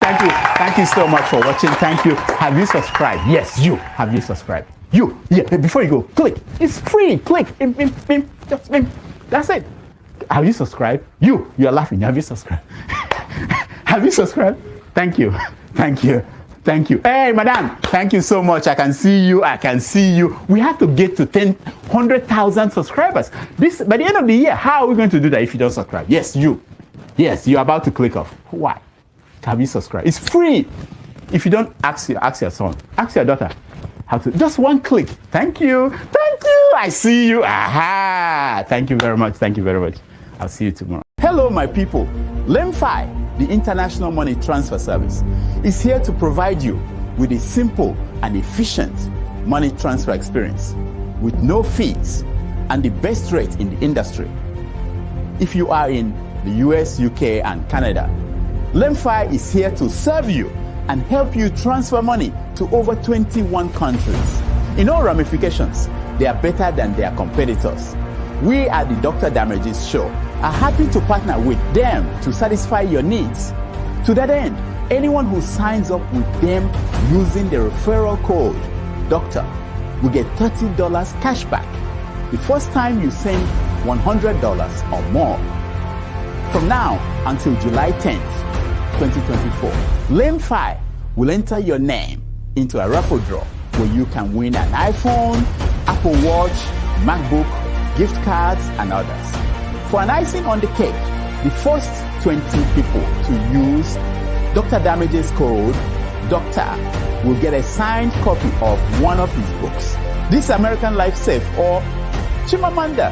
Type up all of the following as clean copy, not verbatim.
Thank you. Thank you so much for watching. Thank you. Have you subscribed? Yes, you. Have you subscribed? You. Yeah, before you go, click. It's free. Click. Just that's it. Have you subscribed? You are laughing. Have you subscribed? Have you subscribed? Thank you. Thank you. Thank you. Hey, madam, thank you so much. I can see you. I can see you. We have to get to 100,000 subscribers. This by the end of the year. How are we going to do that if you don't subscribe? Yes, you. Yes, you're about to click off. Why? Have you subscribed? It's free. If you don't, ask your son, ask your daughter how to. Just one click. Thank you. Thank you. I see you. Aha. Thank you very much. Thank you very much. I'll see you tomorrow. Hello, my people. LEMFI, the International Money Transfer Service, is here to provide you with a simple and efficient money transfer experience with no fees and the best rate in the industry. If you are in the US, UK, and Canada, LEMFI is here to serve you and help you transfer money to over 21 countries. In all ramifications, they are better than their competitors. We at the Dr. Damages Show are happy to partner with them to satisfy your needs. To that end, anyone who signs up with them using the referral code DOCTOR will get $30 cash back the first time you send $100 or more. From now until July 10th, 2024, LEMFI will enter your name into a raffle draw where you can win an iPhone, Apple Watch, MacBook, gift cards, and others. For an icing on the cake, the first 20 people to use Dr. Damages code DOCTOR will get a signed copy of one of his books, This American Life Safe or Chimamanda,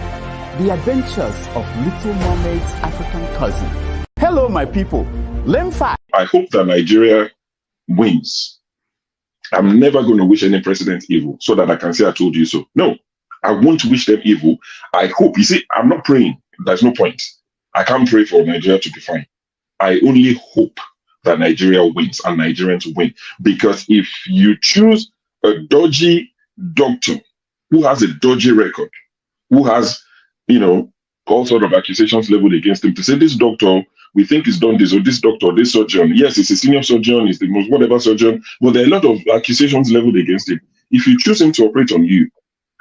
The Adventures of Little Mermaid's African Cousin. Hello, my people. LEMFI. I hope that Nigeria wins. I'm never going to wish any president evil so that I can say I told you so. No, I won't wish them evil. I hope. You see, I'm not praying. There's no point. I can't pray for Nigeria to be fine. I only hope that Nigeria wins and Nigerians win. Because if you choose a dodgy doctor who has a dodgy record, who has, all sort of accusations leveled against him, to say this doctor, we think he's done this, or this doctor, this surgeon, yes, he's a senior surgeon, he's the most whatever surgeon, but there are a lot of accusations leveled against him. If you choose him to operate on you,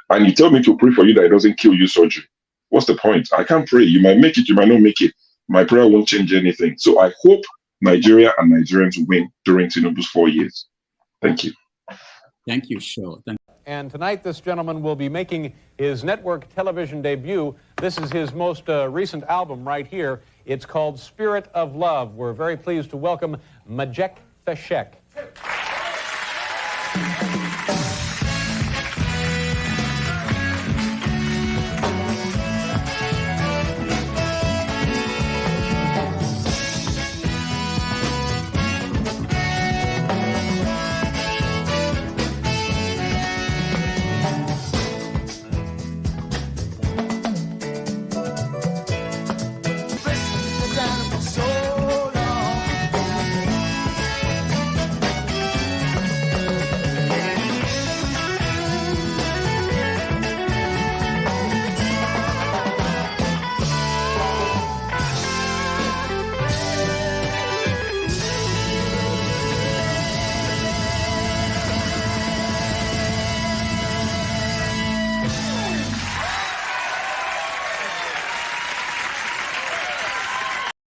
and you tell me to pray for you that it doesn't kill you surgery, what's the point? I can't pray. You might make it, you might not make it. My prayer won't change anything. So I hope Nigeria and Nigerians win during Tinubu's 4 years. Thank you. Thank you, sure. Thank you. And tonight, this gentleman will be making his network television debut. This is his most recent album right here. It's called Spirit of Love. We're very pleased to welcome Majek Feshek.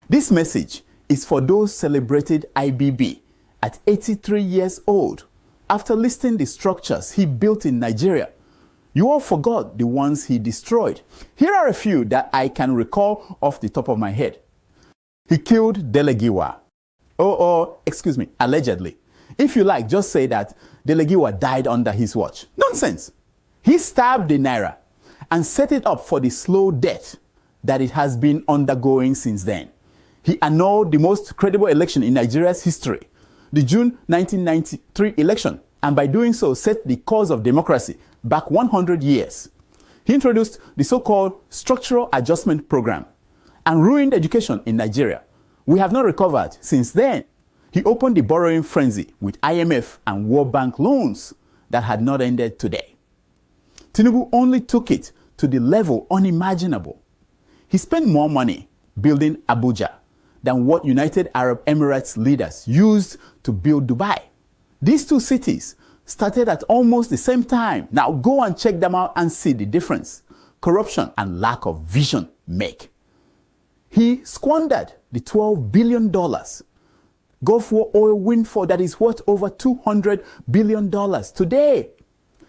This message is for those celebrated IBB at 83 years old after listing the structures he built in Nigeria. You all forgot the ones he destroyed. Here are a few that I can recall off the top of my head. He killed Delegiwa. Excuse me, allegedly. If you like, just say that Delegiwa died under his watch. Nonsense. He stabbed the Naira and set it up for the slow death that it has been undergoing since then. He annulled the most credible election in Nigeria's history, the June 1993 election, and by doing so set the course of democracy back 100 years. He introduced the so-called Structural Adjustment Program and ruined education in Nigeria. We have not recovered since then. He opened the borrowing frenzy with IMF and World Bank loans that had not ended today. Tinubu only took it to the level unimaginable. He spent more money building Abuja, than what United Arab Emirates leaders used to build Dubai. These two cities started at almost the same time. Now go and check them out and see the difference corruption and lack of vision make. He squandered the $12 billion Gulf War oil windfall that is worth over $200 billion today.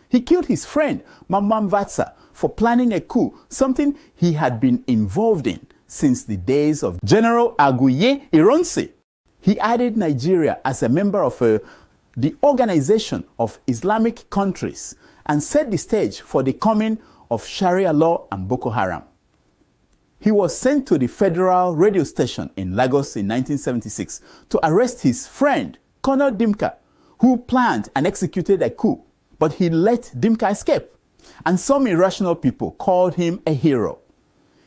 He killed his friend, Mamman Vatsa, for planning a coup, something he had been involved in since the days of General Aguiye Ironsi. He added Nigeria as a member of the Organization of Islamic Countries and set the stage for the coming of Sharia law and Boko Haram. He was sent to the federal radio station in Lagos in 1976 to arrest his friend, Colonel Dimka, who planned and executed a coup, but he let Dimka escape, and some irrational people called him a hero.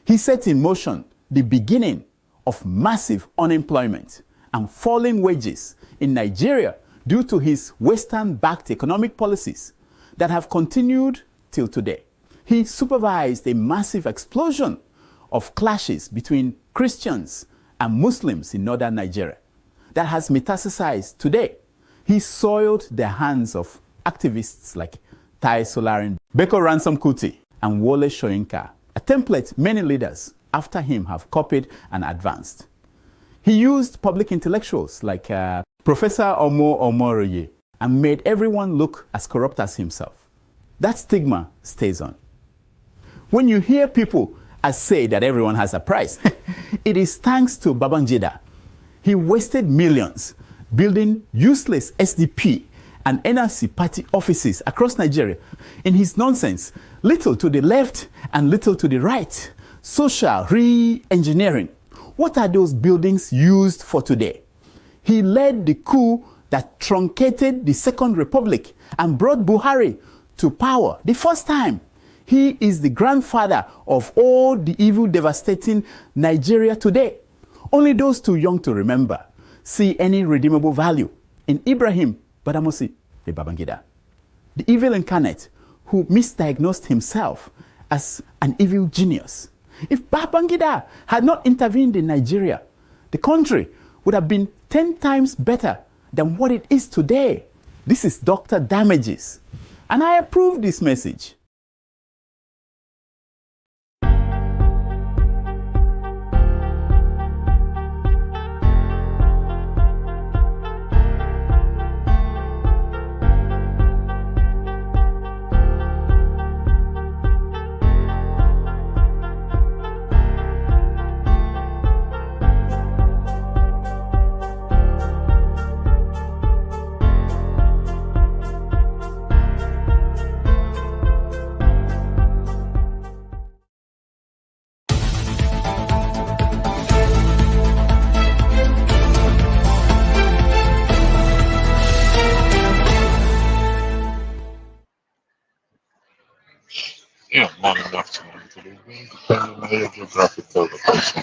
He set in motion the beginning of massive unemployment and falling wages in Nigeria due to his Western-backed economic policies that have continued till today. He supervised a massive explosion of clashes between Christians and Muslims in northern Nigeria that has metastasized today. He soiled the hands of activists like Tai Solarin, Beko Ransom Kuti, and Wole Soyinka, a template many leaders after him have copied and advanced. He used public intellectuals like Professor Omo Omoroye and made everyone look as corrupt as himself. That stigma stays on. When you hear people say that everyone has a price, it is thanks to Babangida. He wasted millions building useless SDP and NRC party offices across Nigeria in his nonsense, little to the left and little to the right. Social re-engineering. What are those buildings used for today? He led the coup that truncated the Second Republic and brought Buhari to power the first time. He is the grandfather of all the evil devastating Nigeria today. Only those too young to remember see any redeemable value in Ibrahim Badamasi the Babangida, the evil incarnate who misdiagnosed himself as an evil genius. If Babangida had not intervened in Nigeria, the country would have been 10 times better than what it is today. This is Dr. Damages, and I approve this message. Yeah, morning, afternoon, good evening, depending on your geographical location.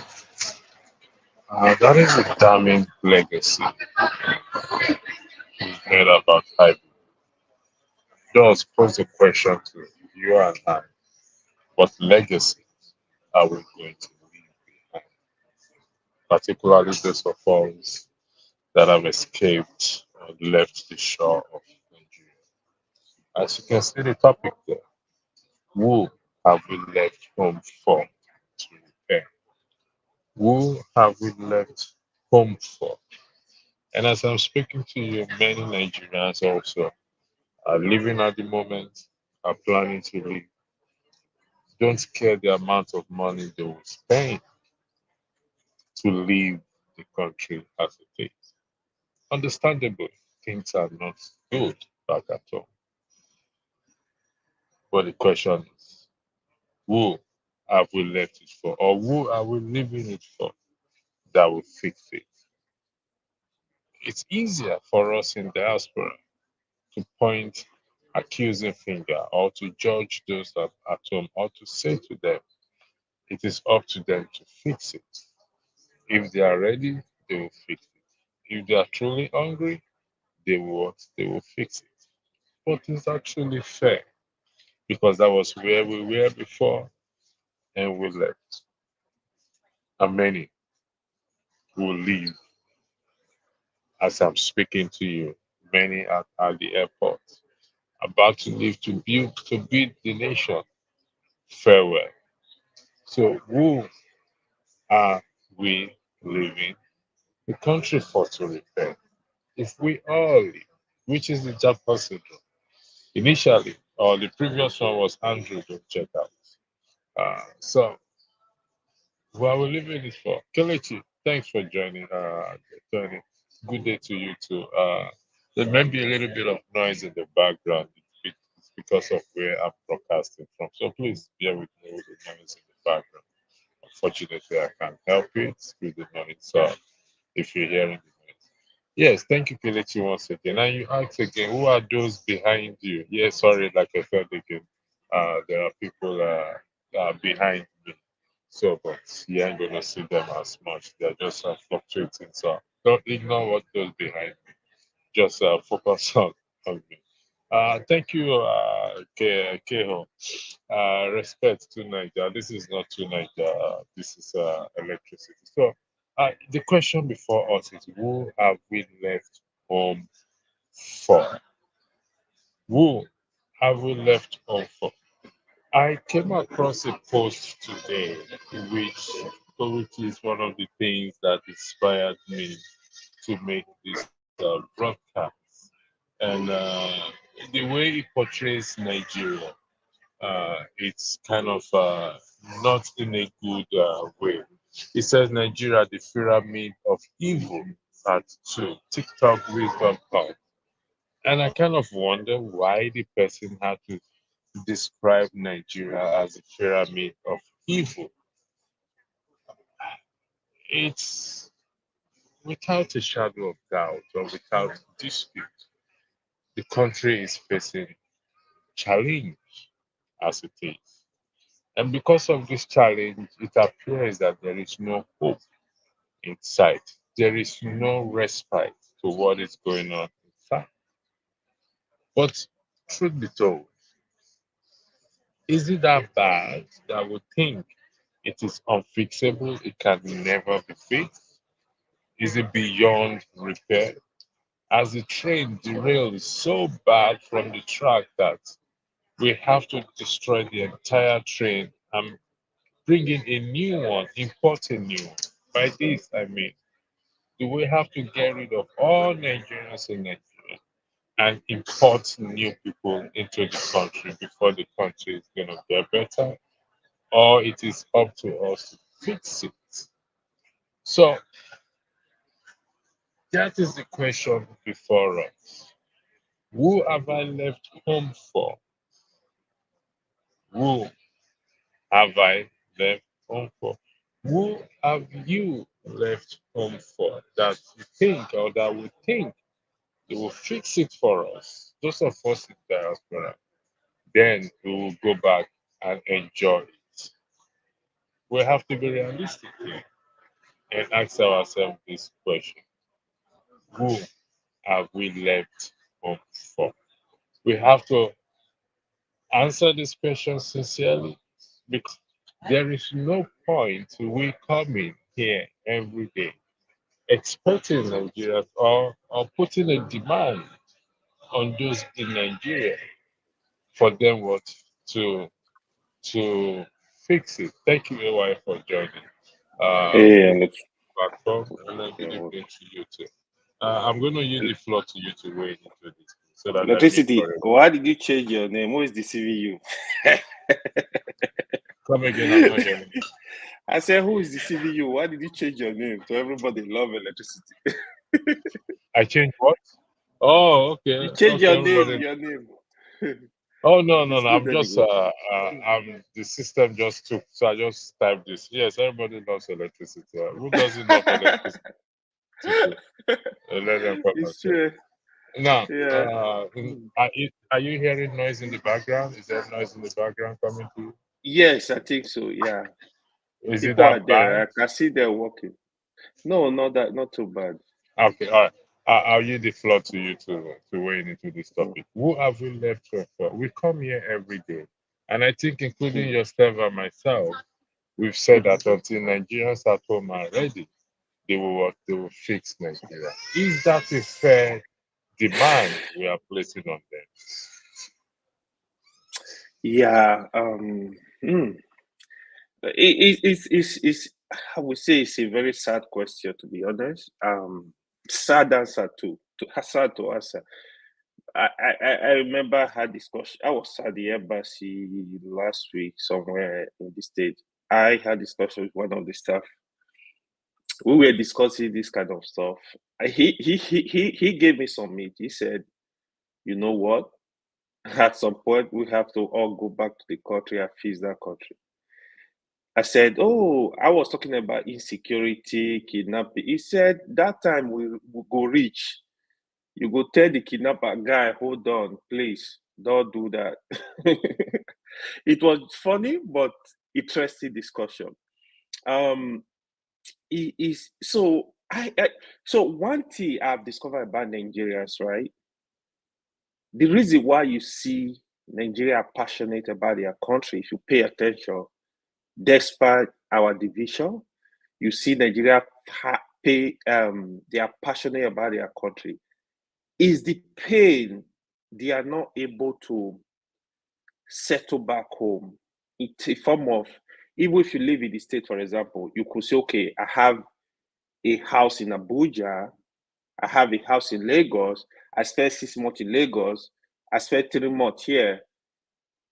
That is a damning legacy we've heard about hybrid. Does pose the question to you and I, what legacy are we going to leave behind? Particularly those of us that have escaped or left the shore of Nigeria. As you can see the topic there, who have we left home for to repair? Who have we left home for? And as I'm speaking to you, many Nigerians also are living at the moment, are planning to leave, don't care the amount of money they will spend to leave the country as it is. Understandably, things are not good back at home. But the question is, who have we left it for? Or who are we leaving it for that will fix it? It's easier for us in diaspora to point accusing finger or to judge those at home or to say to them, it is up to them to fix it. If they are ready, they will fix it. If they are truly hungry, they will fix it. But it's actually fair because that was where we were before and we left. And many who live, as I'm speaking to you, many at the airport, about to leave to build the nation. Farewell. So who are we leaving the country for to repair? If we all leave, which is the Japa syndrome. Initially, or the previous one was Andrew to check out. So what we're leaving it for. Kelechi, thanks for joining. Good day to you too. There may be a little bit of noise in the background. It's because of where I'm broadcasting from. So please bear with me with the noise in the background. Unfortunately, I can't help it with the noise. So if you're hearing the noise. Yes, thank you, Kelechi, once again. And you ask again, who are those behind you? Yes, sorry, like I said again, there are people behind me. So, but you ain't gonna see them as much. They're just fluctuating. So don't ignore what goes behind me. Just focus on me. Thank you, Keho. Respect to Niger. This is not to Niger. This is electricity. So, the question before us is: who have we left home for? Who have we left home for? I came across a post today, which is one of the things that inspired me to make this broadcast. And the way it portrays Nigeria, it's kind of not in a good way. It says Nigeria, the pyramid of evil, part two, TikTok wisdom call. And I kind of wonder why the person had to describe Nigeria as a pyramid of evil. It's without a shadow of doubt or without dispute, the country is facing challenge as it is. And because of this challenge, it appears that there is no hope in sight. There is no respite to what is going on in fact. But truth be told, is it that bad that we think it is unfixable, it can never be fixed? Is it beyond repair? As the train derails so bad from the track that we have to destroy the entire train and bring in a new one, import a new one. By this, I mean, do we have to get rid of all Nigerians in Nigeria and import new people into the country before the country is going to get better? Or it is up to us to fix it? So that is the question before us. Who have I left home for? Who have I left home for? Who have you left home for that you think or that we think they will fix it for us? Those of us in diaspora, then we will go back and enjoy it. We have to be realistic here and ask ourselves this question: who have we left home for? We have to answer this question sincerely because there is no point we coming here every day expecting Nigeria or putting a demand on those in Nigeria for them what to to fix it. Thank you, AY, for joining Hey, the Alex. platform, and then good evening to you too. I'm going to use the floor to you to weigh into this so that I leave Electricity, for it. why did you change your name? Who is deceiving you? Come again, I'm not hearing. I said, who is deceiving you? Why did you change your name to everybody love electricity? I changed what? Oh, You okay. change Okay, your name, everybody. your name. Oh no, no, It's no. good I'm just anyway. I'm the system just took, so I just typed this. Yes, everybody loves electricity. Who doesn't love electricity? Let them come and It's say. true. Now, Yeah. are you hearing noise in the background? Is there noise in the background coming to you? Yes, I think so. Yeah. Is it People are that there. bad? I can see they're working. No, not too bad. Okay, all right. I'll yield the floor to you to weigh in into this Mm, topic. Who have we left here for? We come here every day, and I think, including mm, yourself and myself, we've said mhm, that until Nigerians at home are ready, they will fix Nigeria. Is that a fair demand we are placing on them? Yeah. It's I would say it's a very sad question, to be honest. Sad answer sad to answer. I remember I had discussion. I was at the embassy last week somewhere in the state. I had discussion with one of the staff. We were discussing this kind of stuff. He gave me some meat. He said, "You know what? At some point, we have to all go back to the country and fix that country." I said, "Oh, I was talking about insecurity, kidnapping." He said, "That time we go reach. You go tell the kidnapper guy, hold on, please, don't do that." It was funny, but interesting discussion. Um, it is so so one thing I've discovered about Nigerians, right? The reason why you see Nigeria passionate about their country, if you pay attention, despite our division, you see Nigeria they are passionate about their country. Is the pain they are not able to settle back home. It's a form of, even if you live in the state, for example, you could say, okay, I have a house in Abuja, I have a house in Lagos, I spent 6 months in Lagos, I spent 3 months here.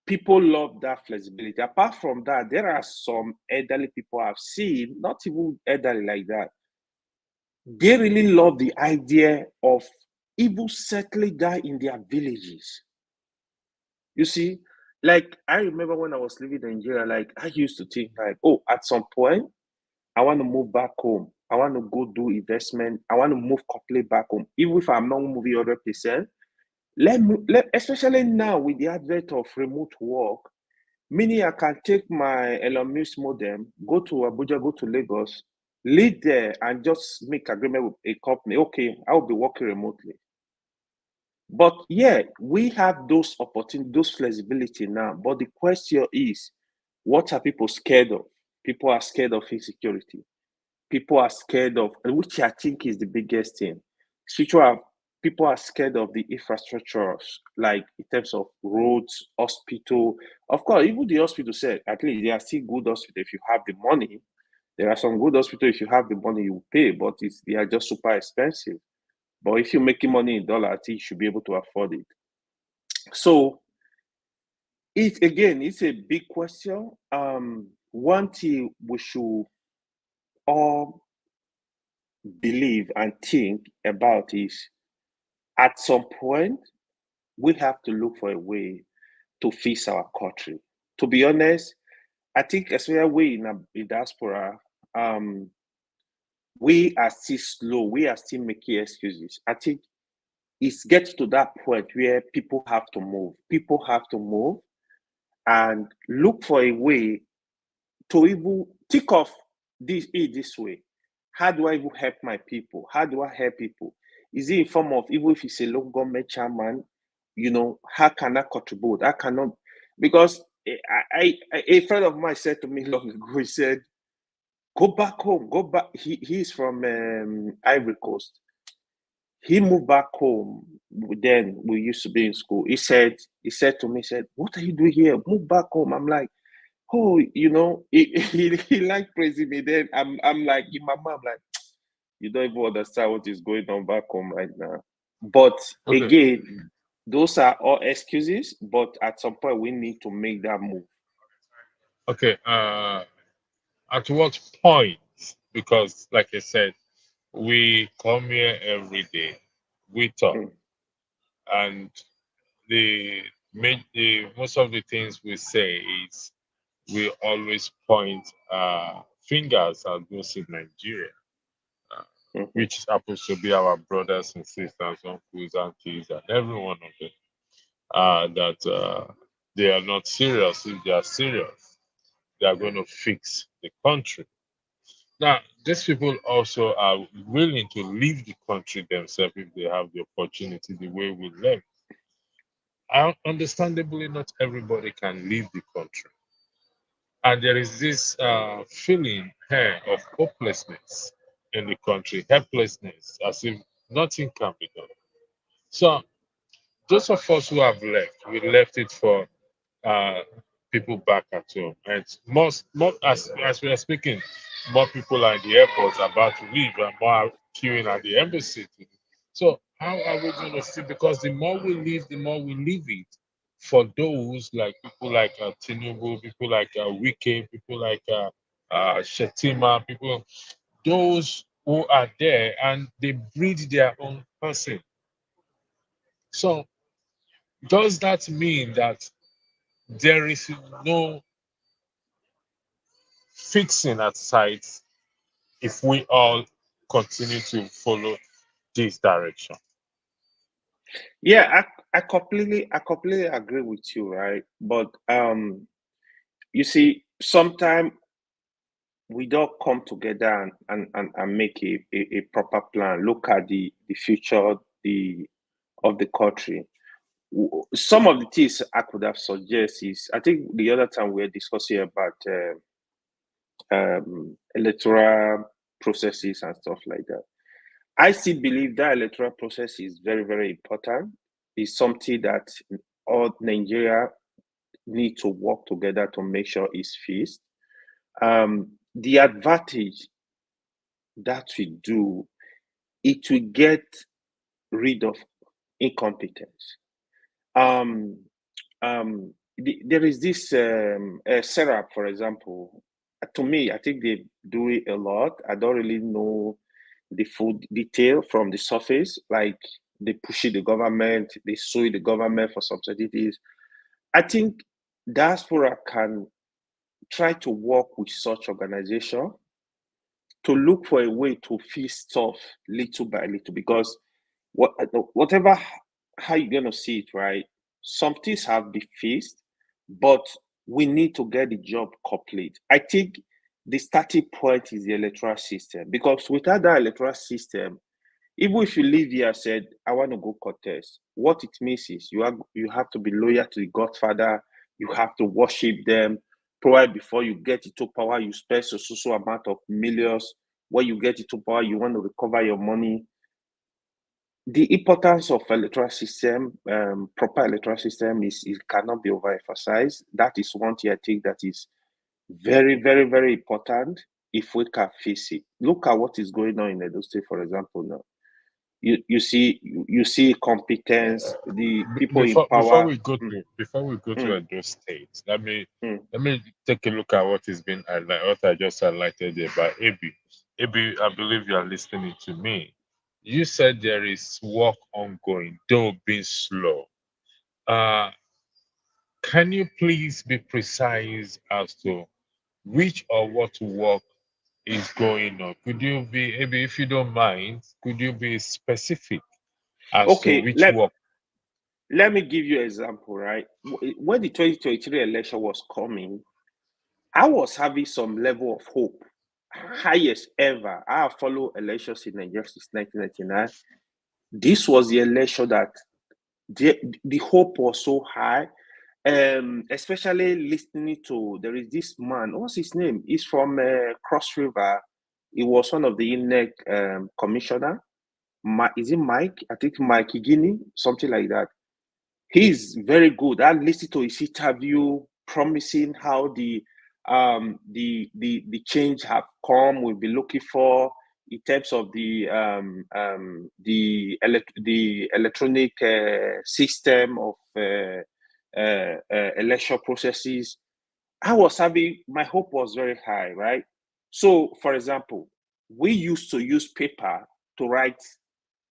People love that flexibility. Apart from that, there are some elderly people I've seen, not even elderly like that. They really love the idea of even settling down in their villages. You see, like I remember when I was living in Nigeria, like I used to think like, oh, at some point, I want to move back home. I want to go do investment. I want to move completely back home. Even if I'm not moving 100%, especially now with the advent of remote work, meaning I can take my Elon Musk modem, go to Abuja, go to Lagos, live there, and just make agreement with a company. Okay, I will be working remotely. But yeah, we have those opportunities, those flexibility now. But the question is, what are people scared of? People are scared of insecurity. People are scared of, which I think is the biggest thing. Spiritual, people are scared of the infrastructures, like in terms of roads, hospital. Of course, even the hospital said, at least there are still good hospitals if you have the money. There are some good hospitals if you have the money you pay, but they are just super expensive. But if you're making money in dollar, I think you should be able to afford it. So it's a big question. One thing we should all believe and think about is at some point we have to look for a way to fix our country. To be honest, I think especially we in diaspora, we are still slow. We are still making excuses. I think it's gets to that point where people have to move. People have to move and look for a way to even think of this way. How do I even help my people? How do I help people? Is it in form of, even if it's a local government chairman, how can I contribute? I cannot, because a friend of mine said to me long ago, he said, go back home, go back. He's from Ivory Coast. He moved back home. Then we used to be in school. He said to me, what are you doing here? Move back home. I'm like, oh, he like praising me. Then I'm like, in my mind, I'm like, you don't even understand what is going on back home right now. But Okay. again, those are all excuses. But at some point, we need to make that move. Okay. At what point? Because, like I said, we come here every day, we talk, Mm. and the most of the things we say is we always point fingers at those in Nigeria, Mhm. which happens to be our brothers and sisters, uncles, aunties, and every one of them. That they are not serious. If they are serious, they are going to fix the country. Now, these people also are willing to leave the country themselves if they have the opportunity, the way we live. Understandably, not everybody can leave the country. And there is this feeling here of hopelessness in the country, helplessness, as if nothing can be done. So those of us who have left, we left it for uh, people back at home. And more as we are speaking, more people are in the airports about to leave and more are queuing at the embassy. So how are we going to see? Because the more we leave, the more we leave it for those like people like Tinubu, people like Wike, people like Shetima, people, those who are there and they breed their own person. So does that mean that there is no fixing at sites if we all continue to follow this direction? Yeah, I completely agree with you, right? But you see, sometimes we don't come together and make a proper plan. Look at the future of the country. Some of the things I could have suggested is, I think the other time we were discussing about electoral processes and stuff like that. I still believe that electoral process is very, very important. It's something that all Nigeria need to work together to make sure it's fixed. The advantage that we do, it will get rid of incompetence. Um, there is this Serap, for example. To me, I think they do it a lot. I don't really know the full detail from the surface. Like they push the government, they sue the government for subsidies. I think diaspora can try to work with such organization to look for a way to fix stuff little by little, because whatever how you're gonna see it, right? Some things have been fixed, but we need to get the job complete. I think the starting point is the electoral system, because without that electoral system, even if you leave here and said, I want to go contest, what it means is you have to be loyal to the Godfather, you have to worship them. Probably before you get into power, you spend so amount of millions. When you get into power, you want to recover your money. The importance of electoral system, proper electoral system, is it cannot be overemphasized. That is one thing I think that is very, very, very important if we can face it. Look at what is going on in Edo State, for example, now. You see competence, the people in power. Before we go to Mm, Edo State, let me mm. let me take a look at what has been what I just highlighted there by AB. AB, I believe you are listening to me. You said there is work ongoing, though being slow. Uh, can you please be precise as to which or what work is going on? Could you be, maybe if you don't mind, could you be specific as to Okay, which work? let me give you an example, right? When the 2023 election was coming, I was having some level of hope, highest ever. I have followed elections in Nigeria since 1999. This was the election that the hope was so high. Especially listening to, there is this man, what's his name? He's from Cross River. He was one of the INEC commissioner. Is it Mike? I think Mike Igini, something like that. He's very good. I listened to his interview, promising how the change have come. We'll be looking for in terms of the electronic system of election processes. I was having, my hope was very high, right? So, for example, we used to use paper to write,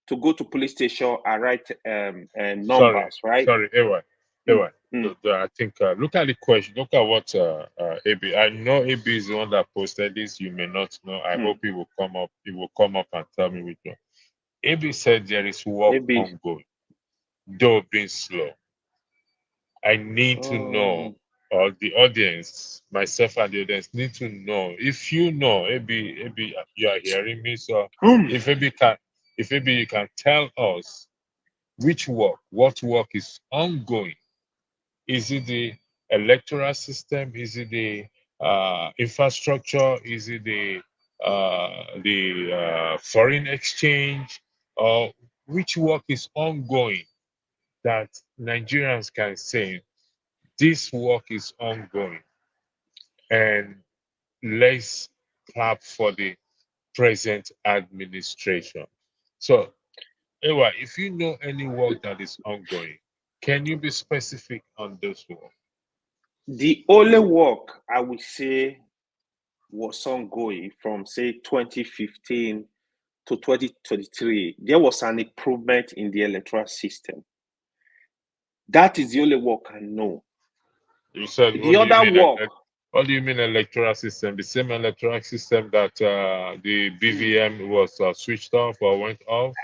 to go to police station and write Sorry, numbers, right? sorry, Ewa, Mm, Ewa. mm, I think look at the question. Look at what AB. I know AB is the one that posted this. You may not know. I mm. hope he will come up. He will come up and tell me which one. AB said there is work Maybe. ongoing, though being slow. I need to know, Um, or the audience, myself and the audience need to know. If you know, AB, you are hearing me. So if AB can, if AB you can tell us which work, what work is ongoing. Is it the electoral system? Is it the infrastructure? Is it the the foreign exchange, or which work is ongoing that Nigerians can say this work is ongoing, and let's clap for the present administration. So, Ewa, if you know any work that is ongoing, can you be specific on this work? The only work I would say was ongoing from say 2015 to 2023, there was an improvement in the electoral system. That is the only work I know. You said, The other work, what do you mean electoral system? The same electoral system that the BVM was switched off or went off?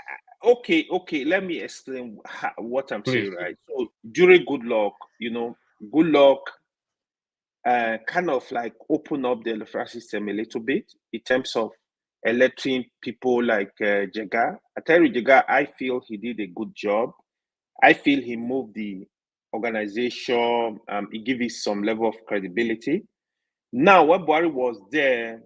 okay, let me explain what I'm Please saying, do. right? So during Good Luck, Good Luck kind of like open up the electoral system a little bit in terms of electing people like Jega. I tell you, Jega, I feel he did a good job. I feel he moved the organization. He gave it some level of credibility. Now, when Buhari was there,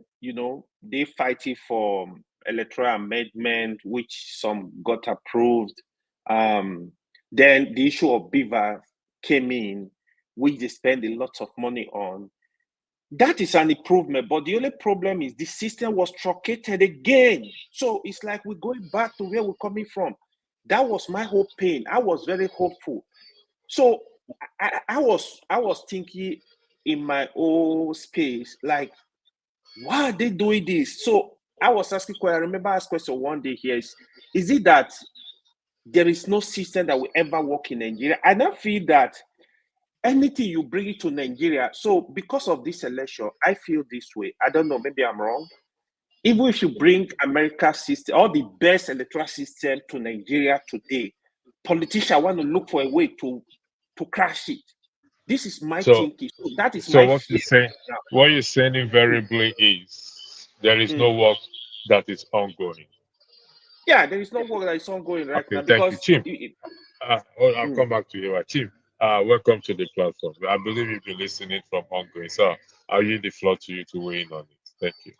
they fighting for electoral amendment, which some got approved. Then the issue of Beaver came in, which they spend a lot of money on. That is an improvement, but the only problem is the system was truncated again. So it's like we're going back to where we're coming from. That was my whole pain. I was very hopeful. So I was thinking in my own space, like, why are they doing this? So I was asking, I remember I asked question one day here is it that there is no system that will ever work in Nigeria? I don't feel that anything you bring it to Nigeria. So because of this election, I feel this way. I don't know, maybe I'm wrong. Even if you bring America's system, all the best electoral system to Nigeria today, politicians want to look for a way to crash it. This is my So, thinking. So that is so my what you fear say, right now. what you're saying invariably is there is no work that is ongoing. Yeah, there is no work that is ongoing right Okay, now thank you, because Chief. I'll come back to you, Chief. Welcome to the platform. I believe you've been listening from ongoing, so I'll yield the floor to you to weigh in on it. Thank you.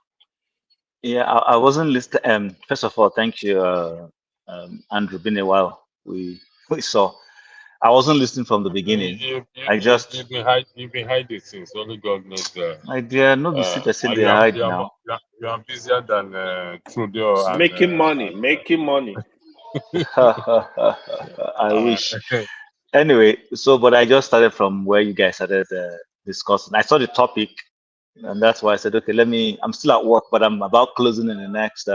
Yeah, I wasn't listening. First of all, thank you, Andrew. Been a while. We saw. I wasn't listening from the beginning. You've been hiding since only God knows. My dear, no be see person they hide now. You are busier than Trudeau and making money, making money. I wish. Anyway, but I just started from where you guys started discussing. I saw the topic, and that's why I said, okay, I'm still at work, but I'm about closing in the next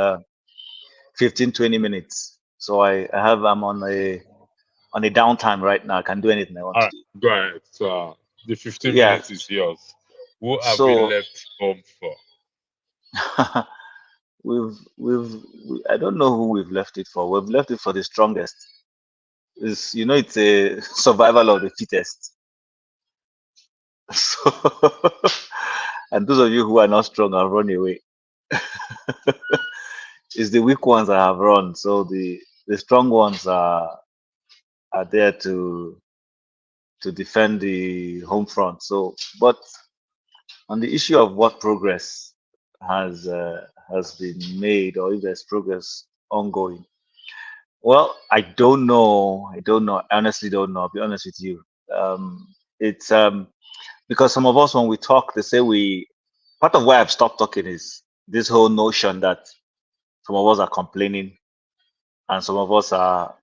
15, 20 minutes. So I'm on a downtime right now. I can do anything I want to do. Go ahead. So the 15 Yeah. minutes is yours. Who have we left home for? I don't know who we've left it for. We've left it for the strongest. It's a survival of the fittest. So, and those of you who are not strong have run away. It's the weak ones that have run. So the strong ones are there to defend the home front. So, but on the issue of what progress has been made, or if there's progress ongoing, well, I don't know. I honestly don't know. I'll be honest with you. It's because some of us, when we talk, they say part of why I've stopped talking is this whole notion that some of us are complaining and some of us are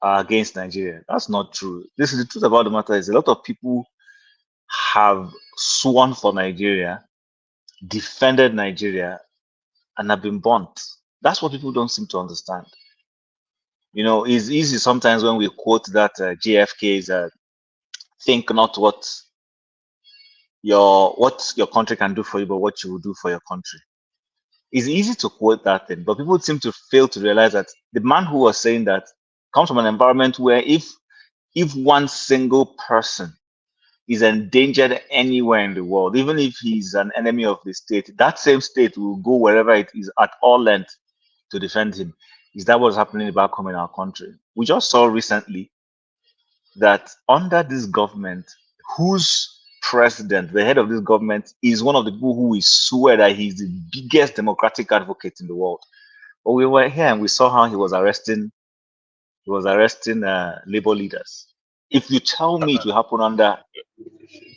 against Nigeria. That's not true. This is the truth about the matter. Is a lot of people have sworn for Nigeria, defended Nigeria, and have been burnt. That's what people don't seem to understand. It's easy sometimes when we quote that JFK's think not what your country can do for you, but what you will do for your country. It's easy to quote that thing, but people seem to fail to realize that the man who was saying that comes from an environment where if one single person is endangered anywhere in the world, even if he's an enemy of the state, that same state will go wherever it is at all length to defend him. Is that what's happening back home in our country? We just saw recently that under this government, whose president, the head of this government, is one of the people who will swear that he's the biggest democratic advocate in the world. But we were here and we saw how he was arresting labor leaders. If you tell me it will happen under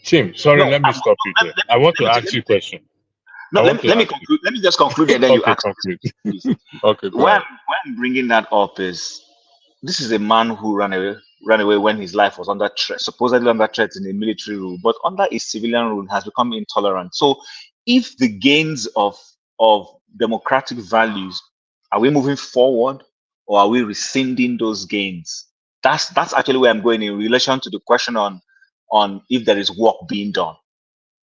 Chim, sorry, no, let me stop you there. I want to ask you a question. no, let me conclude. Let me just conclude and then you Okay, ask. conclude. Please. Okay, go Why ahead. I'm bringing that up is this is a man who ran away when his life was under threat, supposedly under threat in a military rule, but under a civilian rule has become intolerant. So, if the gains of democratic values, are we moving forward or are we rescinding those gains? That's actually where I'm going in relation to the question on if there is work being done.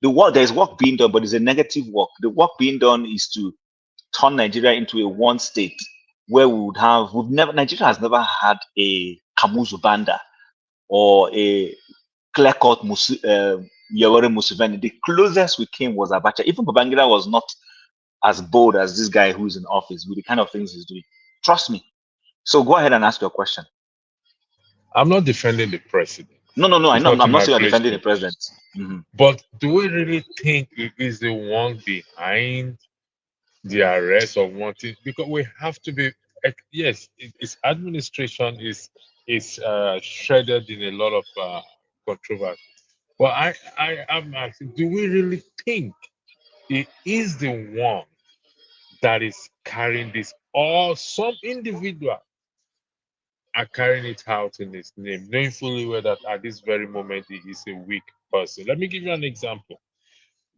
There is work being done, but it's a negative work. The work being done is to turn Nigeria into a one state where Nigeria has never had a Kamuzu Banda or a clear-cut Yoweri Museveni. The closest we came was Abacha. Even Babangida was not as bold as this guy who's in office with the kind of things he's doing. Trust me. So go ahead and ask your question. I'm not defending the president. No. I It's know. not I'm in not my saying you're place defending to. the president. Mhm. But do we really think it is the one behind the arrest of wanting? Because we have to be. Yes, its administration is shredded in a lot of controversy. But I am asking, do we really think it is the one that is carrying this, or some individual are carrying it out in his name, knowing fully well that at this very moment he is a weak person? Let me give you an example.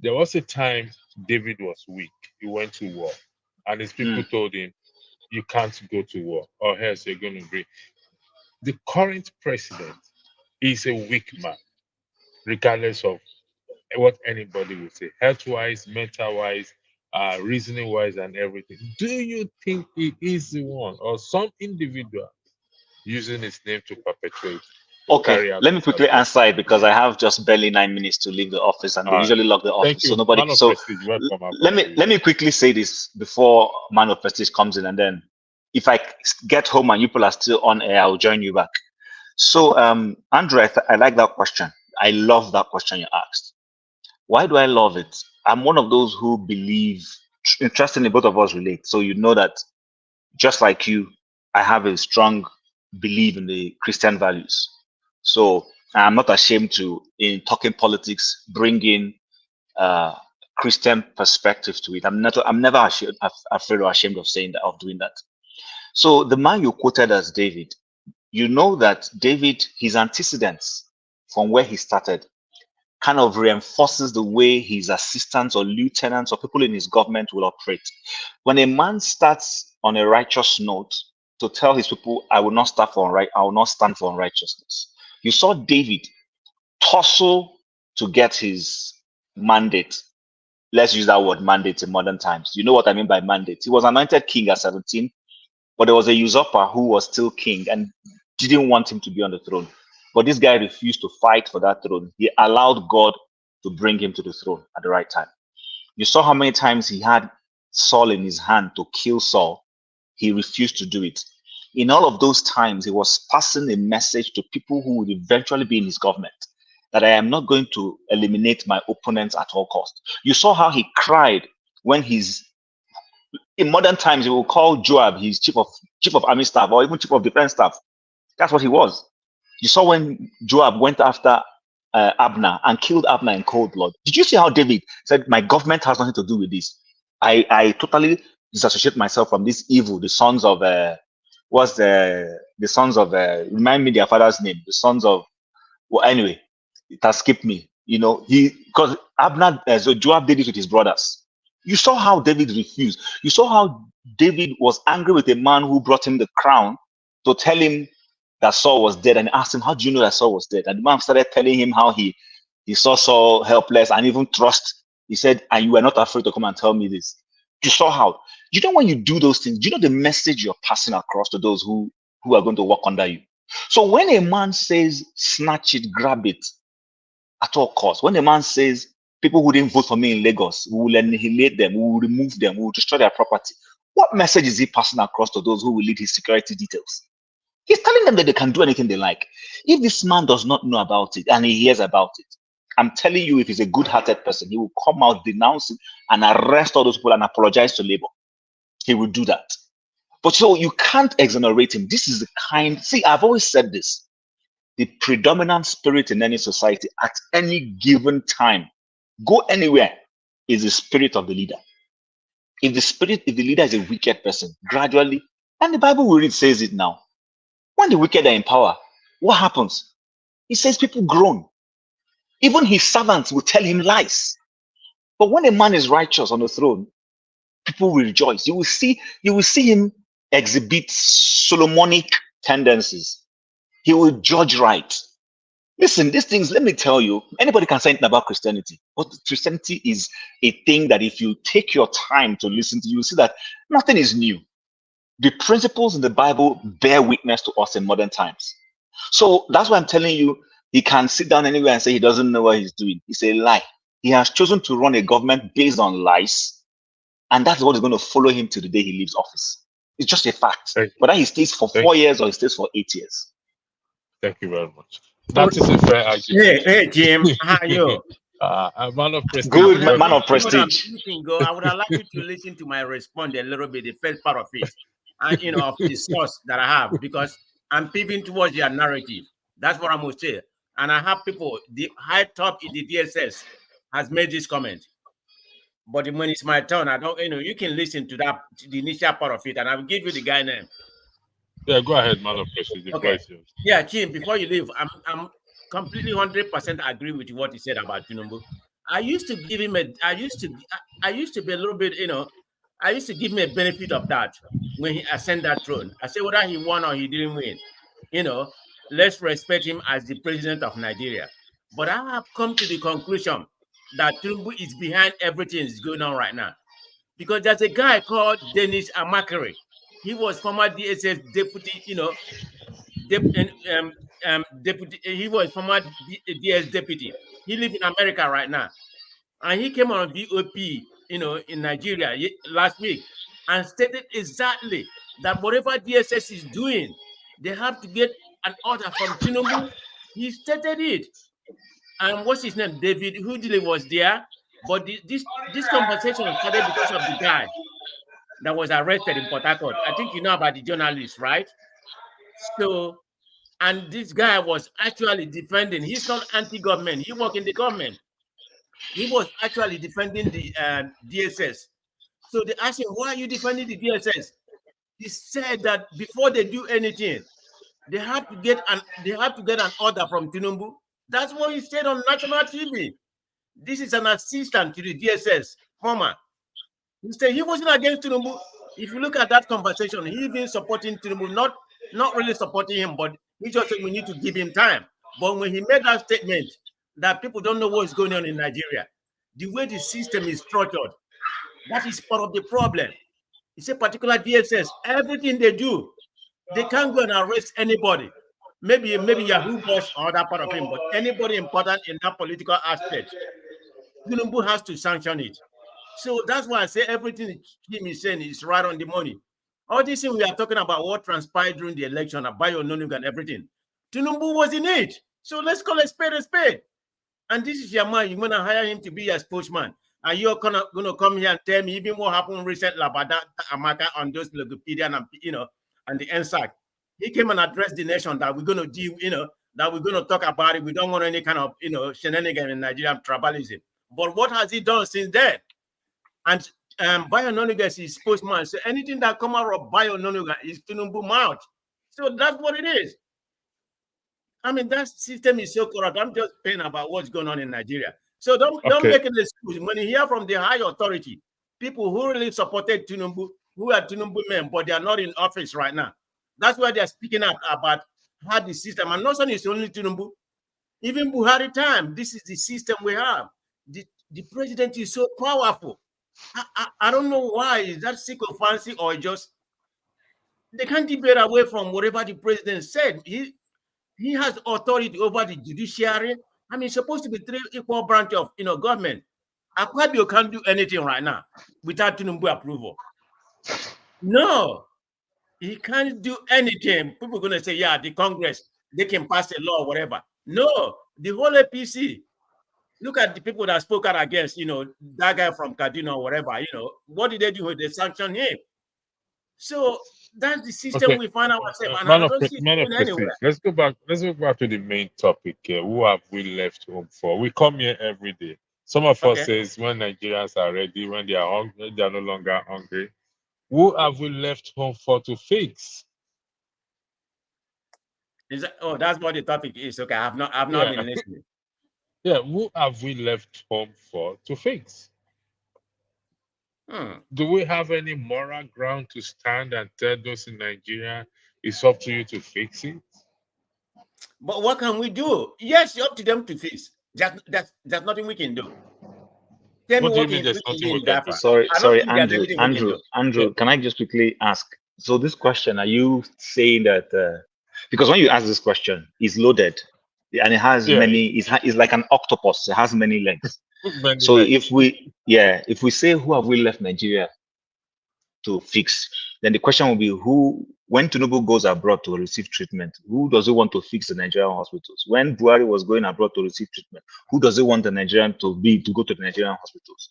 There was a time David was weak. He went to war, and his people told him, "You can't go to war, or else you're going to break." The current president is a weak man, regardless of what anybody would say, health-wise, mental-wise, reasoning-wise, and everything. Do you think he is the one, or some individual using his name to perpetrate, to Okay, carry out let me this quickly abuse? answer it because I have just barely 9 minutes to leave the office, and they All right. usually lock the Thank office, so you, nobody. man of So prestige. Welcome. I let me appreciate it. quickly say this before Man of Prestige comes in, and then if I get home and you people are still on air, I'll join you back. So, Andrew, I like that question. I love that question you asked. Why do I love it? I'm one of those who believe. Interestingly, both of us relate. So you know that just like you, I have a strong belief in the Christian values. So I'm not ashamed to, in talking politics, bring in uh, Christian perspective to it. I'm never afraid or ashamed of saying that, of doing that. So the man you quoted as David, you know that David, his antecedents from where he started, kind of reinforces the way his assistants or lieutenants or people in his government will operate. When a man starts on a righteous note to tell his people, I will not I will not stand for unrighteousness. You saw David tussle to get his mandate. Let's use that word mandate in modern times. You know what I mean by mandate. He was anointed king at 17, but there was a usurper who was still king and didn't want him to be on the throne. But this guy refused to fight for that throne. He allowed God to bring him to the throne at the right time. You saw how many times he had Saul in his hand to kill Saul. He refused to do it. In all of those times, he was passing a message to people who would eventually be in his government that I am not going to eliminate my opponents at all costs. You saw how he cried when in modern times, he will call Joab his chief of army staff or even chief of defense staff. That's what he was. You saw when Joab went after Abner and killed Abner in cold blood. Did you see how David said, "My government has nothing to do with this. I totally disassociate myself from this evil." The sons of remind me their father's name. The sons of, well, anyway, it has skipped me. Because Abner, so Joab did it with his brothers. You saw how David refused. You saw how David was angry with a man who brought him the crown to tell him that Saul was dead, and asked him, "How do you know that Saul was dead?" And the man started telling him how he saw Saul helpless and even thrust. He said, "And you were not afraid to come and tell me this." You saw how. When you do those things, do you know the message you're passing across to those who are going to work under you? So when a man says, "Snatch it, grab it," at all costs. When a man says, "People who didn't vote for me in Lagos, we will annihilate them, we will remove them, we will destroy their property," what message is he passing across to those who will lead his security details? He's telling them that they can do anything they like. If this man does not know about it and he hears about it, I'm telling you, if he's a good-hearted person, he will come out, denounce it, and arrest all those people and apologize to Labour. He will do that. But so you can't exonerate him. This is the kind, see, I've always said this. The predominant spirit in any society at any given time, go anywhere, is the spirit of the leader. If the leader is a wicked person, gradually, and the Bible we read says it now, when the wicked are in power, what happens? It says people groan. Even his servants will tell him lies. But when a man is righteous on the throne, people will rejoice. You will see him exhibit Solomonic tendencies. He will judge right. Listen, these things, let me tell you, anybody can say anything about Christianity, but Christianity is a thing that if you take your time to listen to, you will see that nothing is new. The principles in the Bible bear witness to us in modern times. So that's why I'm telling you, he can sit down anywhere and say he doesn't know what he's doing. It's a lie. He has chosen to run a government based on lies, and that's what is going to follow him to the day he leaves office. It's just a fact. Whether he stays for 4 years or he stays for 8 years. Thank you very much. That is a fair argument. Hey, Jim, how are you? A man of prestige. Good man of prestige. I would allow you to listen to my response a little bit, the first part of it, and of the source that I have, because I'm pivoting towards your narrative. That's what I'm going to say. And I have people, the high top in the DSS has made this comment. But when it's my turn, I don't, you can listen to that, to the initial part of it, and I will give you the guy name. Yeah, go ahead, man of prestige. Okay. Yeah, Jim, before you leave, I'm completely 100% agree with what you said about Tinubu. I used to give him I used to be a little bit, I used to give him a benefit of that when he ascended that throne. I said whether he won or he didn't win, let's respect him as the president of Nigeria. But I have come to the conclusion that Tinubu is behind everything that's going on right now. Because there's a guy called Dennis Amakere. He was former DSS deputy, deputy. He was former DS deputy. He lives in America right now, and he came on VOP, in Nigeria last week, and stated exactly that whatever DSS is doing, they have to get an order from Tinubu. He stated it, and what's his name? David Hoodley was there, but this conversation started because of the guy that was arrested in Port Harcourt. I think you know about the journalist, right? So, and this guy was actually defending, he's not anti-government, he worked in the government. He was actually defending the DSS. So they asked him, why are you defending the DSS? He said that before they do anything, they have to get an order from Tinubu. That's what he said on national TV. This is an assistant to the DSS, former. He said he wasn't against Tinubu. If you look at that conversation, he even supporting Tinubu, not really supporting him, but he just said we need to give him time. But when he made that statement that people don't know what's going on in Nigeria, the way the system is structured, that is part of the problem. It's a particular DSS. Everything they do, they can't go and arrest anybody. Maybe Yahoo Boss or that part of him, but anybody important in that political aspect, Tinubu has to sanction it. So that's why I say everything Kim is saying is right on the money. All these things we are talking about, what transpired during the election, Abayo, Nonug, and everything, Tinubu was in it. So let's call a spade a spade. And this is your man. You're going to hire him to be your spokesman. And you're going to come here and tell me even what happened recently about that Amaka on those Wikipedia and, and the NSAC. He came and addressed the nation that we're going to deal, that we're going to talk about it. We don't want any kind of, shenanigan in Nigerian tribalism. But what has he done since then? And Bayo Nonuga is his spokesman. So anything that come out of Bayo Nonuga is Tinubu mouth. So that's what it is. I mean, that system is so corrupt. I'm just saying about what's going on in Nigeria. So don't make an excuse. When you hear from the high authority, people who really supported Tinubu, who are Tinubu men, but they are not in office right now. That's why they're speaking up about how the system, and not only it's only Tinubu, even Buhari time, this is the system we have. The president is so powerful. I don't know why. Is that sycophancy or just they can't debate away from whatever the president said. He has authority over the judiciary. I mean, it's supposed to be 3 equal branches of government. Akpabio can't do anything right now without Tinubu approval. No, he can't do anything. People are going to say, yeah, the Congress, they can pass a law or whatever. No, the whole APC. look at the people that spoke out against, that guy from Kaduna or whatever, what did they do? They sanctioned him. So that's the system we find ourselves, and I don't see it going anywhere. Let's go back to the main topic here. Who have we left home for? We come here every day. Some of us says when Nigerians are ready, when they are hungry, they are no longer hungry. Who have we left home for to fix? That's what the topic is. Okay, I've not been listening. Yeah, who have we left home for to fix? Do we have any moral ground to stand and tell those in Nigeria it's up to you to fix it? But what can we do? Yes, it's up to them to fix. There's nothing we can do. Tell me what we can do in Japa. Sorry, Andrew, can I just quickly ask? So this question, are you saying that because when you ask this question, it's loaded and it has many, it's like an octopus, it has many legs. If we say who have we left Nigeria to fix, then the question will be when Tinubu goes abroad to receive treatment, who does he want to fix the Nigerian hospitals? When Buhari was going abroad to receive treatment, who does he want the Nigerian to go to the Nigerian hospitals?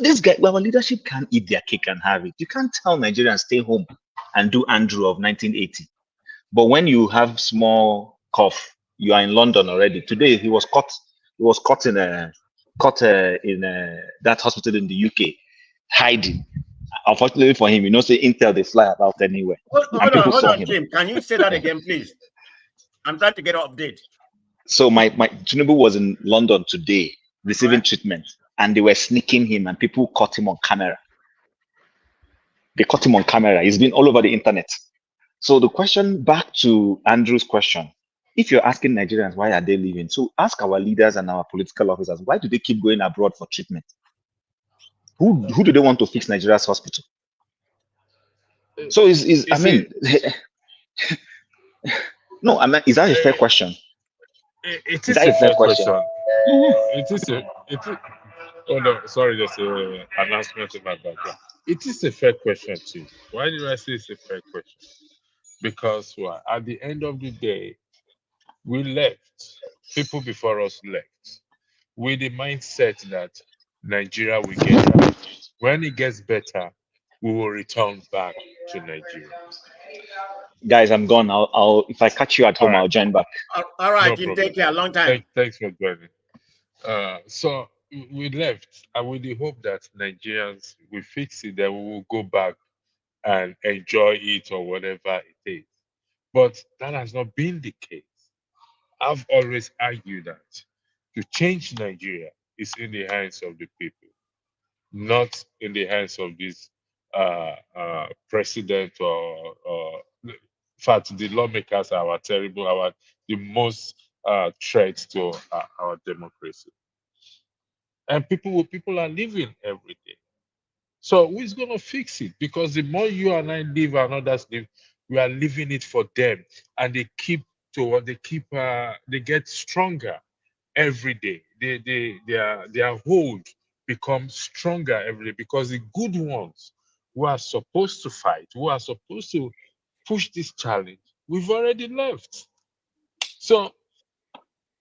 This guy, our leadership can't eat their cake and have it. You can't tell Nigerians stay home and do Andrew of 1980. But when you have small cough, you are in London already. Today he was caught in that hospital in the UK, hiding. Unfortunately for him, say Intel they fly about anywhere. Hold on, Jim. Can you say that again, please? I'm trying to get an update. So my Tinubu was in London today receiving treatment, and they were sneaking him, and people caught him on camera. They caught him on camera. He's been all over the internet. So the question back to Andrew's question, if you're asking Nigerians why are they leaving, so ask our leaders and our political officers, why do they keep going abroad for treatment? Who do they want to fix Nigeria's hospital? So is that a fair question? It is a fair question. It is. Oh no, sorry, there's an announcement in my background. It is a fair question too. Why do I say it's a fair question? Because at the end of the day, we left. People before us left with the mindset that Nigeria will get better. When it gets better, we will return back to Nigeria. Guys, I'm gone. I'll if I catch you at home, I'll join back. All right, no take care. Long time. Thanks for joining. So we left, and with the hope that Nigerians will fix it, then we will go back and enjoy it or whatever it is. But that has not been the case. I've always argued that to change Nigeria is in the hands of the people, not in the hands of this president or in fact, the lawmakers are the most threat to our democracy. And people are living every day. So who's going to fix it? Because the more you and I live and others live, we are living it for them, and they get stronger every day. Their hold becomes stronger every day, because the good ones who are supposed to fight, who are supposed to push this challenge, we've already left. So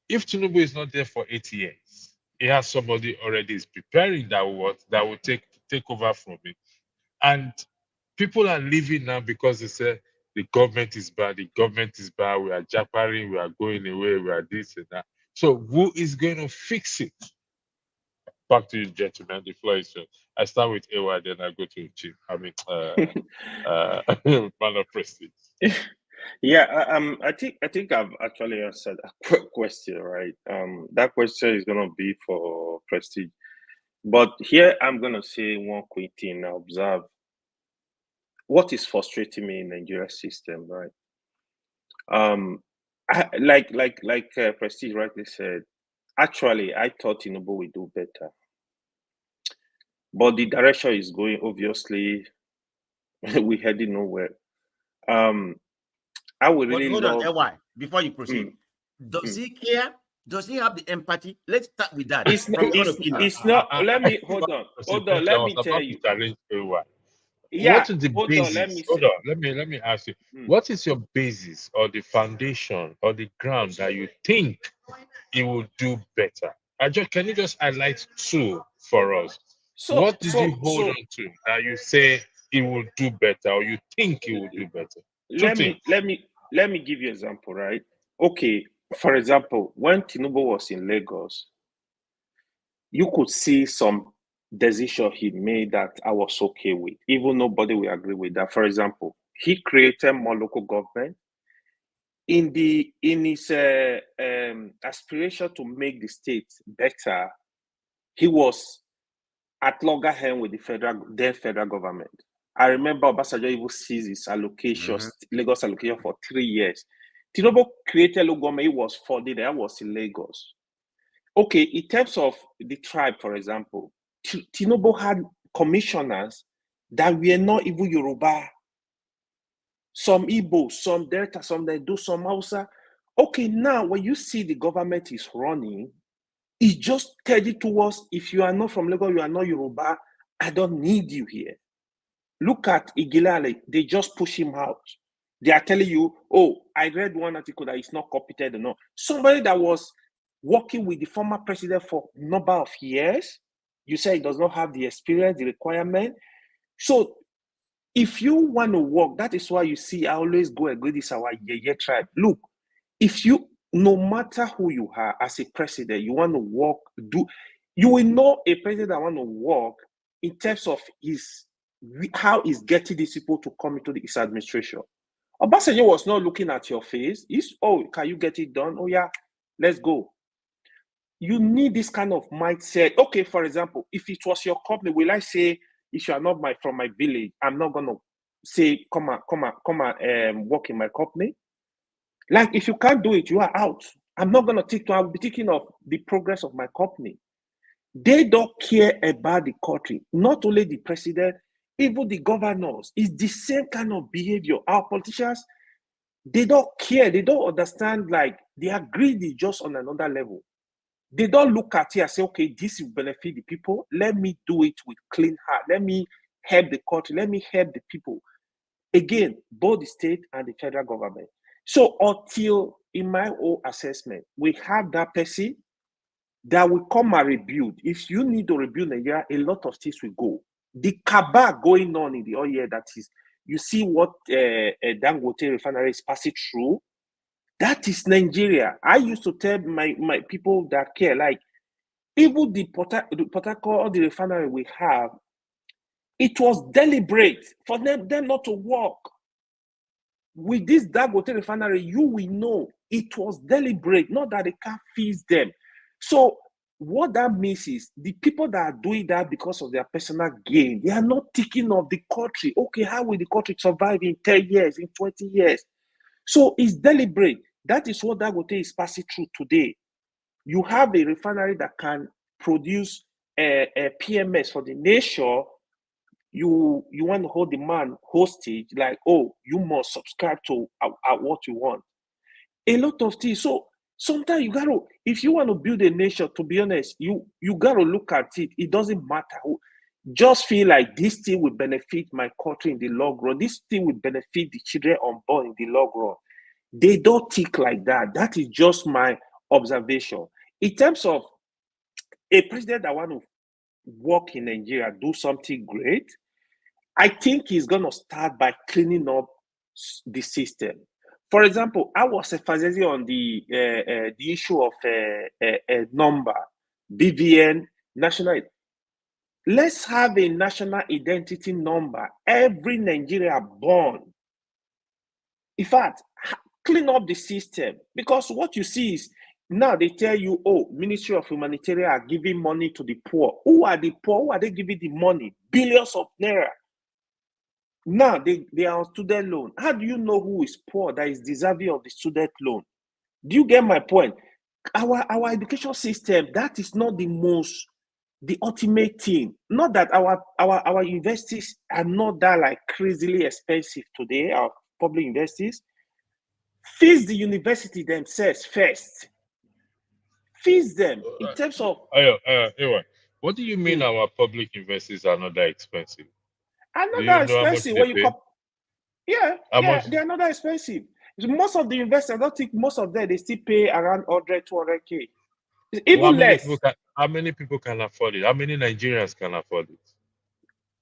if Tinubu is not there for 8 years, he has somebody already is preparing that will take over from him. And people are leaving now because they say the government is bad, we are japaring, we are going away, we are this and that. So who is going to fix it? Back to you, gentlemen. The floor is yours. I start with AY, then I go to Chief. Man of Prestige. Yeah, I think I've actually answered that question, right? That question is gonna be for Prestige, but here I'm gonna say one quick thing. I observe what is frustrating me in Nigeria system, right? Like Prestige rightly said, actually I thought Tinubu would do better, but the direction is going, obviously, we're heading nowhere. I would really hold love. on, AY, before you proceed. Does he care? Does he have the empathy? Let's start with that. It's not. Let me hold on. Let me tell you. Yeah, what is the basis? Hold on. Let me ask you. What is your basis or the foundation or the ground that you think it will do better? Can you just highlight two for us? So What did you hold so on to that you say it will do better, or you think it will do better? Two let things. me let me let me give you an example, right? Okay, for example, when Tinubu was in Lagos, you could see some decision he made that I was okay with, even nobody will agree with that. For example, he created more local government in his aspiration to make the state better. He was at loggerhead with the federal government. I remember Obasanjo even seized his allocation, Lagos allocation for 3 years. Tinubu created local government. It was 4 days. That was in Lagos. Okay, in terms of the tribe, for example, Tinubu had commissioners that were not even Yoruba. Some Igbo, some Delta, some they do, some Hausa. Okay, now when you see the government is running, it's just steady towards if you are not from Lagos, you are not Yoruba, I don't need you here. Look at Igilale, they just push him out. They are telling you, oh, I read one article that is not competent enough. Somebody that was working with the former president for a number of years, you say he does not have the experience, the requirement. So if you want to work, that is why you see I always go agree this our Yeye tribe. Look, if you, no matter who you are as a president, you want to work, you will know a president that want to work in terms of how he's getting these people to come into his administration. Obasanjo was not looking at your face. He's, oh, can you get it done? Oh yeah, let's go. You need this kind of mindset. Okay, for example, if it was your company, will I say, if you are not from my village, I'm not gonna say come and work in my company? Like if you can't do it, you are out. I'm not gonna I'll be thinking of the progress of my company. They don't care about the country, not only the president, even the governors. It's the same kind of behavior. Our politicians, they don't care, they don't understand, like they are greedy just on another level. They don't look at it and say, okay, this will benefit the people. Let me do it with clean heart. Let me help the country. Let me help the people. Again, both the state and the federal government. So until, in my own assessment, we have that person that will come and rebuild. If you need to rebuild Nigeria, a lot of things will go. The cabal going on in the oil, that is, you see what Dangote refinery is passing through. That is Nigeria. I used to tell my people that care, like, even the Port Harcourt, the refinery we have, it was deliberate for them not to work. With this Dangote refinery, you will know it was deliberate, not that they can't feed them. So what that means is the people that are doing that because of their personal gain, they are not thinking of the country. Okay, how will the country survive in 10 years, in 20 years? So it's deliberate. That is what Dangote is passing through today. You have a refinery that can produce a PMS for the nation. You want to hold the man hostage, like, oh, you must subscribe to what you want. A lot of things. So sometimes you gotta, if you want to build a nation, to be honest, you gotta look at it. It doesn't matter who. Just feel like this thing will benefit my country in the long run. This thing will benefit the children on board in the long run. They don't think like that. That is just my observation. In terms of a president that want to work in Nigeria, do something great, I think he's going to start by cleaning up the system. For example, I was emphasizing on the issue of a number, BVN, national. Let's have a national identity number. Every Nigerian born. In fact, clean up the system, because what you see is now they tell you, oh, Ministry of Humanitarian are giving money to the poor. Who are the poor? Who are they giving the money? Billions of naira. Now they are on student loan. How do you know who is poor that is deserving of the student loan? Do you get my point? Our education system, that is not the ultimate thing. Not that our universities are not that like crazily expensive today, our public universities. Fees the university themselves first. Fees them in terms of. Anyway, what do you mean our public universities are not that expensive? Are Do not you that know how much expensive they when you pay? yeah, How much? they are not that expensive. Most of the investors, I don't think most of them, they still pay around 100, 200K. Even less. How many people can afford it? How many Nigerians can afford it?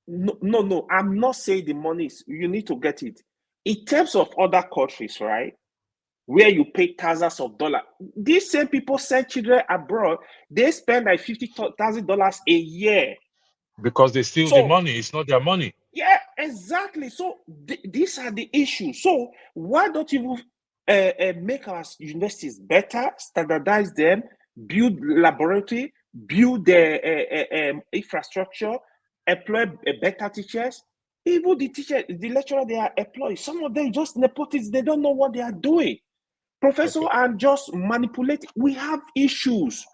No. I'm not saying the money is, you need to get it. In terms of other countries, right, where you pay thousands of dollars, these same people send children abroad. They spend like $50,000 a year. Because they steal the So money. It's not their money. yeah, exactly. So these are the issues. So why don't you make our universities better, standardize them, build laboratory, build the infrastructure, employ better teachers? Even the teacher, the lecturer they are employed, some of them just nepotists. They don't know what they are doing. Professor Okay. are just manipulating. We have issues.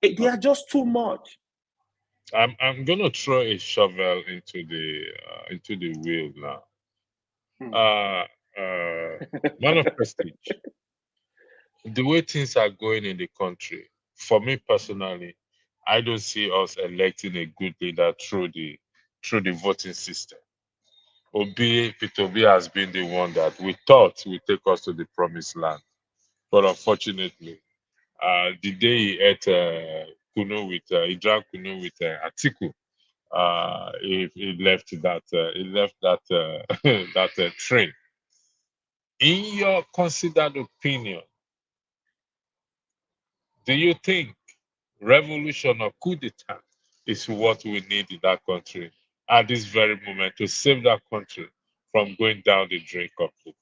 They are just too much. I'm gonna throw a shovel into the wheel now. Uh, Man of prestige. The way things are going in the country, for me personally, I don't see us electing a good leader through the voting system. Peter Obi has been the one that we thought would take us to the promised land, but unfortunately, the day he ate he drank kunu with Atiku, he left that that train. In your considered opinion, do you think revolution or coup d'etat is what we need in that country at this very moment to save that country from going down the drain completely?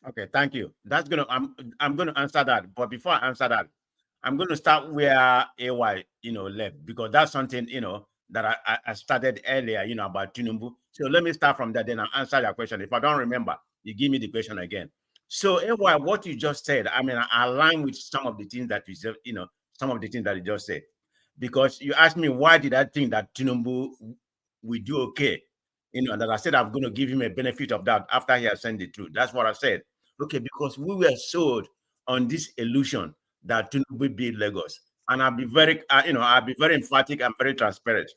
Okay, thank you. I'm gonna answer that, but before I answer that, I'm gonna start where AY left, because that's something that I started earlier about Tinubu. So let me start from that, then I'll answer your question. If I don't remember, you give me the question again. So AY, what you just said, I mean, I align with some of the things that you said, some of the things that you just said, because you asked me why did I think that Tinubu will do okay, that I said I'm going to give him a benefit of that after he has sent it through. That's what I said. Okay, because we were sold on this illusion that Tinubu beat Lagos, and I'll be very, I'll be very emphatic and very transparent.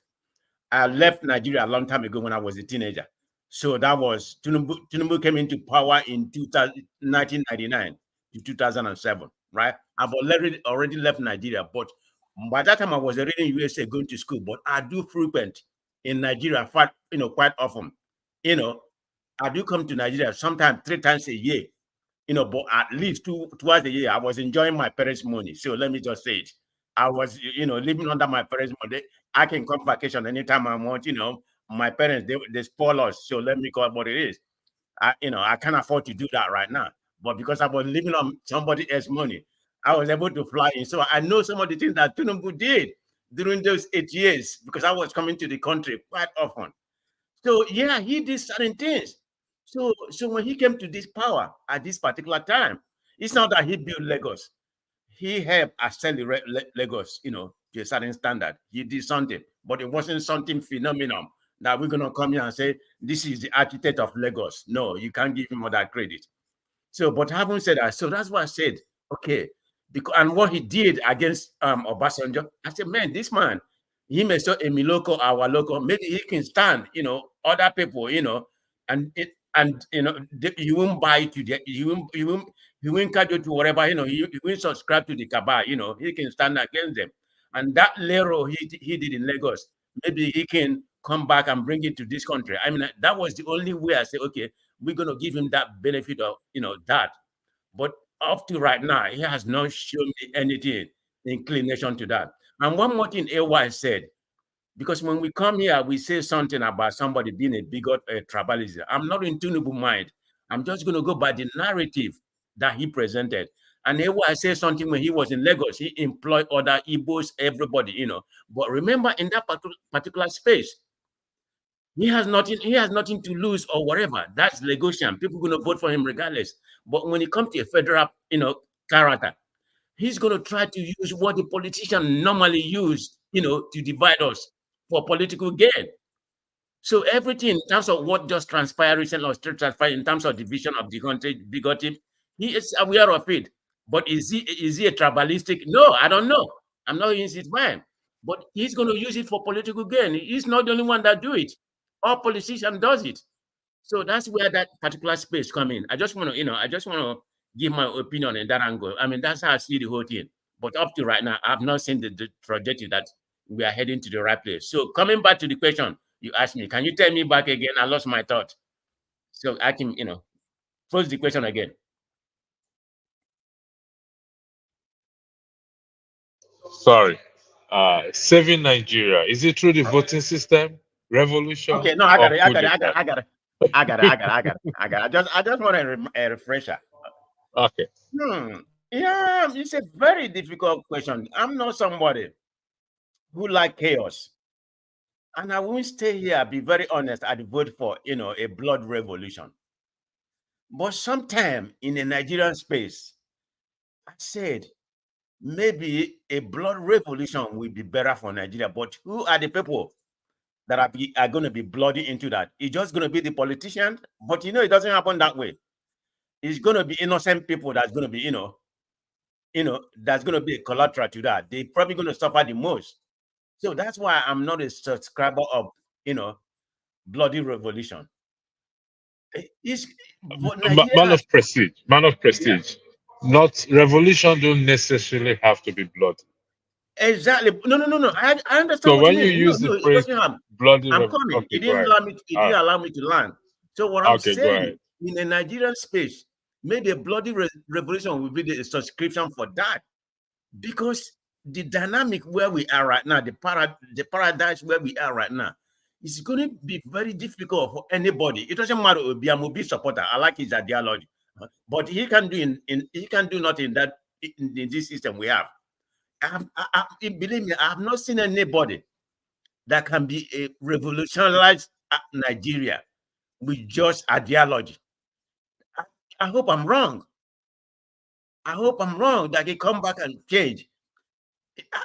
I left Nigeria a long time ago when I was a teenager. So that was Tinubu. Tinubu came into power in 1999 to 2007, right? I've already left Nigeria, but by that time I was already in USA going to school. But I do frequent in Nigeria, quite often. I do come to Nigeria sometimes 3 times a year. But at least twice a year, I was enjoying my parents' money. So let me just say it. I was, living under my parents' money. I can come vacation anytime I want. My parents, they spoil us. So let me call it what it is. I can't afford to do that right now. But because I was living on somebody else's money, I was able to fly in. So I know some of the things that Tinubu did during those 8 years, because I was coming to the country quite often. So yeah, he did certain things. So when he came to this power at this particular time, it's not that he built Lagos. He helped accelerate Lagos, to a certain standard. He did something, but it wasn't something phenomenal that we're gonna come here and say this is the architect of Lagos. No, you can't give him all that credit. So, but having said that, so that's why I said, okay, because and what he did against Obasanjo, I said, man, this man, he may say a local, our local, maybe he can stand, other people, and you won't buy to the, you won't catch it to whatever, he won't subscribe to the cabal, he can stand against them. And that Lero he did in Lagos, maybe he can come back and bring it to this country. I mean, that was the only way I said, okay, we're going to give him that benefit of that. But up to right now, he has not shown me anything inclination to that. And one more thing AY said, because when we come here, we say something about somebody being a bigot, a tribalism. I'm not in Tinubu mind. I'm just going to go by the narrative that he presented. And AY said something when he was in Lagos, he employed other Igbos, everybody. But remember, in that particular space, he has nothing to lose or whatever. That's Lagosian. People are going to vote for him regardless. But when it comes to a federal, character, he's going to try to use what the politician normally use, to divide us for political gain. So everything in terms of what just transpired recently or still transpired in terms of division of the country, bigoted, he is aware of it. But is he a tribalistic? No, I don't know. I'm not in his mind. But he's going to use it for political gain. He's not the only one that do it. All politician does it. So that's where that particular space come in. I just want to give my opinion in that angle. I mean, that's how I see the whole thing. But up to right now, I've not seen the trajectory that we are heading to the right place. So coming back to the question you asked me, can you tell me back again? I lost my thought. So I can, pose the question again. Sorry. Saving Nigeria. Is it through the voting system, revolution, Okay, no, I or got it. coup d'etat? I just want a refresher. Okay. Yeah, it's a very difficult question. I'm not somebody who like chaos. And I won't stay here, be very honest, I'd vote for, a blood revolution. But sometime in the Nigerian space, I said, maybe a blood revolution will be better for Nigeria. But who are the people that are going to be bloody into that? It's just going to be the politicians. But it doesn't happen that way. It's going to be innocent people that's going to be, that's going to be a collateral to that. They're probably going to suffer the most. So that's why I'm not a subscriber of, bloody revolution. But Man Nigeria, of prestige. Man of prestige. Not revolution don't necessarily have to be blood. exactly. No. I understand So what you when you mean. No, use the it phrase doesn't have. bloody I'm coming. okay, It go didn't ahead. allow me. It didn't allow me to land. So what I'm Okay, go ahead. saying, in the Nigerian space, maybe a bloody revolution will be the subscription for that, because the dynamic where we are right now, the paradise where we are right now, it's going to be very difficult for anybody. It doesn't matter. Obi, I'm Obi supporter. I like his ideology, but he can do he can do nothing that in this system we have. Believe me, I have not seen anybody that can be a revolutionize Nigeria with just ideology. I hope I'm wrong. I hope I'm wrong that they come back and change.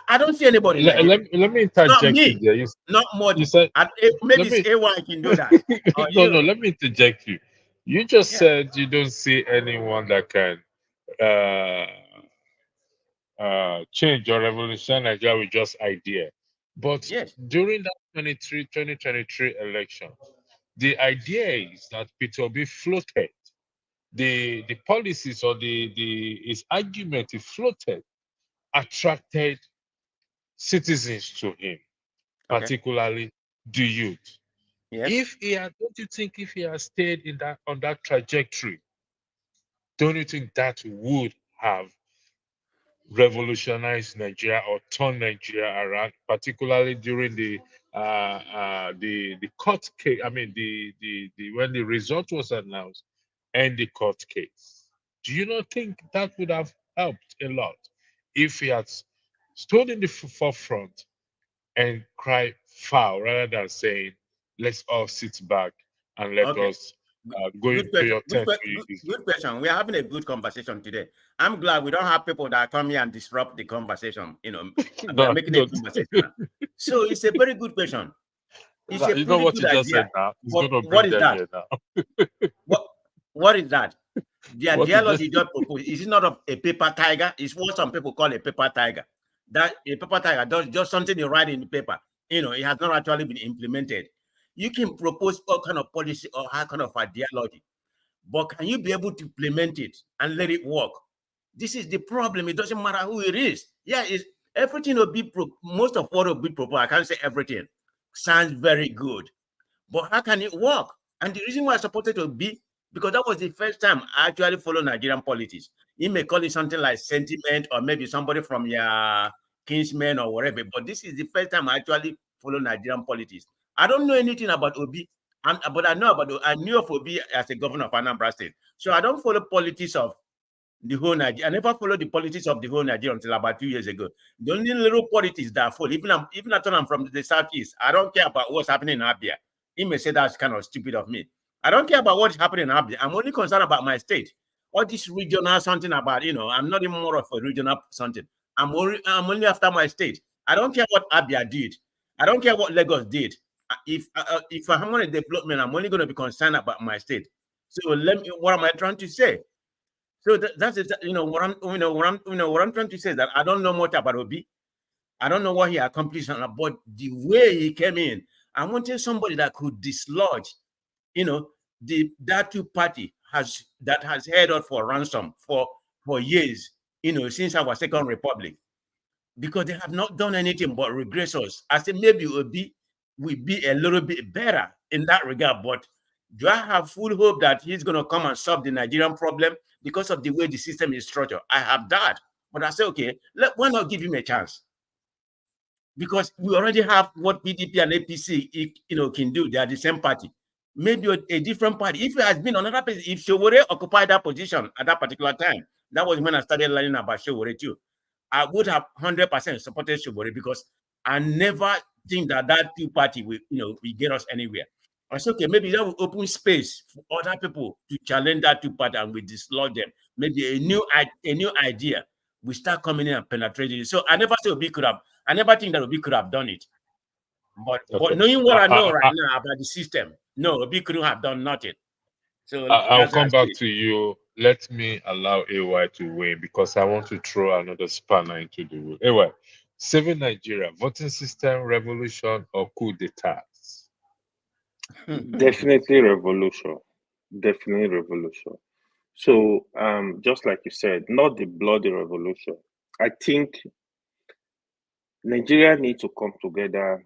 I don't see anybody in Nigeria. Let me Not interject you me, there. not You Modi. said Maybe let it's me AY can do that. Or no, let me interject you. You just yeah, said you don't see anyone that can uh change or revolution Nigeria with just idea. But yes, during that 2023 election, the idea is that Peter Obi floated the policies or the his argument he floated attracted citizens to him, okay, particularly the youth. yes, Don't you think if he had stayed in that on that trajectory, don't you think that would have revolutionized Nigeria or turned Nigeria around, particularly during the court case? I mean the when the result was announced and the court case. Do you not think that would have helped a lot if he had stood in the forefront and cried foul rather than saying, "Let's all sit back and let okay. us go Good into question. your tent to eat this Good question. We're having a good conversation today. I'm glad we don't have people that come here and disrupt the conversation. food." We are No, making a no, conversation. So it's a very good question. It's a you know pretty what good you just said idea. now? It's But going to what bring is them that? here now. What is that? The What you ideology just just proposed is it not a paper tiger? It's what some people call a paper tiger. That a paper tiger does just something you write in the paper. It has not actually been implemented. You can propose all kind of policy or how kind of ideology, but can you be able to implement it and let it work? This is the problem. It doesn't matter who it is. Yeah, it's everything will be most of what will be proposed. I can't say everything. Sounds very good. But how can it work? And the reason why I supported to be because that was the first time I actually follow Nigerian politics. You may call it something like sentiment, or maybe somebody from your kinsmen or whatever. But this is the first time I actually follow Nigerian politics. I don't know anything about Obi, but I knew of Obi as a governor of Anambra State. So I don't follow politics of the whole Nigeria. I never followed the politics of the whole Nigeria until about 2 years ago. The only little politics that I follow, even after I'm from the southeast, I don't care about what's happening in Abia. He may say that's kind of stupid of me. I don't care about what's happening in Abia. I'm only concerned about my state. All this regional something about, I'm not even more of a regional something. I'm only after my state. I don't care what Abia did. I don't care what Lagos did. If I'm on a development, I'm only going to be concerned about my state. So what am I trying to say? So that's it. What I'm trying to say is that I don't know much about Obi. I don't know what he accomplished, but the way he came in, I wanted somebody that could dislodge, that two party that has held out for ransom for years, since our Second Republic. because they have not done anything but regress us. I said maybe it will be a little bit better in that regard, but do I have full hope that he's going to come and solve the Nigerian problem because of the way the system is structured? I have that, but I said, okay, why not give him a chance? Because we already have what PDP and APC, can do. They are the same party. Maybe a different party. If it has been another person, if Showore occupied that position at that particular time, that was when I started learning about Showore too. I would have 100% supported Showore because I never think that two party will get us anywhere. I said, okay, maybe that will open space for other people to challenge that two party and we dislodge them. Maybe a new idea will start coming in and penetrating it. So I never say Obi could have. I never think that Obi could have done it. But knowing what I know right now about the system, no, Obi couldn't have done nothing. So I'll come back to you. Let me allow AY to win because I want to throw another spanner into the wood. AY, saving Nigeria, voting system revolution or coup d'etat? Definitely revolution. Definitely revolution. So, just like you said, not the bloody revolution. I think Nigeria needs to come together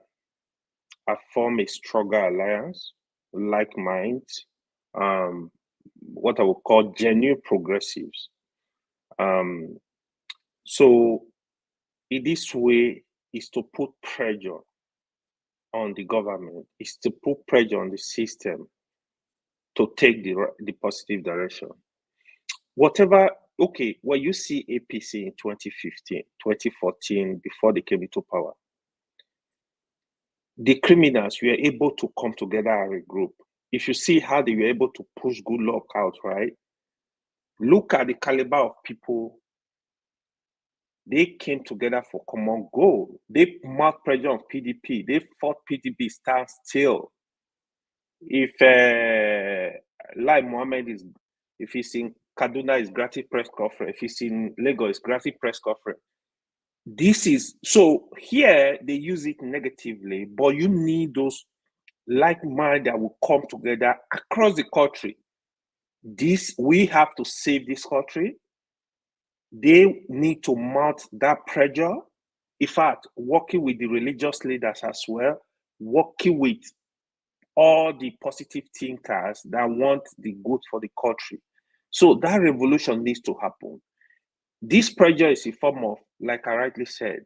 and form a stronger alliance, like minds, what I would call genuine progressives. So, in this way, is to put pressure on the government, is to put pressure on the system to take the positive direction. Whatever, okay, when you see APC in 2015, 2014, before they came into power, the criminals were able to come together as a group. If you see how they were able to push Good Luck out, right? Look at the caliber of people. They came together for common goal. They marked pressure on PDP. They fought PDP stand still. If Lai Mohammed if he's in Kaduna, is granted press conference. If he's in Lagos, is granted press conference. This is so here they use it negatively, but you need those like mind that will come together across the country. We have to save this country. They need to mount that pressure. In fact, working with the religious leaders as well, working with all the positive thinkers that want the good for the country. So that revolution needs to happen. This pressure is a form of, like I rightly said,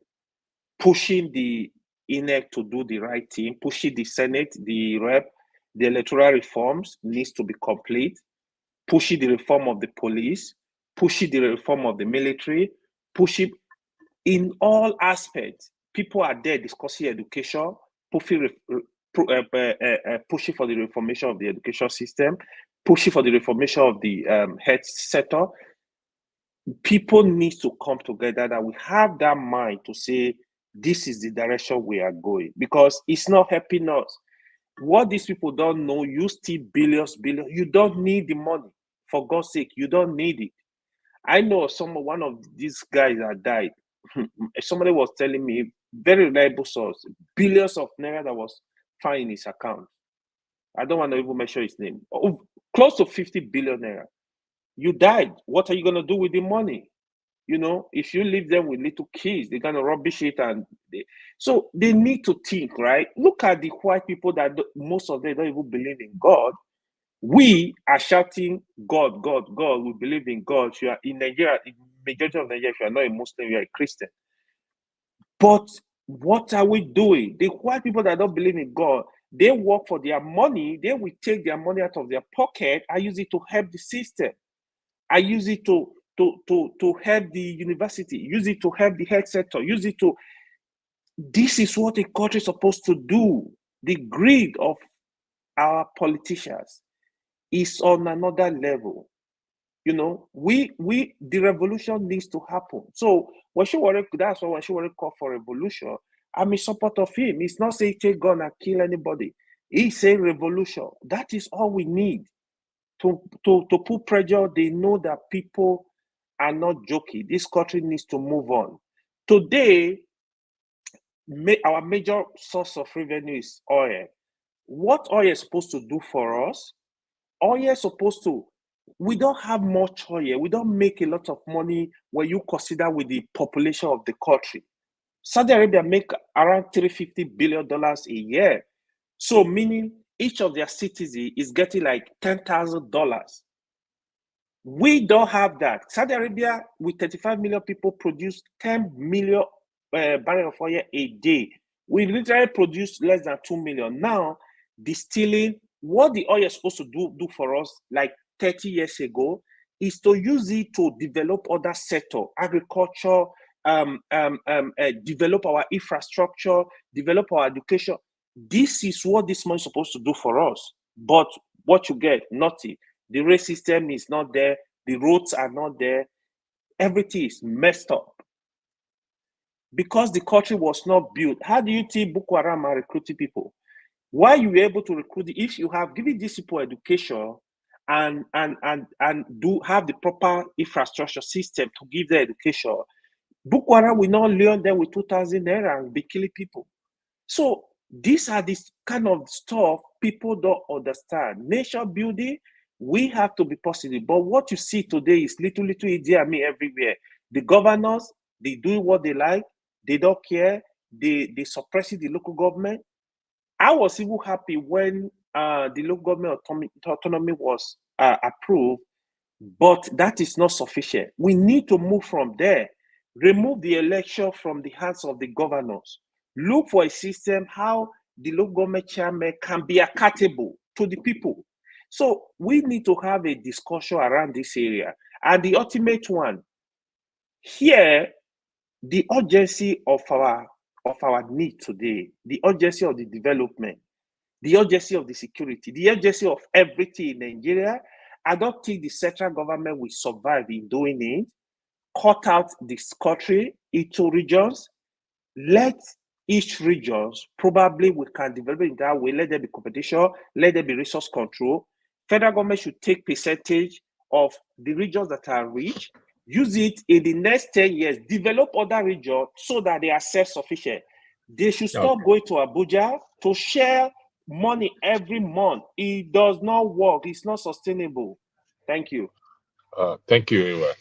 pushing the INEC to do the right thing, pushing the Senate, the rep, the electoral reforms needs to be complete, pushing the reform of the police, pushing the reform of the military, pushing in all aspects. People are there discussing education, pushing for the reformation of the education system, pushing for the reformation of the health sector. People need to come together that we have that mind to say, this is the direction we are going, because it's not helping us. What these people don't know, you steal billions. You don't need the money. For God's sake, you don't need it. I know one of these guys that died. Somebody was telling me, very reliable source, billions of naira that was found in his account. I don't want to even mention his name. Close to 50 billion naira. You died. What are you going to do with the money? If you leave them with little kids, they're going to rubbish it. So they need to think, right? Look at the white people that most of them don't even believe in God. We are shouting, God, God, God. We believe in God. If you are in Nigeria, in majority of Nigeria, if you are not a Muslim, you are a Christian. But what are we doing? The white people that don't believe in God, they work for their money. They will take their money out of their pocket. I use it to help the system. I use it to help the university. Use it to help the health sector. Use it to. This is what a country is supposed to do. The greed of our politicians is on another level. The revolution needs to happen. So that's why when Showore called for revolution, I'm in support of him. It's not saying take gun and kill anybody. He's saying revolution. That is all we need to put pressure. They know that people are not joking. This country needs to move on. Today, our major source of revenue is oil. What oil is supposed to do for us? Oil is supposed to. We don't have much oil. We don't make a lot of money when you consider with the population of the country. Saudi Arabia make around $350 billion a year. So meaning each of their citizens is getting like $10,000. We don't have that. Saudi Arabia, with 35 million people, produce 10 million barrels of oil a day. We literally produce less than 2 million. Now, distilling, what the oil is supposed to do for us, like 30 years ago, is to use it to develop other sector, agriculture, develop our infrastructure, develop our education. This is what this money is supposed to do for us. But what you get, nothing. The rail system is not there. The roads are not there. Everything is messed up. Because the country was not built. How do you think Boko Haram are recruiting people? Why you were able to recruit? If you have given these people education and do have the proper infrastructure system to give them education, Boko Haram will not learn them with 2,000 naira and be killing people. So these are this kind of stuff people don't understand. Nation building, we have to be positive. But what you see today is little Idi Amin everywhere. The governors, they do what they like. They don't care. They suppress the local government. I was even happy when the local government autonomy was approved, but that is not sufficient. We need to move from there. Remove the election from the hands of the governors. Look for a system how the local government chairman can be accountable to the people. So we need to have a discussion around this area. And the ultimate one, here, the urgency of our need today, the urgency of the development, the urgency of the security, the urgency of everything in Nigeria, I don't think the central government will survive in doing it. Cut out this country into regions. Let each regions, probably we can develop it in that way. Let there be competition. Let there be resource control. Federal government should take percentage of the regions that are rich, use it in the next 10 years, develop other regions so that they are self-sufficient. They should stop going to Abuja to share money every month. It does not work. It's not sustainable. Thank you. Thank you, Ewa.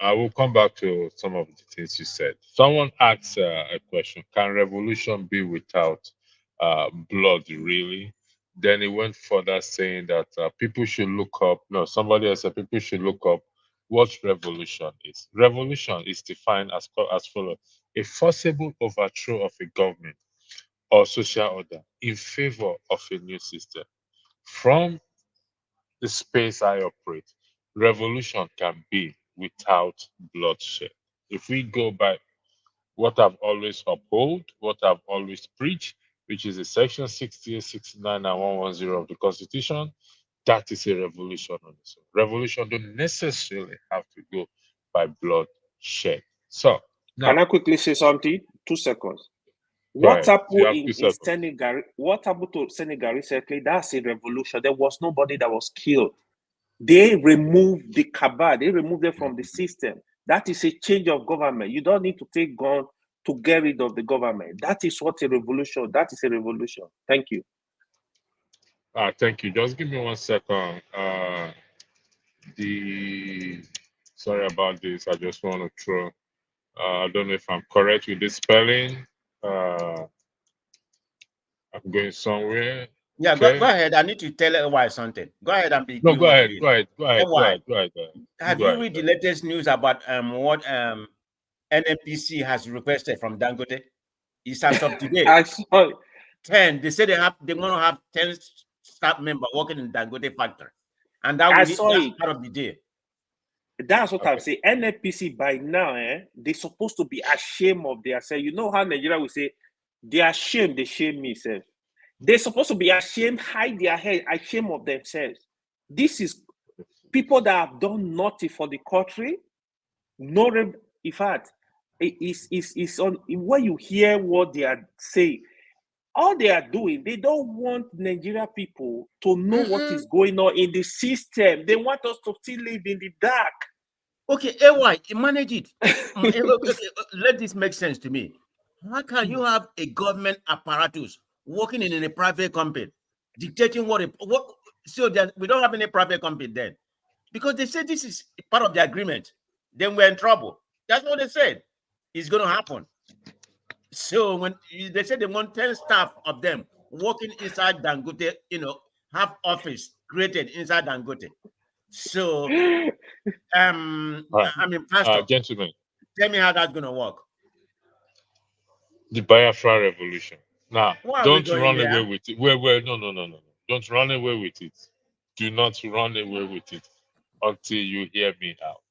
I will come back to some of the things you said. Someone asked a question: can revolution be without blood, really? Then he went further, saying that people should look up. No, somebody else said people should look up what revolution is. Revolution is defined as follows: a forcible overthrow of a government or social order in favor of a new system. From the space I operate, revolution can be without bloodshed. If we go by what I've always upheld, what I've always preached, which is the section 68, 69, and 110 of the Constitution, that is a revolution on its own. Revolution don't necessarily have to go by bloodshed. So now, can I quickly say something? 2 seconds. What happened in Senegal? What happened to Senegal recently? That's a revolution. There was nobody that was killed. They removed the cabal. They removed it from the system. That is a change of government. You don't need to take gun to get rid of the government. That is what a revolution. That is a revolution. Thank you. Thank you. Just give me 1 second. Sorry about this. I just want to throw. I don't know if I'm correct with this spelling. I'm going somewhere. Yeah, Okay. go ahead. I need to tell Ewa something. Go ahead and be. No, go ahead. Go ahead. Have you read the latest news about what NNPC has requested from Dangote? It's as of today. I saw it. 10. They say they want to have 10 staff members working in Dangote factory, and that will be part of the deal. That's what I'm saying. NNPC by now, they're supposed to be ashamed of themselves. You know how Nigeria will say they are ashamed. They shame me, sir. They're supposed to be ashamed, hide their head, ashamed of themselves. This is people that have done nothing for the country. No, in fact, it's on when you hear what they are saying. All they are doing, they don't want Nigeria people to know what is going on in the system. They want us to still live in the dark. Okay, AY, manage it. Let this make sense to me. How can you have a government apparatus working in a private company, dictating what? So that we don't have any private company then, because they said this is part of the agreement. Then we're in trouble. That's what they said is going to happen. So when they say they want 10 staff of them working inside Dangote, have office created inside Dangote. So, Right. I mean, Pastor, Gentlemen, tell me how that's going to work. the Biafra revolution. Now, Why are we don't going run away there? with it. Wait, no. Don't run away with it. Do not run away with it until you hear me out.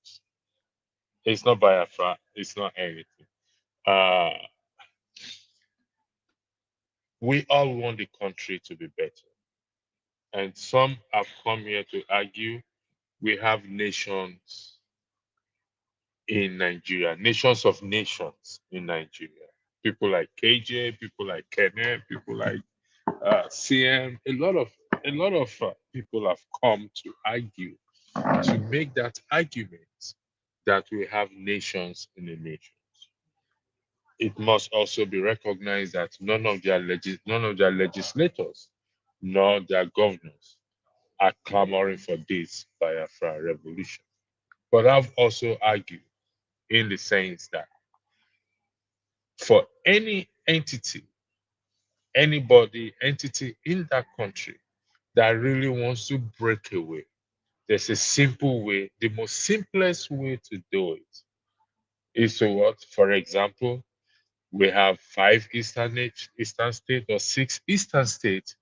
It's not Biafra. It's not anything. Uh, we all want the country to be better. And some have come here to argue we have nations in Nigeria, nations of nations in Nigeria. People like KJ, people like Kenneth, people like CM. A lot of people have come to argue to make that argument that we have nations in the nations. It must also be recognized that none of their legislators nor their governors are clamoring for this Biafra revolution. But I've also argued in the sense that for any entity, entity in that country that really wants to break away, there's a simple way. The most simplest way to do it is to what? For example, we have 5 eastern states or 6 eastern states.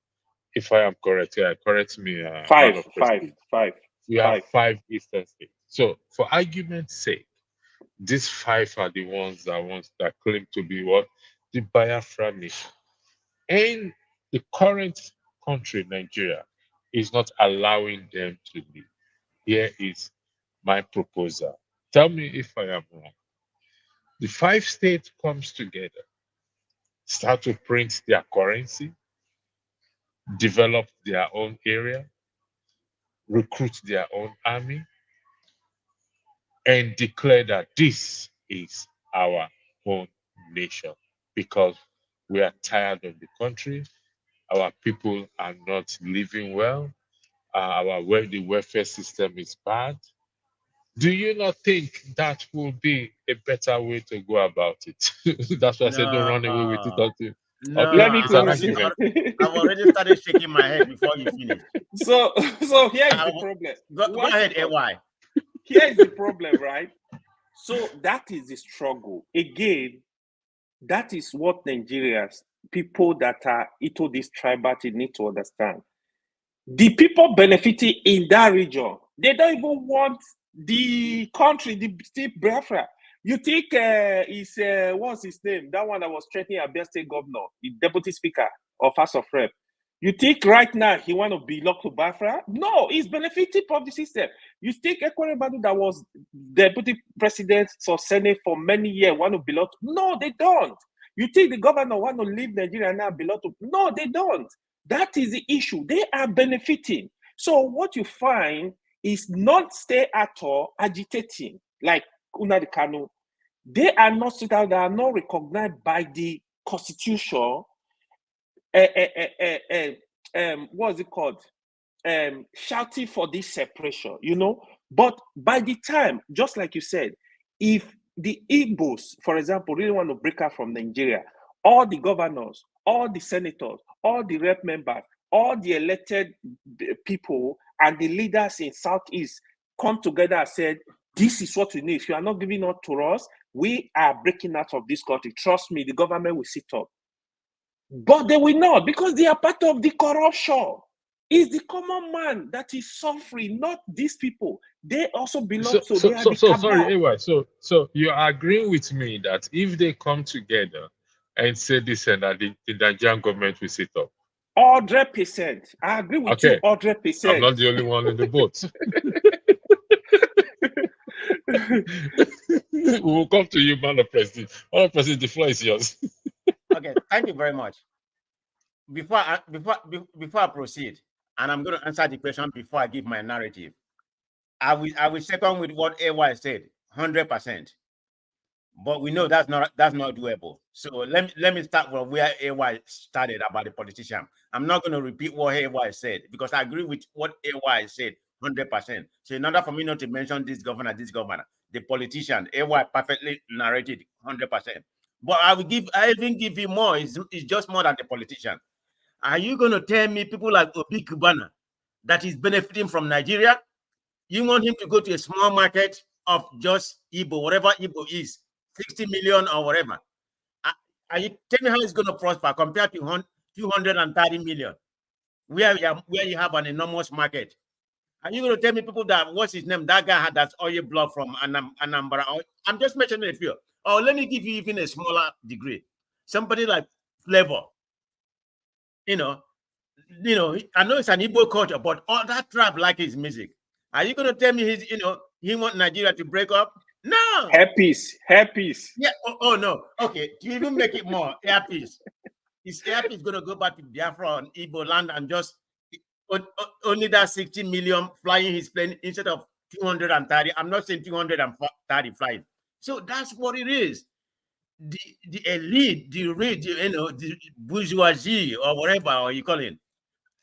If I am correct, correct me, man Five, of five, prestige. five, We have five. 5 eastern states. So, for argument's sake, these 5 are the ones that claim to be what? The Biafra nation. And the current country, Nigeria, is not allowing them to live. Here is my proposal. Tell me if I am wrong. The 5 states comes together, start to print their currency, develop their own area, recruit their own army, and declare that this is our own nation because we are tired of the country. Our people are not living well. The welfare system is bad. Do you not think that will be a better way to go about it? That's why I said don't No, run away with it until. no. Okay, Let me it's an close it. argument. I've already started shaking my head before you finish. So here is the problem. Go ahead, AY. Here is the problem, right? So that is the struggle. Again, that is what Nigerians, people that are into this tribal need to understand. The people benefiting in that region, they don't even want the country, the state Biafra. You think what's his name? That one that was threatening Abia State Governor, the deputy speaker of House of Rep. You think right now he want to belong to Biafra? No, he's benefiting from the system. You think Ekwere Badu that was deputy president of Senate for many years want to belong to? No, they don't. You think the governor want to leave Nigeria now belong to? No, they don't. That is the issue. They are benefiting. So what you find is not stay at all agitating like Nnamdi Kanu. They are not they are not recognized by the constitution. What's it called? Shouting for this separation, But by the time, just like you said, if the Igbos, for example, really want to break out from Nigeria, all the governors, all the senators, all the rep members, all the elected people and the leaders in Southeast come together and said, this is what we need. If you are not giving up to us, we are breaking out of this country. Trust me, the government will sit up. But they will not, because they are part of the corruption. It's the common man that is suffering, not these people. They also belong to they are the cabal. Sorry, AY. So you are agreeing with me that if they come together and say this and that, the Nigerian government will sit up? 100%. I agree with you 100%. I'm not the only one in the boat. We will come to you, man of President. Man of President, the floor is yours. Okay, thank you very much. Before I proceed, and I'm going to answer the question before I give my narrative, I will second with what AY said, 100%. But we know that's not doable. So let me start from where AY started about the politician. I'm not going to repeat what AY said because I agree with what AY said 100%. So in order for me not to mention this governor, the politician, AY perfectly narrated 100%. But I even give you more. It's just more than the politician. Are you going to tell me people like Obi Kubana that is benefiting from Nigeria? You want him to go to a small market of just Igbo, whatever Igbo is, 60 million or whatever. Are you telling me how it's going to prosper compared to 230 million, where you have an enormous market? Are you going to tell me people that, what's his name, that guy had that oil block from Anambra? I'm just mentioning a few. Or let me give you even a smaller degree. Somebody like Flavor, you know, I know it's an Igbo culture, but all that tribe like his music. Are you going to tell me he want Nigeria to break up? No. Hairpiece. Yeah. Oh no. Okay. To even make it more hairpiece, his hairpiece going to go back to Biafra on Igbo land and just only that 60 million flying his plane instead of 230. I'm not saying 230 flying. So that's what it is. The elite, the bourgeoisie or whatever you call it,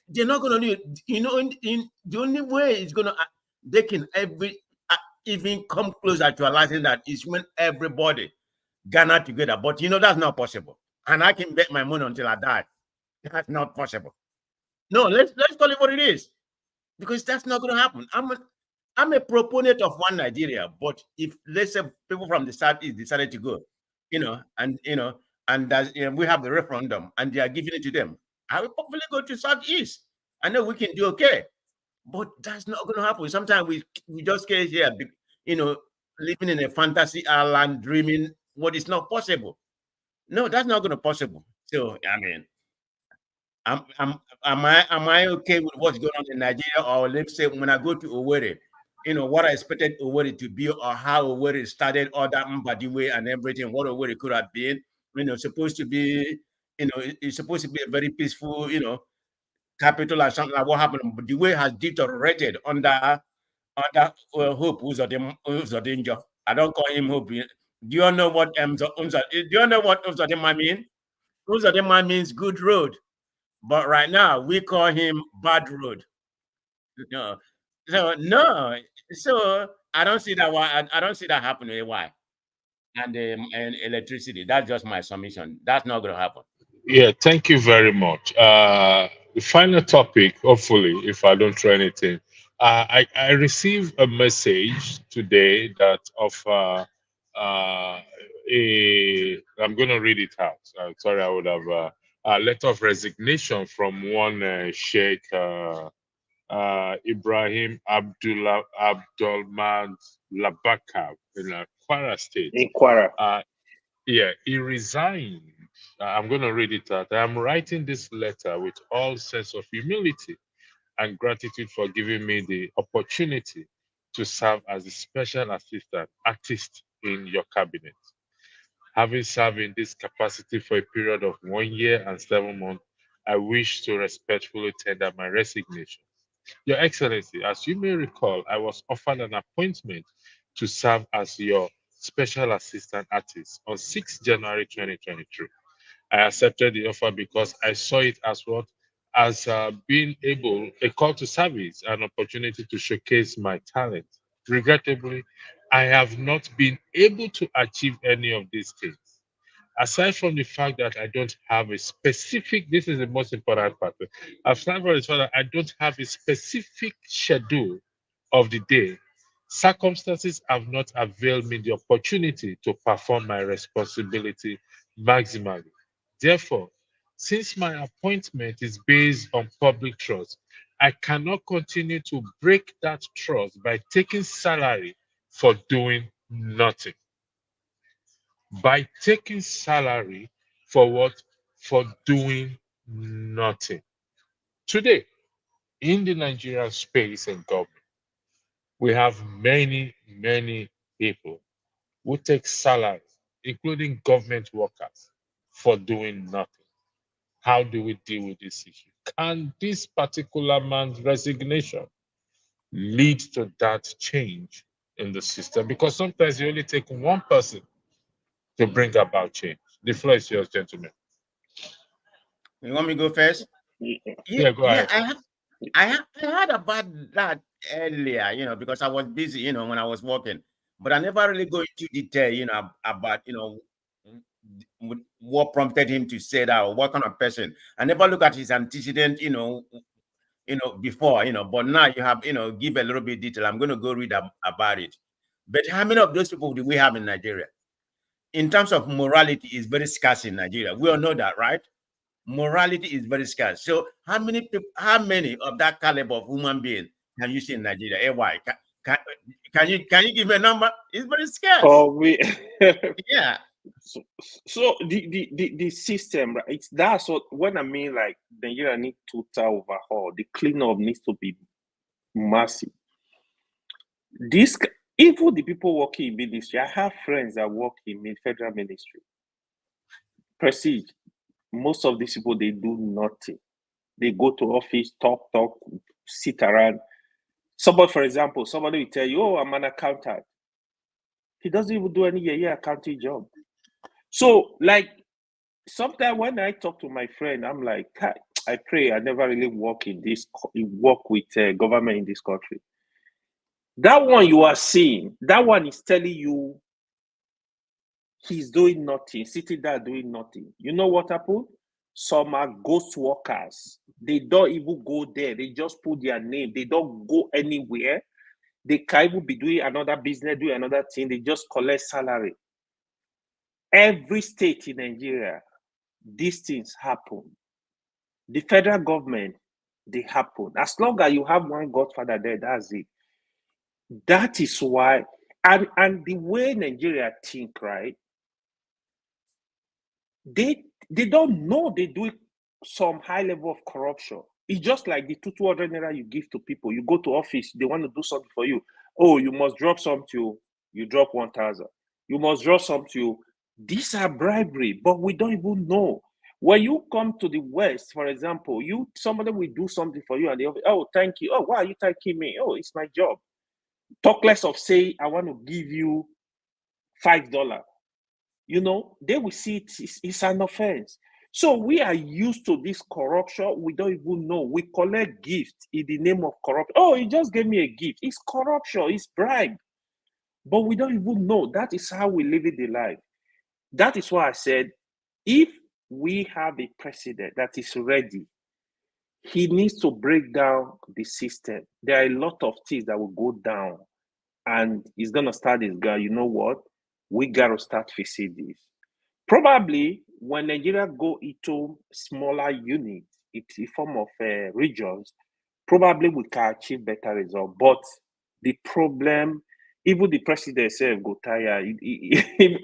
they're not going to do, in the only way it's going to, they can even come closer to realizing that is when everybody gather together. But that's not possible. And I can bet my money until I die. That's not possible. No, let's call it what it is, because that's not going to happen. I'm a proponent of one Nigeria, but if let's say people from the Southeast decided to go, and we have the referendum and they are giving it to them, I will probably go to Southeast. I know we can do okay, but that's not going to happen. Sometimes we just get here, living in a fantasy island, dreaming what is not possible. No, that's not going to possible. So I mean, am I okay with what's going on in Nigeria? Or let's say when I go to Owerri, what I expected Owerri to be, or how Owerri started, all that Mbadiwe and everything, what Owerri could have been, supposed to be, it's supposed to be a very peaceful, capital or something like what happened. But the way has deteriorated under Hope Uzodinjo. I don't call him Hope. Do you know what Uzodinma mean? Uzodinma means good road. But right now we call him bad road. No. So no. So I don't see that why I don't see that happening. Why? And electricity. That's just my submission. That's not going to happen. Yeah, thank you very much. The final topic, hopefully, if I don't try anything, I received a message today that of I'm going to read it out. Sorry, I would have a letter of resignation from one Sheikh Ibrahim Abdulmad Labaka in Kwara State. In Kwara. Yeah, he resigned. I'm going to read it out. I'm writing this letter with all sense of humility and gratitude for giving me the opportunity to serve as a special assistant artist in your cabinet. Having served in this capacity for a period of 1 year and 7 months, I wish to respectfully tender my resignation. Your Excellency, as you may recall, I was offered an appointment to serve as your special assistant artist on 6 January 2023. I accepted the offer because I saw it as what? As being able, a call to service, an opportunity to showcase my talent. Regrettably, I have not been able to achieve any of these things. Aside from the fact that I don't have a specific, this is the most important part. Aside from the fact that I don't have a specific schedule of the day, circumstances have not availed me the opportunity to perform my responsibility maximally. Therefore, since my appointment is based on public trust, I cannot continue to break that trust by taking salary for doing nothing. By taking salary for what? For doing nothing. Today, in the Nigerian space and government, we have many people who take salaries, including government workers, for doing nothing. How do we deal with this issue? Can this particular man's resignation lead to that change in the system? Because sometimes you only take one person to bring about change. The floor is yours, gentlemen. You want me to go first? Yeah, go Yeah. ahead. I heard about that earlier, because I was busy, when I was working, but I never really go into detail, about, what prompted him to say that, or what kind of person. I never look at his antecedent, before, but now you have, give a little bit detail. I'm going to go read about it. But how many of those people do we have in Nigeria? In terms of morality, is very scarce in Nigeria. We all know that, right? Morality is very scarce. So how many of that caliber of human being can you see in Nigeria? Why? Can you give a number? It's very scarce. Oh, we Yeah. so the system, right? That's what when I mean, like Nigeria need total overhaul. The cleanup needs to be massive. Even the people working in ministry, I have friends that work in federal ministry. Prestige, most of these people, they do nothing. They go to office, talk, sit around. Somebody, for example, somebody will tell you, "Oh, I'm an accountant." He doesn't even do any accounting job. So, like, sometimes when I talk to my friend, I'm like, I pray I never really work with government in this country. That one you are seeing, that one is telling you he's doing nothing, sitting there doing nothing. You know what happened? Some are ghost workers. They don't even go there. They just put their name. They don't go anywhere. They can even be doing another business, doing another thing. They just collect salary. Every state in Nigeria, these things happen. The federal government, they happen. As long as you have one godfather there, that's it. That is why, and the way Nigeria think, right? They don't know they do some high level of corruption. It's just like the 200 naira you give to people. You go to office, they want to do something for you. Oh, you must drop something. You drop 1,000. You must drop something. These are bribery, but we don't even know. When you come to the West, for example, somebody will do something for you and they offer, oh, thank you. Oh, why are you thanking me? Oh, it's my job. Talk less of say, I want to give you $5. They will see it's an offense. So we are used to this corruption. We don't even know. We collect gifts in the name of corruption. Oh, he just gave me a gift. It's corruption. It's bribe. But we don't even know. That is how we live in the life. That is why I said, if we have a president that is ready, he needs to break down the system. There are a lot of things that will go down. And he's going to start this guy, you know what? We got to start fixing this. Probably when Nigeria go into smaller units, it's a form of regions, probably we can achieve better results. But the problem, even the president said, go tired.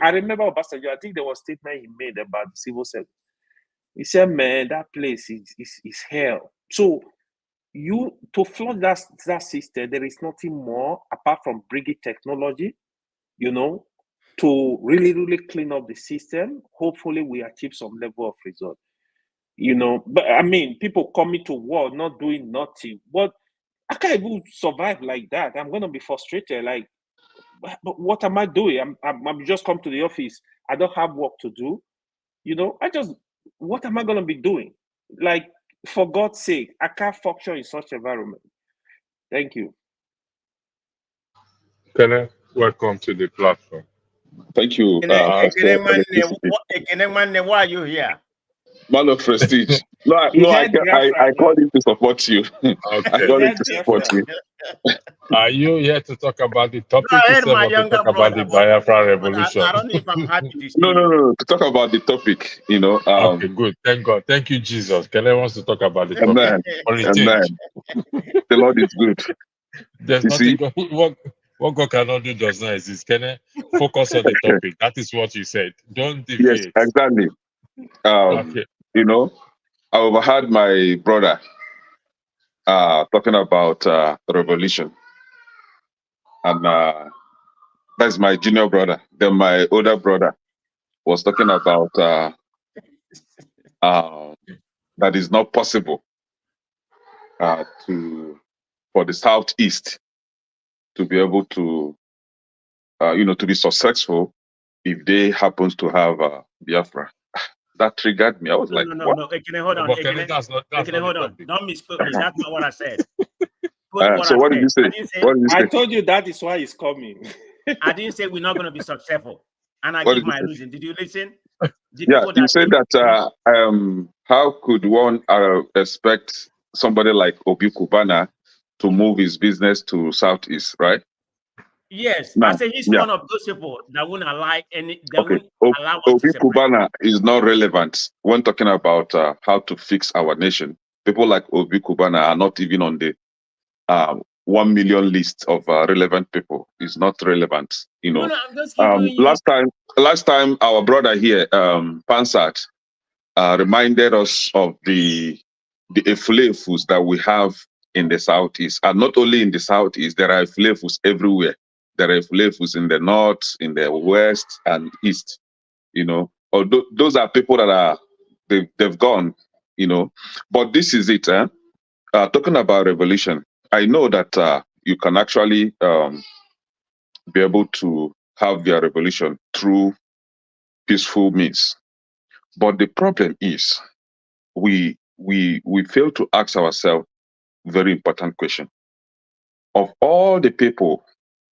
I remember Obasanjo, I think there was a statement he made about the civil service. He said, man, that place is hell. So to flood that system, there is nothing more apart from bringing technology, to really, really clean up the system. Hopefully we achieve some level of result. But I mean, people coming to war, not doing nothing. But I can't even survive like that. I'm gonna be frustrated. Like, but what am I doing? I'm just come to the office. I don't have work to do. What am I gonna be doing? Like, for God's sake, I can't function in such environment. Thank you. Kenneth, welcome to the platform. Thank you. Why are you here? Man of prestige. I called him to support you. I Okay. called him to support you. Are you here to talk about the topic itself or to talk about the but Biafra revolution? I don't know if I'm happy to see No. To talk about the topic, Okay, good. Thank God. Thank you, Jesus. Kenneth wants to talk about the topic. Amen. Amen. The Lord is good. There's nothing what God cannot do does not exist. Kenneth, focus on the topic. That is what you said. Don't deviate. Yes, exactly. Okay. I overheard my brother talking about the revolution. And that's my junior brother. Then my older brother was talking about that is not possible for the Southeast to be able to to be successful if they happens to have Biafra. That triggered me. I was like, no. Ekene, hold on. Ekene, hold on. Don't misquote me. That's not what I said. So what did you say? I told you that is why he's coming. I didn't say we're not going to be successful. And I give my reason. Did you listen? The Yeah, people you that said don't. that how could one expect somebody like Obi Kubana to move his business to Southeast, right? Yes, I Now, say he's yeah, one of those people that won't allow any. That okay. won't allow us to Obi separate. Kubana is not relevant when talking about how to fix our nation. People like Obi Kubana are not even on the 1 million list of relevant people. Is not relevant, you No, know. no, I'm just giving you. Last time, our brother here, Pansat, reminded us of the efulefus that we have in the southeast, and not only in the southeast. There are efulefus everywhere. There are efulefus in the north, in the west, and east. You know, although those are people that are they've gone. You know, but this is it. Talking about revolution, I know that you can actually be able to have your revolution through peaceful means. But the problem is we fail to ask ourselves very important question. Of all the people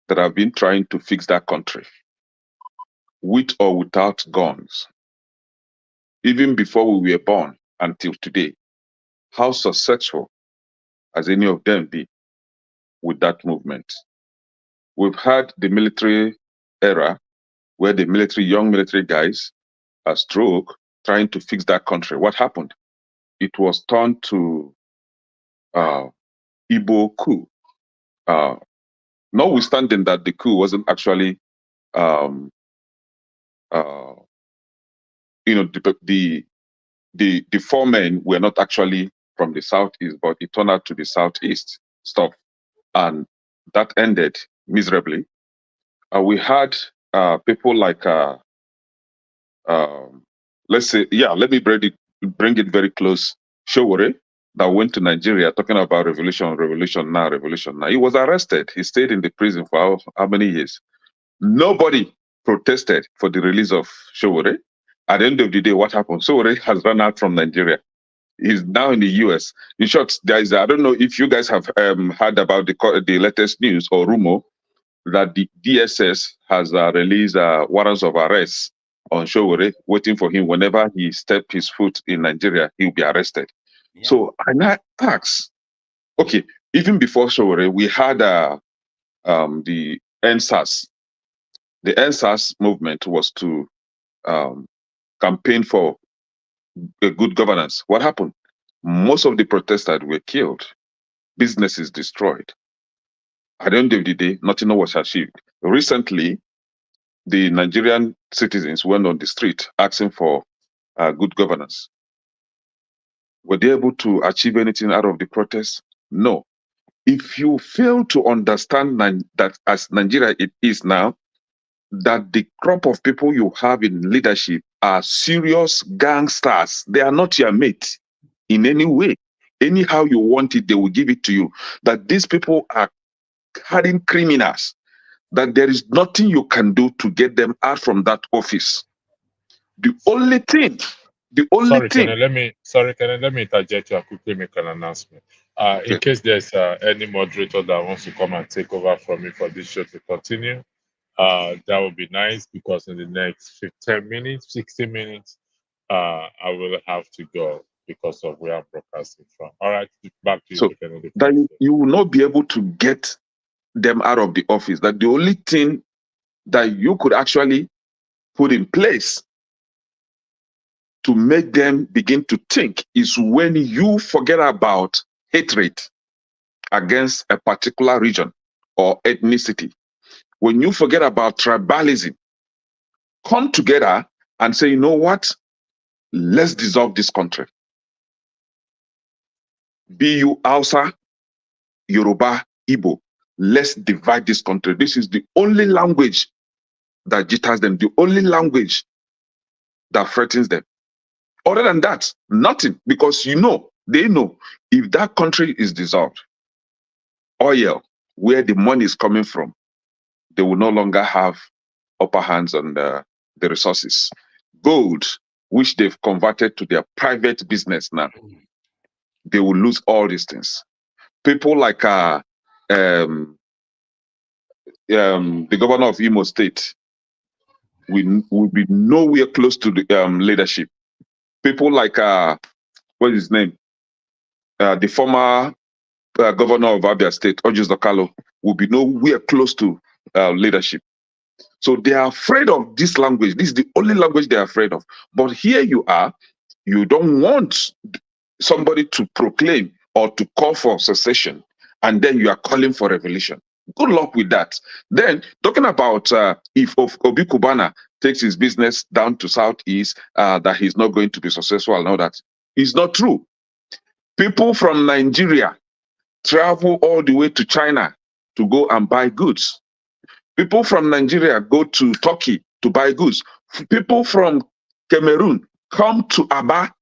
that have been trying to fix that country, with or without guns, even before we were born until today, how successful has any of them been with that movement? We've had the military era where the young military guys are stroke trying to fix that country. What happened? It was turned to Igbo coup. Uh, Notwithstanding that the coup wasn't actually, um, uh, the four men were not actually from the southeast, but it turned out to be southeast stuff, and that ended miserably. We had people like, let's say, yeah, let me bring it very close. Showore, that went to Nigeria talking about revolution, revolution now, revolution now. He was arrested. He stayed in the prison for how many years? Nobody protested for the release of Showore. At the end of the day, what happened? Showore has run out from Nigeria. He's now in the US. In short, I don't know if you guys have heard about the latest news or rumor that the DSS has released warrants of arrest on Showore, waiting for him. Whenever he steps his foot in Nigeria, he'll be arrested. Yeah. So I now ask, okay, even before Showore, we had the NSAS. The NSAS movement was to campaign for a good governance. What happened? Most of the protesters were killed, businesses destroyed. At the end of the day, nothing was achieved. Recently, the Nigerian citizens went on the street asking for good governance. Were they able to achieve anything out of the protest? No. If you fail to understand that as Nigeria it is now, that the crop of people you have in leadership are serious gangsters. They are not your mate in any way. Anyhow you want it, they will give it to you. That these people are hardened criminals, that there is nothing you can do to get them out from that office. The only thing. Sorry, can I let me interject you and quickly make an announcement. Okay. In case there's any moderator that wants to come and take over from me for this show to continue, that would be nice, because in the next 15 minutes, 60 minutes, I will have to go because of where I'm broadcasting from. All right, back to you. So that you will not be able to get them out of the office. That the only thing that you could actually put in place to make them begin to think is when you forget about hatred against a particular region or ethnicity. When you forget about tribalism, come together and say, you know what? Let's dissolve this country. Be you Hausa, Yoruba, Igbo. Let's divide this country. This is the only language that jitters them, the only language that threatens them. Other than that, nothing, because they know if that country is dissolved, oil, where the money is coming from, they will no longer have upper hands on the resources. Gold, which they've converted to their private business now, they will lose all these things. People like the governor of Imo State, will be nowhere close to the leadership. People like what is his name? The former governor of Abia State, Ojus Dokalo, will be nowhere close to leadership. So they are afraid of this language. This is the only language they are afraid of. But here you are, you don't want somebody to proclaim or to call for secession, and then you are calling for revolution. Good luck with that. Then, talking about if Obi Kubana takes his business down to Southeast, that he's not going to be successful and all that, is not true. People from Nigeria travel all the way to China to go and buy goods. People from Nigeria go to Turkey to buy goods. People from Cameroon come to Aba,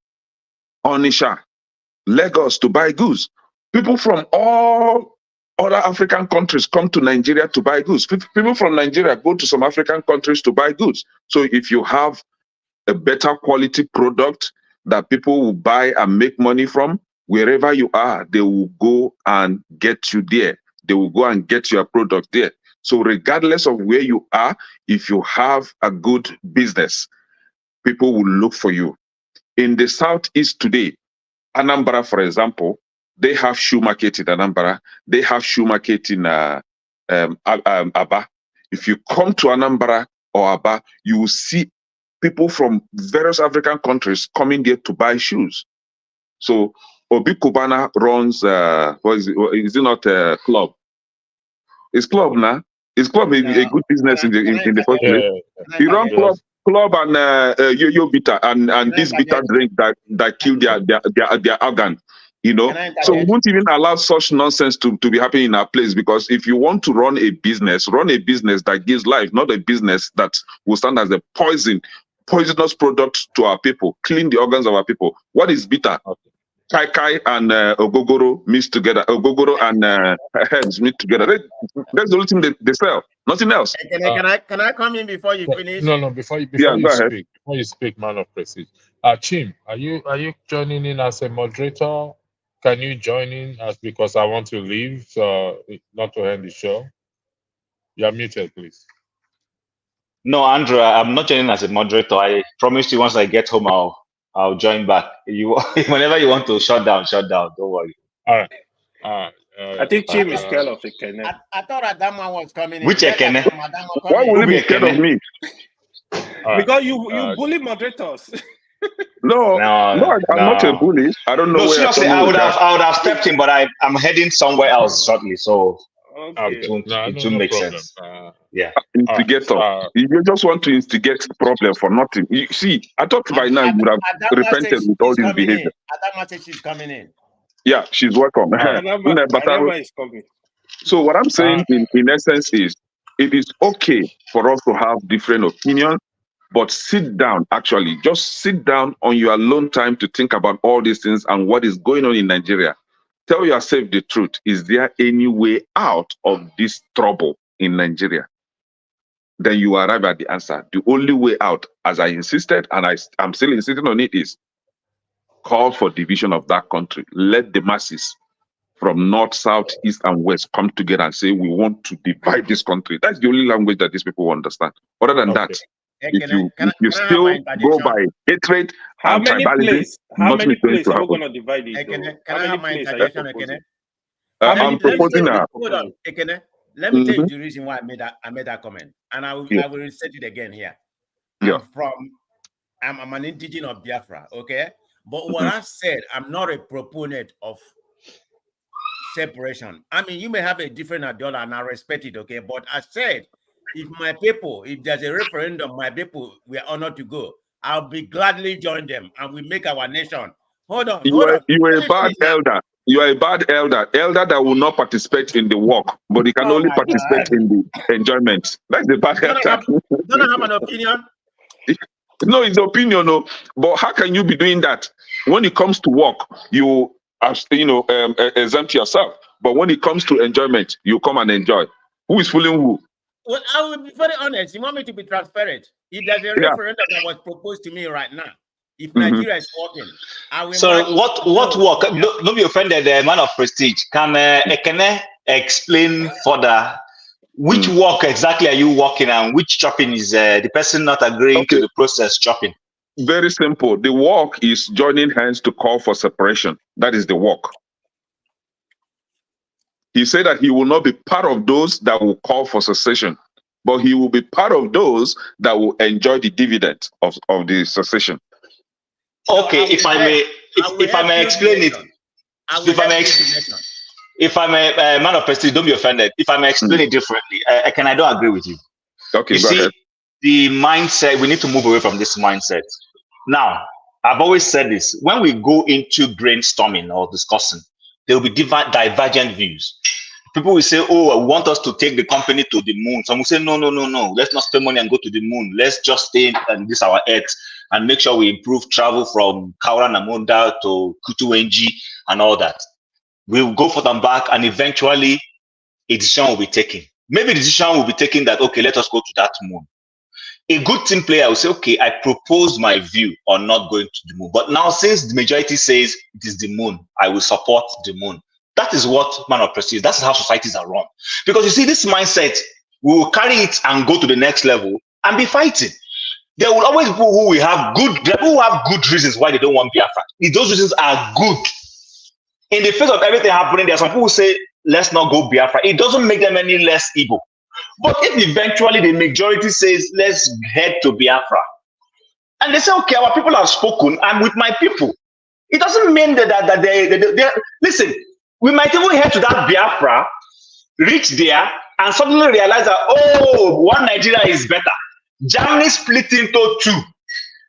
Onisha, Lagos to buy goods. People from all other African countries come to Nigeria to buy goods. People from Nigeria go to some African countries to buy goods. So if you have a better quality product that people will buy and make money from, wherever you are, they will go and get you there. They will go and get your product there. So regardless of where you are, if you have a good business, people will look for you. In the Southeast today, Anambra, for example, they have shoe market in Anambra. They have shoe market in Aba. If you come to Anambra or Aba, you will see people from various African countries coming there to buy shoes. So Obi Kubana runs, is it not a club? It's club now. Is club a good business in the first place? He runs club and yo-yo bitter and this bitter drink that killed their organ. You know, so we won't even allow such nonsense to be happening in our place, because if you want to run a business that gives life, not a business that will stand as a poisonous product to our people, clean the organs of our people. What is bitter? Kai Kai and Ogogoro mixed together. Ogogoro and herbs mixed together. That's the only thing they sell. Nothing else. Can I come in before you finish? No. Before you speak, man of prestige. Chim, are you joining in as a moderator? Can you join in because I want to leave, so not to end the show? You're muted, please. No, Andrew, I'm not joining as a moderator. I promise you, once I get home, I'll join back. Whenever you want to shut down. Don't worry. All right. I think Chim is scared of Ekene. I thought Adama was coming in. Which Ekene? Why would he be scared of me? Because you bully moderators. No, I'm not a bully. I don't know. No, where seriously, I would have stepped in, but I'm heading somewhere else shortly, so it won't make sense. Yeah. Instigator. You just want to instigate problem for nothing. You see, I thought by now you would have repented with all this behavior. Adama said she's coming in. Yeah, she's welcome. Adama is coming. So what I'm saying in essence is, it is okay for us to have different opinions, but sit down, just sit down on your alone time to think about all these things and what is going on in Nigeria. Tell yourself the truth. Is there any way out of this trouble in Nigeria? Then you arrive at the answer. The only way out, as I insisted, and I'm still insisting on it, is call for division of that country. Let the masses from north, south, east, and west come together and say, we want to divide this country. That's the only language that these people understand. Other than that, if you still go by hatred and tribalism, how many places are we going to divide it? Can I have my interjection, I'm proposing hold on, Ekene. Let me tell you the reason why I made that comment, and I will restate it again here. I'm an indigenous of Biafra, okay? But what I said, I'm not a proponent of separation. I mean, you may have a different ideology, and I respect it, okay? But I said, if there's a referendum, my people, we are honored to go. I'll be gladly join them, and we make our nation. Hold on. You are a bad elder. You are a bad elder that will not participate in the work, but he can only participate in the enjoyment. That's the bad elder. Don't I have an opinion? No, it's the opinion, no. But how can you be doing that? When it comes to work, you exempt yourself. But when it comes to enjoyment, you come and enjoy. Who is fooling who? Well, I will be very honest. You want me to be transparent? If there's a referendum that was proposed to me right now, if Nigeria is working, I will. So what work? Don't be offended, man of prestige. Can Ekene explain further Which walk exactly are you walking, and which chopping is the person not agreeing to the process chopping? Very simple. The walk is joining hands to call for separation. That is the walk. He said that he will not be part of those that will call for secession, but he will be part of those that will enjoy the dividend of the secession. Okay, if I may explain it. If I'm a man of prestige, don't be offended. If I may explain it differently, I don't agree with you. Okay, you see, ahead. The mindset, we need to move away from this mindset. Now, I've always said this, when we go into brainstorming or discussing, there will be divergent views. People will say, oh, I want us to take the company to the moon. Some will say, no, let's not spend money and go to the moon. Let's just stay on this our earth and make sure we improve travel from Kaura Namunda to Kutuwenji and all that. We'll go for them back, and eventually a decision will be taken. Maybe the decision will be taken that, okay, let us go to that moon. A good team player will say, okay, I propose my view on not going to the moon. But now, since the majority says it is the moon, I will support the moon. That is what man of prestige, that's how societies are run. Because you see, this mindset, we will carry it and go to the next level and be fighting. There will always be people who have good reasons why they don't want Biafra. If those reasons are good, in the face of everything happening, there are some people who say, let's not go Biafra. It doesn't make them any less evil. But if eventually the majority says, let's head to Biafra, and they say, okay, our people have spoken, I'm with my people, it doesn't mean that they listen, we might even head to that Biafra, reach there, and suddenly realize that, oh, one Nigeria is better. Germany split into two.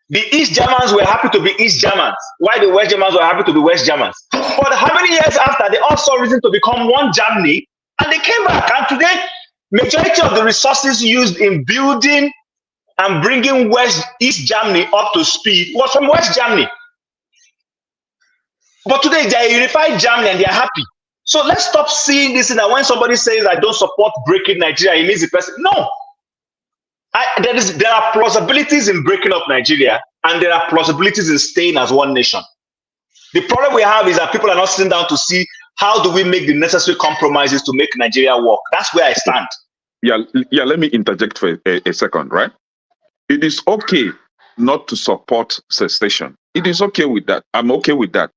The East Germans were happy to be East Germans, while the West Germans were happy to be West Germans. But how many years after, they all saw reason to become one Germany, and they came back. And today, majority of the resources used in building and bringing East Germany up to speed was from West Germany. But today, they are unified Germany and they are happy. So let's stop seeing this, that when somebody says, I don't support breaking Nigeria, it means the person. No. There are plausibilities in breaking up Nigeria, and there are plausibilities in staying as one nation. The problem we have is that people are not sitting down to see how do we make the necessary compromises to make Nigeria work. That's where I stand. Yeah. Let me interject for a second, right? It is okay not to support secession. It is okay with that. I'm okay with that.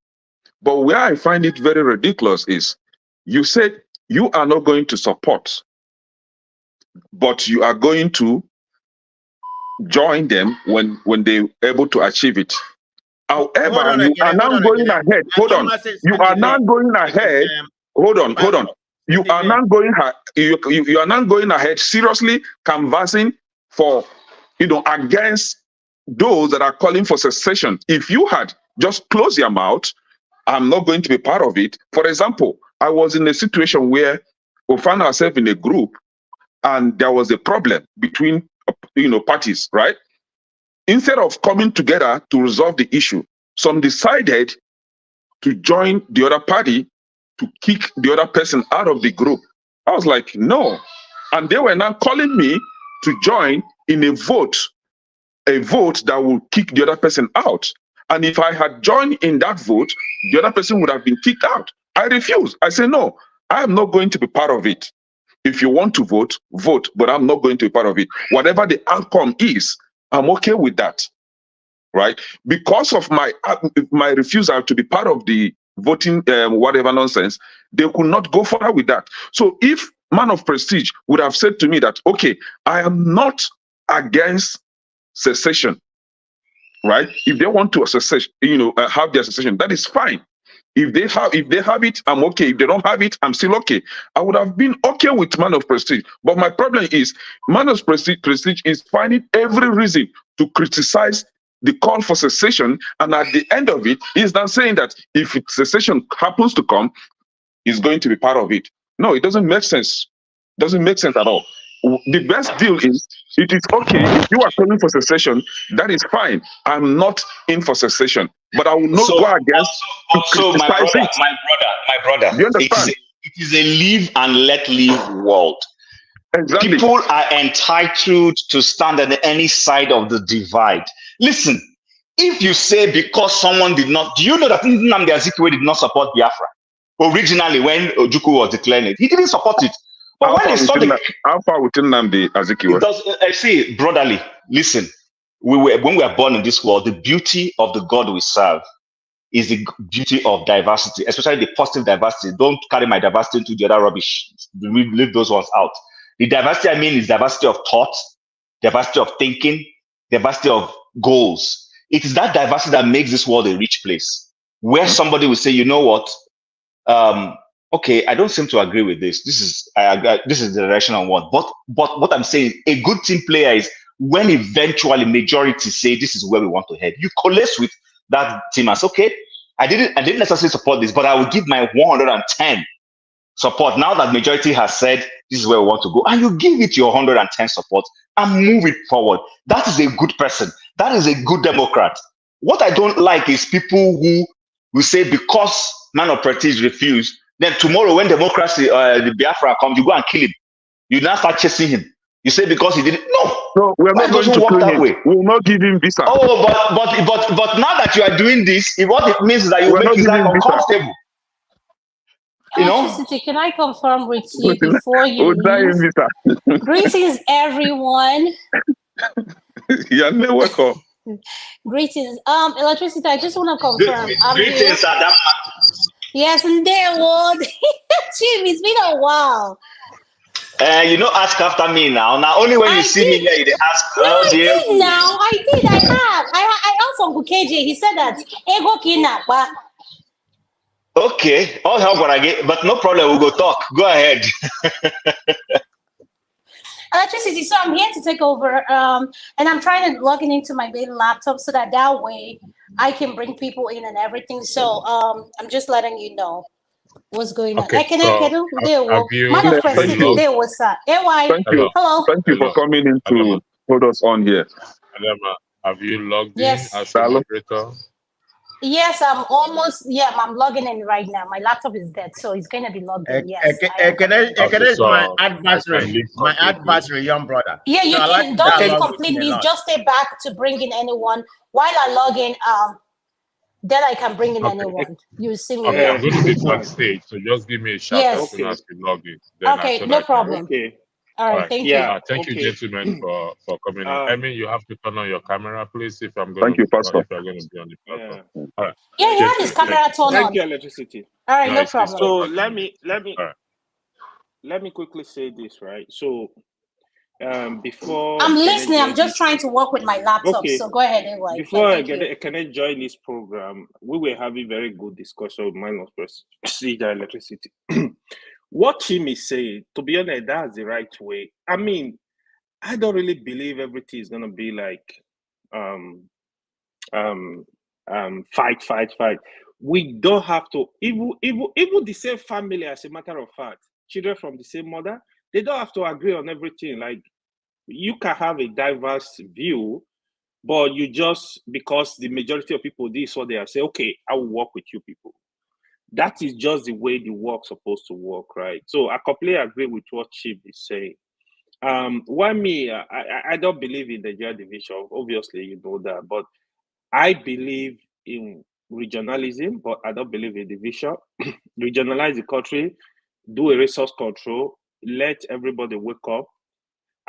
But where I find it very ridiculous is you said you are not going to support, but you are going to join them when they're able to achieve it. However, you are now going ahead. Hold on. You are now going ahead. Hold on. You are now going. You are now going ahead seriously canvassing for, against those that are calling for secession. If you had just closed your mouth, I'm not going to be part of it. For example, I was in a situation where we found ourselves in a group, and there was a problem between parties, right? Instead of coming together to resolve the issue, some decided to join the other party to kick the other person out of the group. I was like, no. And they were now calling me to join in a vote that will kick the other person out. And if I had joined in that vote, the other person would have been kicked out. I refused. I said, no, I am not going to be part of it. If you want to vote, vote, but I'm not going to be part of it. Whatever the outcome is, I'm okay with that, right? Because of my refusal to be part of the voting, whatever nonsense, they could not go further with that. So if man of prestige would have said to me that, okay, I am not against secession, right? If they want to secession, have their secession, that is fine. If they have it, I'm okay. If they don't have it, I'm still okay. I would have been okay with man of prestige. But my problem is, man of prestige is finding every reason to criticize the call for secession, and at the end of it, he's not saying that if secession happens to come, he's going to be part of it. No, it doesn't make sense. It doesn't make sense at all. The best deal is, it is okay if you are calling for secession, that is fine. I'm not in for secession, but I will not go against. Also, my brother. Do you understand? It is a live and let live world. Exactly. People are entitled to stand on any side of the divide. Listen, if you say because someone did not, do you know that Nnamdi Azikiwe did not support Biafra originally when Ojukwu was declaring it? He didn't support it. But when it's not how far within Nnamdi Azikiwe? it does, I see, brotherly, listen, when we are born in this world, the beauty of the God we serve is the beauty of diversity, especially the positive diversity. Don't carry my diversity into the other rubbish. Leave those ones out. The diversity I mean is diversity of thought, diversity of thinking, diversity of goals. It is that diversity that makes this world a rich place, where somebody will say, you know what, okay, I don't seem to agree with this. This is the direction I want. But what I'm saying, a good team player is when eventually majority say this is where we want to head. You coalesce with that team as, okay, I didn't necessarily support this, but I will give my 110 support now that majority has said this is where we want to go, and you give it your 110 support and move it forward. That is a good person. That is a good Democrat. What I don't like is people who will say because man of parties refuse, then tomorrow when democracy, the Biafra comes, you go and kill him. You now start chasing him. You say because he didn't. No, we are not going to work that him. way. We will not give him visa. Oh, but now that you are doing this, what it means is that you make his life uncomfortable. You know? Can I confirm with you before you leave? Greetings, everyone. Yeah, welcome. Greetings. Electricity, I just want to confirm. Greetings, Adam. Yes, and there was. Jim, it's been a while. You know, ask after me now. Now, only when you see me here, you ask. No, I did now. I did. I have. I asked Uncle KJ. He said that. Ego kinapa. Okay. All help what I get, but no problem. We'll go talk. Go ahead. Electricity. So I'm here to take over. And I'm trying to log into my main laptop so that way I can bring people in and everything. So I'm just letting you know what's going on. Okay, Thank you. Hello. Thank you for coming in to hold us on here. Adama, have you logged in Yes. as a moderator? Yes, I'm logging in right now. My laptop is dead, so it's going to be logged in. Yes. My adversary, young brother. Yeah, you can. Don't leave completely. Just stay back to bring in anyone. While I log in, then I can bring in anyone. You see me. Okay, I'm going to be on stage, so just give me a shout as soon as you log in. Okay, no problem. Okay. All right, thank you. Thank you, gentlemen, for coming in. I mean, you have to turn on your camera, please, if I'm going Thank you, Pastor. if you're going to be on the platform. All right. Yeah, he had his camera turned on. Thank you, Electricity. All right, no problem. So let me quickly say this, right? So before I'm listening, I'm just trying to work with my laptop. Okay. So go ahead anyway. Before I join this program, we were having very good discussion with minus procedure Electricity. What Chim is saying, to be honest, that's the right way. I mean, I don't really believe everything is gonna be like fight. We don't have to even the same family, as a matter of fact, children from the same mother, they don't have to agree on everything. Like, you can have a diverse view, but you just, because the majority of people this what they are say, okay, I will work with you people. That is just the way the work's supposed to work, right? So I completely agree with what Chip is saying. Why me? I don't believe in the gender division. Obviously, you know that, but I believe in regionalism, but I don't believe in division. Regionalize the country, do a resource control, let everybody wake up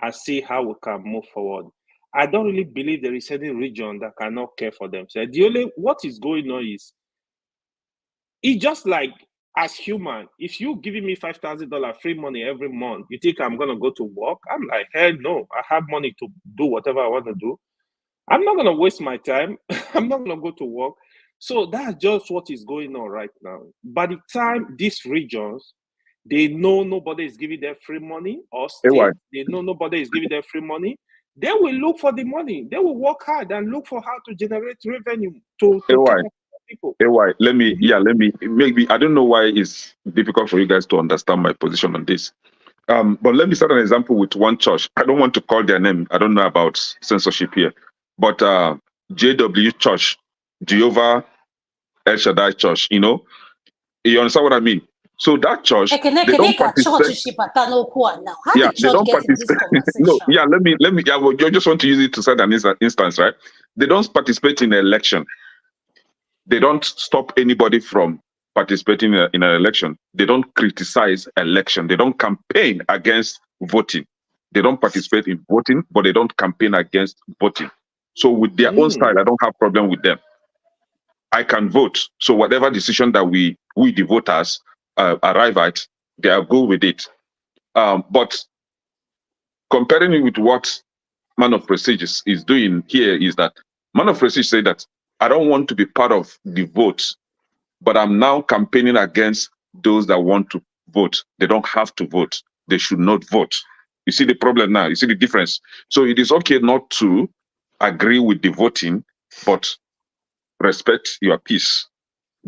and see how we can move forward. I don't really believe there is any region that cannot care for themselves. The only what is going on is, it's just like, as human, if you giving me $5,000 free money every month, you think I'm gonna go to work? I'm like, hell no, I have money to do whatever I want to do. I'm not gonna waste my time. I'm not gonna go to work. So that's just what is going on right now. By the time these regions, they know nobody is giving them free money, or state, they know nobody is giving them free money, they will look for the money. They will work hard and look for how to generate revenue to people. Let me, maybe, I don't know why it's difficult for you guys to understand my position on this. But let me start an example with one church. I don't want to call their name. I don't know about censorship here. But JW Church, Jehovah El Shaddai Church, you understand what I mean? So that church, they don't participate. They don't participate. No, let me. I just want to use it to set an instance, right? They don't participate in the election. They don't stop anybody from participating in an election, they don't criticize election. They don't campaign against voting. They don't participate in voting, but they don't campaign against voting. So with their own style, I don't have problem with them. I can vote. So whatever decision that we the voters arrive at, they are good with it. But comparing it with what Man of Prestige is doing here is that Man of Prestige say that I don't want to be part of the vote, but I'm now campaigning against those that want to vote. They don't have to vote. They should not vote. You see the problem now. You see the difference. So it is okay not to agree with the voting, but respect your peace.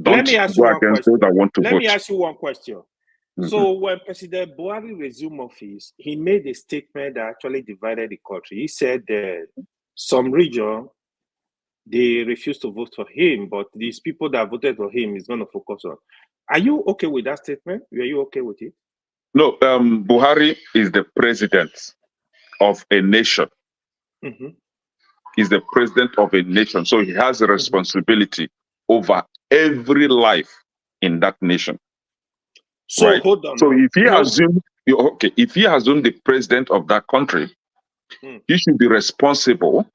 Don't go against those that want to vote. Let me ask you one question. So when President Buhari resumed office, he made a statement that actually divided the country. He said that some region, they refused to vote for him, but these people that voted for him is going to focus on. Are you okay with that statement? Are you okay with it? No, Buhari is the president of a nation. He's the president of a nation. So he has a responsibility over every life in that nation. So right? hold on. So if he assumed, if he assumed the president of that country, he should be responsible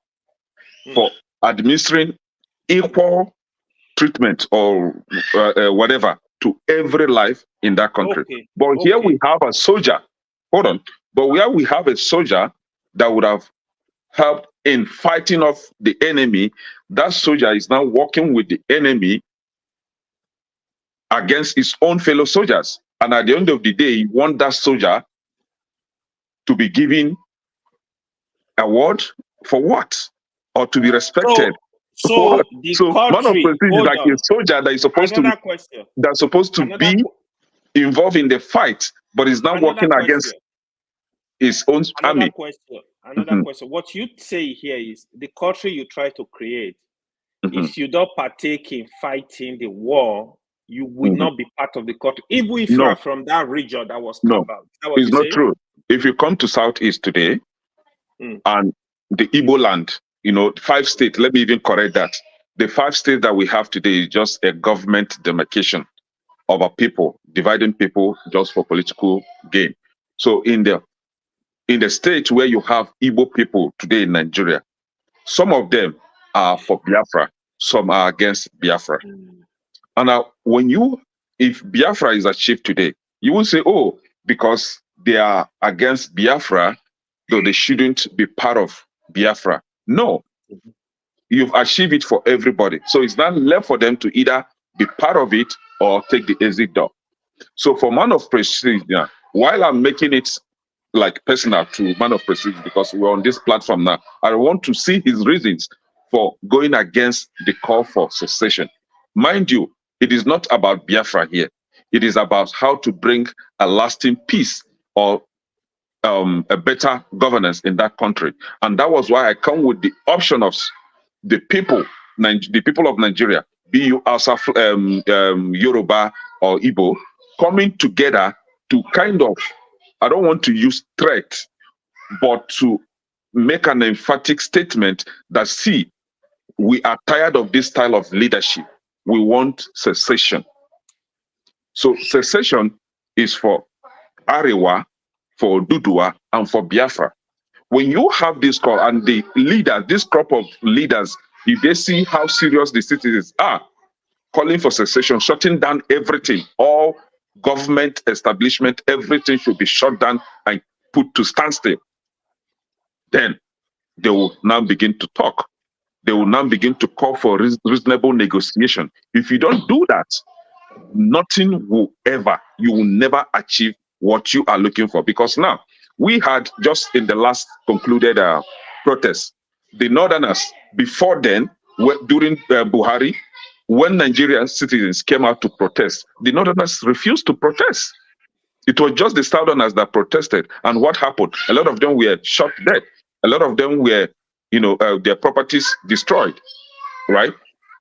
for administering equal treatment or whatever to every life in that country. But here we have a soldier. Hold on. But where we have a soldier that would have helped in fighting off the enemy, that soldier is now working with the enemy against his own fellow soldiers. And at the end of the day, you want that soldier to be given award for what? Or to be respected. So the Man of Prestige is like a soldier that is supposed to be involved in the fight, but is now working against his own army. Another question. What you say here is the country you try to create, if you don't partake in fighting the war, you will not be part of the country, even if you are from that region that was carved out. It's not true. If you come to Southeast today and the Igbo land, 5 states, let me even correct that. The 5 states that we have today is just a government demarcation of our people, dividing people just for political gain. So in the state where you have Igbo people today in Nigeria, some of them are for Biafra, some are against Biafra. And now, if Biafra is achieved today, you will say, oh, because they are against Biafra, though they shouldn't be part of Biafra. No, you've achieved it for everybody. So it's not left for them to either be part of it or take the exit door. So for Man of Prestige, while I'm making it like personal to Man of Prestige, because we're on this platform now, I want to see his reasons for going against the call for secession. Mind you, it is not about Biafra here. It is about how to bring a lasting peace or a better governance in that country. And that was why I come with the option of the people of Nigeria, be you Asa, Yoruba or Igbo, coming together to kind of, I don't want to use threat, but to make an emphatic statement that, see, we are tired of this style of leadership. We want secession. So secession is for Arewa, for Dudua, and for Biafra. When you have this call and the leader, this crop of leaders, if they see how serious the citizens are, calling for secession, shutting down everything, all government establishment, everything should be shut down and put to standstill, then they will now begin to talk. They will now begin to call for reasonable negotiation. If you don't do that, nothing will you will never achieve what you are looking for. Because now, we had just in the last concluded protest, the Northerners, before then, during Buhari, when Nigerian citizens came out to protest, the Northerners refused to protest. It was just the Southerners that protested. And what happened? A lot of them were shot dead. A lot of them were, their properties destroyed, right?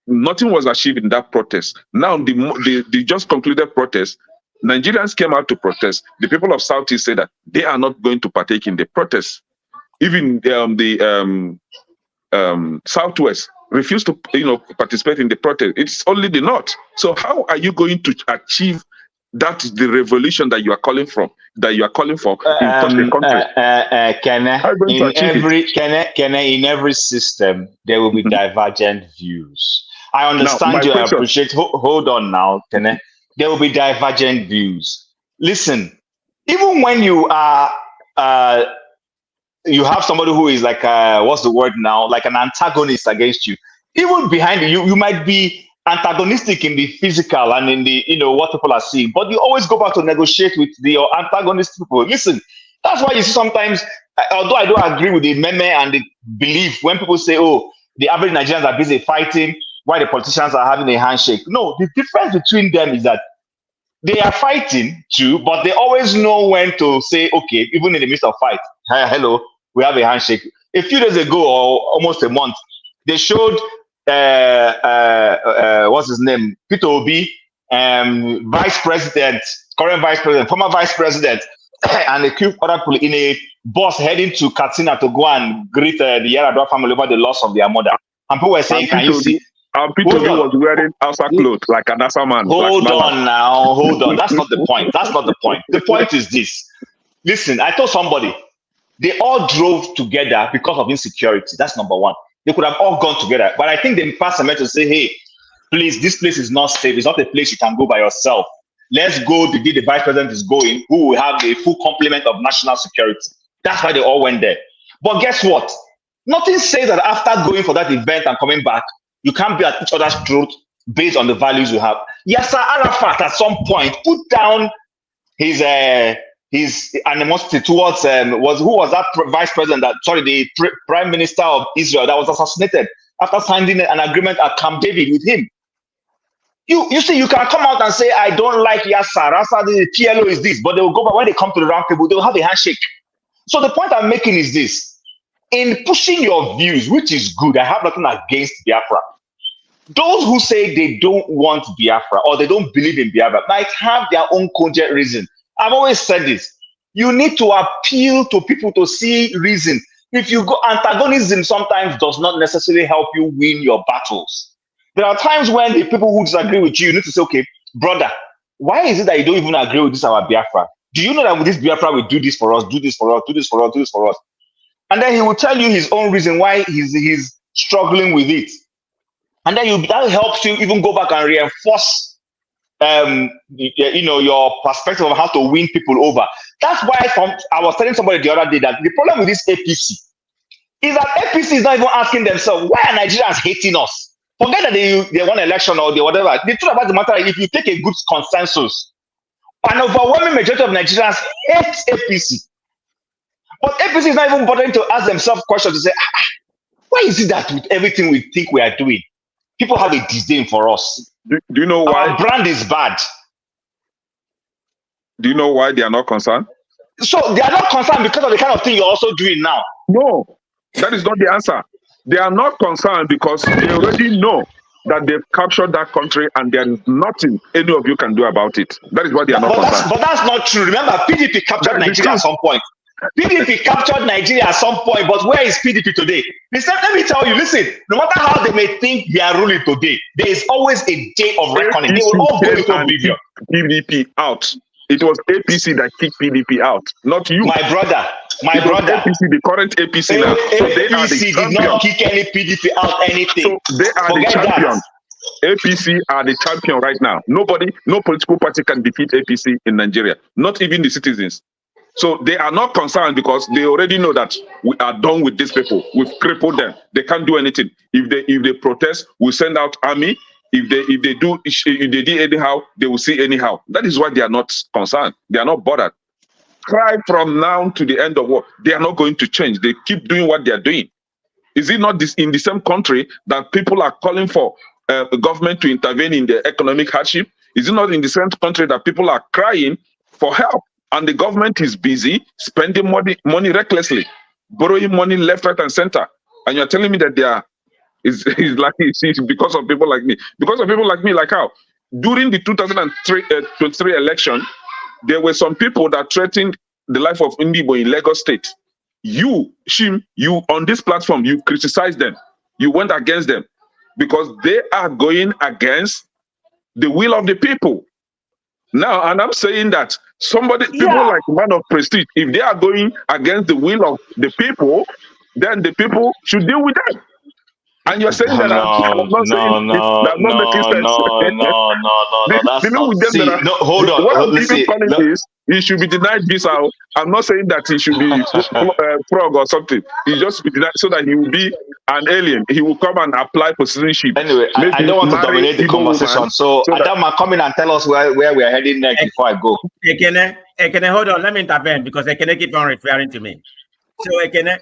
Nothing was achieved in that protest. Now, the just concluded protest, Nigerians came out to protest. The people of Southeast said that they are not going to partake in the protest. Even the Southwest, refuse to, participate in the protest. It's only the North. So how are you going to achieve that the revolution that you are calling for in such a country? How are you going to achieve it? In every system, there will be divergent views. I Now, understand my you. I question, appreciate. Hold on now, Kene. There will be divergent views. Listen, even when you are, you have somebody who is like, what's the word now? Like an antagonist against you. Even behind you might be antagonistic in the physical and in the, what people are seeing, but you always go back to negotiate with the antagonist people. Listen, that's why you see sometimes, although I don't agree with the meme and the belief when people say, oh, the average Nigerians are busy fighting while the politicians are having a handshake. No, the difference between them is that they are fighting too, but they always know when to say, okay, even in the midst of fight, hello, we have a handshake. A few days ago, or almost a month, they showed what's his name, Peter Obi, vice president, current vice president, former vice president, and a few other people in a bus heading to Katsina to go and greet the Yaradua family over the loss of their mother. And people were saying, can you see? And Peter Obi was wearing Asa clothes like an Asa man. Hold on. That's not the point. That's not the point. The point is this. Listen, I told somebody, they all drove together because of insecurity. That's number one. They could have all gone together. But I think they passed a message to say, hey, please, this place is not safe. It's not a place you can go by yourself. Let's go the day the vice president is going, who will have a full complement of national security. That's why they all went there. But guess what? Nothing says that after going for that event and coming back, you can't be at each other's throat based on the values you have. Yasser Arafat at some point put down his animosity towards who was that vice president the prime minister of Israel that was assassinated after signing an agreement at Camp David with him. You see, you can come out and say, I don't like Yasser. The PLO is this, but they will go back when they come to the round table, they will have a handshake. So the point I'm making is this. In pushing your views, which is good, I have nothing against Biafra. Those who say they don't want Biafra or they don't believe in Biafra might have their own cogent reason. I've always said this. You need to appeal to people to see reason. If you go, antagonism sometimes does not necessarily help you win your battles. There are times when the people who disagree with you need to say, okay, brother, why is it that you don't even agree with this our Biafra? Do you know that with this Biafra we do this for us, do this for us, do this for us, do this for us? And then he will tell you his own reason why he's struggling with it. And then that helps you even go back and reinforce your perspective of how to win people over. That's why I was telling somebody the other day that the problem with this APC is that APC is not even asking themselves, why are Nigerians hating us? Forget that they won an election or they whatever. The truth about the matter is, if you take a good consensus, an overwhelming majority of Nigerians hate APC. But APC is not even bothering to ask themselves questions to say, why is it that with everything we think we are doing, people have a disdain for us? Do you know why? Our brand is bad. Do you know why they are not concerned? So they are not concerned because of the kind of thing you're also doing now. No, that is not the answer. They are not concerned because they already know that they've captured that country and there is nothing any of you can do about it. That is why they are not concerned. But that's not true. Remember, PDP captured Nigeria at some point. PDP captured Nigeria at some point, but where is PDP today? Let me tell you, listen, no matter how they may think they are ruling today, there is always a day of reckoning. They will all go into oblivion. PDP out. It was APC that kicked PDP out, not you. My brother. APC, the current APC now. So they are the APC did not kick any PDP out anything. So they are the champion. APC are the champion right now. No political party can defeat APC in Nigeria, not even the citizens. So they are not concerned because they already know that we are done with these people. We've crippled them. They can't do anything. If they protest, we'll send out army. If they do anyhow, they will see anyhow. That is why they are not concerned. They are not bothered. Cry from now to the end of war. They are not going to change. They keep doing what they are doing. Is it not in the same country that people are calling for the government to intervene in the economic hardship? Is it not in the same country that people are crying for help? And the government is busy spending money recklessly, borrowing money left, right, and center. And you're telling me that it's because of people like me. Because of people like me, like how? During the 2023 election, there were some people that threatened the life of Indibo in Lagos State. You on this platform, you criticized them. You went against them. because they are going against the will of the people. Now, and I'm saying that people like Man of Prestige, if they are going against the will of the people, then the people should deal with that. And you're saying that I'm not saying that's not making sense. Dealing with them that are, hold on. what I'm even calling is he should be denied visa. I'm not saying that he should be frog or something. He just be denied so that he will be an alien. He will come and apply for citizenship. Anyway, I don't want to dominate the conversation. So Adama, come in and tell us where we are heading next before I go. Ekene, hold on. Let me intervene because Ekene keep on referring to me. So Ekene,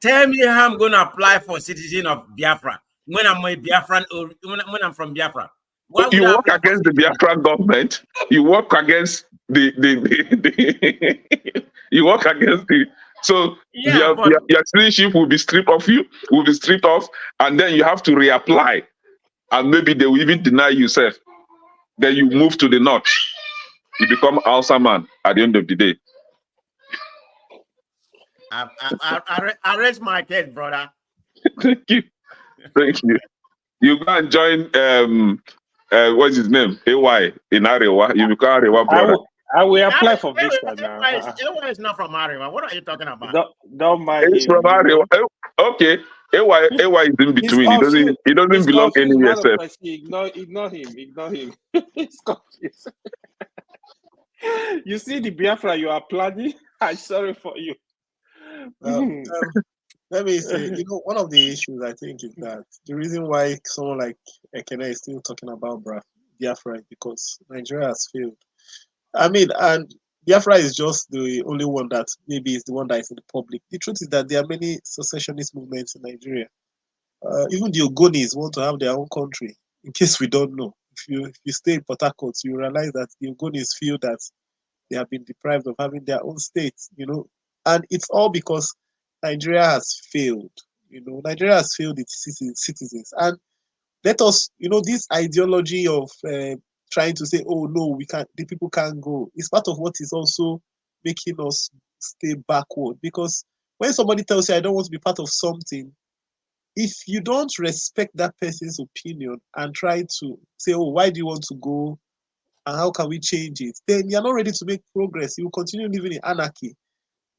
tell me how I'm going to apply for citizen of Biafra when I'm a Biafran or when I'm from Biafra. You work against the Biafran government. You work against the you work against the your citizenship will be stripped off and then you have to reapply, and maybe they will even deny yourself. Then you move to the north. You become Hausa man at the end of the day. I raise my case, brother. Thank you. You go and join what's his name? AY in Arewa. You become Arewa brother. I will apply for visa now. AY is not from Arewa. What are you talking about? Don't mind it's him. From Arewa. Okay. AY is in between. He doesn't belong anywhere. Ignore him. He's confused. You see the Biafra you are planning? I'm sorry for you. Let me say, one of the issues I think is that the reason why someone like Ekene is still talking about Biafra is because Nigeria has failed. I mean, and Biafra is just the only one that maybe is the one that is in the public. The truth is that there are many secessionist movements in Nigeria. Even the Ogonis want to have their own country. In case we don't know, if you stay in Port Harcourt, you realize that the Ogonis feel that they have been deprived of having their own state. And it's all because Nigeria has failed. Nigeria has failed its citizens. And let us, this ideology of trying to say, oh no, the people can't go, is part of what is also making us stay backward. Because when somebody tells you, I don't want to be part of something, if you don't respect that person's opinion and try to say, oh, why do you want to go? And how can we change it? Then you're not ready to make progress. You will continue living in anarchy.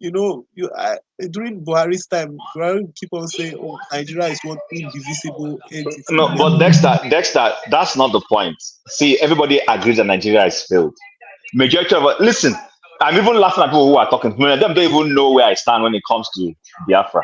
During Buhari's time, Buhari keep on saying, "Oh, Nigeria is one indivisible entity." No, but Dexter, that's not the point. See, everybody agrees that Nigeria has failed. Majority of listen, I'm even laughing at people who are talking. Many of them don't even know where I stand when it comes to Biafra.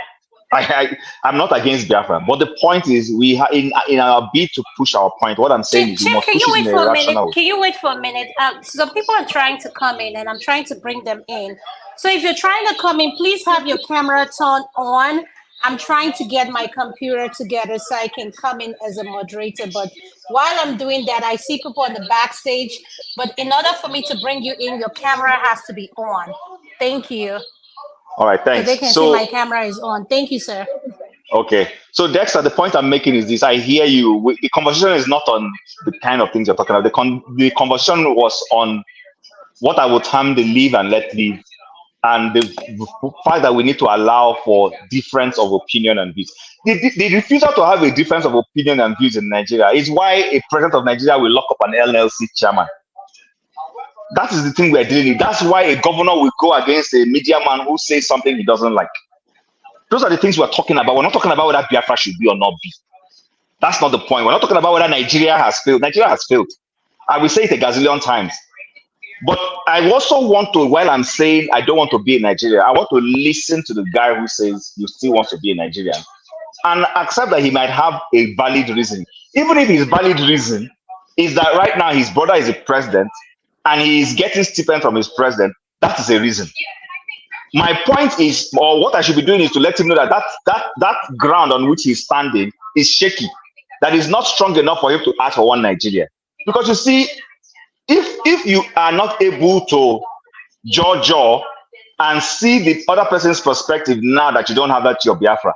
I'm not against Biafra, but the point is, we in our bid to push our point. What I'm saying is, we must push it in a rational way. Can you wait for a minute? Some people are trying to come in, and I'm trying to bring them in. So if you're trying to come in, please have your camera turned on. I'm trying to get my computer together so I can come in as a moderator. But while I'm doing that, I see people on the backstage. But in order for me to bring you in, your camera has to be on. Thank you. All right, thanks. So they can see my camera is on. Thank you, sir. Okay. So Dexter, the point I'm making is this. I hear you. The conversation is not on the kind of things you're talking about. The conversation was on what I would term the live and let live. And the fact that we need to allow for difference of opinion and views. The refusal to have a difference of opinion and views in Nigeria is why a president of Nigeria will lock up an LLC chairman. That is the thing we are dealing with. That's why a governor will go against a media man who says something he doesn't like. Those are the things we're talking about. We're not talking about whether Biafra should be or not be. That's not the point. We're not talking about whether Nigeria has failed. Nigeria has failed. I will say it a gazillion times. But I also want to, while I'm saying I don't want to be in Nigeria, I want to listen to the guy who says he still wants to be a Nigerian and accept that he might have a valid reason. Even if his valid reason is that right now his brother is a president and he is getting stipend from his president, that is a reason. My point is, or what I should be doing is to let him know that ground on which he's standing is shaky, that is not strong enough for him to ask for one Nigeria. Because you see, if you are not able to judge and see the other person's perspective now that you don't have that to your Biafra,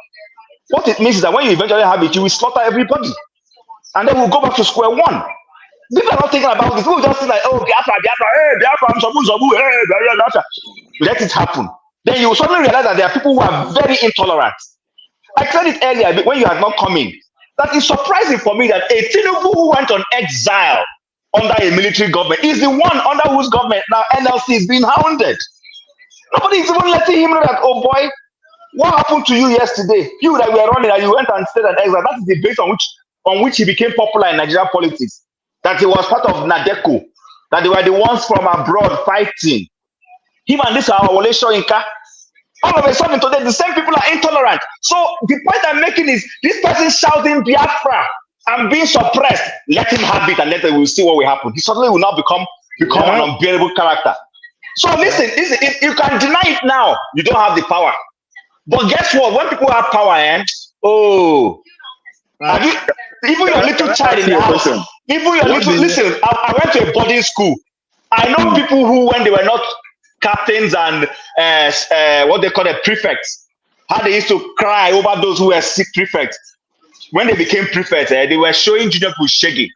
what it means is that when you eventually have it, you will slaughter everybody. And then we'll go back to square one. People are not thinking about this. People just think like, oh, Biafra, hey, Biafra, hey, Biafra. Let it happen. Then you will suddenly realize that there are people who are very intolerant. I said it earlier when you had not come in. that is surprising for me that a Tinubu who went on exile under a military government is the one under whose government now NLC is being hounded. Nobody is even letting him know that, oh boy, what happened to you yesterday? You that were running and you went and stayed on exile. That is the base on which he became popular in Nigerian politics. That he was part of Nadeco, that they were the ones from abroad fighting. Him and this our Wole Soyinka. All of a sudden today, the same people are intolerant. So the point I'm making is this person shouting Biafra and being suppressed. Let him have it and later we'll see what will happen. He suddenly will now become an unbearable character. So listen, if you can deny it now, you don't have the power. But guess what? When people have power, have you, even your little child in the house, even your little, listen, I went to a boarding school. I know people who, when they were not captains and what they call the prefects, how they used to cry over those who were sick prefects. When they became prefects, they were showing junior people Shege.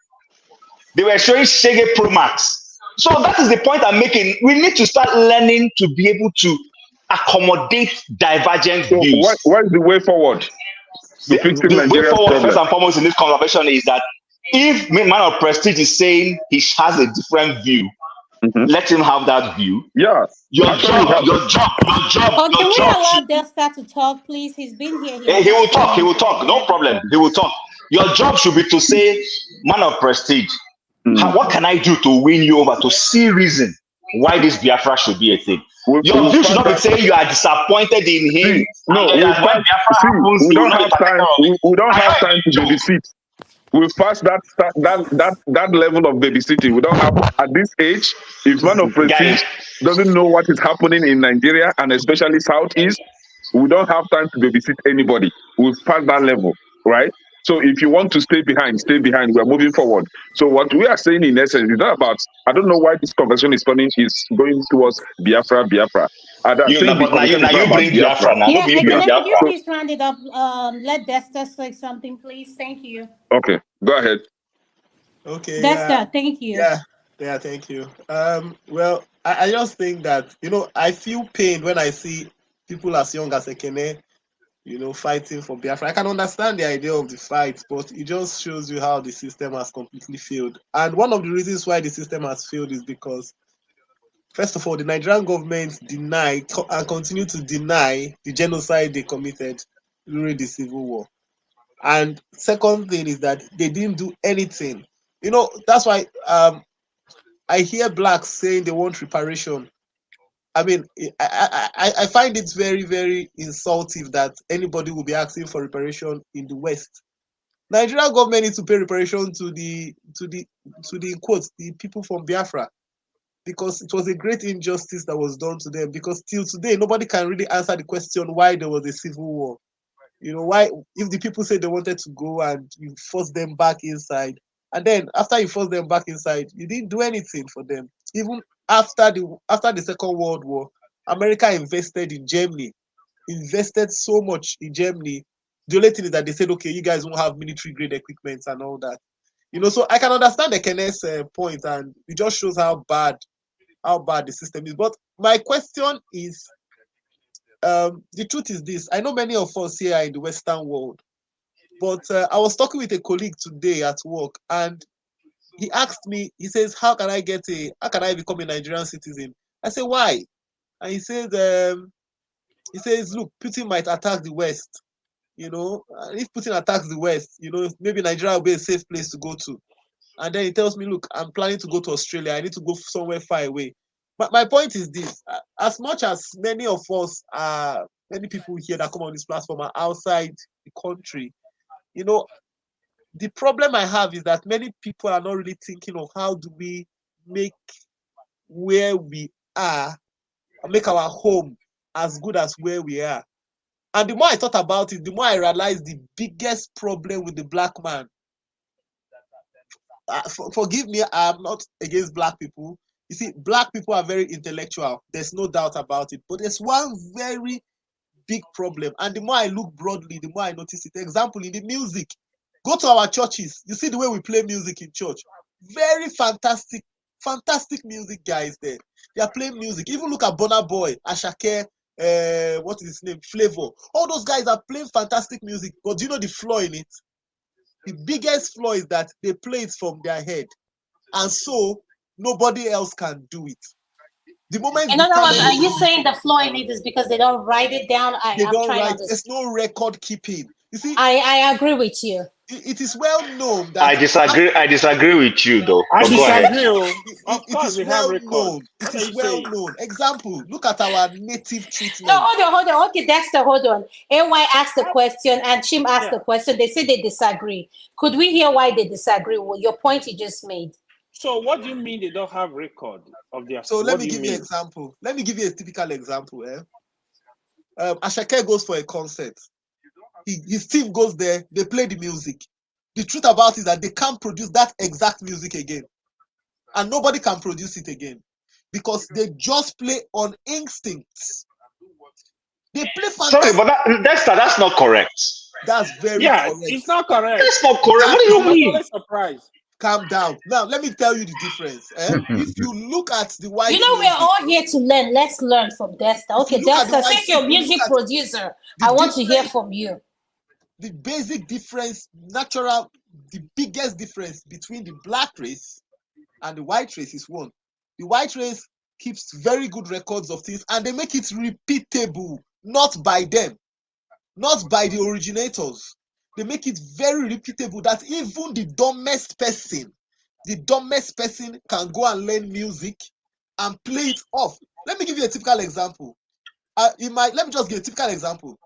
They were showing Shege Pro Max. So that is the point I'm making. We need to start learning to be able to accommodate divergent views. What is the way forward? The way forward, first and foremost, in this conversation is that if man of prestige is saying he has a different view, let him have that view. Yeah. Your job. Oh, can we allow Dexter to talk, please? He's been here. He will talk. No problem. He will talk. Your job should be to say, man of prestige, what can I do to win you over, to see reason why this Biafra should be a thing? Your view should not be saying you are disappointed in him. No, we don't have time. We don't have time to babysit. We've passed that level of babysitting. We don't have at this age. If man of prestige doesn't know what is happening in Nigeria and especially Southeast, we don't have time to babysit anybody. We've passed that level, right? So if you want to stay behind, stay behind. We're moving forward. So what we are saying in essence is not about, I don't know why this conversation is going towards Biafra. You bring Biafra now. Yeah, could you please round it up? Let Dexter say something, please. Thank you. Okay, go ahead. Okay. Dexter, thank you. Yeah, thank you. Well, I just think that, I feel pain when I see people as young as a.k.a, fighting for Biafra. I can understand the idea of the fight, but it just shows you how the system has completely failed. And one of the reasons why the system has failed is because, first of all, the Nigerian government denied and continue to deny the genocide they committed during the Civil War. And second thing is that they didn't do anything. That's why I hear blacks saying they want reparation. I mean, I find it very, very insulting that anybody will be asking for reparation in the West. Nigerian government needs to pay reparation to the in quotes, the people from Biafra, because it was a great injustice that was done to them. Because till today, nobody can really answer the question why there was a civil war. Why, if the people say they wanted to go and you forced them back inside, and then after you forced them back inside, you didn't do anything for them. Even after the Second World War, America invested in Germany, invested so much in Germany. The only thing is that they said, okay, you guys won't have military grade equipment and all that. So I can understand the Kenneth's point, and it just shows how bad the system is. But my question is, the truth is this: I know many of us here are in the Western world, but I was talking with a colleague today at work, and he asked me, he says, how can I become a Nigerian citizen? I said, why? And he says, look, Putin might attack the West. If Putin attacks the West, maybe Nigeria will be a safe place to go to. And then he tells me, look, I'm planning to go to Australia. I need to go somewhere far away. But my point is this: as much as many of us many people here that come on this platform are outside the country, the problem I have is that many people are not really thinking of how do we make where we are, make our home as good as where we are. And the more I thought about it, the more I realized the biggest problem with the black man. Forgive me, I'm not against black people. You see, black people are very intellectual. There's no doubt about it. But there's one very big problem. And the more I look broadly, the more I notice it. Example, in the music. Go to our churches. You see the way we play music in church. Very fantastic music guys there. They are playing music. Even look at Burna Boy, Ashake, what is his name? Flavor. All those guys are playing fantastic music. But do you know the flaw in it? The biggest flaw is that they play it from their head, and so nobody else can do it. The moment In other words, are you saying the flaw in it is because they don't write it down? they I'm don't trying write, to there's no record keeping. You see, I agree with you. it is well known that I disagree with you though. I But go ahead. disagree. Of it course, is we have well record. known. What It are is you well saying? known. Example, look at our native No, treatment. hold on. Okay, Dexter, hold on. AY asked the question and Chim asked Yeah. the question. They say they disagree. Could we hear why they disagree with your point you just made? So what do you mean they don't have record of their? So let what me do give you an mean? example. Let me give you a typical example. Ashake goes for a concert. His team goes there, they play the music. The truth about it is that they can't produce that exact music again. And nobody can produce it again. Because they just play on instincts. They play Sorry, fantastic. but that's not correct. That's very Yeah, correct. it's not correct. That's not correct. What do you mean? I'm surprised. Calm down. Now, let me tell you the difference. If you look at the white You know, we're music, all here to learn. Let's learn from Dexter. Okay, look at the Dexter, white since you're a people, music look at producer, the I want to hear difference- from you. the basic difference, natural, the biggest difference between the black race and the white race is one. The white race keeps very good records of things and they make it repeatable, not by them, not by the originators. They make it very repeatable that even the dumbest person can go and learn music and play it off. Let me give you a typical example. Let me just give a typical example.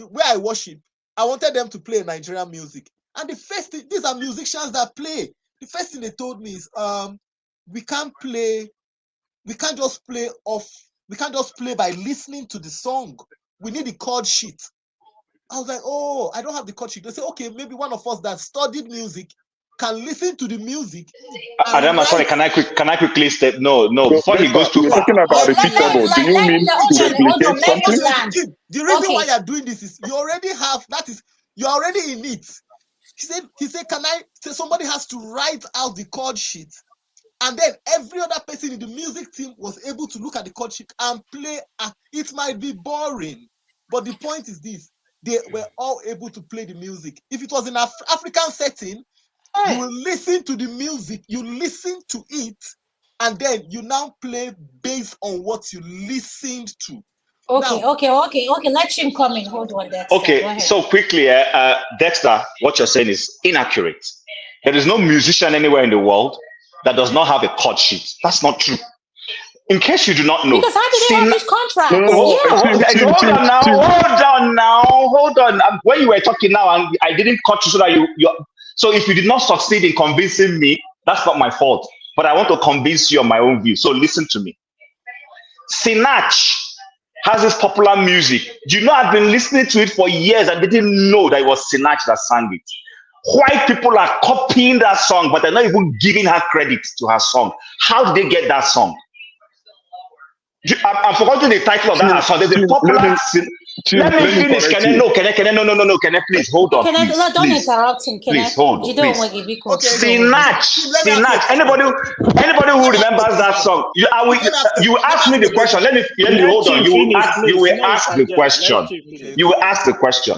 Where I worship, I wanted them to play Nigerian music. And the first thing, these are musicians that play. The first thing they told me is, we can't just play by listening to the song. We need the chord sheet. I was like, oh, I don't have the chord sheet. They say, okay, maybe one of us that studied music can listen to the music. Adama, sorry, can I quickly step? No, before he goes too You're far. talking about repeatable. Do you mean to replicate something? The reason why you're doing this is you're already in it. He said, somebody has to write out the chord sheet. And then every other person in the music team was able to look at the chord sheet and play. It might be boring, but the point is this: they were all able to play the music. If it was in an African setting, you will listen to the music, you listen to it, and then you now play based on what you listened to. Okay. Let him come in. Hold on, Dexter. Okay, so quickly, Dexter, what you're saying is inaccurate. There is no musician anywhere in the world that does not have a chord sheet. That's not true. In case you do not know, because how do they have these contracts? Hold on. When you were talking now, and I didn't cut you so that you. So if you did not succeed in convincing me, that's not my fault. But I want to convince you on my own view. So listen to me. Sinach has this popular music. You know, I've been listening to it for years and didn't know that it was Sinach that sang it. White people are copying that song, but they're not even giving her credit to her song. How did they get that song? I'm forgetting the title of that song. There's a popular. Let me finish. Can I please hold on? Don't interrupt him. Please hold on. Sinach. Anybody who remembers that song? You ask me the question. Let me hold on. You will ask the question. You will ask the question.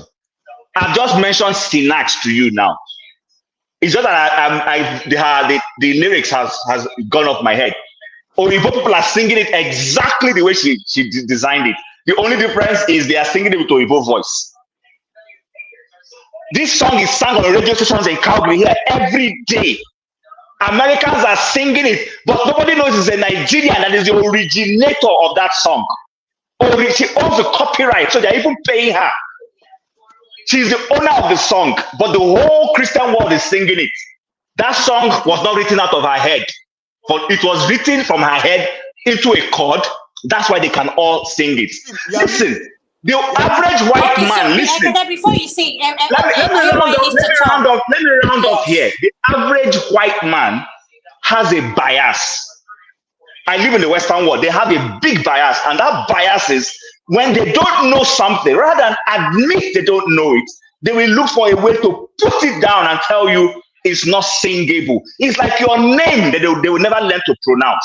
I've just mentioned Sinach to you now. It's just that the lyrics has gone off my head. Oyibo people are singing it exactly the way she designed it. The only difference is they are singing it with Oyibo voice. This song is sung on radio stations in Calgary here every day. Americans are singing it, but nobody knows it's a Nigerian that is the originator of that song. She owns the copyright, so they're even paying her. She's the owner of the song, but the whole Christian world is singing it. That song was not written out of her head, but it was written from her head into a chord. That's why they can all sing it. Listen, the average white man, listen. Before you say, let me round up here. The average white man has a bias. I live in the Western world. They have a big bias, and that bias is when they don't know something, rather than admit they don't know it, they will look for a way to put it down and tell you it's not singable. It's like your name that they will never learn to pronounce.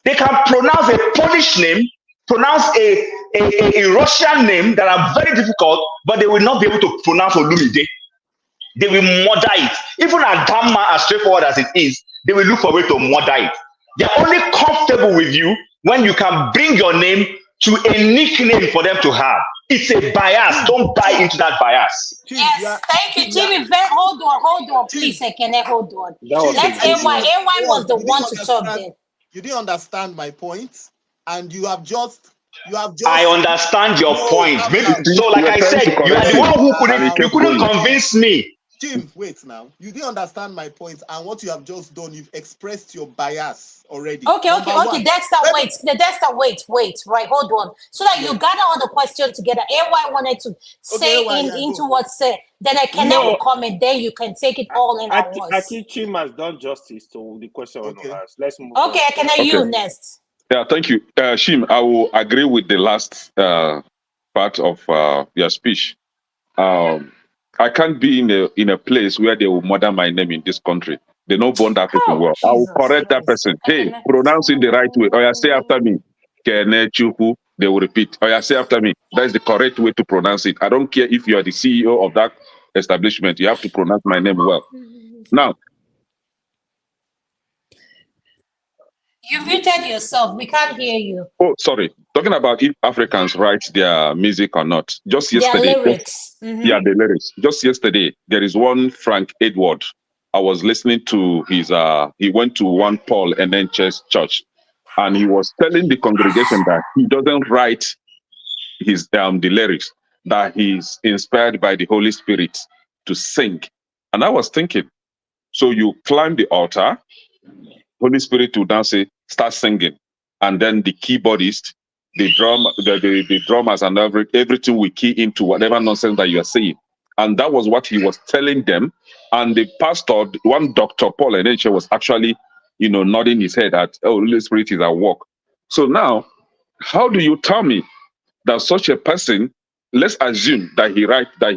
They can pronounce a Polish name, pronounce a Russian name that are very difficult, but they will not be able to pronounce Olumide. they will murder it. Even Adama, as straightforward as it is, they will look for a way to murder it. They're only comfortable with you when you can bring your name to a nickname for them to have. It's a bias. Don't buy into that bias. Yes, thank you, Jimmy. Hold on, please, Ekene, hold on. That was Let a good one. AY was the You one didn't to talk understand- then. You didn't understand my point, and you have just. I understand your point. Maybe, so, like I said, you are the one who couldn't convince me. Jim, wait now. You didn't understand my point, and what you have just done, you've expressed your bias already. Okay. Dexter, wait. Right, hold on. So that you gather all the questions together. AY wanted to say into what's said. Then Ekene will comment. Then you can take it all in at once. I think Jim has done justice to the question I want to ask. Let's move on. Okay, Ekene, you next. Yeah, thank you. Shim, I will agree with the last part of your speech. I can't be in a place where they will murder my name in this country. They don't burn that person well. I will correct that person. Hey, pronounce it the right way. Or you say after me. Kene Chukwu. They will repeat. Or you say after me. That is the correct way to pronounce it. I don't care if you are the CEO of that establishment. You have to pronounce my name well. Now, You muted yourself. We can't hear you. oh, sorry. Talking about if Africans write their music or not. Just yesterday. Their lyrics. Yeah, the lyrics. Just yesterday, there is one Frank Edward. I was listening to his, he went to one Paul and then church, and he was telling the congregation that he doesn't write his the lyrics, that he's inspired by the Holy Spirit to sing. And I was thinking, so you climb the altar, Holy Spirit will now say, start singing. And then the keyboardist, the drummers and everything we key into whatever nonsense that you are saying. And that was what he was telling them. And the pastor, one Dr. Paul Eneche, was actually, nodding his head at, oh, Holy Spirit is at work. So now, how do you tell me that such a person, let's assume that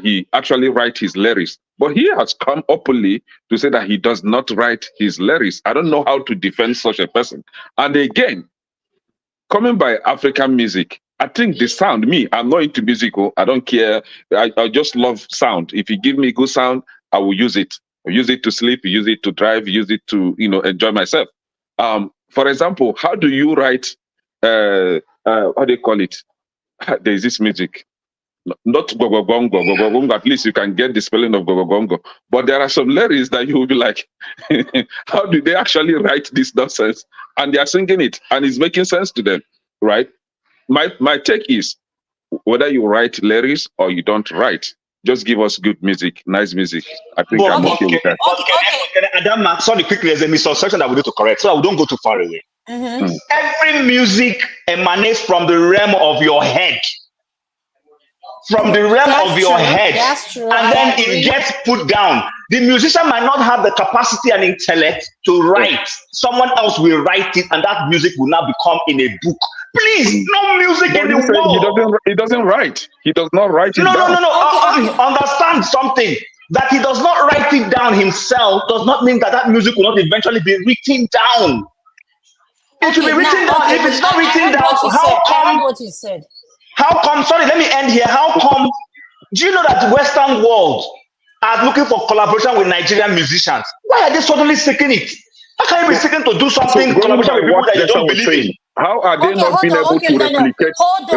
he actually write his lyrics, but he has come openly to say that he does not write his lyrics. I don't know how to defend such a person. And again, coming by African music, I think the sound, I'm not into musical. I don't care. I just love sound. If you give me good sound, I will use it. I use it to sleep, use it to drive, use it to, enjoy myself. For example, how do you write, how do you call it? There's this music. Not gogogongo. At least you can get the spelling of gogogongo. But there are some lyrics that you will be like, how do they actually write this nonsense? And they are singing it, and it's making sense to them, right? My take is, whether you write lyrics or you don't write, just give us good music, nice music. I think I'm okay with that. Adam, sorry, quickly, there's a misconception that we need to correct, so I don't go too far away. Every music emanates from the realm of your head. From the realm of your head. That's true. And then it gets put down. The musician might not have the capacity and intellect to write. Someone else will write it, and that music will now become in a book. Please, no music in the world. He doesn't write. He does not write it down. No. Understand something. That he does not write it down himself does not mean that music will not eventually be written down. It will be written down. If it's not written down, how come? What you said. How come? Sorry, let me end here. How come? Do you know that the Western world are looking for collaboration with Nigerian musicians? Why are they suddenly seeking it? How can you be seeking to do something collaboration with people that you don't believe in? How are they not being able to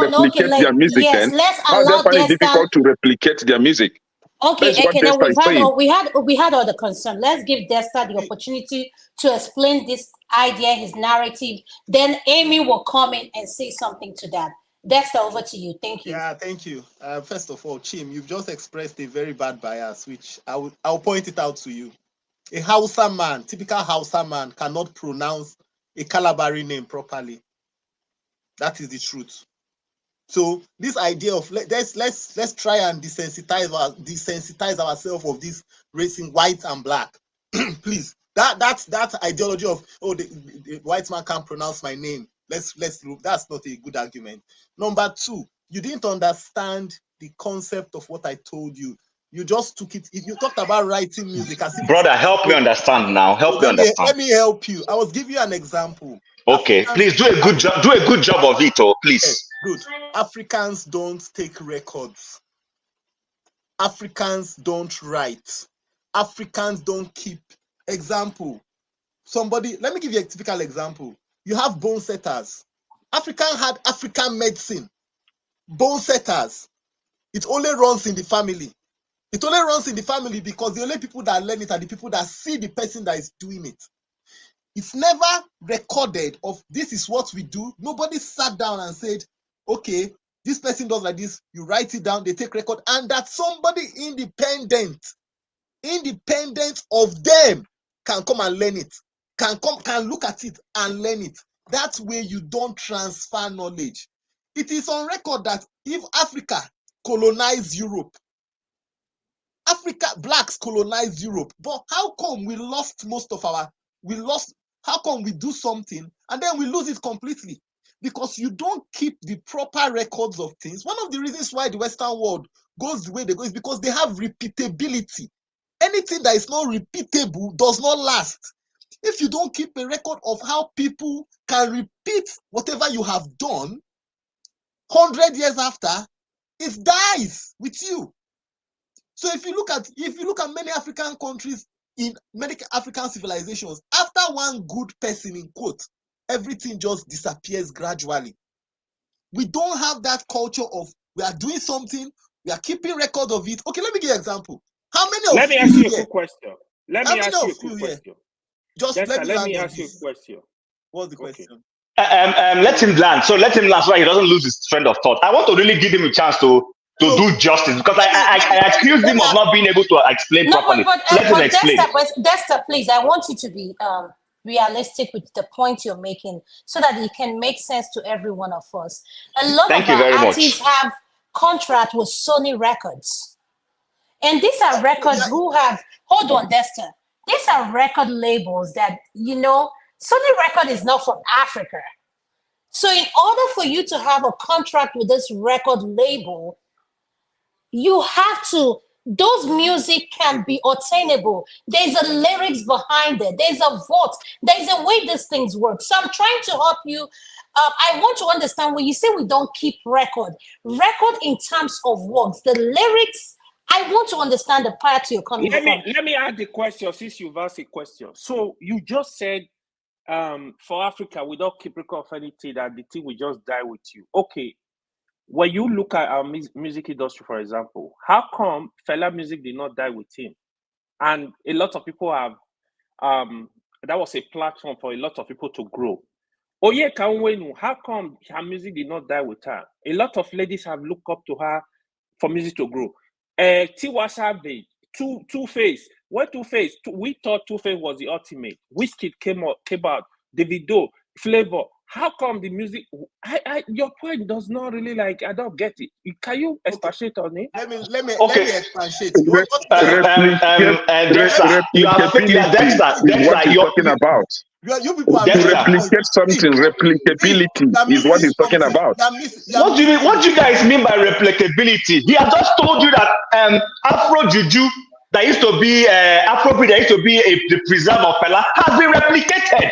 replicate their music then? How are they finding it difficult to replicate their music? Okay, we had all the concern. Let's give Dexter the opportunity to explain this idea, his narrative. Then Amy will come in and say something to that. Dexter, over to you. Thank you. Yeah, thank you. First of all, Chim, you've just expressed a very bad bias, which I'll point it out to you. A Hausa man, typical Hausa man, cannot pronounce a Kalabari name properly. That is the truth. So this idea of let's try and desensitize ourselves of this racing white and black. Please, that ideology of the white man can't pronounce my name. Let's look. That's not a good argument. Number two, you didn't understand the concept of what I told you. You just took it. If you talked about writing music, Brother, help me understand now. Help me understand. Let me help you. I was giving you an example. Okay, please do a good job. Do a good job of it, please. Okay, good. Africans don't take records. Africans don't write. Africans don't keep. Example, somebody, let me give you a typical example. You have bone setters. African had African medicine. Bone setters. It only runs in the family. It only runs in the family because the only people that learn it are the people that see the person that is doing it. It's never recorded of this is what we do. Nobody sat down and said, okay, this person does like this. You write it down, they take record, and that somebody independent of them can come and learn it, can look at it and learn it. That way you don't transfer knowledge. It is on record that if Africa colonized Europe, blacks colonized Europe, but how come we lost how come we do something and then we lose it completely? Because you don't keep the proper records of things. One of the reasons why the Western world goes the way they go is because they have repeatability. Anything that is not repeatable does not last. If you don't keep a record of how people can repeat whatever you have done, 100 years after, it dies with you. So if you look at many African countries, in many African civilizations, after one good person, in quote, everything just disappears gradually. We don't have that culture of we are doing something, we are keeping record of it. Okay, let me give you an example. How many of you Let me ask you a quick question. Let me ask you a quick question. Just let me ask you a question. What's the question? Let him land. So let him land so that he doesn't lose his train of thought. I want to really give him a chance to do justice because I accused him of not being able to explain properly. Let him explain. Dexter, please, I want you to be realistic with the point you're making so that it can make sense to every one of us. A lot of our artists have contract with Sony Records. And these are records who have, hold on, Dexter. These are record labels that, Sony Record is not from Africa. So in order for you to have a contract with this record label, you have to, those music can be attainable. There's a lyrics behind it. There's a vote. There's a way these things work. So I'm trying to help you. I want to understand when you say we don't keep record in terms of words, the lyrics. I want to understand the part you're coming from. Let me ask the question since you've asked a question. So you just said for Africa, we don't keep record of anything, that the thing will just die with you. Okay. When you look at our music industry, for example, how come Fela music did not die with him? And a lot of people have, that was a platform for a lot of people to grow. Oye Kanwenu, how come her music did not die with her? A lot of ladies have looked up to her for music to grow. Tiwa Savage, Two-Face. What Two-Face? We thought Two-Face was the ultimate. Wizkid came out, Davido, Flavor. How come the music? Your point does not really I don't get it. Can you expatiate on it? Let me expatiate. Dexter, talking about. You people are to replicate something. Replicability is what he's talking about. What do you guys mean by replicability? He has just told you that Afro Juju that used to be Afrobeat, that used to be the preserve of Fela, has been replicated.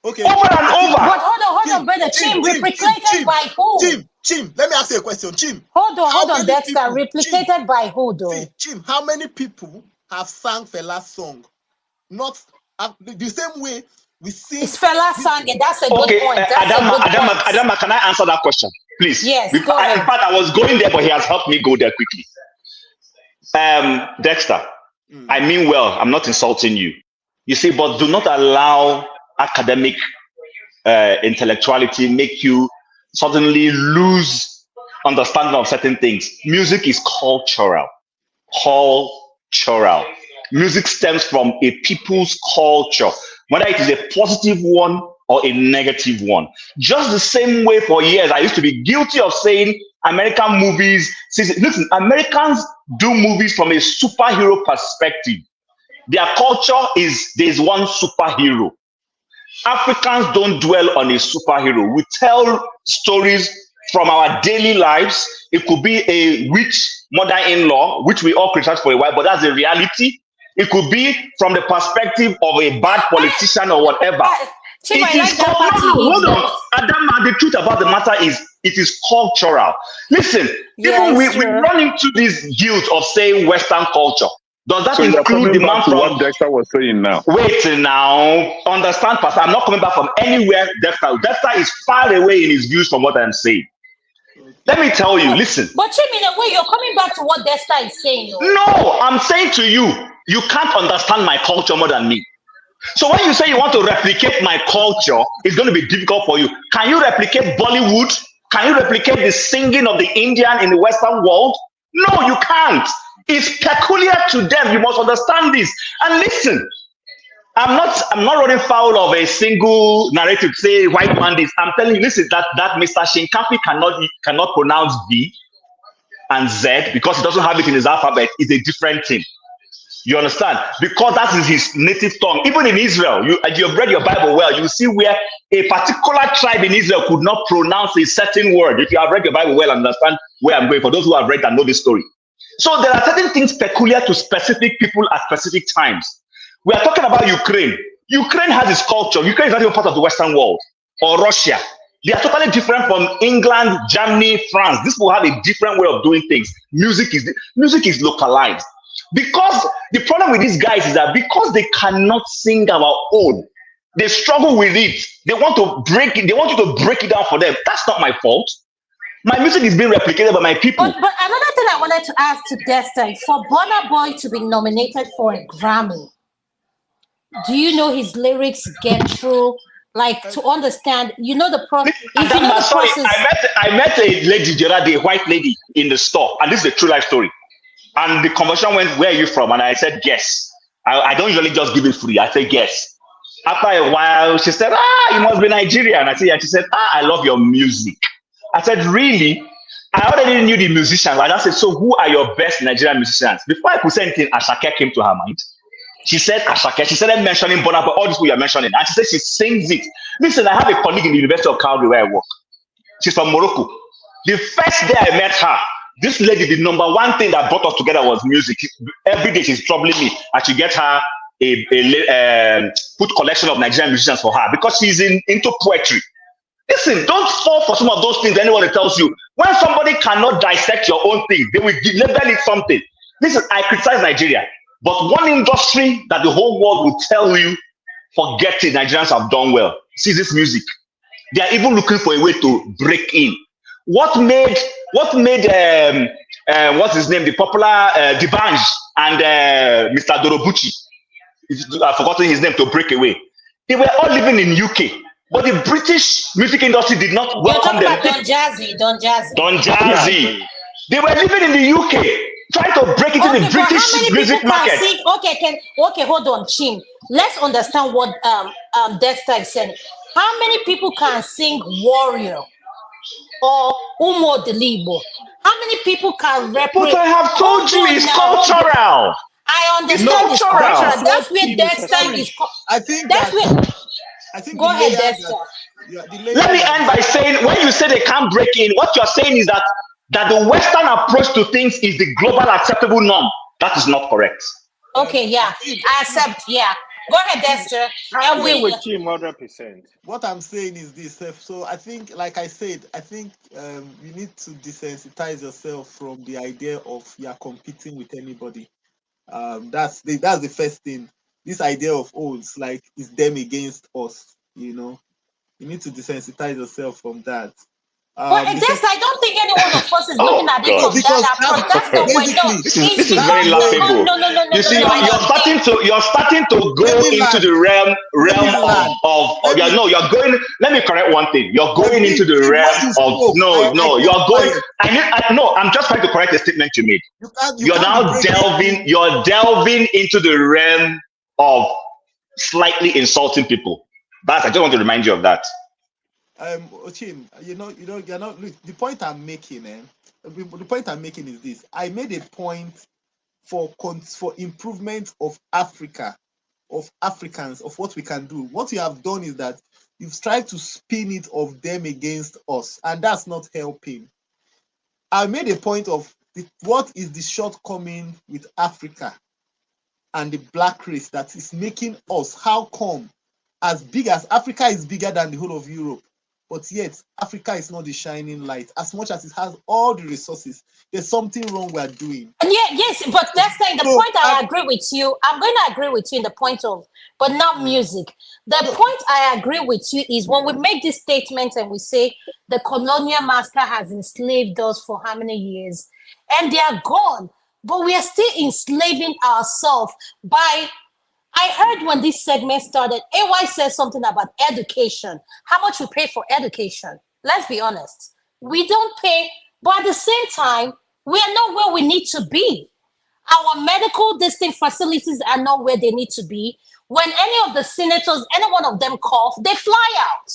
Okay. Over and over. But hold on, brother. Chim, replicated by who? Chim, let me ask you a question. Chim. Hold on, Dexter. Replicated by who, though? Chim, how many people have sang Fela's song? Not the same way we sing. It's Fela sang it. That's a good point. Adama, can I answer that question, please? Yes. In fact, I was going there, but he has helped me go there quickly. Dexter, I mean well. I'm not insulting you. You see, but do not allow academic intellectuality make you suddenly lose understanding of certain things. Music is cultural. Music stems from a people's culture, whether it is a positive one or a negative one. Just the same way for years, I used to be guilty of saying American movies. Listen, Americans do movies from a superhero perspective. Their culture is there's one superhero. Africans don't dwell on a superhero. We tell stories from our daily lives. It could be a witch mother-in-law, which we all criticize for a while, but that's a reality. It could be from the perspective of a bad politician or whatever. Hold on. Adama, the truth about the matter is it is cultural. Listen, even we run into this guilt of saying Western culture. Does that So you're include coming the man back to from? what Dexter was saying now. Wait now, understand, Pastor. I'm not coming back from anywhere. Dexter is far away in his views from what I'm saying. Let me tell you, listen. But Chim, in a way, you're coming back to what Desta is saying. No, I'm saying to you, you can't understand my culture more than me. So when you say you want to replicate my culture, it's going to be difficult for you. Can you replicate Bollywood? Can you replicate the singing of the Indian in the Western world? No, you can't. It's peculiar to them. You must understand this. And listen, I'm not running foul of a single narrative. Say white man this. I'm telling you, listen, that Mr. Shinkafi cannot pronounce V and Z because he doesn't have it in his alphabet. It's a different thing. You understand? Because that is his native tongue. Even in Israel, you've read your Bible well, you see where a particular tribe in Israel could not pronounce a certain word. If you have read your Bible well, understand where I'm going. For those who have read and know this story. So there are certain things peculiar to specific people at specific times. We are talking about Ukraine. Ukraine has its culture. Ukraine is not even part of the Western world. Or Russia. They are totally different from England, Germany, France. This will have a different way of doing things. Music is localized. Because the problem with these guys is that because they cannot sing our own, they struggle with it. They want to break it. They want you to break it down for them. That's not my fault. My music is being replicated by my people. But another thing I wanted to ask to Desta, for Burna Boy to be nominated for a Grammy, do you know his lyrics get through? Like to understand, you know the process. If you know the process. I met a lady the other day, a white lady in the store, and this is a true life story. And the conversation went, "Where are you from?" And I said, "Guess." I don't usually just give it free. I say, "Guess." After a while, she said, "You must be Nigerian." And I said, "Yeah." She said, "I love your music." I said, "Really?" I already knew the musicians. And I said, "So who are your best Nigerian musicians?" Before I could say anything, Ashake came to her mind. She said Ashake. She started mentioning Burna, but all these people you're mentioning. And she said she sings it. Listen, I have a colleague in the University of Calgary where I work. She's from Morocco. The first day I met her, this lady, the number one thing that brought us together was music. Every day she's troubling me. I should get her a put collection of Nigerian musicians for her because she's into poetry. Listen, don't fall for some of those things anyone tells you. When somebody cannot dissect your own thing, they will label it something. Listen, I criticize Nigeria, but one industry that the whole world will tell you, forget it, Nigerians have done well. See this music. They are even looking for a way to break in. What made what's his name, the popular Dibanj and Mr. Dorobuchi, I've forgotten his name, to break away? They were all living in UK, but the British music industry did not welcome them. Don Jazzy. They were living in the UK, trying to break into the British music market. Okay, hold on, Chim. Let's understand what Dexter is saying. How many people can sing Warrior or Umo Delibo? How many people can represent? But I have told you it's cultural. I understand it's cultural. That's where Dexter is. I think that's where. I think go ahead, Dexter. Let me end by saying, when you say they can't break in, what you're saying is that the Western approach to things is the global acceptable norm. That is not correct. Okay, yeah, I accept. Yeah, go ahead, Dexter. I agree with you 100%. What I'm saying is this. So I think, like I said, I think you need to desensitize yourself from the idea of you're competing with anybody. That's the first thing. This idea of it's like it's them against us. You need to desensitize yourself from that. But I don't think any one of us is looking at it from that approach. That's not way. No, this is very laughable. No. You see, you're starting to go into the realm of you're going. Let me correct one thing. You're going into the realm of you're going. I'm just trying to correct the statement you made. You're now delving into the realm of slightly insulting people. I just want to remind you of that. Ochim, you're not. Look, the point I'm making, the point I'm making is this. I made a point for improvement of Africa, of Africans, of what we can do. What you have done is that you've tried to spin it of them against us, and that's not helping. I made a point of what is the shortcoming with Africa and the black race that is making us. How come, as big as Africa is bigger than the whole of Europe, but yet Africa is not the shining light. As much as it has all the resources, there's something wrong we are doing. Yeah, yes, but that's like the point I agree with you. I'm going to agree with you in the point of, but not music. The point I agree with you is when we make this statement and we say the colonial master has enslaved us for how many years, and they are gone, but we are still enslaving ourselves by. I heard when this segment started, AY says something about education. How much we pay for education? Let's be honest. We don't pay, but at the same time, we are not where we need to be. Our medical distinct facilities are not where they need to be. When any of the senators, any one of them cough, they fly out.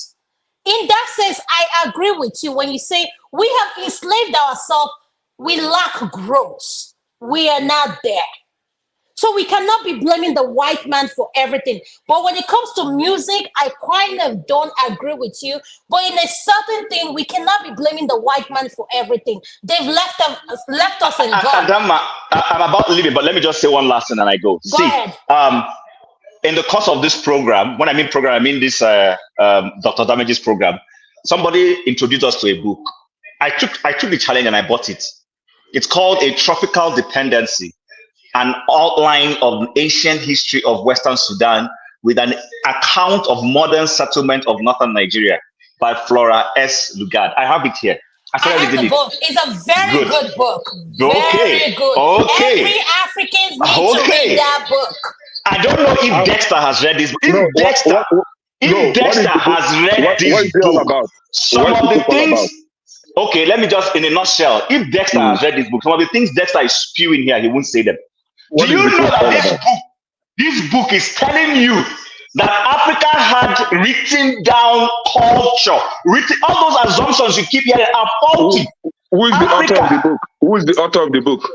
In that sense, I agree with you when you say we have enslaved ourselves, we lack growth. We are not there. So we cannot be blaming the white man for everything. But when it comes to music, I kind of don't agree with you. But in a certain thing, we cannot be blaming the white man for everything. They've left us and gone. Adama, I'm about leaving, but let me just say one last thing and I go. Go ahead. In the course of this program, when I mean program, I mean this Dr. Damage's program, somebody introduced us to a book. I took the challenge and I bought it. It's called A Tropical Dependency, an outline of ancient history of Western Sudan with an account of modern settlement of northern Nigeria by Flora S. Lugard. I have it here. I have the book. It's a very good book. Very good. Okay. Every African needs to read that book. I don't know if Dexter has read this book. If Dexter has read this book, some of the things. Okay, let me just in a nutshell. If Dexter has read this book, some of the things Dexter is spewing here, he won't say them. Do you know that this book is telling you that Africa had written down culture, all those assumptions you keep hearing are faulty. Who is the author of the book? Who is the author of the book?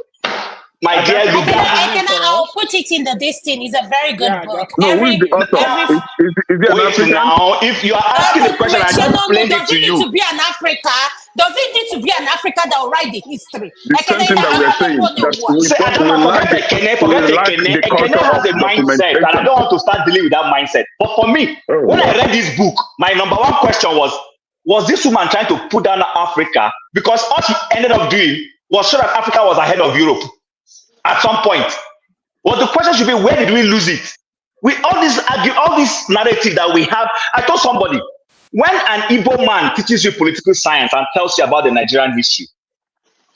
My dear, I'll put it in the destiny. It's a very good book. No, who is the author? Is it an African? Now, if you are asking the question, I just explained it to you. Does it need to be an Africa? Does it need to be an Africa that will write the history? The same thing that we are saying. Ekene has a mindset, and I don't want to start dealing with that mindset. But for me, when I read this book, my number one question was this woman trying to put down Africa? Because all she ended up doing was show that Africa was ahead of Europe at some point. Well, the question should be, where did we lose it? With all this narrative that we have, I told somebody, when an Igbo man teaches you political science and tells you about the Nigerian history,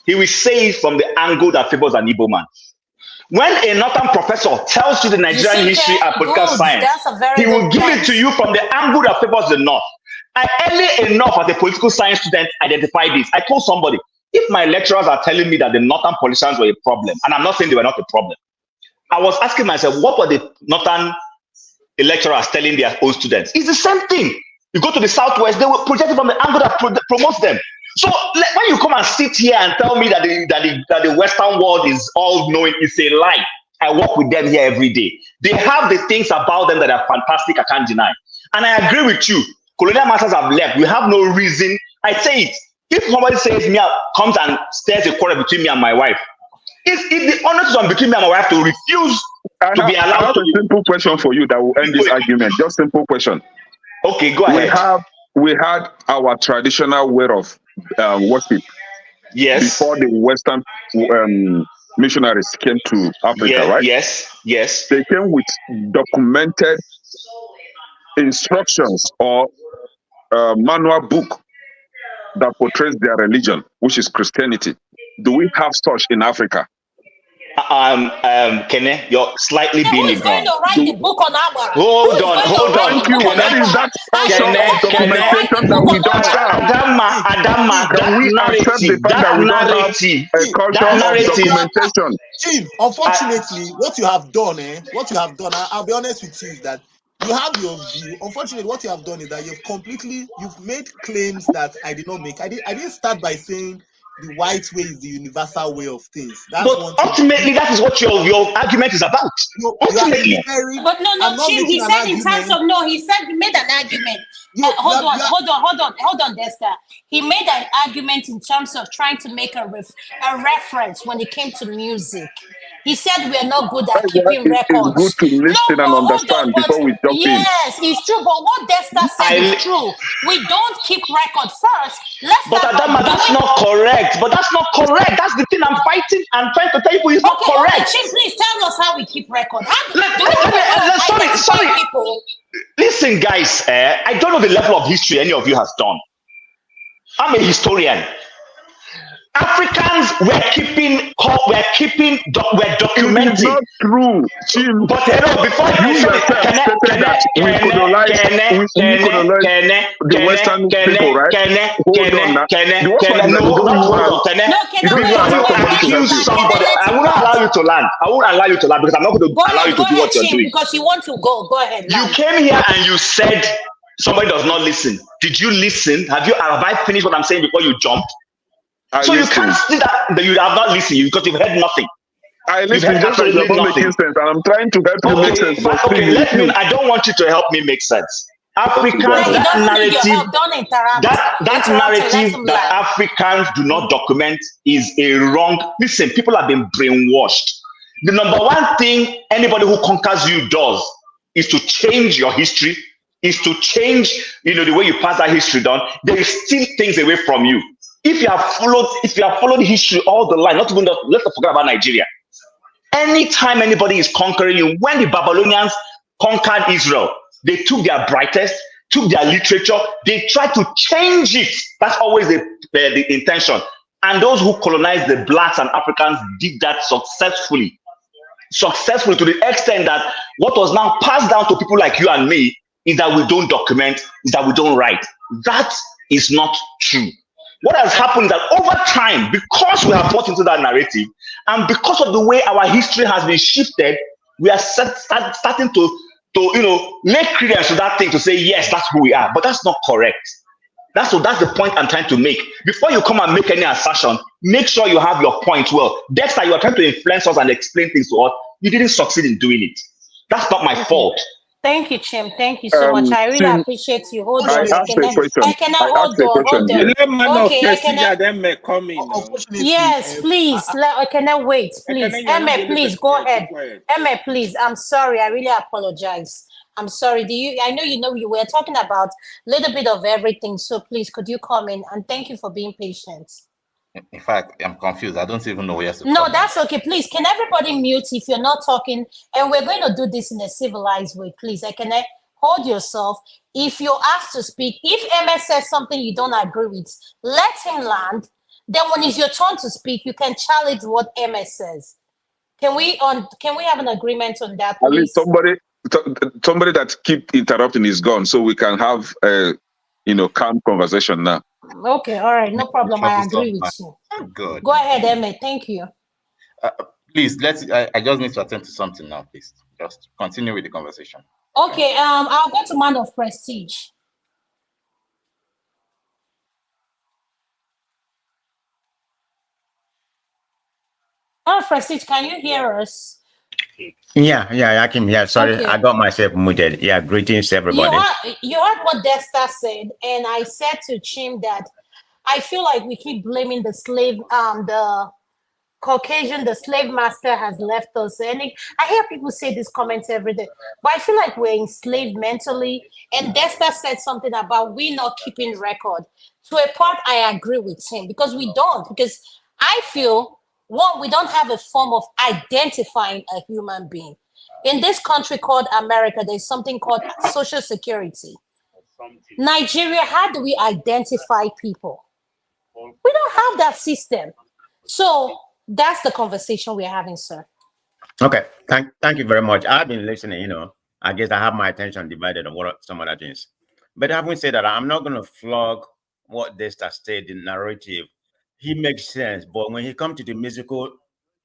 he will say it from the angle that favors an Igbo man. When a northern professor tells you the Nigerian history and political science, he will give it to you from the angle that favors the north. I early enough as a political science student identified this. I told somebody, if my lecturers are telling me that the northern politicians were a problem, and I'm not saying they were not a problem, I was asking myself, what were the northern lecturers telling their own students? It's the same thing. You go to the southwest, they will project it from the angle that promotes them. So when you come and sit here and tell me that the Western world is all knowing, it's a lie. I work with them here every day. They have the things about them that are fantastic, I can't deny. And I agree with you. Colonial masters have left. We have no reason. I say it. If somebody says comes and stirs a quarrel between me and my wife, if the honor is between me and my wife to refuse to be allowed. I have a simple question for you that will end this argument. Just simple question. Okay, go ahead. We had our traditional way of worship. Yes. Before the Western missionaries came to Africa, right? Yes. They came with documented instructions or manual book that portrays their religion, which is Christianity. Do we have such in Africa? Kene, you're slightly being ignorant. Who's going to write the book on our? Hold on. Thank you. That is that documentation that we don't have. Adama, can we accept the fact that we don't have a culture of documentation? Chief, unfortunately, what you have done, I'll be honest with you, is that you have your view. Unfortunately, what you have done is that you've made claims that I did not make. I didn't start by saying the white way is the universal way of things. But ultimately, that is what your argument is about. Ultimately. But no, Chief, he said in terms of, he made an argument. Hold on, Dexter. He made an argument in terms of trying to make a reference when it came to music. He said we are not good at That's why keeping it's good records. to listen and hold on, understand but before we jump in. yes, it's true. But what Dexter said is true. We don't keep record first. Let's But start by Adama, that's doing. not correct. But that's not correct. That's the thing I'm fighting. I'm trying to tell you, it's not Okay, correct. Chim, please tell us how we keep record. How do we Sorry. identify people? Listen, guys, I don't know the level of history any of you has done. I'm a historian. Africans were documenting. It's not true, Jim. But hello, before You yourself stated that we colonize the Western people, right? Hold on now. You want somebody No, to help you. Somebody. I won't allow you to land. I won't allow you to land because I'm not going to allow you to do what you're doing. Because you want to go. Go ahead. You came here and you said somebody does not listen. Did you listen? Have I finished what I'm saying before you jumped? So you can't see that you have not listened because you've heard nothing. I listen, just like you're not making sense, and I'm trying to help you make sense. But I don't want you to help me make sense. Africans, that narrative that Africans do not document is a wrong. Listen, people have been brainwashed. The number one thing anybody who conquers you does is to change your history, is to change, the way you pass that history down. They steal things away from you. If you have followed history all the line, let's not forget about Nigeria. Anytime anybody is conquering you, when the Babylonians conquered Israel, they took their brightest, took their literature, they tried to change it. That's always the intention. And those who colonized the blacks and Africans did that successfully to the extent that what was now passed down to people like you and me is that we don't document, is that we don't write. That is not true. What has happened is that over time, because we have bought into that narrative, and because of the way our history has been shifted, we are starting to make credence to that thing to say, yes, that's who we are. But that's not correct. That's the point I'm trying to make. Before you come and make any assertion, make sure you have your point well. Dexter, you are trying to influence us and explain things to us. You didn't succeed in doing it. That's not my fault. Thank you, Chim. Thank you so much. I really appreciate you. Hold on. I asked a question. Hold on. Okay, come in. Yes, please. Can I wait, please? Emma, please go ahead. Emma, please. I'm sorry. I really apologize. I'm sorry. I know you were talking about a little bit of everything. So please, could you come in? And thank you for being patient. In fact, I'm confused. I don't even know where to No, that's okay. Please, can everybody mute if you're not talking? And we're going to do this in a civilized way. Please, can I hold yourself? If you're asked to speak, if MS says something you don't agree with, let him land. Then when it's your turn to speak, you can challenge what MS says. Can we have an agreement on that, please? At least somebody that keep interrupting is gone, so we can have a calm conversation now. Okay, all right, no problem. I agree with you. Good. Go ahead, Emma. Thank you. Please, I just need to attend to something now, please. Just continue with the conversation. Okay, I'll go to Man of Prestige. Man of Prestige, can you hear us? Yeah, I can hear. Sorry, okay. I got myself muted. Yeah, greetings, everybody. You heard what Dexter said, and I said to Chim that I feel like we keep blaming the slave, the Caucasian, the slave master has left us. And I hear people say these comments every day, but I feel like we're enslaved mentally. And Dexter said something about we not keeping record. To a part, I agree with him because we don't. Because I feel, one, we don't have a form of identifying a human being. In this country called America, there's something called Social Security. Nigeria, how do we identify people? We don't have that system. So that's the conversation we're having, sir. Okay, thank you very much. I've been listening, I guess I have my attention divided on what some other things. But having said that, I'm not going to flog what Dexter said, the narrative. He makes sense, but when he comes to the musical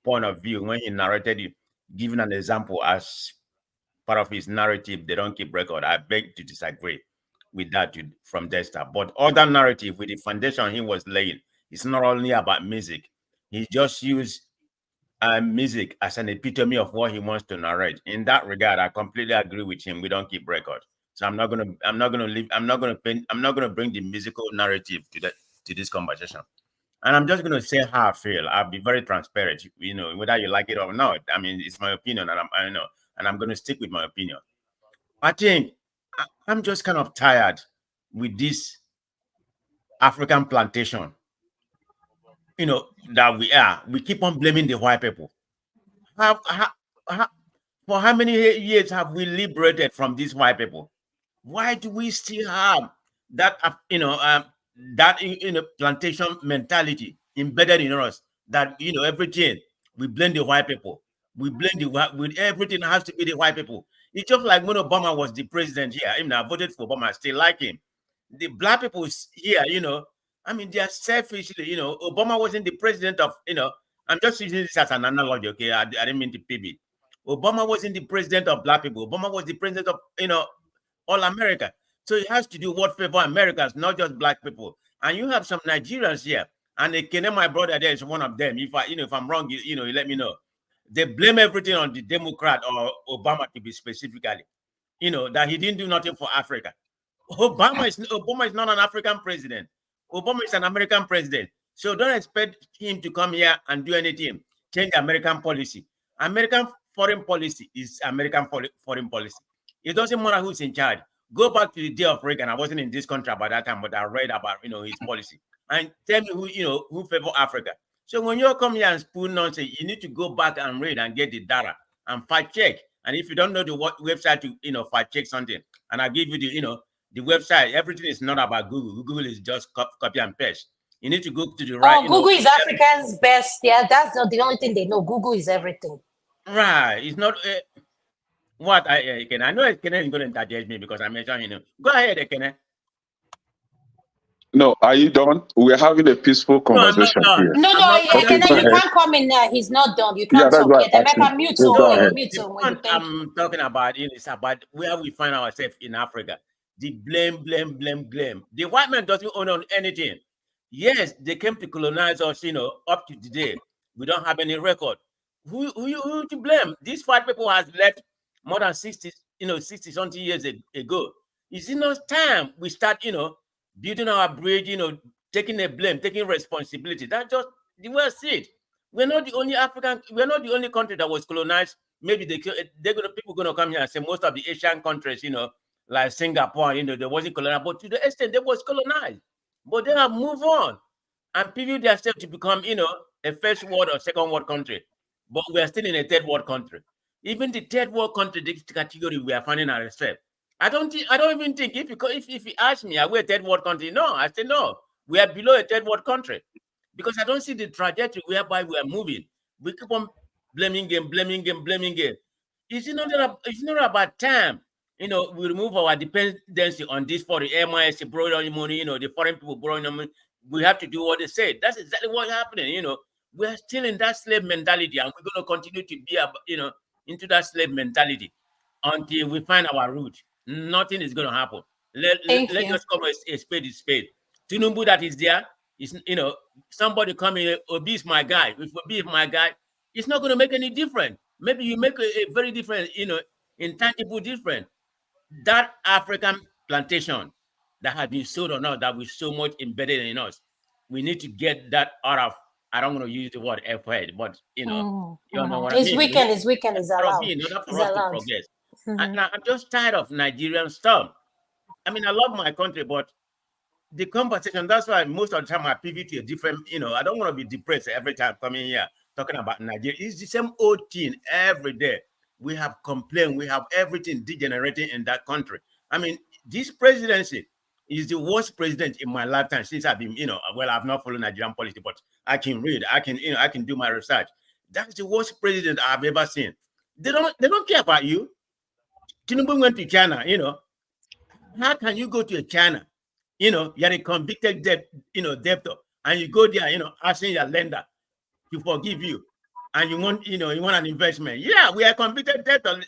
point of view, when he narrated it, giving an example as part of his narrative, they don't keep record. I beg to disagree with that from Dexter. But other narrative with the foundation he was laying, it's not only about music. He just used music as an epitome of what he wants to narrate. In that regard, I completely agree with him. We don't keep record. So I'm not gonna bring the musical narrative to this conversation. And I'm just going to say how I feel. I'll be very transparent, whether you like it or not. I mean, it's my opinion, and I'm going to stick with my opinion. I think I'm just kind of tired with this African plantation, that we are. We keep on blaming the white people. For how many years have we liberated from these white people? Why do we still have that, plantation mentality embedded in us? That everything we blame the white people. We blame with everything has to be the white people. It's just like when Obama was the president here. I voted for Obama. I still like him. The black people here, I mean, they are selfishly, Obama wasn't the president of, I'm just using this as an analogy, okay? I didn't mean to pivot. Obama wasn't the president of black people. Obama was the president of, all America. So it has to do what favor Americans, not just black people. And you have some Nigerians here, and a.k.a. my brother there is one of them. If I'm wrong, you let me know. They blame everything on the Democrat or Obama to be specifically, that he didn't do nothing for Africa. Obama is not an African president. Obama is an American president. So don't expect him to come here and do anything, change American policy. American foreign policy is American foreign policy. It doesn't matter who's in charge. Go back to the day of Reagan. I wasn't in this country by that time, but I read about his policy. And tell me who favor Africa. So when you come here and spoon nonsense, you need to go back and read and get the data and fact check. And if you don't know the website to fact check something, and I give you the website, everything is not about Google. Google is just copy and paste. You need to go to the right. Google is Africa's best. Yeah, that's not the only thing they know. Google is everything. Right. It's not what I can. I know Ekene is going to interject me because I mentioned him. Go ahead, Ekene. No, are you done? We're having a peaceful conversation here. No, Ekene, you can't come in there. He's not done. You can't talk yet. Emeka, mute him. I'm talking about is about where we find ourselves in Africa. The blame. The white man doesn't own anything. Yes, they came to colonize us, up to today. We don't have any record. Who to blame? These white people has left more than 60 something years ago. Is it not time we start, building our bridge, taking the blame, taking responsibility? That's just the way I see it. We're not the only country that was colonized. Maybe people gonna come here and say most of the Asian countries, like Singapore, they wasn't colonized, but to the extent they was colonized. But they have moved on and people themselves to become, a first world or second world country. But we are still in a third world country. Even the third world country, this category we are finding ourselves. I don't even think if you ask me, are we a third world country? No, I say no. We are below a third world country because I don't see the trajectory whereby we are moving. We keep on blaming game. It's not about time. We remove our dependency on this for the MIS borrowing money. The foreign people borrowing money. We have to do what they say. That's exactly what's happening. We're still in that slave mentality, and we're going to continue to be, into that slave mentality until we find our root. Nothing is going to happen. Let's just call a spade is spade. Tinubu that is there is, somebody coming, Obi is my guy. If Obi is my guy, it's not going to make any difference. Maybe you make a very different, intangible difference. That African plantation that has been sold or not, that was so much embedded in us, we need to get that out of. I don't want to use the word F-head, but you know what I mean. It's weekend is allowed. In order for us to progress. And I'm just tired of Nigerian stuff. I mean, I love my country, but the conversation, that's why most of the time I pivot to a different, I don't want to be depressed every time coming here talking about Nigeria. It's the same old thing every day. We have complained, we have everything degenerating in that country. I mean, this presidency is the worst president in my lifetime since I've been, well, I've not followed Nigerian policy, but I can read, I can do my research. That's the worst president I've ever seen. They don't care about you. Tinubu went to China, How can you go to China? You're a convicted debtor, and you go there, asking your lender to forgive you, and you want an investment. Yeah, we are convicted debtors.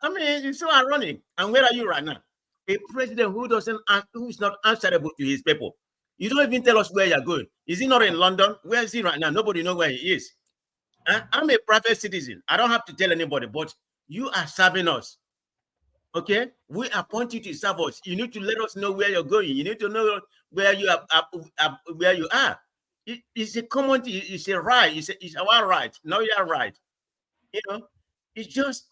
It's so ironic. And where are you right now? A president who is not answerable to his people. You don't even tell us where you're going. Is he not in London? Where is he right now? Nobody knows where he is. I'm a private citizen. I don't have to tell anybody, but you are serving us. Okay, we appoint you to serve us. You need to let us know where you're going. You need to know where you are. It's a common, it's a right, it's our right, not your right. You know, it's just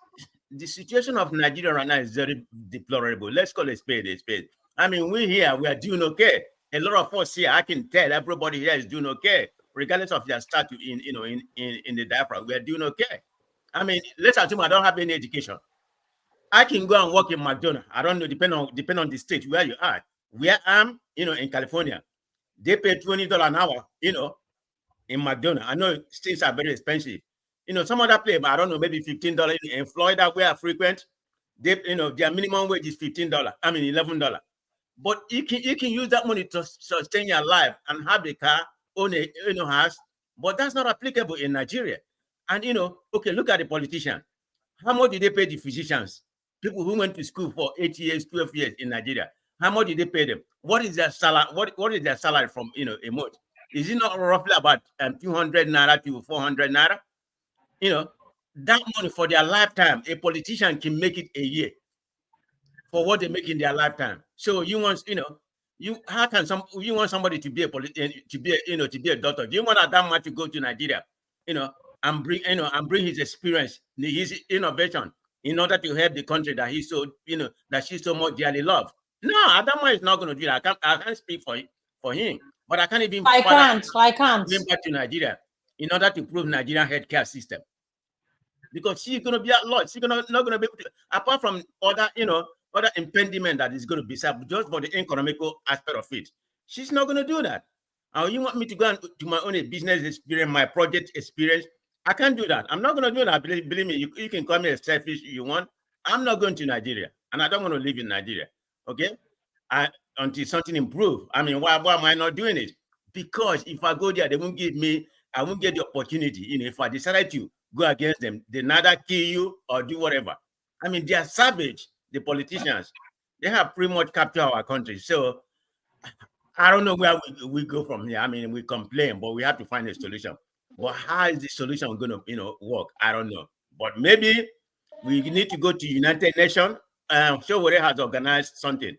the situation of Nigeria right now is very deplorable. Let's call a spade a spade. I mean, we here, we are doing okay. A lot of us here, I can tell everybody here is doing okay, regardless of their status in the diaspora. We are doing okay. I mean, let's assume I don't have any education. I can go and work in McDonald's. I don't know, depend on the state where you are. Where I'm, in California, they pay $20 an hour, in McDonald's. I know states are very expensive. Some other place, but I don't know, maybe $15 in Florida, where I frequent. They, their minimum wage is $15. I mean $11. But you can use that money to sustain your life and have a car, own a house. But that's not applicable in Nigeria. And okay, look at the politician. How much did they pay the physicians? People who went to school for 8 years, 12 years in Nigeria. How much did they pay them? What is their salary? What is their salary from a month? Is it not roughly about 200 naira to 400 naira? That money for their lifetime, a politician can make it a year for what they make in their lifetime. So you want, you want somebody to be to be a doctor? Do you want that much to go to Nigeria, and bring his experience, his innovation in order to help the country that he's so, that she's so much dearly loved? No, Adama is not going to do that. I can't speak for him, but I can't even. I can't. Going back to Nigeria in order to prove Nigerian healthcare system, because she's going to be at loss. She's not going to be able to, apart from other impediment that is going to be served just for the economical aspect of it. She's not going to do that. You want me to go and do my own business experience, my project experience? I can't do that. I'm not going to do that. Believe me, you can call me a selfish you want. I'm not going to Nigeria, and I don't want to live in Nigeria. Okay, until something improves. I mean, why am I not doing it? Because if I go there, they won't give me. I won't get the opportunity. If I decided to go against them, they neither kill you or do whatever. I mean, they are savage. The politicians, they have pretty much captured our country. So I don't know where we go from here. I mean, we complain, but we have to find a solution. But how is the solution going to work? I don't know. But maybe we need to go to United Nations. Showore has organized something.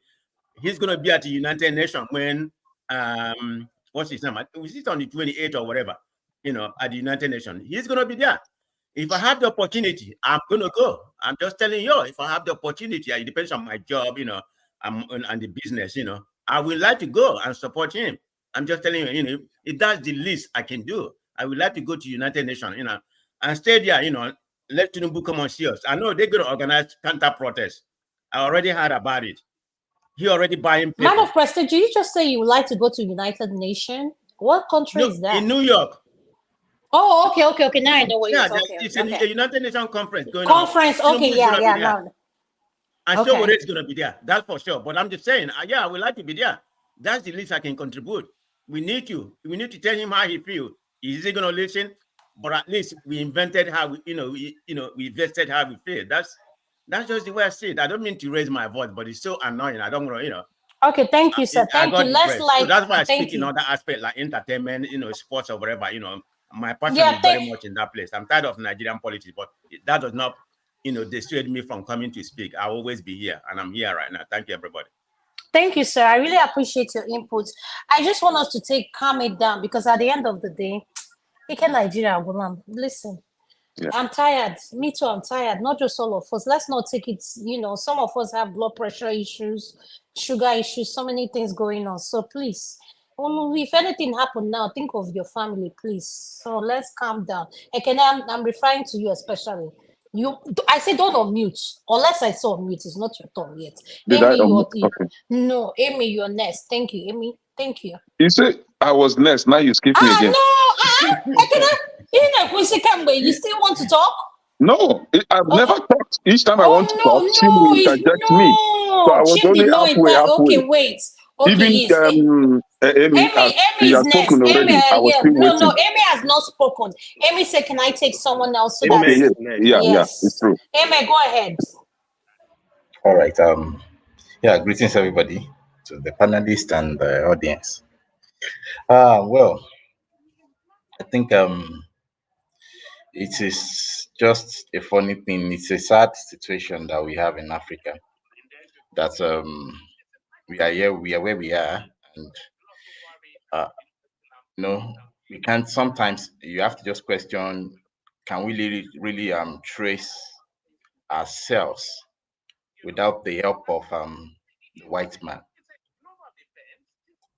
He's going to be at the United Nations when what's his name? Was it on the 28th or whatever? At the United Nations. He's going to be there. If I have the opportunity, I'm going to go. I'm just telling you, if I have the opportunity, it depends on my job, and the business, I would like to go and support him. I'm just telling you, if that's the least I can do, I would like to go to United Nations, and stay there, let Tinubu come and see us. I know they're going to organize counter-protest. I already heard about it. He already buying people. Man of Prestige, you just say you would like to go to United Nations? What country is that? In New York. Oh, okay. Now I know what you're talking about. It's a United Nations conference going on. Okay, yeah. No. And Showore is going to be there. That's for sure. But I'm just saying, I would like to be there. That's the least I can contribute. We need to tell him how he feels. Is he going to listen? But at least we invented how we invested how we feel. That's just the way I see it. I don't mean to raise my voice, but it's so annoying. I don't want to, Okay, thank you, sir. Thank you. Let's so that's why I speak in other aspects like entertainment, sports or whatever. My passion is very much in that place. I'm tired of Nigerian politics, but that does not, dissuade me from coming to speak. I'll always be here, and I'm here right now. Thank you, everybody. Thank you, sir. I really appreciate your input. I just want us to calm it down, because at the end of the day, Nigeria, listen. Yeah. I'm tired. Me too, I'm tired. Not just all of us. Let's not take it, some of us have blood pressure issues, sugar issues, so many things going on. So please, if anything happen now, think of your family, please. So let's calm down. I'm referring to you especially. I say don't unmute, unless I saw unmute. It's not your turn yet. No, Amy, you're next. Thank you, Amy. Thank you. You say I was next. Now you skip me again. No, you still want to talk? No, I've never talked. Each time I want to talk, she will interject me. So I was only halfway. Okay, wait. Okay, even Amy has spoken already. I was still waiting. No, Amy has not spoken. Amy said, "Can I take someone else?" So okay, yes, it's true. Amy, go ahead. All right. Greetings everybody, to the panelists and the audience. Well, I think it is just a funny thing. It's a sad situation that we have in Africa. That we are here, we are where we are, and we can't. Sometimes you have to just question: can we really trace ourselves without the help of the white man?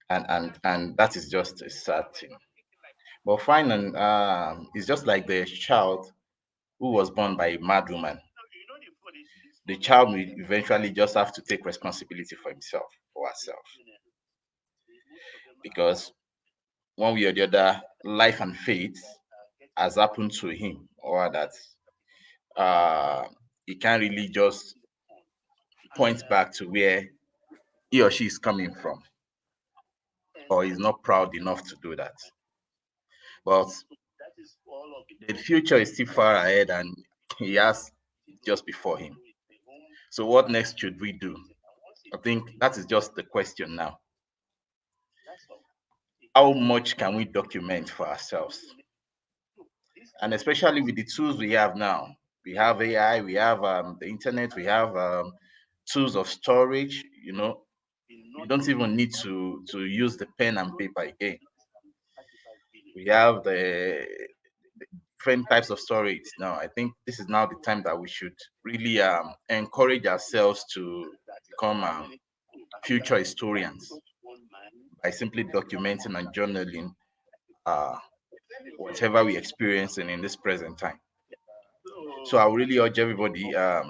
And that is just a sad thing. But fine, and it's just like the child who was born by a mad woman. The child will eventually just have to take responsibility for himself or herself, because one way or the other, life and fate has happened to him, or that he can't really just point back to where he or she is coming from, or is not proud enough to do that. But the future is still far ahead, and he has just before him. So what next should we do? I think that is just the question now. How much can we document for ourselves? And especially with the tools we have now. We have AI, we have the internet, we have tools of storage. You don't even need to use the pen and paper again. We have the different types of storage now. I think this is now the time that we should really encourage ourselves to become future historians by simply documenting and journaling whatever we experience in this present time. So I would really urge everybody, what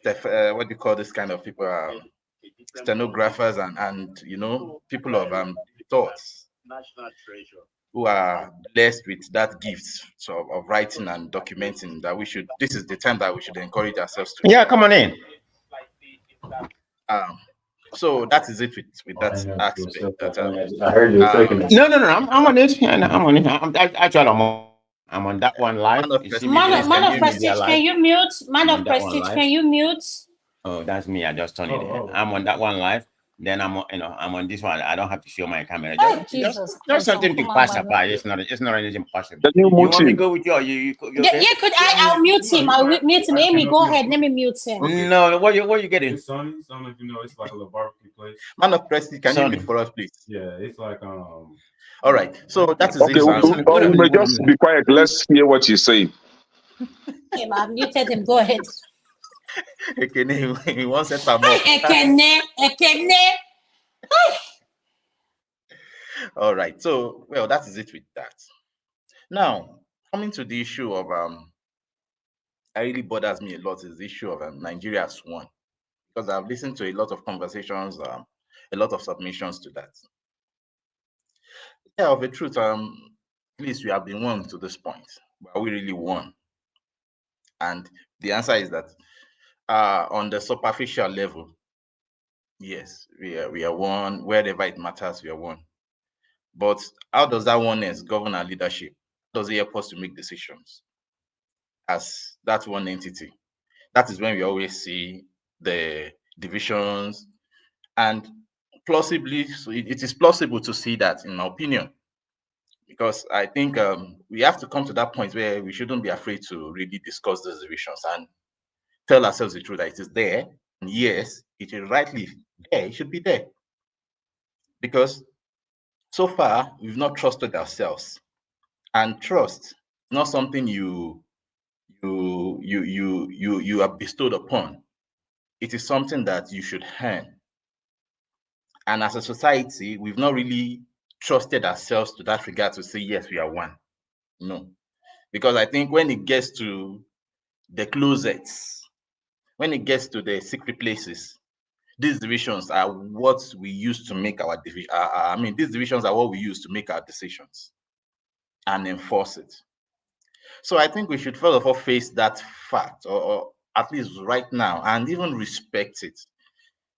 do you call this kind of people? Stenographers and people of thoughts who are blessed with that gift of writing and documenting, that this is the time that we should encourage ourselves to. Yeah, come on in. So that is it with that aspect. I heard you taking it. No, I'm on it. I'm on it. I'm on that one live. Man of Prestige, can you mute? Man of Prestige, can you mute? Oh, that's me. I just turned it. I'm on that one live. Then I'm on this one. I don't have to show my camera. Just something to pass by. It's not anything possible. You want me to go with you, or you yeah, I'll mute him. I'll mute him. Amy, go ahead. Let me mute him. No, what you getting? It's Sonny. Sonny, if you know, it's like a little barbecue place. Man of Prestige, can you mute for us, please? Yeah, it's like All right. So that is okay. We may just be quiet. Let's hear what you say. Okay, I've muted him. Go ahead. He wants to come up. All right. So, well, that is it with that. Now, coming to the issue of that really bothers me a lot is the issue of Nigeria as one, because I've listened to a lot of conversations, a lot of submissions to that. Yeah, of the truth, at least we have been won to this point. But are we really won? And the answer is that on the superficial level, yes, we are one. Wherever it matters, we are one. But how does that oneness govern our leadership? Does it help us to make decisions as that one entity? That is when we always see the divisions, and plausibly, so it is plausible to see that, in my opinion, because I think we have to come to that point where we shouldn't be afraid to really discuss those divisions and tell ourselves the truth that it is there. And yes, it is rightly there. It should be there, because so far we've not trusted ourselves, and trust is not something you are bestowed upon. It is something that you should earn. And as a society, we've not really trusted ourselves to that regard to say, yes, we are one. No. Because I think when it gets to the closets, when it gets to the secret places, these divisions are what we use to make our decisions. These divisions are what we use to make our decisions and enforce it. So I think we should first of all face that fact, or at least right now, and even respect it.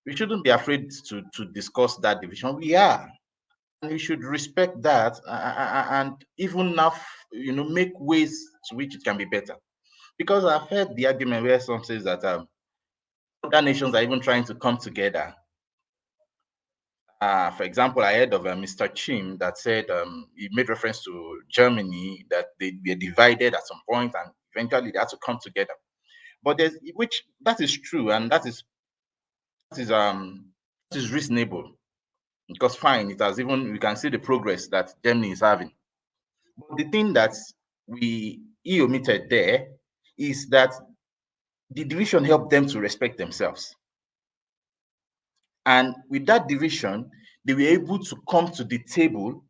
We shouldn't be afraid to discuss that division. We are, and we should respect that, and even now, make ways to which it can be better. Because I've heard the argument where some says that other nations are even trying to come together. For example, I heard of Mr. Chim that said he made reference to Germany, that they were divided at some point and eventually they had to come together. But that is true, and that is reasonable. because fine, it has even, we can see the progress that Germany is having. But the thing that he omitted there is that the division helped them to respect themselves. And with that division, they were able to come to the table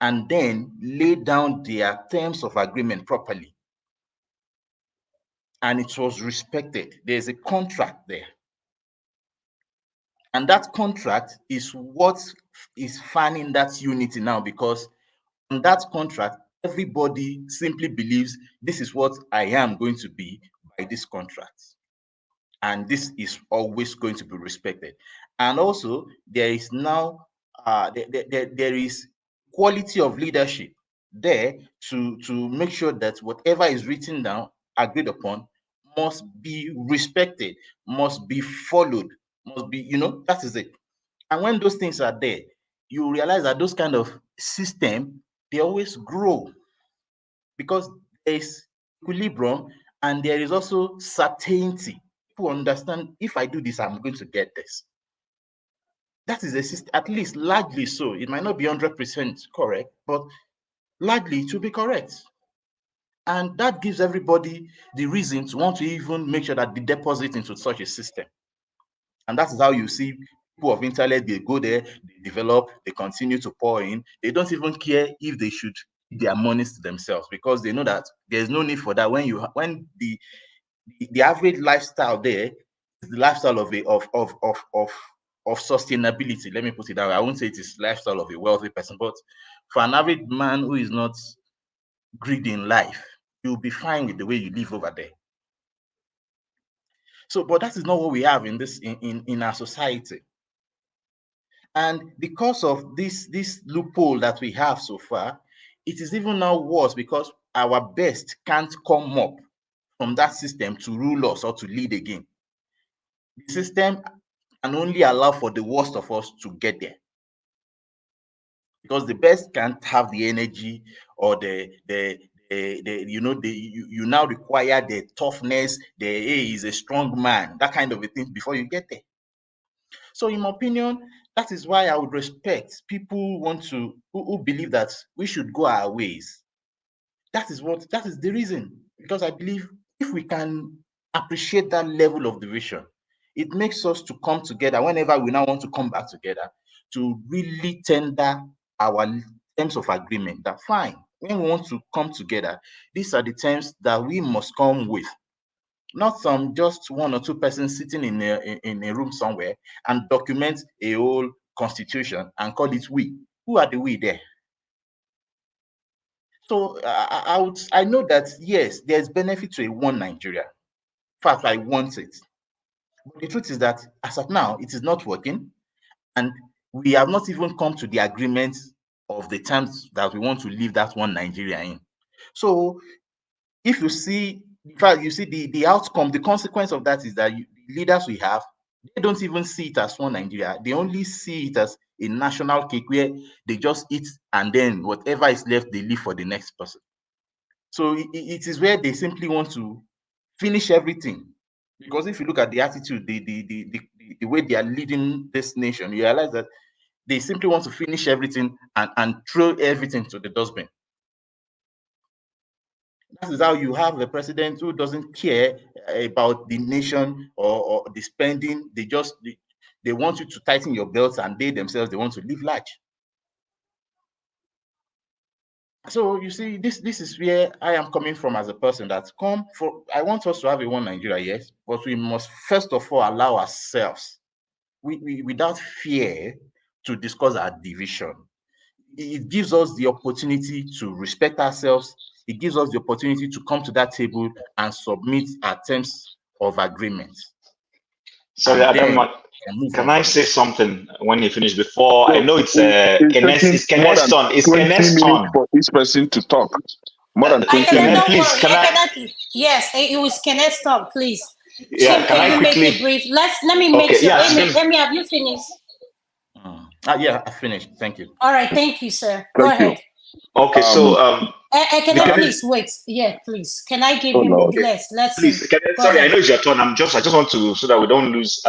and then lay down their terms of agreement properly. And it was respected. There's a contract there. And that contract is what is fanning that unity now, because on that contract, everybody simply believes this is what I am going to be by this contract. And this is always going to be respected. And also, there is now there is quality of leadership there to make sure that whatever is written down, agreed upon, must be respected, must be followed, must be, that is it. And when those things are there, you realize that those kind of system, they always grow, because there is equilibrium and there is also certainty. People understand, if I do this, I'm going to get this. That is a system, at least largely so. It might not be 100% correct, but largely it will be correct. And that gives everybody the reason to want to even make sure that they deposit into such a system. And that is how you see people of intellect, they go there, they develop, they continue to pour in. They don't even care if they should keep their monies to themselves, because they know that there's no need for that. When the average lifestyle there is the lifestyle of sustainability. Let me put it that way. I won't say it is lifestyle of a wealthy person, but for an average man who is not greedy in life, you'll be fine with the way you live over there. So, but that is not what we have in our society. And because of this loophole that we have so far, it is even now worse, because our best can't come up from that system to rule us or to lead again. The system can only allow for the worst of us to get there, because the best can't have the energy or you now require the toughness, he's a strong man, that kind of a thing before you get there. So in my opinion, that is why I would respect people who believe that we should go our ways. That is the reason, because I believe if we can appreciate that level of division, it makes us to come together whenever we now want to come back together to really tender our terms of agreement. That fine, when we want to come together, these are the terms that we must come with. Not some just one or two persons sitting in a room somewhere and document a whole constitution and call it we. Who are the we there? So I know that yes, there's benefit to a one Nigeria. In fact, I want it. But the truth is that as of now, it is not working, and we have not even come to the agreement of the terms that we want to leave that one Nigeria in. So if you see, in fact, you see the outcome, the consequence of that is that the leaders we have, they don't even see it as one Nigeria. They only see it as a national cake where they just eat and then whatever is left, they leave for the next person. So it is where they simply want to finish everything. Because if you look at the attitude, the way they are leading this nation, you realize that they simply want to finish everything and throw everything to the dustbin. That is how you have the president who doesn't care about the nation or the spending. They want you to tighten your belts, and they themselves, they want to live large. So you see, this is where I am coming from as a person that I want us to have a one Nigeria, yes, but we must first of all allow ourselves, without fear, to discuss our division. It gives us the opportunity to respect ourselves. It gives us the opportunity to come to that table and submit our terms of agreement. Sorry, Adam, can I say something when you finish? Before I know it's Kenneth's turn. It's Kenneth's turn for each person to talk. More than 20 minutes. Please, yes, it was Kenneth's turn, please. Yeah, so can you make it brief? Let me make sure. Let me have you finished. Yeah, I finished. Thank you. All right, thank you, sir. Go ahead. Okay, so can I please wait? Yeah, please. Can I give him let's please, see. Sorry, I know it's your turn. I just want to, so that we don't lose.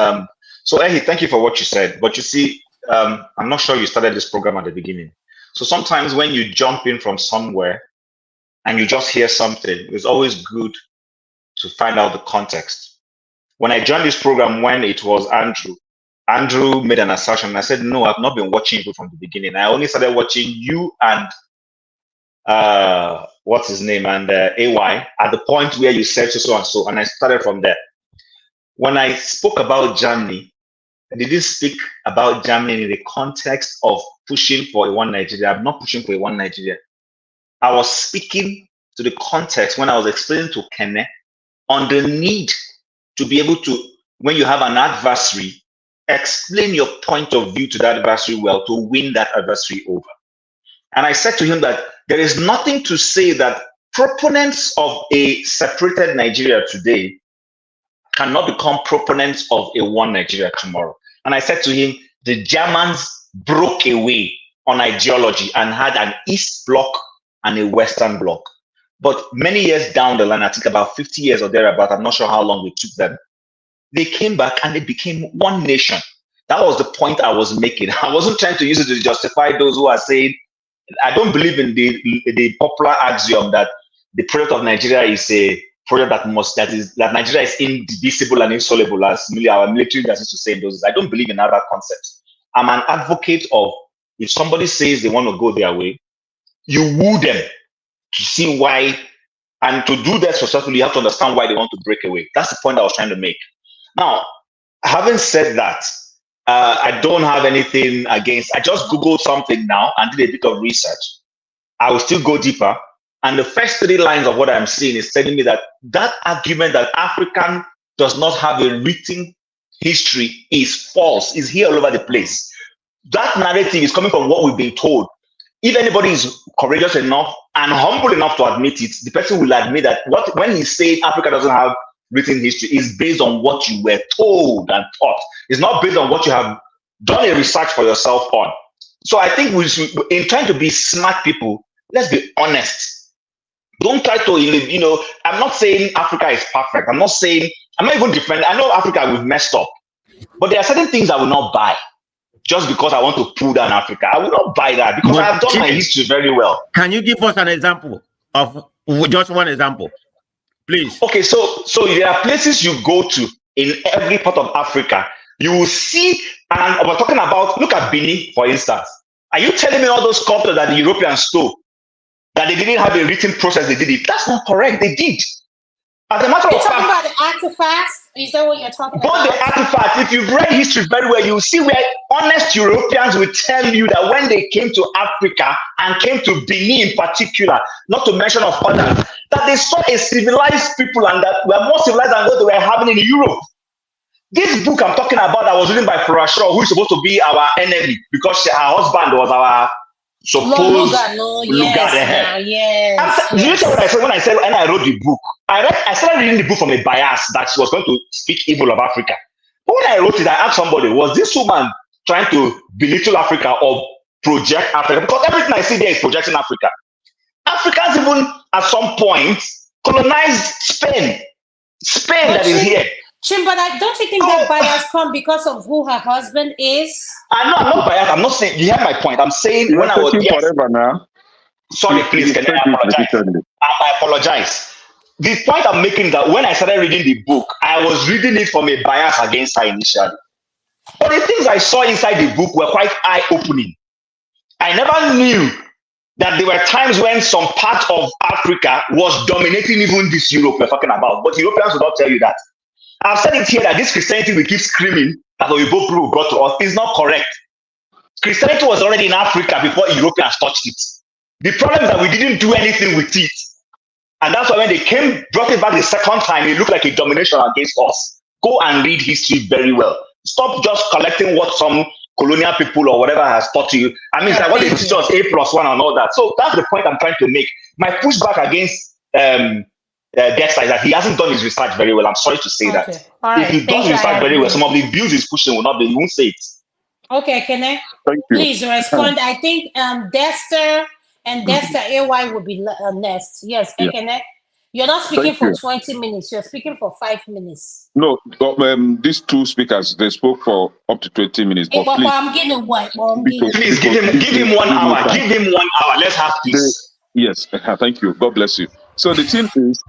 So Ehi, thank you for what you said. But you see, I'm not sure you started this program at the beginning. So sometimes when you jump in from somewhere and you just hear something, it's always good to find out the context. When I joined this program, when it was Andrew made an assertion. And I said, no, I've not been watching you from the beginning. I only started watching you and what's his name, and AY at the point where you said so and so, and I started from there. When I spoke about Germany, I didn't speak about Germany in the context of pushing for a one Nigeria. I'm not pushing for a one Nigeria. I was speaking to the context when I was explaining to Kenne on the need to be able to, when you have an adversary, explain your point of view to that adversary well to win that adversary over. And I said to him that there is nothing to say that proponents of a separated Nigeria today cannot become proponents of a one Nigeria tomorrow. And I said to him, the Germans broke away on ideology and had an East bloc and a Western bloc. But many years down the line, I think about 50 years or thereabout, I'm not sure how long it took them, they came back and they became one nation. That was the point I was making. I wasn't trying to use it to justify those who are saying, I don't believe in the popular axiom that the project of Nigeria is a project that Nigeria is indivisible and insoluble, as our military guys used to say in those days. I don't believe in other concepts. I'm an advocate of, if somebody says they want to go their way, you woo them to see why, and to do that successfully, you have to understand why they want to break away. That's the point I was trying to make. Now, having said that, I don't have anything against, I just Googled something now and did a bit of research. I will still go deeper. And the first 3 lines of what I'm seeing is telling me that that argument that African does not have a written history is false, is here all over the place. That narrative is coming from what we've been told. If anybody is courageous enough and humble enough to admit it, the person will admit that when he's saying Africa doesn't have written history, is based on what you were told and taught. It's not based on what you have done a research for yourself on. So I think we should, in trying to be smart people, let's be honest. Don't try to, I'm not saying Africa is perfect. I'm not even defending. I know Africa, we've messed up. But there are certain things I will not buy just because I want to pull down Africa. I will not buy that because I have done my history very well. Can you give us an example of just one example, please? Okay, so there are places you go to in every part of Africa. You will see, and we're talking about, look at Benin, for instance. Are you telling me all those sculptures that the Europeans stole, that they didn't have a written process, they did it? That's not correct. They did. As a matter of fact, you're talking about the artifacts? Is that what you're talking about? The artifacts, if you've read history very well, you'll see where honest Europeans will tell you that when they came to Africa and came to Benin in particular, not to mention of others, that they saw a civilized people and that were more civilized than what they were having in Europe. This book I'm talking about that was written by Flora Shaw, who is supposed to be our enemy because her husband was our supposed yes. You know what I said when I wrote the book? I started reading the book from a bias that she was going to speak evil of Africa. But when I wrote it, I asked somebody, was this woman trying to belittle Africa or project Africa? Because everything I see there is projecting Africa. Africans even at some point colonized Spain. That is here. But don't you think that bias come because of who her husband is? I'm not biased. I'm not saying, you have my point. I'm saying when I was forever now. Sorry, please, can I apologize? I apologize. The point I'm making is that when I started reading the book, I was reading it from a bias against her initially. But the things I saw inside the book were quite eye-opening. I never knew that there were times when some part of Africa was dominating even this Europe we're talking about. But Europeans will not tell you that. I've said it here that this Christianity we keep screaming that the Igbo people brought to us is not correct. Christianity was already in Africa before Europeans touched it. The problem is that we didn't do anything with it. And that's why when they brought it back the second time, it looked like a domination against us. Go and read history very well. Stop just collecting what some colonial people or whatever has taught you. I mean, it's like what they teach us, A+1 and all that. So that's the point I'm trying to make. My pushback against Dexter is that he hasn't done his research very well. I'm sorry to say that. All right. If he does research very well, some of the views he's pushing will not be, he won't say it. Okay, can I please respond? I think Dexter and Dexter AY would be next. Yes, can I? You're not speaking Thank for you. 20 minutes. You're speaking for 5 minutes. No, these two speakers, they spoke for up to 20 minutes, Hey, but but please, I'm getting what? But I'm getting. Please give him give me 1 hour. time. Give him 1 hour. Let's have peace. Yes, thank you. God bless you. So the thing is,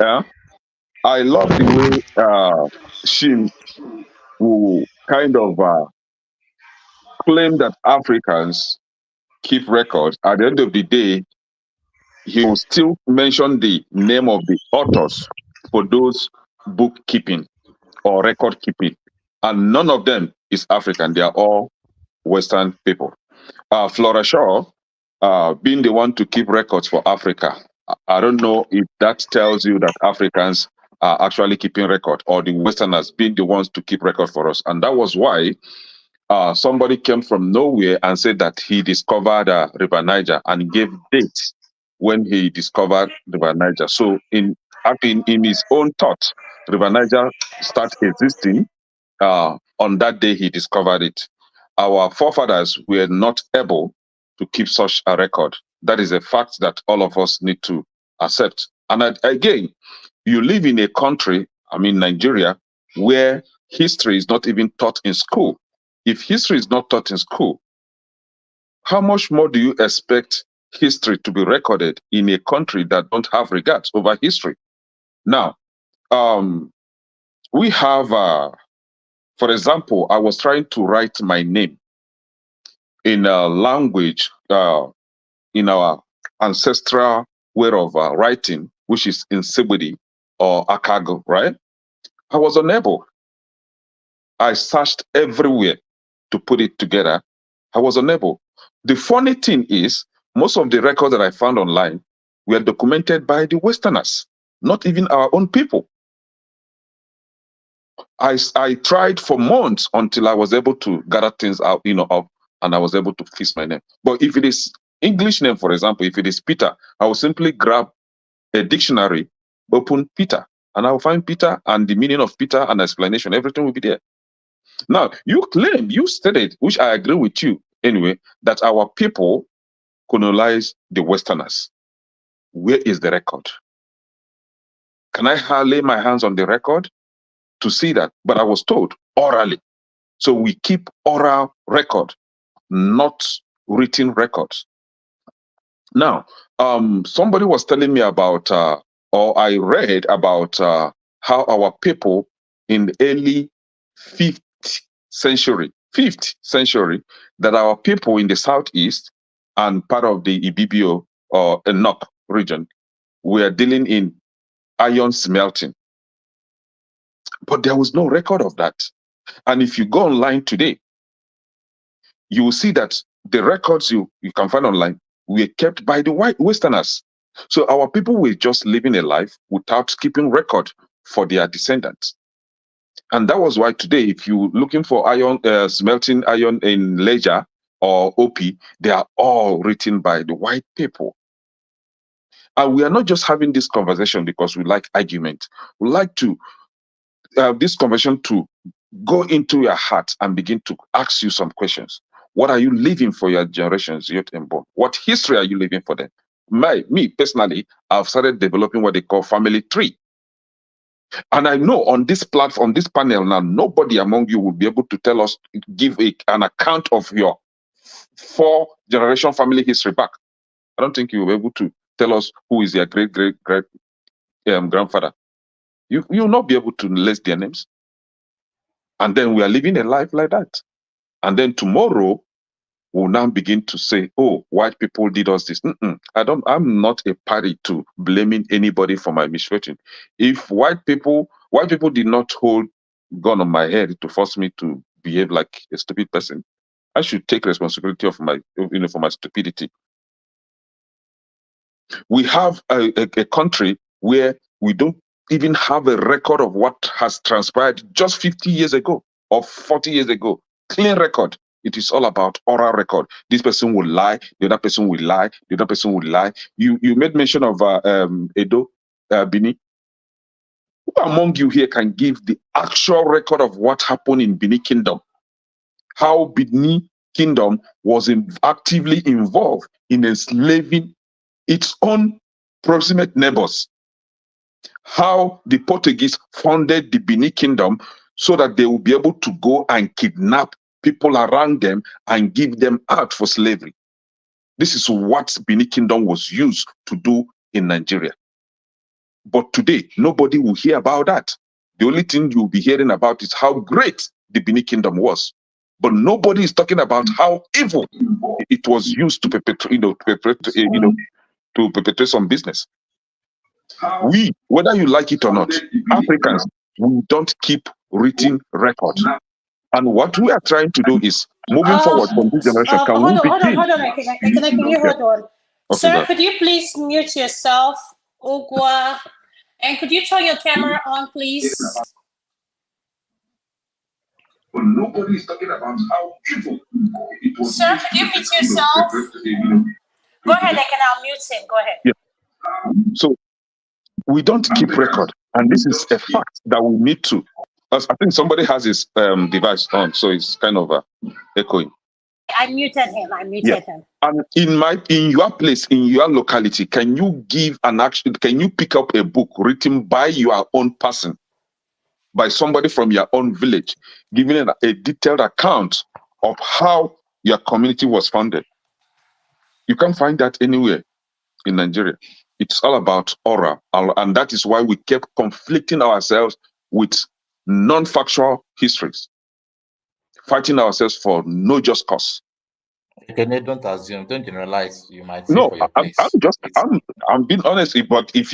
I love the way Shin will kind of claim that Africans keep records. At the end of the day, he will still mention the name of the authors for those bookkeeping or record keeping. And none of them is African. They are all Western people. Flora Shaw, being the one to keep records for Africa, I don't know if that tells you that Africans are actually keeping record or the Westerners being the ones to keep record for us. And that was why somebody came from nowhere and said that he discovered River Niger and gave dates when he discovered River Niger. So in his own thought, River Niger started existing on that day he discovered it. Our forefathers were not able to keep such a record. That is a fact that all of us need to accept. And again, you live in a country, I mean Nigeria, where history is not even taught in school. If history is not taught in school, how much more do you expect history to be recorded in a country that don't have regards over history? Now, we have, for example, I was trying to write my name in a language, in our ancestral way of writing, which is in Sebedi or Akago, right? I was unable. I searched everywhere to put it together. I was unable. The funny thing is, most of the records that I found online were documented by the Westerners, not even our own people. I tried for months until I was able to gather things out, up, and I was able to fix my name. But if it is English name, for example, if it is Peter, I will simply grab a dictionary, open Peter, and I will find Peter and the meaning of Peter and explanation. Everything will be there. Now, you stated, which I agree with you anyway, that our people colonize the Westerners. Where is the record? Can I lay my hands on the record to see that? But I was told orally. So we keep oral record, not written records. Now, somebody was telling me about, or I read about how our people in the early 5th century, that our people in the southeast and part of the Ibibio or Enoch region were dealing in iron smelting. But there was no record of that. And if you go online today, you will see that the records you can find online were kept by the white Westerners. So our people were just living a life without keeping record for their descendants. And that was why today, if you're looking for iron, smelting iron in Leja or Opi, they are all written by the white people. And we are not just having this conversation because we like argument. We like to have this conversation to go into your heart and begin to ask you some questions. What are you leaving for your generations yet unborn? What history are you leaving for them? Me personally, I've started developing what they call family tree. And I know on this platform, this panel now, nobody among you will be able to tell us, give an account of your 4-generation family history back. I don't think you will be able to tell us who is your great grandfather. You will not be able to list their names. And then we are living a life like that. And then tomorrow, we'll now begin to say, oh, white people did us this. I'm not a party to blaming anybody for my misfortune. If white people did not hold gun on my head to force me to behave like a stupid person, I should take responsibility of for my stupidity. We have a country where we don't even have a record of what has transpired just 50 years ago or 40 years ago. Clean record. It is all about oral record. This person will lie, the other person will lie, the other person will lie. You made mention of Edo, Bini. Who among you here can give the actual record of what happened in Bini Kingdom? How Bini Kingdom was actively involved in enslaving its own proximate neighbors. how the Portuguese founded the Benin Kingdom so that they will be able to go and kidnap people around them and give them out for slavery. This is what Benin Kingdom was used to do in Nigeria. But today, nobody will hear about that. The only thing you'll be hearing about is how great the Benin Kingdom was. But nobody is talking about how evil it was used to perpetrate, to perpetrate some business. We, whether you like it or not, Africans, we don't keep written records. And what we are trying to do is, moving forward from this generation, can we begin? Hold on. Can you hold on? Okay, Sir, could you please mute yourself, Ogwa? And could you turn your camera on, please? But nobody is talking about how evil it was. Sir, could you mute yourself? Go ahead, I'll mute him. Go ahead. Yeah. So we don't keep record, and this is a fact that we need to. I think somebody has his device on, so it's kind of echoing. I muted him. And in your place, in your locality, can you give an action? Can you pick up a book written by your own person, by somebody from your own village, giving a detailed account of how your community was founded? You can't find that anywhere in Nigeria. It's all about oral, and that is why we kept conflicting ourselves with non-factual histories, fighting ourselves for no just cause. Okay, don't assume, don't generalize. You might No, for your place. I'm being honest. But if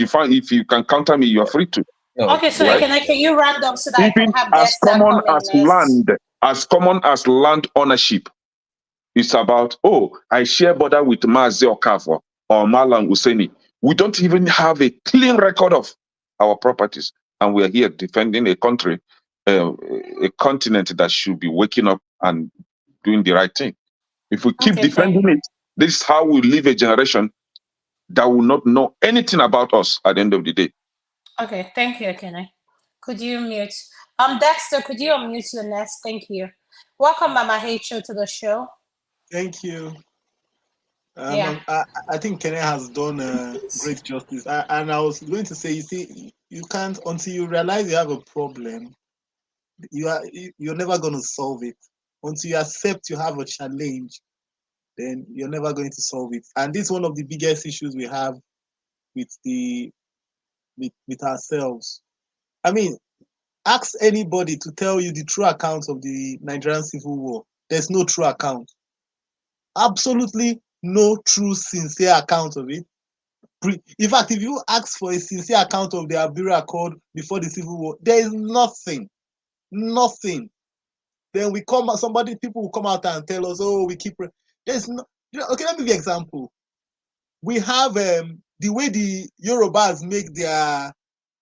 you can counter me, you are free to. Okay, so right? can you round up so that I can have as common as next? as common as land ownership. It's about, I share border with Mazi Okafor or Malang Useni. We don't even have a clean record of our properties, and we are here defending a country, a continent that should be waking up and doing the right thing. If we keep defending it, this is how we leave a generation that will not know anything about us at the end of the day. Okay, thank you, Ekene. Could you mute? Dexter, could you unmute your nest? Thank you. Welcome, Mama Hacho, to the show. Thank you. Yeah. I think Kenya has done great justice. And I was going to say, you see, you can't, until you realize you have a problem, you're never going to solve it. Until you accept you have a challenge, then you're never going to solve it. And this is one of the biggest issues we have with ourselves. I mean, ask anybody to tell you the true account of the Nigerian Civil War. There's no true account. Absolutely no true, sincere account of it. In fact, if you ask for a sincere account of the Abira Accord before the Civil War, there is nothing. Nothing. Then people will come out and tell us, we keep. There's no. Okay, let me give you an example. We have the way the Yorubas make their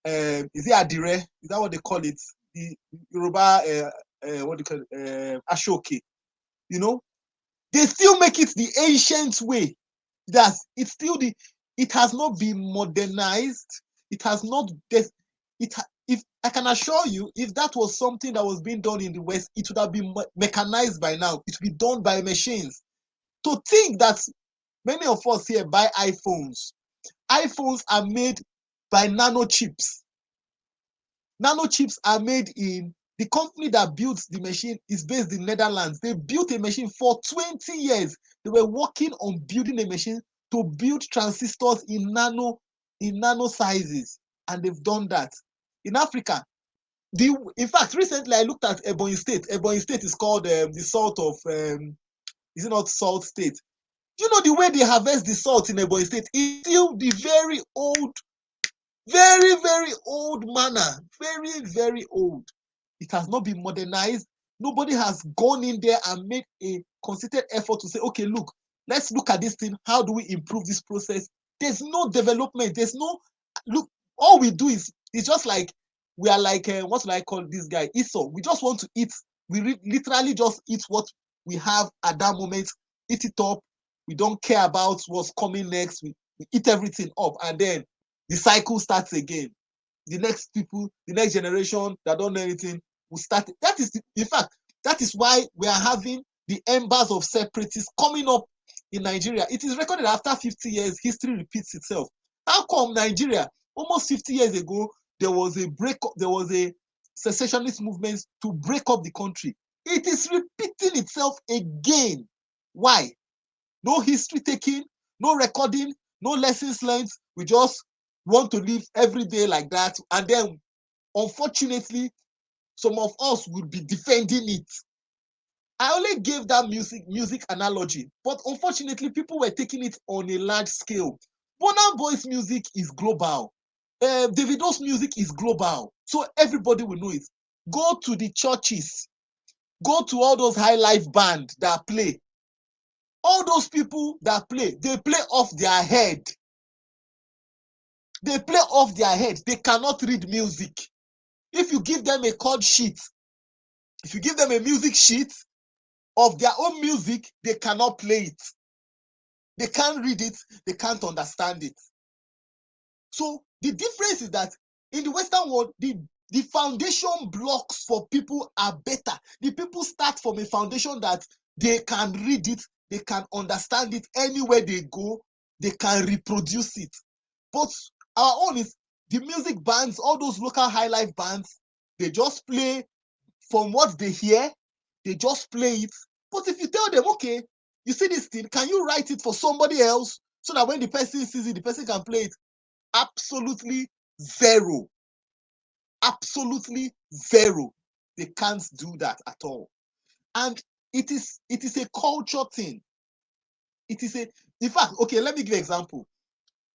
is it adire? Is that what they call it? The Yoruba what do you call it? Ashoke. You know, they still make it the ancient way. It has not been modernized. It has not. If I can assure you, if that was something that was being done in the West, it would have been mechanized by now. It would be done by machines. To think that many of us here buy iPhones. iPhones are made by nanochips. Nanochips are made in the company that builds the machine is based in Netherlands. They built a machine for 20 years. They were working on building a machine to build transistors in nano sizes, and they've done that. In Africa, in fact, recently I looked at Ebonyi State. Ebonyi State is called the salt of, is it not Salt State? Do you know the way they harvest the salt in Ebonyi State? It's still the very old, very, very old manner. Very, very old. It has not been modernized. Nobody has gone in there and made a concerted effort to say, okay, look, let's look at this thing. How do we improve this process? There's no development. There's no, look, all we do is, it's just like, we are like, what do I call this guy? Esau. We just want to eat. We literally just eat what we have at that moment, eat it up. We don't care about what's coming next. We eat everything up, and then the cycle starts again. The next people, the next generation that don't know anything will start. In fact, that is why we are having the embers of separatists coming up in Nigeria. It is recorded after 50 years, history repeats itself. How come Nigeria, Almost 50 years ago, there was a secessionist movement to break up the country. It is repeating itself again. Why? No history taking, no recording, no lessons learned. We just want to live every day like that. And then, unfortunately, some of us will be defending it. I only gave that music analogy, but unfortunately, people were taking it on a large scale. Burna Boy's music is global. Davido's music is global, so everybody will know it. Go to the churches, go to all those high life bands that play. All those people that play, they play off their head. They play off their head. They cannot read music. If you give them a chord sheet, if you give them a music sheet of their own music, they cannot play it. They can't read it. They can't understand it. So the difference is that in the Western world, the foundation blocks for people are better. The people start from a foundation that they can read it, they can understand it anywhere they go, they can reproduce it. But our own is the music bands, all those local high life bands, they just play from what they hear, they just play it. But if you tell them, okay, you see this thing, can you write it for somebody else so that when the person sees it, the person can play it? Absolutely zero. Absolutely zero. They can't do that at all. And it is a culture thing. In fact, okay, let me give you an example.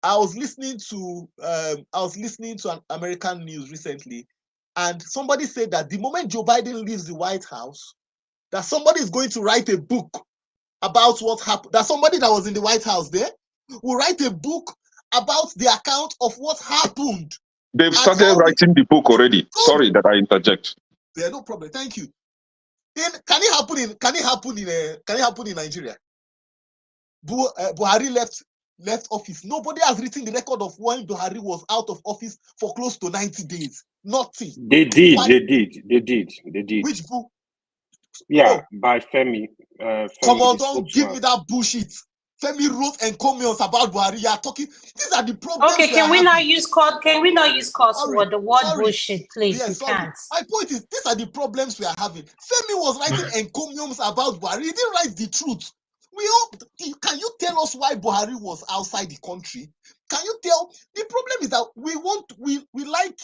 I was listening to an American news recently, and somebody said that the moment Joe Biden leaves the White House, that somebody is going to write a book about what happened. That somebody that was in the White House there will write a book about the account of what happened. They've started writing the book already. Sorry that I interject. Yeah, no problem. Thank you. Can it happen in Nigeria? Buhari left office. Nobody has written the record of when Buhari was out of office for close to 90 days. Nothing. They did. Which book? Yeah, by Femi. Come on, the don't give me that bullshit. Femi wrote encomiums about Buhari. You are talking. These are the problems. Okay, can we not use cost word? The word sorry. bullshit, please. Yes, we sorry. can't. My point is, these are the problems we are having. Femi was writing encomiums about Buhari. He didn't write the truth. Can you tell us why Buhari was outside the country? Can you tell? The problem is that we like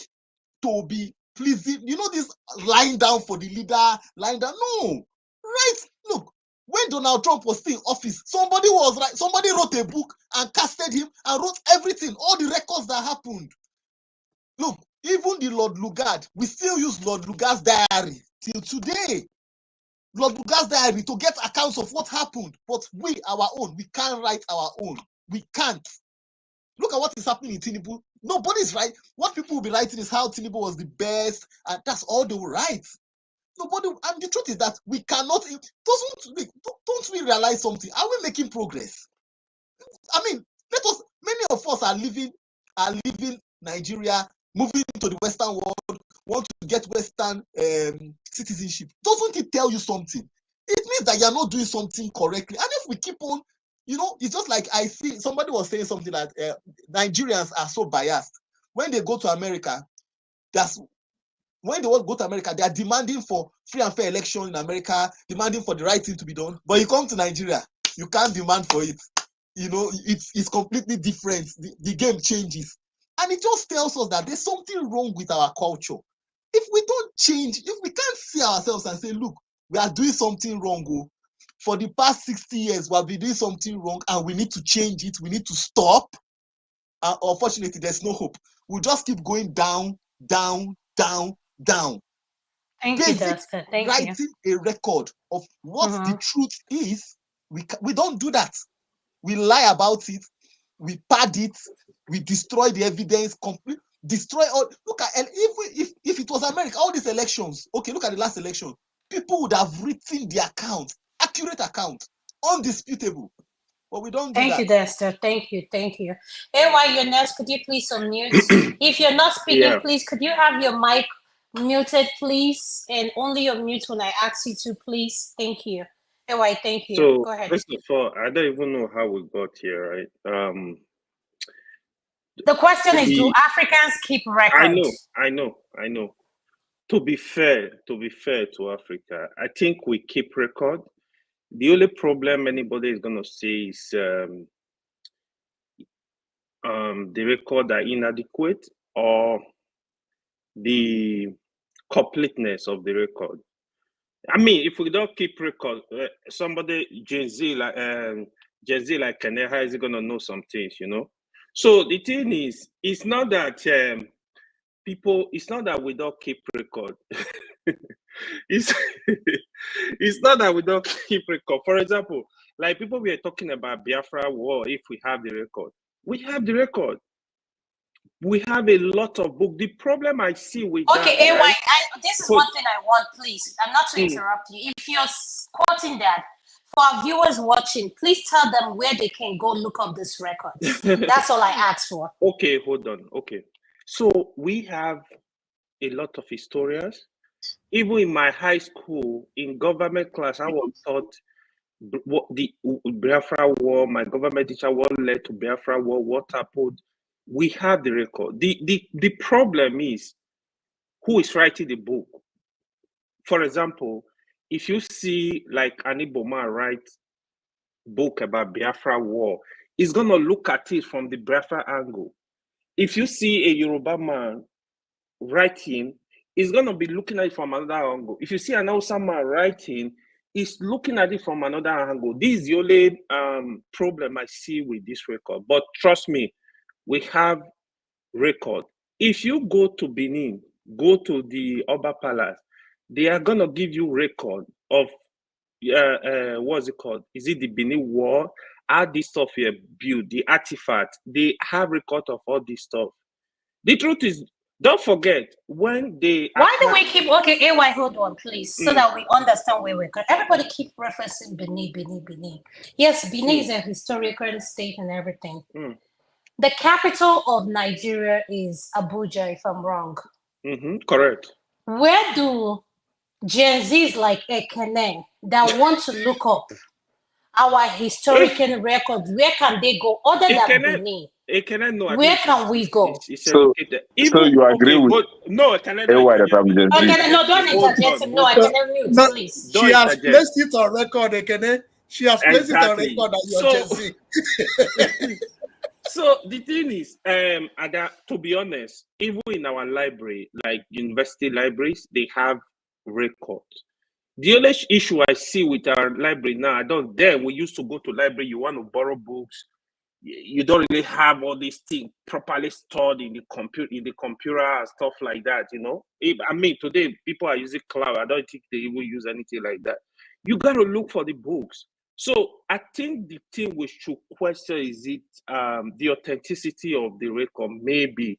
to be pleasing. You know this lying down for the leader, lying down. No, right? Look, when Donald Trump was still in office, somebody wrote a book and casted him and wrote everything, all the records that happened. Look, even the Lord Lugard, we still use Lord Lugard's diary till today. Lord Lugard's diary to get accounts of what happened. But our own, we can't write our own. We can't. Look at what is happening in Tinubu. Nobody's right. What people will be writing is how Tinubu was the best, and that's all they will write. Nobody. And the truth is that we cannot. Don't we realize something? Are we making progress? I mean, many of us are leaving Nigeria, moving to the Western world, want to get Western citizenship. Doesn't it tell you something? It means that you're not doing something correctly. And if we keep on, it's just like I see somebody was saying something that Nigerians are so biased. When they go to America, they are demanding for free and fair election in America, demanding for the right thing to be done. But you come to Nigeria, you can't demand for it. It's completely different. The game changes. And it just tells us that there's something wrong with our culture. If we don't change, if we can't see ourselves and say, look, we are doing something wrong. For the past 60 years, we have been doing something wrong and we need to change it. We need to stop. Unfortunately, there's no hope. We'll just keep going down, down, down, down. Thank you, Dustin. Thank you. Writing a record of what the truth is, we don't do that. We lie about it, we pad it, we destroy the evidence, destroy all. Look at if it was America, all these elections. Okay, look at the last election. People would have written the account, accurate account, undisputable. But we don't do that. Thank you, Dexter. Thank you. Hey, while you're next, could you please unmute? If you're not speaking, please, could you have your mic muted, please? And only unmute when I ask you to, please. Thank you. Hey, why? Thank you. So, go ahead. First of all, I don't even know how we got here, right? The question To is, do be, Africans keep records? I know. To be fair to Africa, I think we keep record. The only problem anybody is gonna say is the record are inadequate or the completeness of the record. I mean, if we don't keep record, somebody Gen Z like Kenya, how is he gonna know some things, you know? So the thing is, it's not that it's not that we don't keep record. it's it's not that we don't keep record. For example, like people we are talking about Biafra war, if we have the record, we have the record. We have a lot of book. The problem I see with Okay, that, AY, right? this is one thing I want, please. I'm not to interrupt you. If you're quoting that, for our viewers watching, please tell them where they can go look up this record. That's all I asked for. Okay, hold on. Okay. So we have a lot of historians. Even in my high school, in government class, I was taught what the Biafra war, my government teacher, what led to Biafra war, what happened. We have the record. The problem is who is writing the book. For example, if you see like Aniboma write book about Biafra war, he's gonna look at it from the Biafra angle. If you see a Yoruba man writing, he's gonna be looking at it from another angle. If you see an Hausa man writing, he's looking at it from another angle. This is the only problem I see with this record. But trust me, we have record. If you go to Benin, go to the Oba Palace, they are gonna give you record of what's it called? Is it the Benin War? How this stuff here built, the artifact, they have record of all this stuff. The truth is, don't forget when they. Why do we keep AY? Hold on, please, so that we understand where we're going. Everybody keep referencing Benin. Yes, Benin is a historical state and everything. The capital of Nigeria is Abuja, if I'm wrong. Correct. Where do Gen Zs like a.k.a. that want to look up our historical records, where can they go other than Benin? Where can we go? So you agree with no? Can I AY that I'm Gen Z? Okay, no, don't interject him. No, I cannot mute, please. She has placed it on record, a.k.a. She has placed it on record that you're Gen Z. So the thing is, to be honest, even in our library, like university libraries, they have records. The only issue I see with our library now, we used to go to library, you want to borrow books, you don't really have all these things properly stored in the computer and stuff like that, you know. I mean, today people are using cloud. I don't think they even use anything like that. You got to look for the books. So I think the thing we should question is it the authenticity of the record, maybe,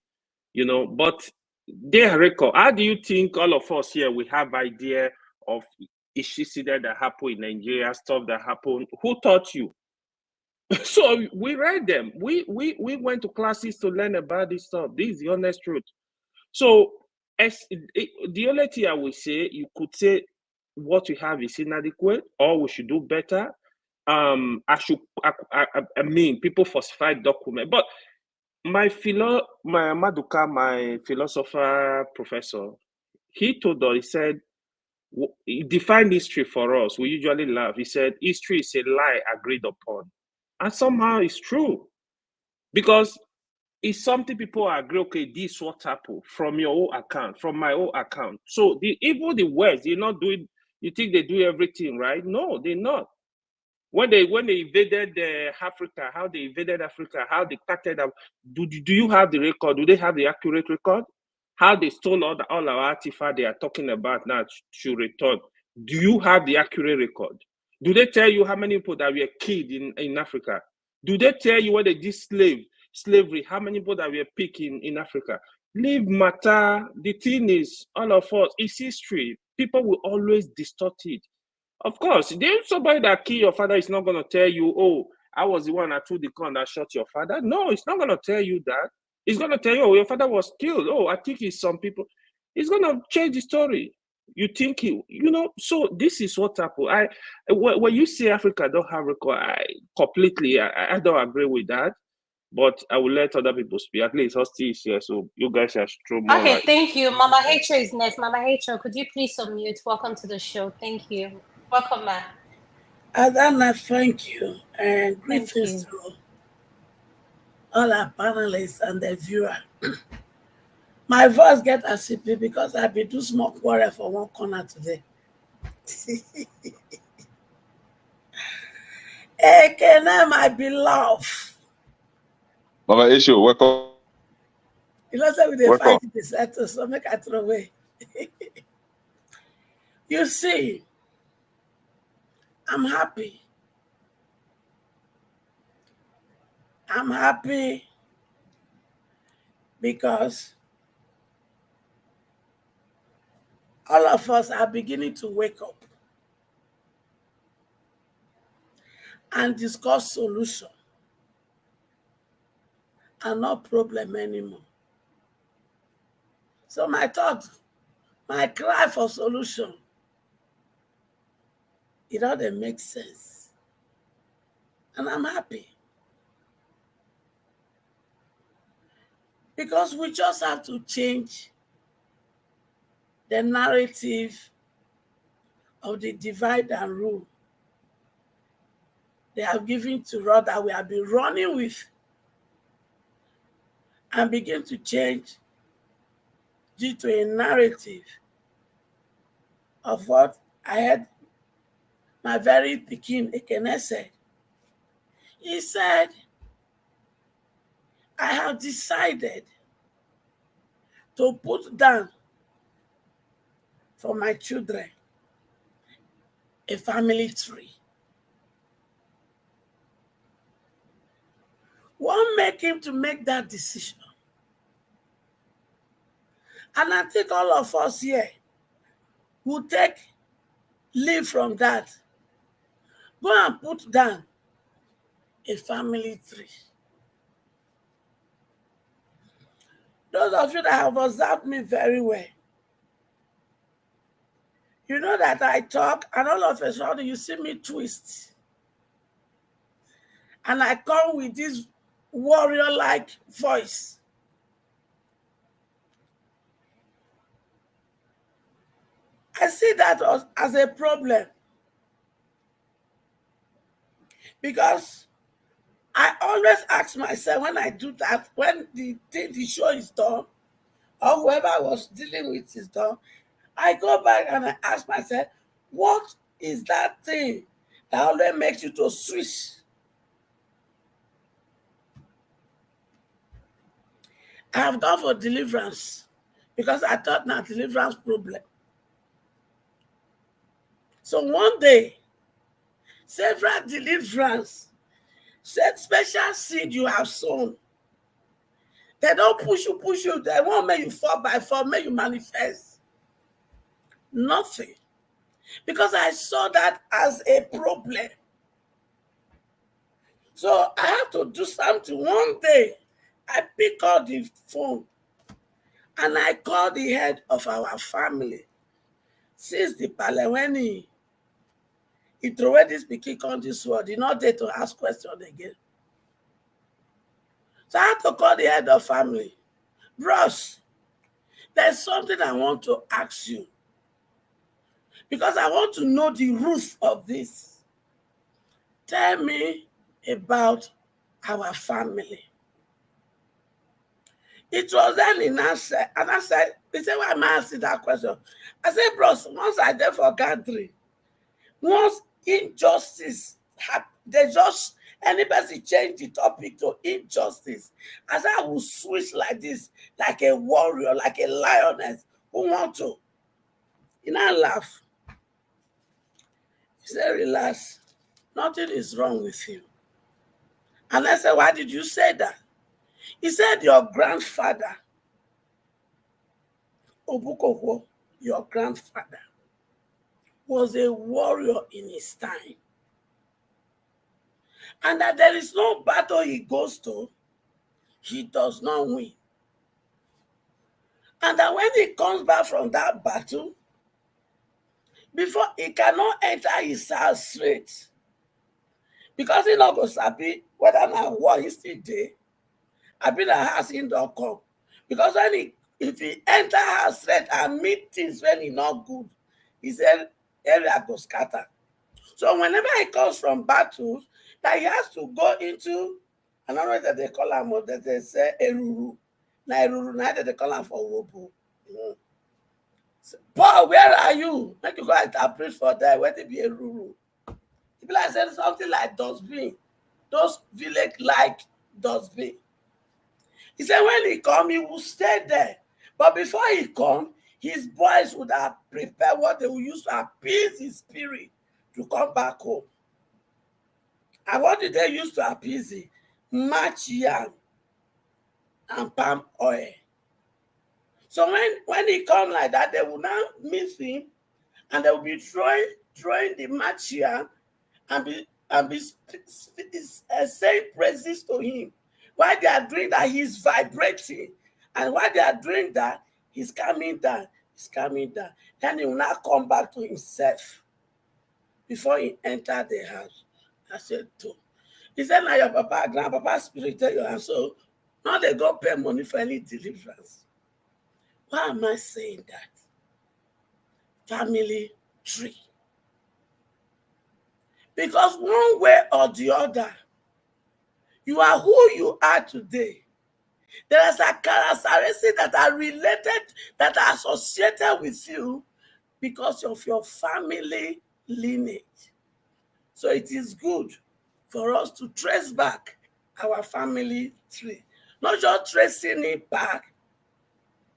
you know, but their record. How do you think all of us here we have idea of incident that happened in Nigeria, stuff that happened? Who taught you? So we read them. We went to classes to learn about this stuff. This is the honest truth. So the only thing I would say, you could say what we have is inadequate, or we should do better. I mean, people falsify documents, but my Maduka, my philosopher professor, he told us, he said, he defined history for us. We usually laugh. He said, history is a lie agreed upon. And somehow it's true. Because it's something people agree, okay, this is what happened from your own account, from my own account. So even the West, you're not doing, you think they do everything, right? No, they're not. When they invaded Africa, how they invaded Africa, how they started, do you have the record? Do they have the accurate record? How they stole all our artifacts they are talking about now to return? Do you have the accurate record? Do they tell you how many people that were killed in Africa? Do they tell you when they did slavery, how many people that were picked in Africa? Leave matter. The thing is, all of us, it's history. People will always distort it. Of course, there's somebody that killed your father is not going to tell you, oh, I was the one that threw the gun that shot your father. No, it's not going to tell you that. It's going to tell you, oh, your father was killed. Oh, I think it's some people. It's going to change the story. You think, you know, so this is what happened. When you say Africa don't have record, I don't agree with that. But I will let other people speak. At least Hosty is here, so you guys shall throw more Okay, light. thank you. Mama Hacho is next. Mama Hacho, could you please unmute? Welcome to the show. Thank you. Welcome, ma. Adana, thank you, and Thank greetings you. to all our panelists and the viewer. My voice get acidic because I be too small quarrel for one corner today. A.k.a. my beloved. Mama Isho, welcome. You know, say we dey Welcome. fight the settle, so make I throw away. You see, I'm happy. I'm happy because all of us are beginning to wake up and discuss solution and not problem anymore. So my thought, my cry for solution, it all dey make sense. And I'm happy. Because we just have to change the narrative of the divide and rule they have given to us that we have been running with, and begin to change due to a narrative of what I heard my very pikin Ekene said. He said, I have decided to put down for my children a family tree. What make him to make that decision? And I think all of us here will take leave from that. Go and put down a family tree. Those of you that have observed me very well, you know that I talk and all of a sudden you see me twist. And I come with this warrior-like voice. I see that as a problem because I always ask myself when I do that, when the show is done, or whoever I was dealing with is done, I go back and I ask myself, what is that thing that always makes you to switch? I have gone for deliverance because I thought now deliverance problem. So one day, several deliverance, special seed you have sown. They don't push you. They won't make you fall by fall, make you manifest. Nothing. Because I saw that as a problem. So I have to do something. One day, I pick up the phone and I call the head of our family. Since the pale, when he threw away this pikin on this word, he not there to ask questions again. So I had to call the head of family. Bros, there's something I want to ask you. Because I want to know the root of this. Tell me about our family. It was then in answer, and I said, he said, why am I asking that question? I said, bros, once I did for gathering, once injustice happened, they just, anybody change the topic to injustice. I said, I will switch like this, like a warrior, like a lioness. Who want to? He now laugh. He said, relax. Nothing is wrong with you. And I said, why did you say that? He said, your grandfather, Obukowo, your grandfather, was a warrior in his time. And that there is no battle he goes to, he does not win. And that when he comes back from that battle, before he cannot enter his house straight, because he not go sabi whether now war is still there, I been a house in don't come. Because if he enter house straight and meet things when he not good, he said area go scatter. So whenever he comes from battles, that he has to go into, I don't know that they call him, or that they say eruru. Na eruru, na that they call him for wopo. So, Paul, where are you? Make you go and preach for that. Where they be eruru? People are saying something like dustbin. Those village like dustbin. He said when he come, he will stay there. But before he come, his boys would have prepared what they will use to appease his spirit to come back home. And what did they use to appease him? Match yam and palm oil. So when he come like that, they will now miss him and they will be throwing the match yam and be saying praises to him. While they are doing that, he's vibrating. And while they are doing that, he's coming down. He's coming down. Then he will not come back to himself before he entered the house. I said, to. He said, now your papa, grandpapa spirit tell you, and so now they go pay money for any deliverance. Why am I saying that? Family tree. Because one way or the other, you are who you are today. There are some characteristics that are related, that are associated with you because of your family lineage. So it is good for us to trace back our family tree. Not just tracing it back,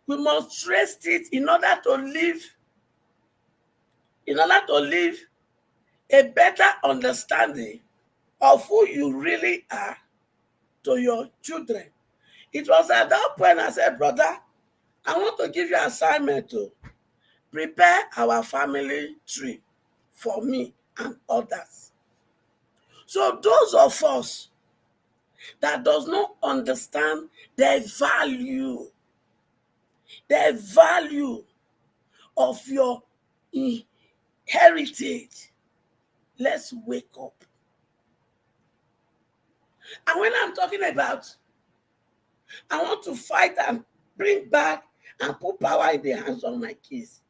we must trace it in order to live a better understanding of who you really are to your children. It was at that point I said, brother, I want to give you an assignment to prepare our family tree for me and others. So those of us that does not understand the value of your heritage, let's wake up. And when I'm talking about, I want to fight and bring back and put power in the hands of my kids,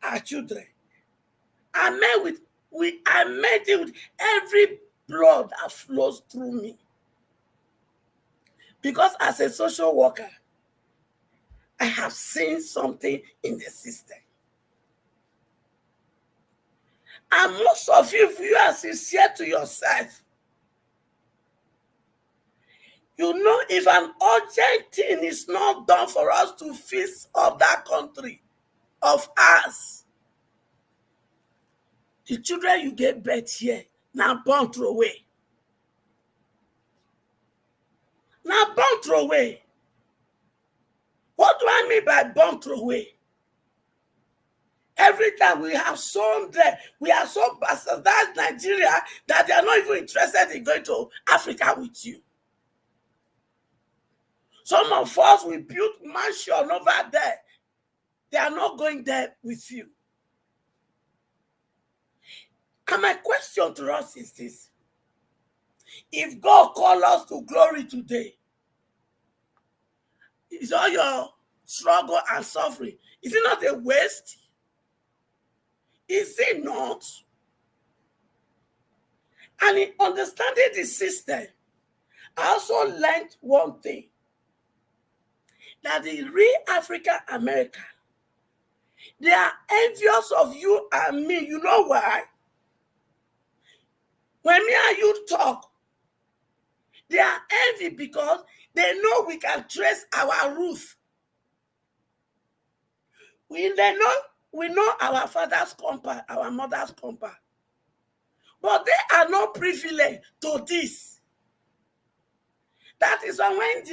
our children. I met it with every blood that flows through me. Because as a social worker, I have seen something in the system. And most of you, if you are sincere to yourself, you know if an urgent thing is not done for us to fix up that country of ours, the children you gave birth here, now born throw away. Now born throw away. What do I mean by born throw away? Every time we have sown there, we are so bastardized Nigeria that they are not even interested in going to Africa with you. Some of us, we built mansion over there. They are not going there with you. And my question to us is this. If God called us to glory today, is all your struggle and suffering, is it not a waste? Is it not? And in understanding the system, I also learned one thing, that the real African American, they are envious of you and me. You know why? When me and you talk, they are envy because they know we can trace our roots. We know our father's compound, our mother's compound. But they are not privileged to this. That is why when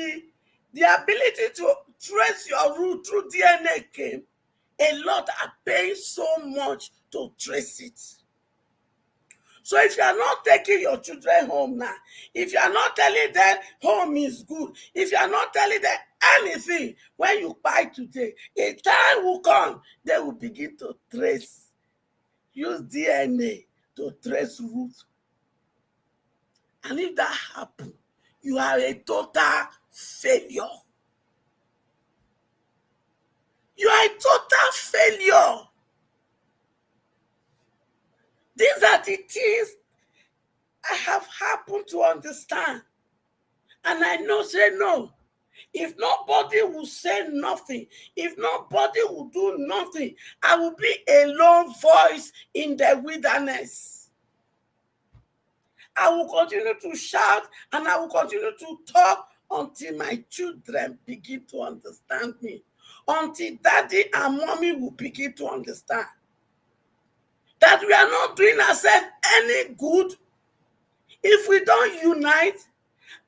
the ability to trace your root through DNA came, a lot are paying so much to trace it. So if you are not taking your children home now, if you are not telling them home is good, if you are not telling them anything, when you buy today, a time will come, they will begin to trace, use DNA to trace roots. And if that happens, you are a total failure. You are a total failure. These are the things I have happened to understand. And I know, say no. If nobody will say nothing, if nobody will do nothing, I will be a lone voice in the wilderness. I will continue to shout and I will continue to talk until my children begin to understand me. Until daddy and mommy will begin to understand that we are not doing ourselves any good if we don't unite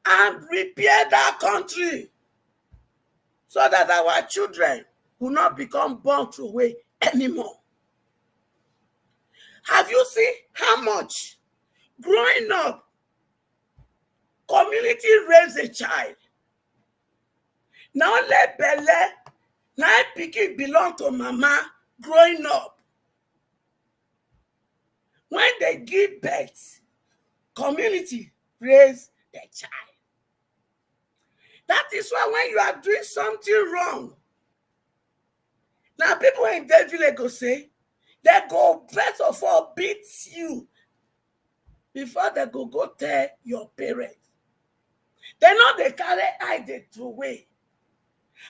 and repair that country so that our children will not become born to way anymore. Have you seen how much growing up community raise a child? Now let Bele, now pikin belong to mama growing up. When they give birth, community raise the child. That is why when you are doing something wrong, now people in that village go say, they go first of all beat you before they go tell your parents. They know they carry eye they throw away.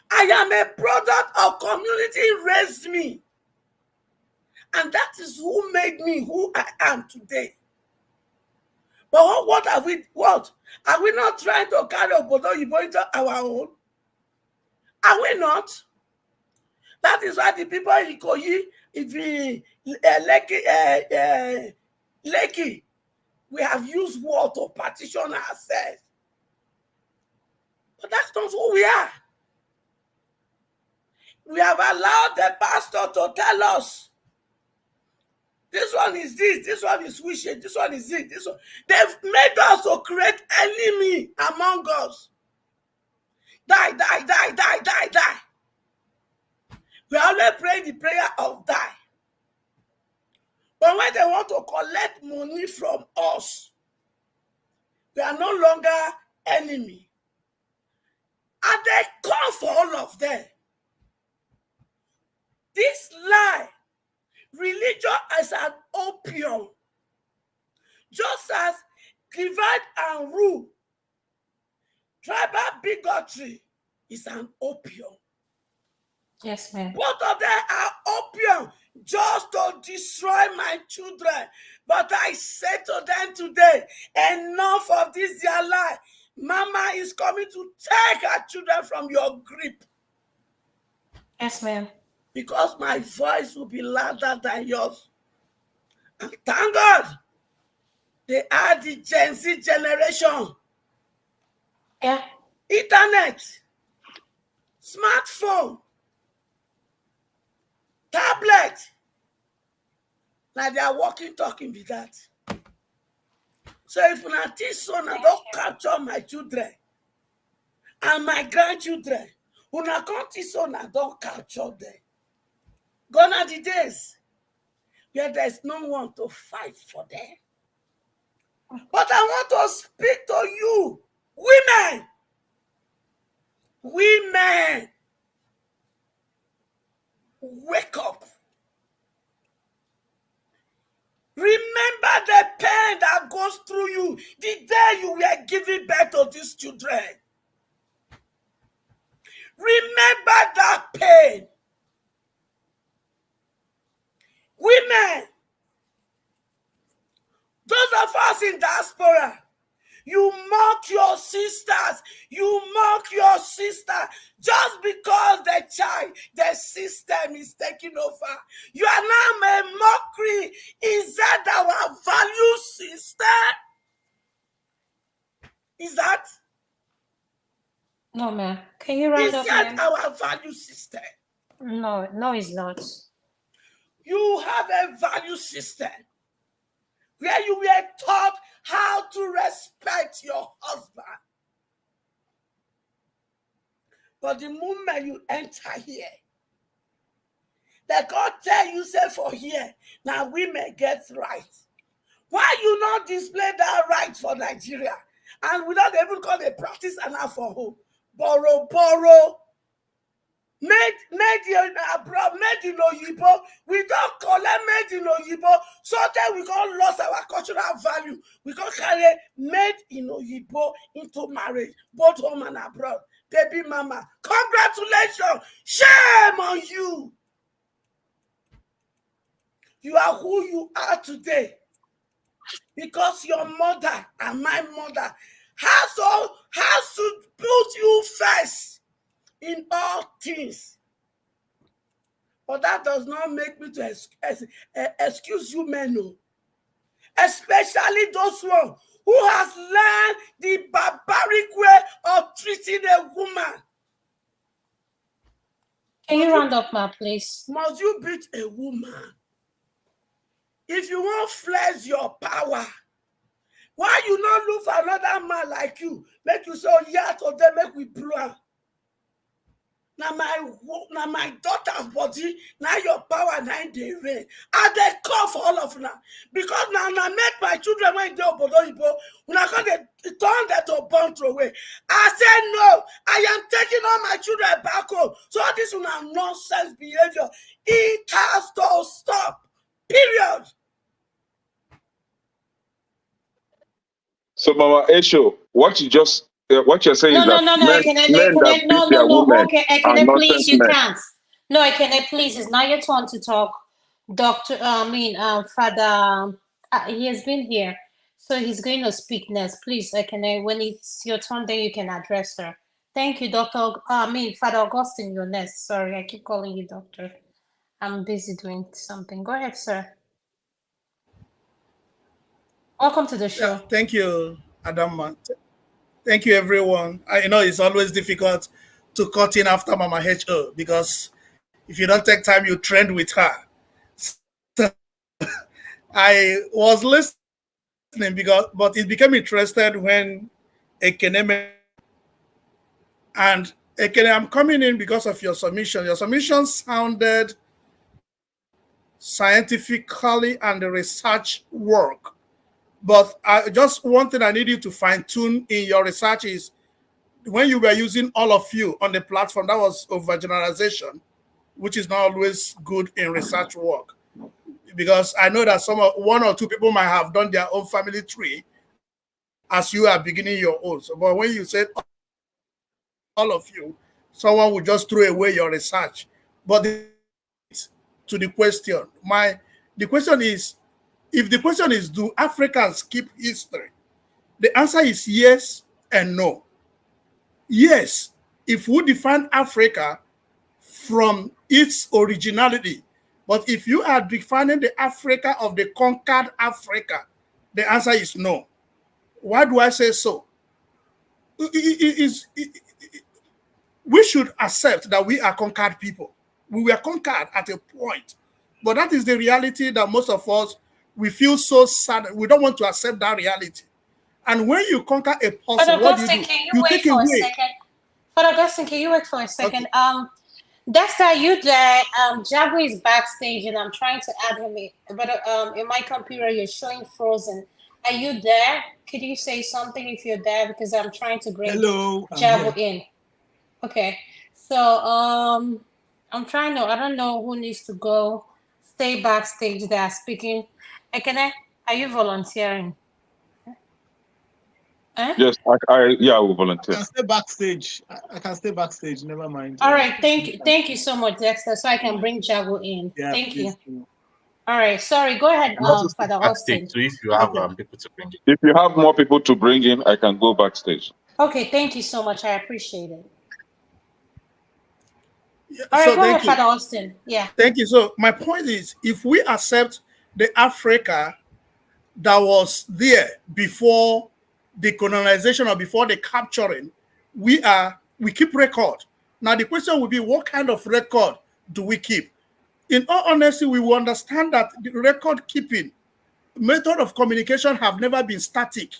I am a product of community raised me. And that is who made me who I am today. But what are we, what? Are we not trying to carry Obodo Yibo into our own? Are we not? That is why the people in Ikoyi, Lekki, we have used war to partition ourselves. But that's not who we are. We have allowed the pastor to tell us, this one is this one is wishing, this one is it, this one. They've made us to create enemy among us. Die. We always pray the prayer of die. But when they want to collect money from us, we are no longer enemy. And they come for all of them. This lie, religion as an opium, just as divide and rule, tribal bigotry is an opium. Yes, ma'am. Both of them are opium just to destroy my children. But I say to them today, enough of this their lie. Mama is coming to take her children from your grip. Yes, ma'am. Because my voice will be louder than yours. And thank God, they are the Gen Z generation. Yeah. Internet, smartphone, tablet. Now they are walking, talking with that. So if una teach son, I don't capture my children and my grandchildren, una come teach son, I don't capture them. Gone are the days where there's no one to fight for them. But I want to speak to you, women. Women, wake up. Remember the pain that goes through you the day you were giving birth to these children. Remember that pain. Women, those of us in diaspora, you mock your sisters. You mock your sister just because the system is taking over. You are now a mockery. Is that our value system? Is that? No, ma'am. Can you round Is up, that ma'am? our value system? No, it's not. You have a value system where you were taught how to respect your husband. But the moment you enter here, they can't tell you, say for here, now women get right. Why you not display that right for Nigeria? And without even call the practice and for home. borrow. Made in abroad, made in Oyibo. We don't collect made in Oyibo, so that we can't lose our cultural value. We can't carry made in Oyibo into marriage, both home and abroad. Baby mama, congratulations! Shame on you! You are who you are today because your mother and my mother has to put you first in all things. But that does not make me to excuse you men, no. Especially those one who has learned the barbaric way of treating a woman. Can you round up, ma, please? Must you beat a woman? If you want flex your power, why you not look for another man like you? Make you say, oh, yeah, to them, make we blow. Now my daughter's body, now your power, now they reign. And they call for all of now. Because now I make my children when they obodo, when I come they turn that to burn away. I said no, I am taking all my children back home. So this is now nonsense behavior. It has to stop. Period. So, Mama Esho, what you're saying is that No. men that beat their women Okay, are Ekene, please, nonsense you men. can't. No, Ekene, please, it's not your turn to talk. Father, he has been here, so he's going to speak next. Please, Ekene, when it's your turn, then you can address her. Thank you, Father Augustine, you're next. Sorry, I keep calling you doctor. I'm busy doing something. Go ahead, sir. Welcome to the show. Thank you, Adama. Thank you, everyone. I know it's always difficult to cut in after Mama HO because if you don't take time, you trend with her. So, I was listening but it became interested when Ekene and Ekene, I'm coming in because of your submission. Your submission sounded scientifically and the research work. But just one thing I need you to fine tune in your research is when you were using all of you on the platform, that was overgeneralization, which is not always good in research work. Because I know that one or two people might have done their own family tree as you are beginning your own. So, but when you said all of you, someone would just throw away your research. But to the question, the question is, if the question is, do Africans keep history? The answer is yes and no. Yes, if we define Africa from its originality, but if you are defining the Africa of the conquered Africa, the answer is no. Why do I say so? We should accept that we are conquered people. We were conquered at a point, but that is the reality that most of us, we feel so sad. We don't want to accept that reality. And when you conquer a person, what do you do? You take away. Father Augustine, can you wait for a second? Okay. Dexter, you there? Jabu is backstage, and I'm trying to add him in. But in my computer, you're showing frozen. Are you there? Could you say something if you're there? Because I'm trying to bring Jabu in. Okay. So I'm trying to. I don't know who needs to go. Stay backstage. They are speaking. Ekene, are you volunteering? Yes, I will volunteer. I can stay backstage. I can stay backstage. Never mind. All right, thank you so much, Dexter. So I can bring Jago in. Yeah, thank you. All right, sorry. Go ahead, Father Austin. So if you have people to bring in. If you have more people to bring in, I can go backstage. Okay, thank you so much. I appreciate it. Yeah, all right, go ahead, Father Austin. Yeah. Thank you. So my point is, if we accept the Africa that was there before the colonization or before the capturing, we keep record. Now the question will be, what kind of record do we keep? In all honesty, we will understand that the record keeping method of communication have never been static.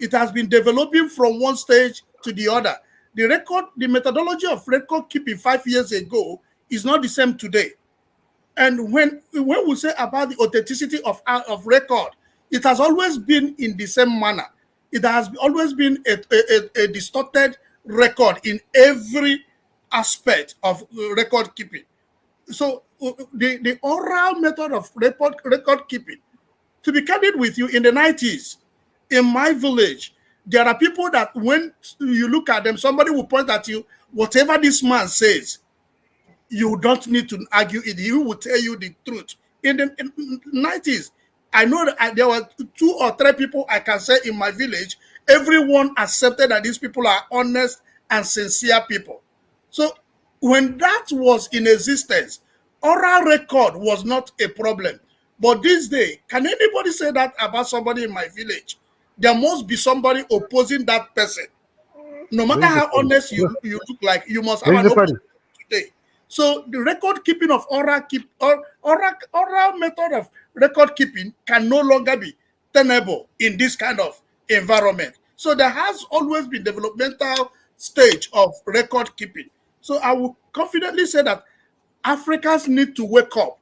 It has been developing from one stage to the other. The methodology of record keeping 5 years ago is not the same today. And when we say about the authenticity of record, it has always been in the same manner. It has always been a distorted record in every aspect of record keeping. So the oral method of record keeping, to be candid with you, in the 90s, in my village, there are people that when you look at them, somebody will point at you, whatever this man says, you don't need to argue it. He will tell you the truth. In the 90s, I know that there were 2 or 3 people I can say in my village. Everyone accepted that these people are honest and sincere people. So when that was in existence, oral record was not a problem. But this day, can anybody say that about somebody in my village? There must be somebody opposing that person. No matter how honest you look like, you must have an opposition today. So the record keeping of oral method of record keeping can no longer be tenable in this kind of environment. So there has always been developmental stage of record keeping. So I will confidently say that Africans need to wake up,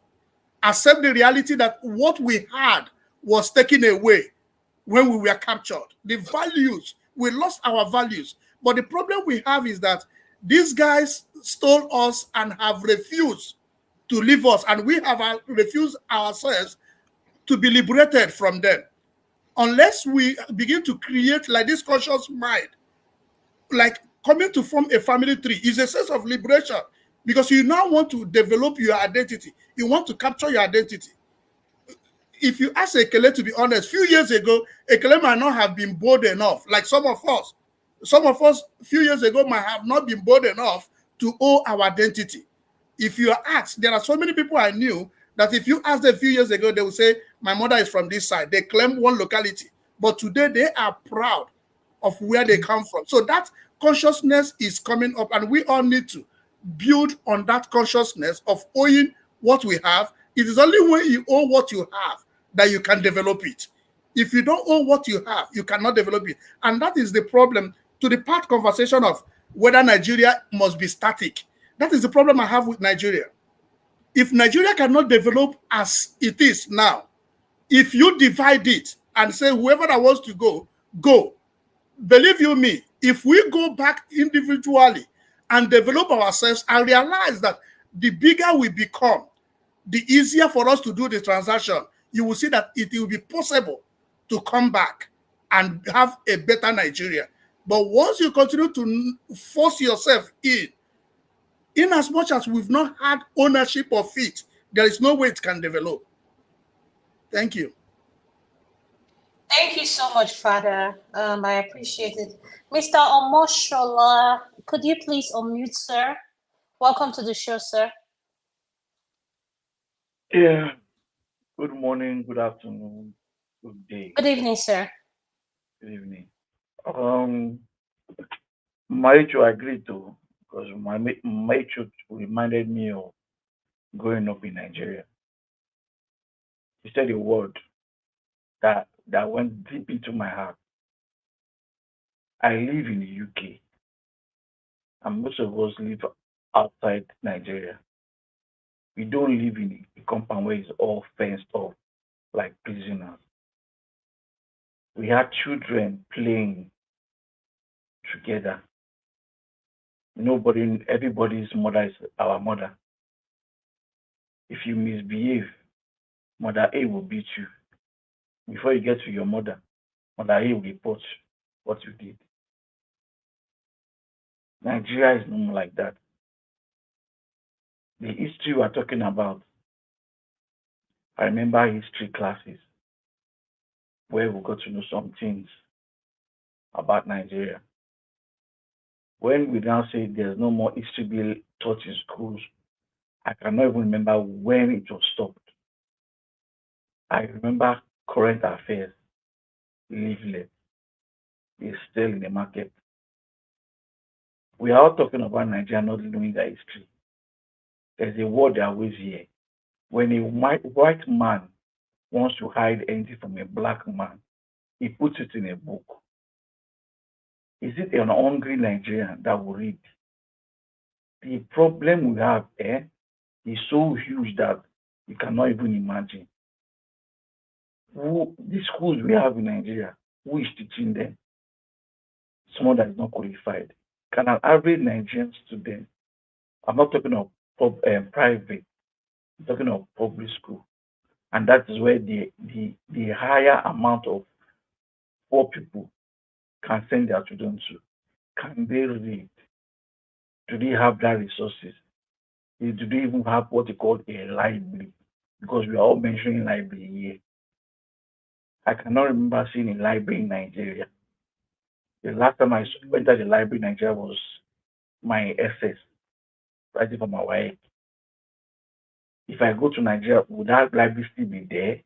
accept the reality that what we had was taken away when we were captured. The values, we lost our values. But the problem we have is that these guys stole us and have refused to leave us, and we have refused ourselves to be liberated from them. Unless we begin to create like this conscious mind, like coming to form a family tree is a sense of liberation, because you now want to develop your identity. You want to capture your identity. If you ask a.k.a. to be honest, few years ago, a.k.a. might not have been bold enough, like some of us. Some of us, a few years ago, might have not been bold enough to owe our identity. If you are asked, there are so many people I knew that if you ask them a few years ago, they will say, my mother is from this side. They claim one locality. But today, they are proud of where they come from. So that consciousness is coming up, and we all need to build on that consciousness of owing what we have. It is only when you own what you have that you can develop it. If you don't own what you have, you cannot develop it. And that is the problem to the part conversation of whether Nigeria must be static. That is the problem I have with Nigeria. If Nigeria cannot develop as it is now, if you divide it and say whoever that wants to go, go. Believe you me, if we go back individually and develop ourselves and realize that the bigger we become, the easier for us to do the transaction, you will see that it will be possible to come back and have a better Nigeria. But once you continue to force yourself in as much as we've not had ownership of it, there is no way it can develop. Thank you. Thank you so much, Father. I appreciate it. Mr. Omoshola, could you please unmute, sir? Welcome to the show, sir. Yeah. Good morning, good afternoon, good day. Good evening, sir. Good evening. My issue I agree to, because my issue reminded me of growing up in Nigeria. You said a word that went deep into my heart. I live in the UK, and most of us live outside Nigeria. We don't live in a compound where it's all fenced off like prisoners. We had children playing together. Everybody's mother is our mother. If you misbehave, Mother A will beat you. Before you get to your mother, Mother A will report what you did. Nigeria is not like that. The history we're talking about, I remember history classes where we got to know some things about Nigeria. When we now say there's no more history being taught in schools, I cannot even remember when it was stopped. I remember current affairs, leaflet, is still in the market. We are all talking about Nigeria not knowing their history. There's a word they always hear. When a white man wants to hide anything from a black man, he puts it in a book. Is it an hungry Nigerian that will read? The problem we have is so huge that you cannot even imagine. The schools we have in Nigeria, who is teaching them? Someone that is not qualified. Can an average Nigerian student, I'm not talking of private, I'm talking of public school, and that is where the higher amount of poor people can send their children to. Can they read? Do they have that resources? Do they even have what they call a library? Because we are all mentioning library here. I cannot remember seeing a library in Nigeria. The last time I went to the library in Nigeria was my SS, writing for my wife. If I go to Nigeria, would that library still be there?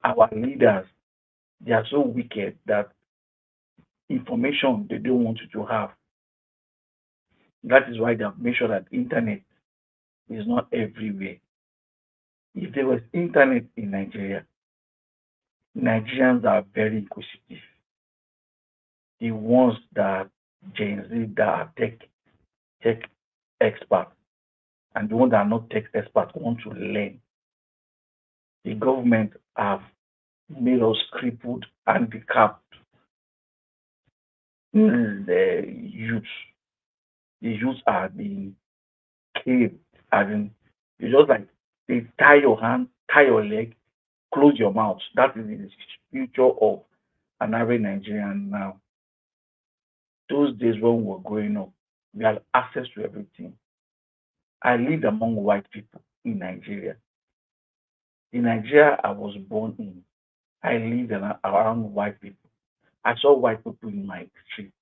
Our leaders, they are so wicked that information they don't want you to have. That is why they have made sure that internet is not everywhere. If there was internet in Nigeria, Nigerians are very inquisitive. The ones that Gen Z that are tech experts and the ones that are not tech experts want to learn. The government have made us crippled, handicapped. The youth, are being caved. As in, you just like they tie your hand, tie your leg, close your mouth. That is the future of an average Nigerian now. Those days when we were growing up, we had access to everything. I lived among white people in Nigeria. In Nigeria I was born in, I lived around white people. I saw white people in my street.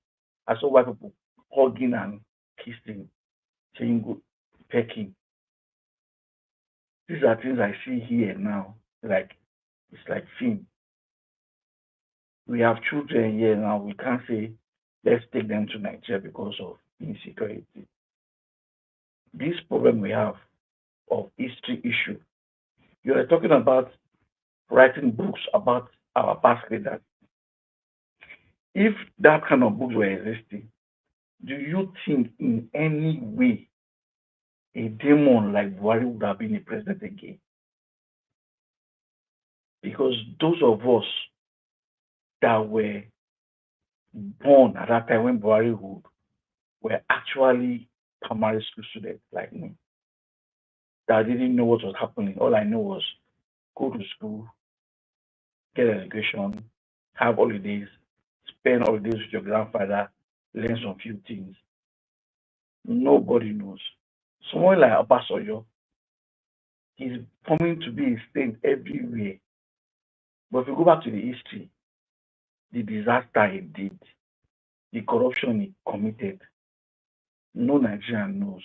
I saw white people hugging and kissing, saying good, pecking. These are things I see here now. Like it's like film. We have children here now. We can't say let's take them to Nigeria because of insecurity. This problem we have of history issue. You are talking about writing books about our past leaders. If that kind of books were existing, do you think in any way a demon like Buhari would have been a president again? Because those of us that were born at that time when Buhari ruled were actually primary school students like me that didn't know what was happening. All I know was go to school, get an education, have holidays, spend holidays with your grandfather, learn some few things. Nobody knows. Someone like Abasoyo is coming to be a saint everywhere. But if you go back to the history, the disaster he did, the corruption he committed, no Nigerian knows.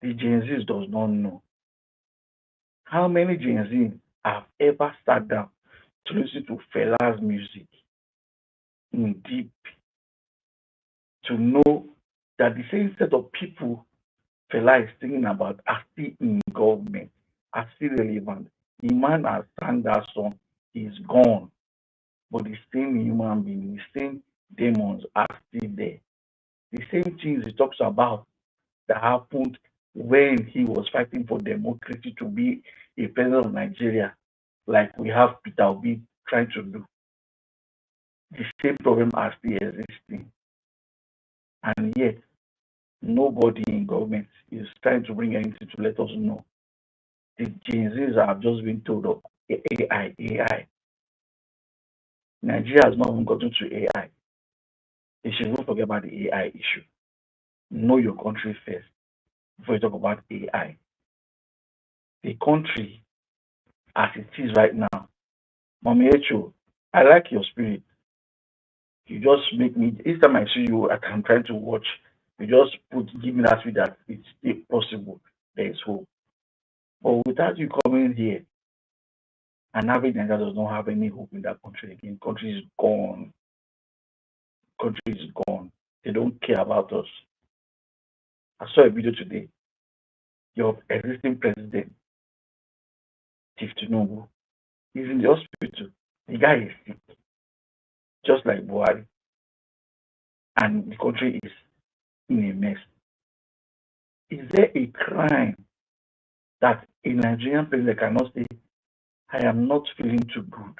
The Gen Zs does not know. How many Gen Z have ever sat down to listen to Fela's music in deep to know that the same set of people Fela is thinking about are still in government, are still relevant. The man has sang that song, he's gone. But the same human being, the same demons are still there. The same things he talks about that happened when he was fighting for democracy to be a president of Nigeria, like we have Peter Obi trying to do. The same problem are still existing. And yet, nobody in government is trying to bring anything to let us know. The Gen Zs have just been told of AI. Nigeria has not even gotten to AI. They should not forget about the AI issue. Know your country first before you talk about AI. The country as it is right now, Mommy Echo, I like your spirit. You just make me, each time I see you, I'm trying to watch, you just give me that spirit that it's still possible. There is hope. But without you coming here, an average Nigeria does not have any hope in that country again. Country is gone. Country is gone. They don't care about us. I saw a video today. Your existing president, Chief Tinubu, is in the hospital. The guy is sick, just like Buhari. And the country is in a mess. Is there a crime that a Nigerian president cannot say, I am not feeling too good,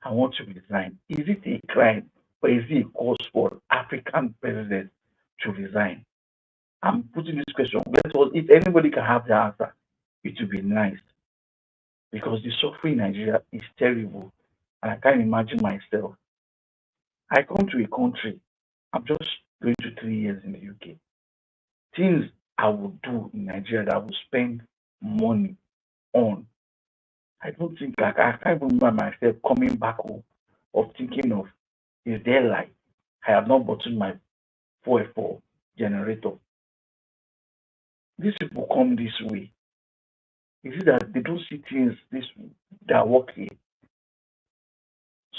I want to resign? Is it a crime But is it a cause for African presidents to resign? I'm putting this question because if anybody can have the answer, it would be nice. Because the suffering in Nigeria is terrible. And I can't imagine myself. I come to a country, I'm just going to 3 years in the UK. Things I would do in Nigeria that I would spend money on. I don't think I can't remember myself coming back home of thinking of, is there light? I have not bought my 4F4 generator. These people come this way. Is it that they don't see things this that work here?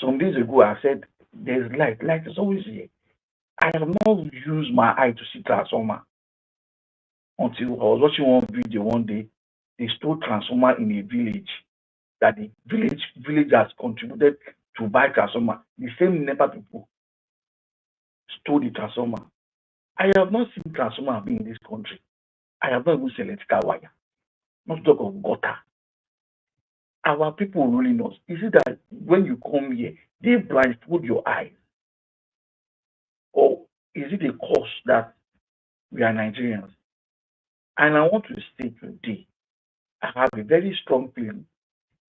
Some days ago I said there's light. Light is always here. I have not used my eye to see transformer until I was watching one video one day. They stole transformer in a village that the villagers contributed to buy transformer. The same NEPA people stole the transformer. I have not seen transformer being in this country. I have not even seen electrical wire. Not talk of gutter. Our people really knows. Is it that when you come here, they blindfold your eyes? Or is it a cause that we are Nigerians? And I want to say today, I have a very strong feeling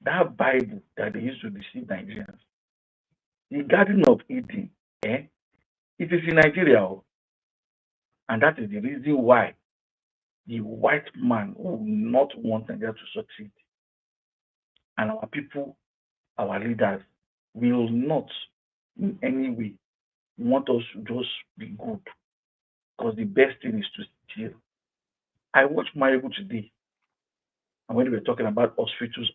that Bible that they used to deceive Nigerians, the Garden of Eden, it is in Nigeria. And that is the reason why the white man will not want Nigeria to succeed. And our people, our leaders, will not in any way want us to just be good. Because the best thing is to steal. I watched Marigold today. And when we were talking about hospitals,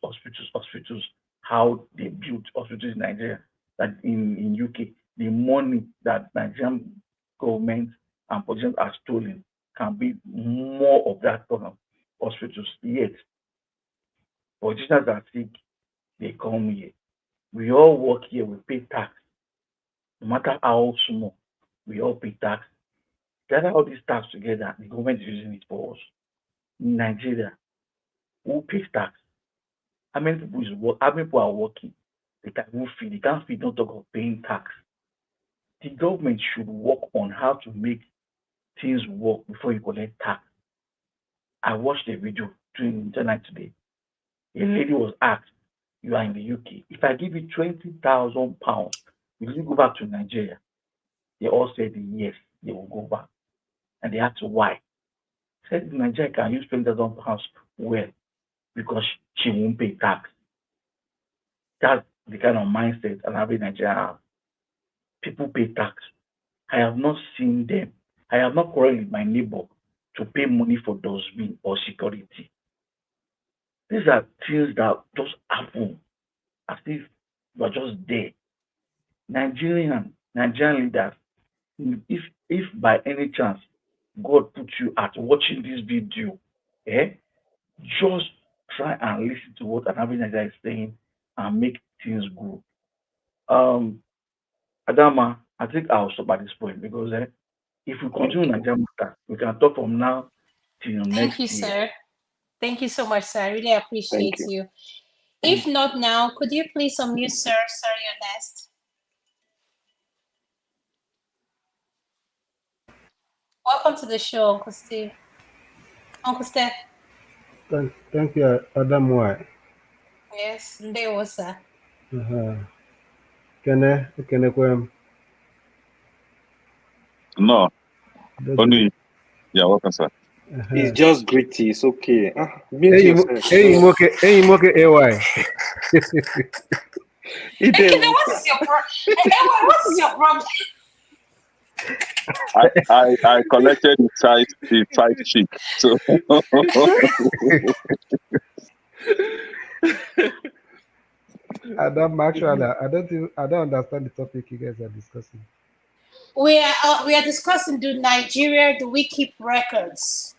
how they built hospitals in Nigeria, that in UK, the money that Nigerian government and politicians are stolen can be more of that program hospitals. Yet, politicians are sick, they come here. We all work here, we pay tax. No matter how small, we all pay tax. Gather all these tax together, the government is using it for us. In Nigeria, who pays tax? How many people are working? They can't feed. They can't feed, don't talk of paying tax. The government should work on how to make things work before you collect tax. I watched a video during internet today. A lady was asked, you are in the UK. If I give you £20,000, will you go back to Nigeria? They all said yes, they will go back. And they asked why. Said Nigeria can use £20,000 well because she won't pay tax. That's the kind of mindset an average Nigerian have. People pay tax. I have not seen them. I have not quarreled with my neighbor to pay money for dustbin or security. These are things that just happen as if you are just there. Nigerian leaders, if by any chance God put you at watching this video, just try and listen to what an average Nigerian is saying and make things good. Adama, I think I'll stop at this point because if we continue Nigerian matter, we can talk from now till Thank next you, year. sir. Thank you so much, sir. I really appreciate you. you. If not now, could you please unmute, sir? Sir, you're next. Welcome to the show, Uncle Steve. Uncle Steph. Thank you, Adam White. Yes, there was sir. Can I No, only yeah, welcome, sir. It's just gritty. It's okay. Hey, you okay? AY. Ekene, what is your problem? What is your problem? I collected the tight cheek. So Adam, actually, I don't understand the topic you guys are discussing. We are discussing, do we keep records?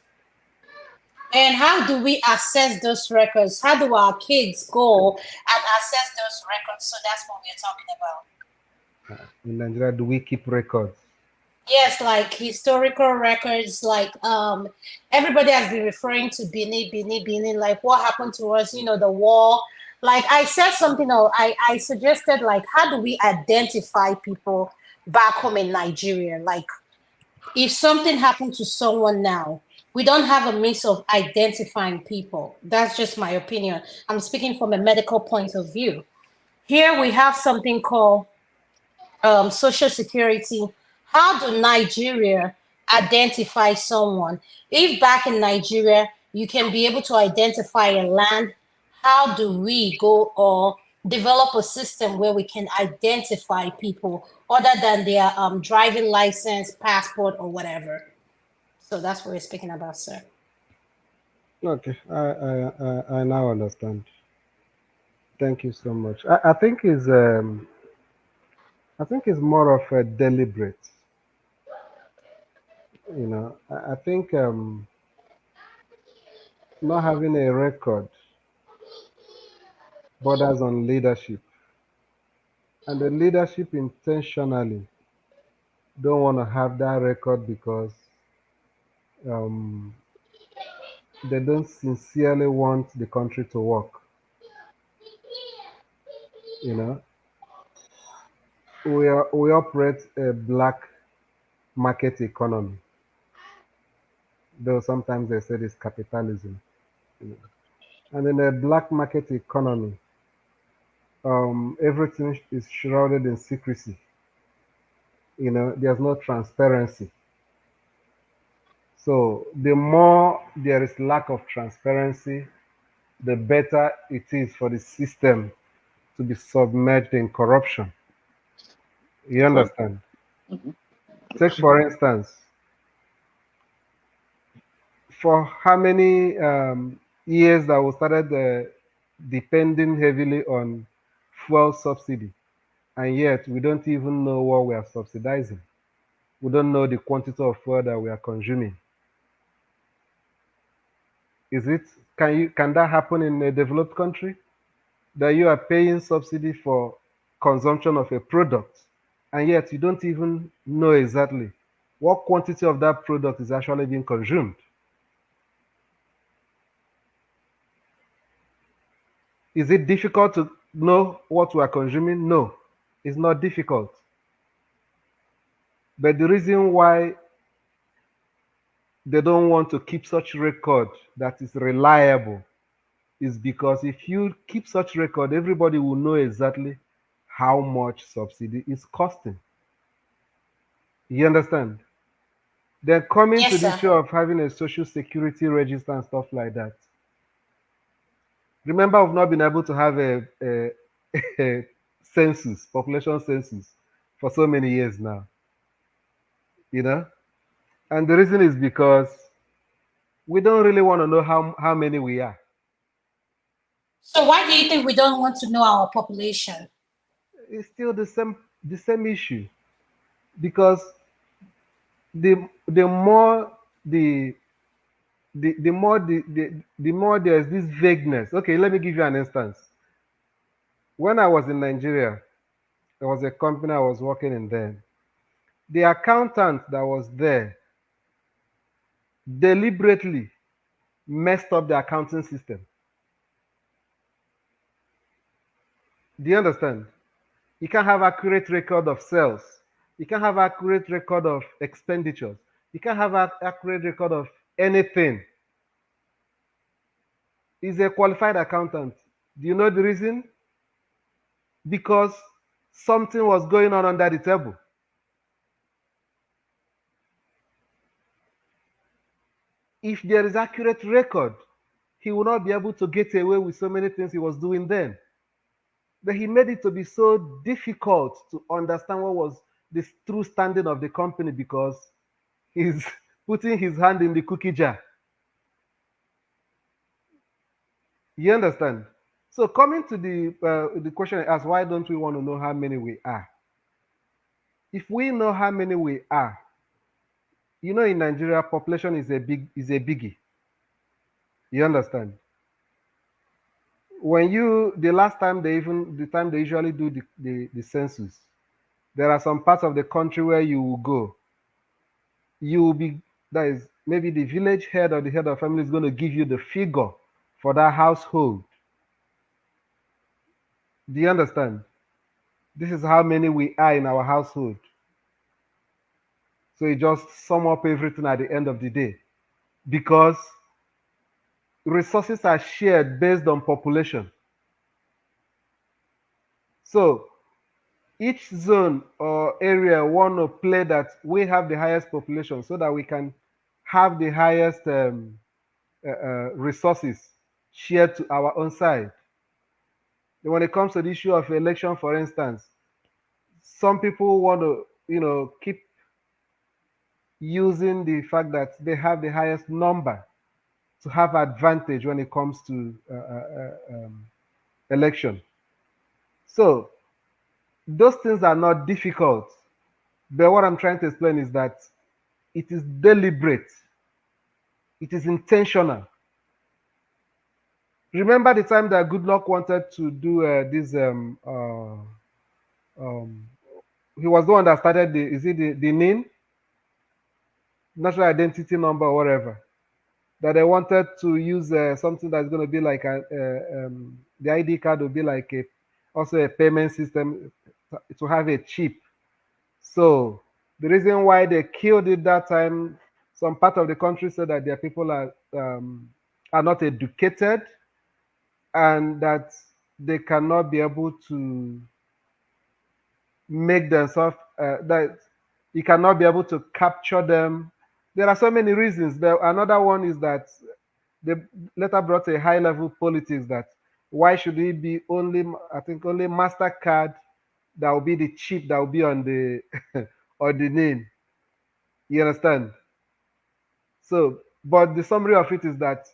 And how do we assess those records? How do our kids go and assess those records? So that's what we're talking about. In Nigeria, do we keep records? Yes, like historical records, like everybody has been referring to Benin, like what happened to us, the war. Like I said something, I suggested, like, how do we identify people back home in Nigeria. Like, if something happened to someone now, we don't have a means of identifying people. That's just my opinion. I'm speaking from a medical point of view. Here we have something called Social Security. How do Nigeria identify someone? If back in Nigeria you can be able to identify a land, how do we go or develop a system where we can identify people other than their driving license, passport, or whatever? So that's what we're speaking about, sir. Okay, I now understand. Thank you so much. I think it's more of a deliberate. I think not having a record borders on leadership, and the leadership intentionally don't want to have that record because um, they don't sincerely want the country to work. You know, we operate a black market economy, though sometimes they say it's capitalism. You know. And in a black market economy, everything is shrouded in secrecy. There's no transparency. So the more there is lack of transparency, the better it is for the system to be submerged in corruption. You understand? Take, for instance, for how many years that we started depending heavily on fuel subsidy, and yet we don't even know what we are subsidizing. We don't know the quantity of fuel that we are consuming. Is it can that happen in a developed country? That you are paying subsidy for consumption of a product, and yet you don't even know exactly what quantity of that product is actually being consumed. Is it difficult to know what we are consuming? No, it's not difficult. But the reason why they don't want to keep such record that is reliable is because if you keep such record, everybody will know exactly how much subsidy is costing. You understand? Then coming to Yes, the sir. issue of having a social security register and stuff like that. Remember, we've not been able to have a census, population census, for so many years now. And the reason is because we don't really want to know how many we are. So why do you think we don't want to know our population? It's still the same issue, because the more the more the more there's this vagueness. Okay, let me give you an instance. When I was in Nigeria, there was a company I was working in then. The accountant that was there deliberately messed up the accounting system. Do you understand? You can't have accurate record of sales. You can't have accurate record of expenditures. You can't have an accurate record of anything. He's a qualified accountant. Do you know the reason? Because something was going on under the table. If there is accurate record, he will not be able to get away with so many things he was doing then. But he made it to be so difficult to understand what was the true standing of the company because he's putting his hand in the cookie jar. You understand? So coming to the question I asked, why don't we want to know how many we are? If we know how many we are, in Nigeria, population is a biggie. You understand? The time they usually do the census, there are some parts of the country where you will go. You will be, that is, maybe the village head or the head of family is going to give you the figure for that household. Do you understand? This is how many we are in our household. So it just sum up everything at the end of the day, because resources are shared based on population. So each zone or area want to play that we have the highest population so that we can have the highest resources shared to our own side. And when it comes to the issue of election, for instance, some people want to, keep using the fact that they have the highest number to have advantage when it comes to election. So those things are not difficult, but what I'm trying to explain is that it is deliberate, it is intentional. Remember the time that Goodluck wanted to do this he was the one that started the NIN, national identity number or whatever, that they wanted to use something that's going to be like the ID card will be like also a payment system to have a chip. So the reason why they killed it that time, some part of the country said that their people are not educated and that they cannot be able to make themselves that you cannot be able to capture them. There are so many reasons. Another one is that they later brought a high level politics that why should it be only, I think only MasterCard that will be the chip that will be on the on the name. You understand? So, but the summary of it is that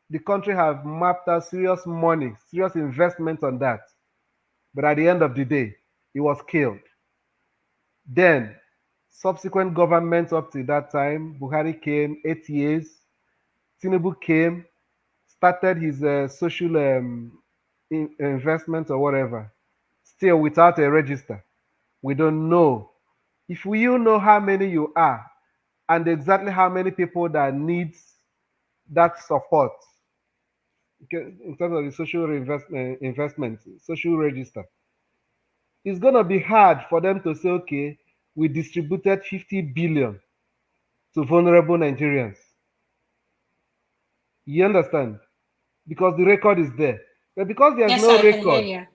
the country have mapped out serious money, serious investment on that. But at the end of the day, it was killed. Then, subsequent governments up to that time, Buhari came, 8 years. Tinubu came, started his social investment or whatever, still without a register. We don't know. If you know how many you are and exactly how many people that needs that support in terms of the social investment, social register, it's going to be hard for them to say, okay, we distributed 50 billion to vulnerable Nigerians. You understand? Because the record is there. But because there's Yes, no I can hear record, you.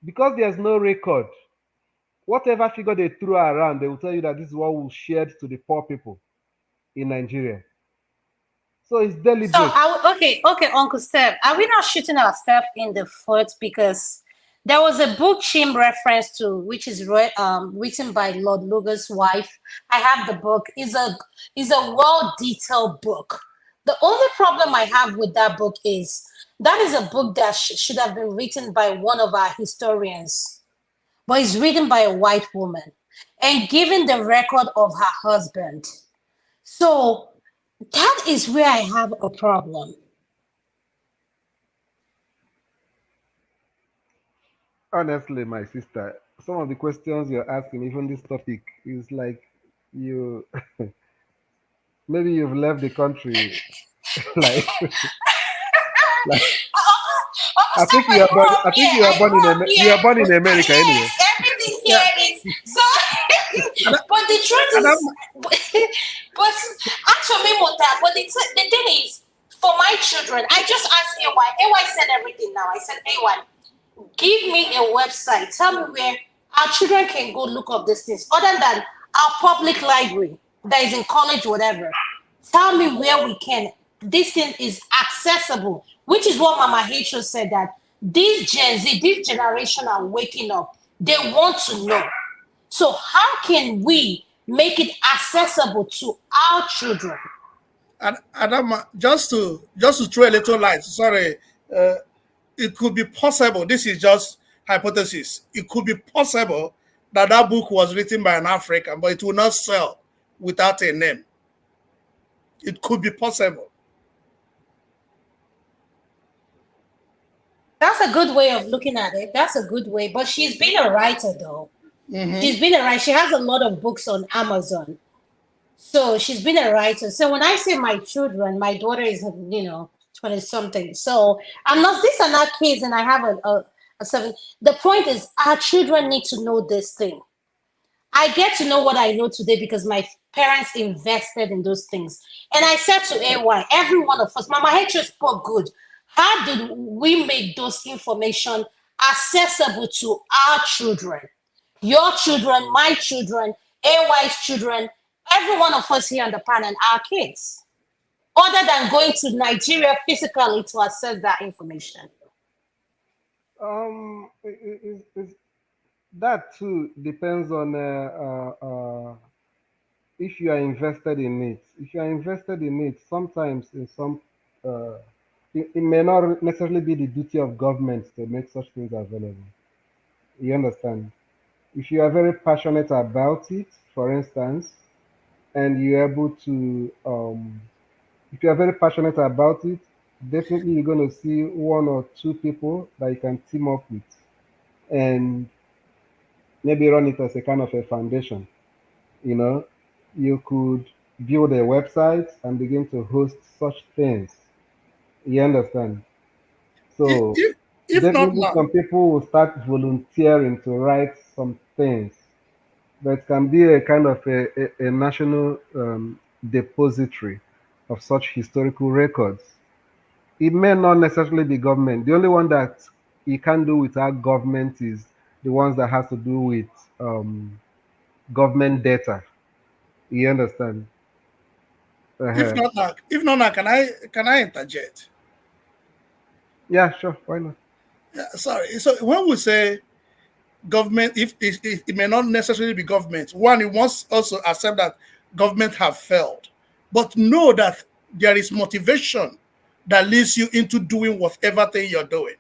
because there's no record, whatever figure they throw around, they will tell you that this is what we shared to the poor people in Nigeria. So it's So, deliberate. okay, Uncle Steph, are we not shooting ourselves in the foot? Because there was a book Chim reference to, which is written by Lord Lugar's wife. I have the book. Is a well detailed book. The only problem I have with that book is that is a book that should have been written by one of our historians, but it's written by a white woman and given the record of her husband. So that is where I have a problem. Honestly, my sister, some of the questions you're asking, even this topic, is like you maybe you've left the country like like Uncle Steph, I grew up I think here. you are I born grew in up you here. are born in America Yes, anyway. everything Yeah. here is so. But the truth And I'm, is, but actually, but the thing is, for my children, I just asked AY. AY said everything now. I said, AY, give me a website. Tell me where our children can go look up these things, other than our public library that is in college, whatever. Tell me where we can. This thing is accessible, which is what Mama H said, that this Gen Z, this generation are waking up. They want to know. So how can we make it accessible to our children? and just to throw a little light. Sorry, it could be possible. This is just hypothesis. It could be possible that that book was written by an African, but it will not sell without a name. It could be possible. That's a good way of looking at it. That's a good way. But she's been a writer, though. She's been a writer. She has a lot of books on Amazon. So she's been a writer. So when I say my children, my daughter is, 20 something. So I'm not, these are not kids, and I have a 7. The point is, our children need to know this thing. I get to know what I know today because my parents invested in those things. And I said to AY, every one of us, Mama H spoke good. How did we make those information accessible to our children? Your children, my children, AY's children, every one of us here on the panel, our kids, other than going to Nigeria physically to access that information. That too depends on if you are invested in it. If you are invested in it, sometimes in some, it may not necessarily be the duty of government to make such things available. You understand? If you are very passionate about it, for instance, and you're able to, if you are very passionate about it, definitely you're going to see one or two people that you can team up with and maybe run it as a kind of a foundation. You know, you could build a website and begin to host such things. You understand? So If not definitely now, some people will start volunteering to write some things that can be a kind of a national depository of such historical records. It may not necessarily be government. The only one that you can do without government is the ones that has to do with government data. You understand? if Uh-huh. not now, if not now, can I interject? Yeah, sure. Why not? Yeah, sorry. So when we say government, if it may not necessarily be government, one, we must also accept that government have failed, but know that there is motivation that leads you into doing whatever thing you're doing.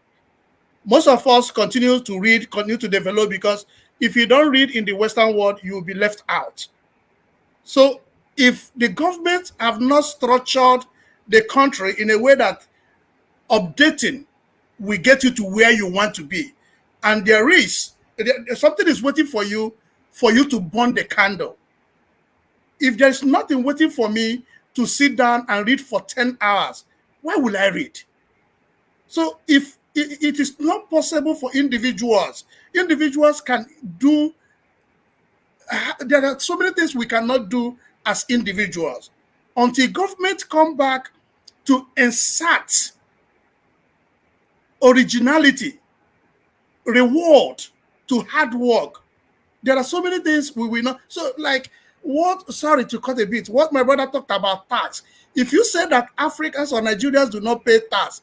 Most of us continue to read, continue to develop, because if you don't read in the Western world, you will be left out. So if the government have not structured the country in a way that updating will get you to where you want to be, and something is waiting for you to burn the candle. If there's nothing waiting for me to sit down and read for 10 hours, why will I read? So if it is not possible for individuals can do, there are so many things we cannot do as individuals until government come back to insert originality, reward to hard work. There are so many things we will not. So, like, sorry to cut a bit, what my brother talked about tax. If you say that Africans or Nigerians do not pay tax,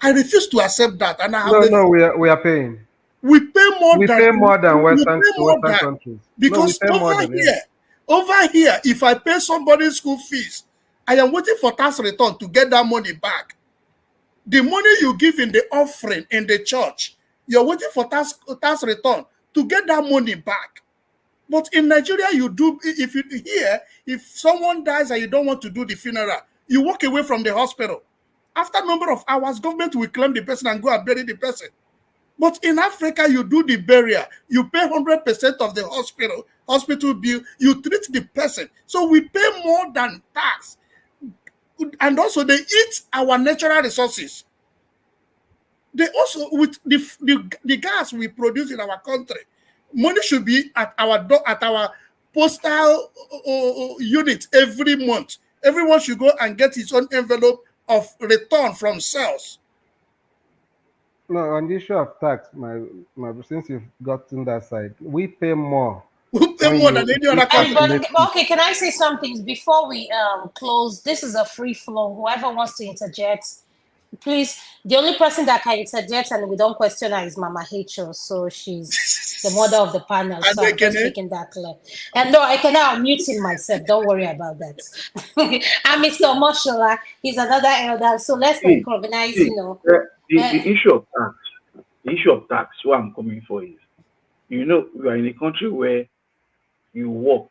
I refuse to accept that. And I have No, we are paying. We pay more We than pay more than we pay more Western than, countries. No, we because pay more than, yeah. over here, if I pay somebody's school fees, I am waiting for tax return to get that money back. The money you give in the offering in the church, you're waiting for tax return to get that money back. But in Nigeria, you do, if someone dies and you don't want to do the funeral, you walk away from the hospital. After a number of hours, government will claim the person and go and bury the person. But in Africa, you do the burial, you pay 100% of the hospital bill, you treat the person. So we pay more than tax. And also they eat our natural resources. They also, with the gas we produce in our country, money should be at our postal unit every month. Everyone should go and get his own envelope of return from sales. No, on the issue of tax, since you've gotten that side, we pay more. We pay more than any other country. Okay, can I say something before we close? This is a free flow. Whoever wants to interject, please. The only person that can interject and we don't question her is Mama H.O. So she's the mother of the panel. So I'm just making that clear. And no, I cannot mute him myself. Don't worry about that. And Mr. Moshola, he's another elder. So let's recognize, The issue of tax. The issue of tax. What I'm coming for is, we are in a country where you work,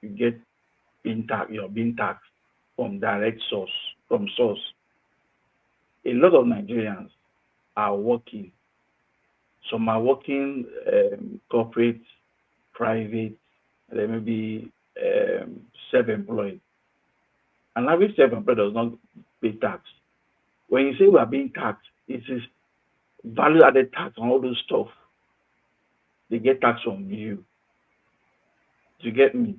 you get you're being taxed from direct source, from source. A lot of Nigerians are working. Some are working corporate, private, they may be self-employed. And average self-employed does not pay tax. When you say we are being taxed, it is value-added tax on all those stuff. They get tax from you. Do you get me?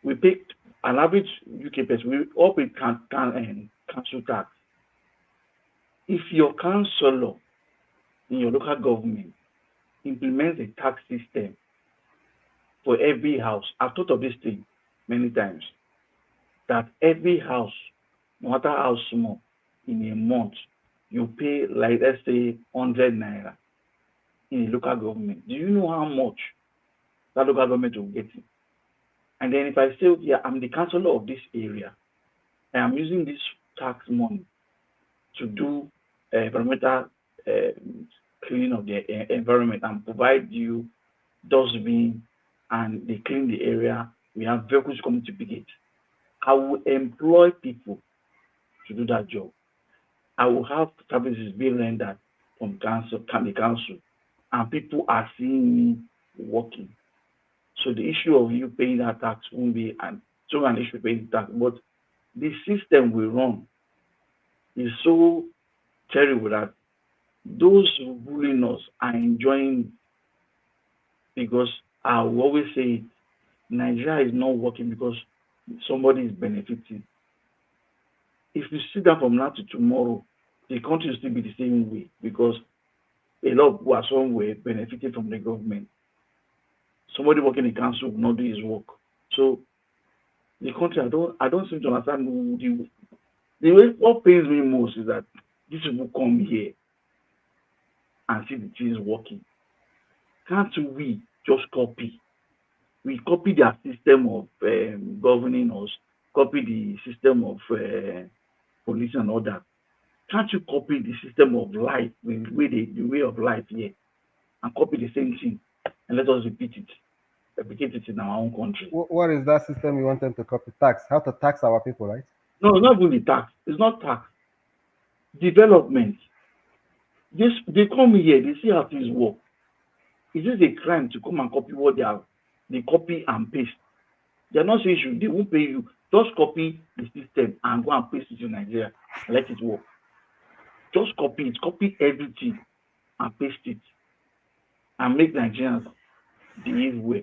we pay an average UK person, we all pay council tax. If your councillor in your local government implements a tax system for every house, I've thought of this thing many times, that every house, no matter how small, in a month, you pay, like, let's say 100 naira in a local government. Do you know how much that local government will get it? And then if I say, yeah, I'm the councillor of this area, and I'm using this tax money to do environmental cleaning of the environment and provide you dustbin, and they clean the area, we have vehicles coming to pick it. I will employ people to do that job. I will have services being rendered from the council, and people are seeing me working. So the issue of you paying that tax won't be an issue paying tax, but the system we run is so terrible that those ruling us are enjoying, because I will always say Nigeria is not working because somebody is benefiting. If you sit down from now to tomorrow, the country will still be the same way, because a lot of people are somewhere benefiting from the government. Somebody working in council will not do his work. So the country, I don't seem to understand the way. What pains me most is that these people come here and see the things working. Can't we just copy? We copy their system of governing us, copy the system of police and all that. Can't you copy the system of life, the way of life here, and copy the same thing, and let us replicate it in our own country? What is that system you want them to copy? Tax? How to tax our people, right? No, it's not even the tax. It's not tax. Development. They come here, they see how things work. Is this a crime to come and copy what they copy and paste? They're not saying they won't pay you. Just copy the system and go and paste it in Nigeria and let it work. Just copy it, copy everything and paste it, and make Nigerians behave well.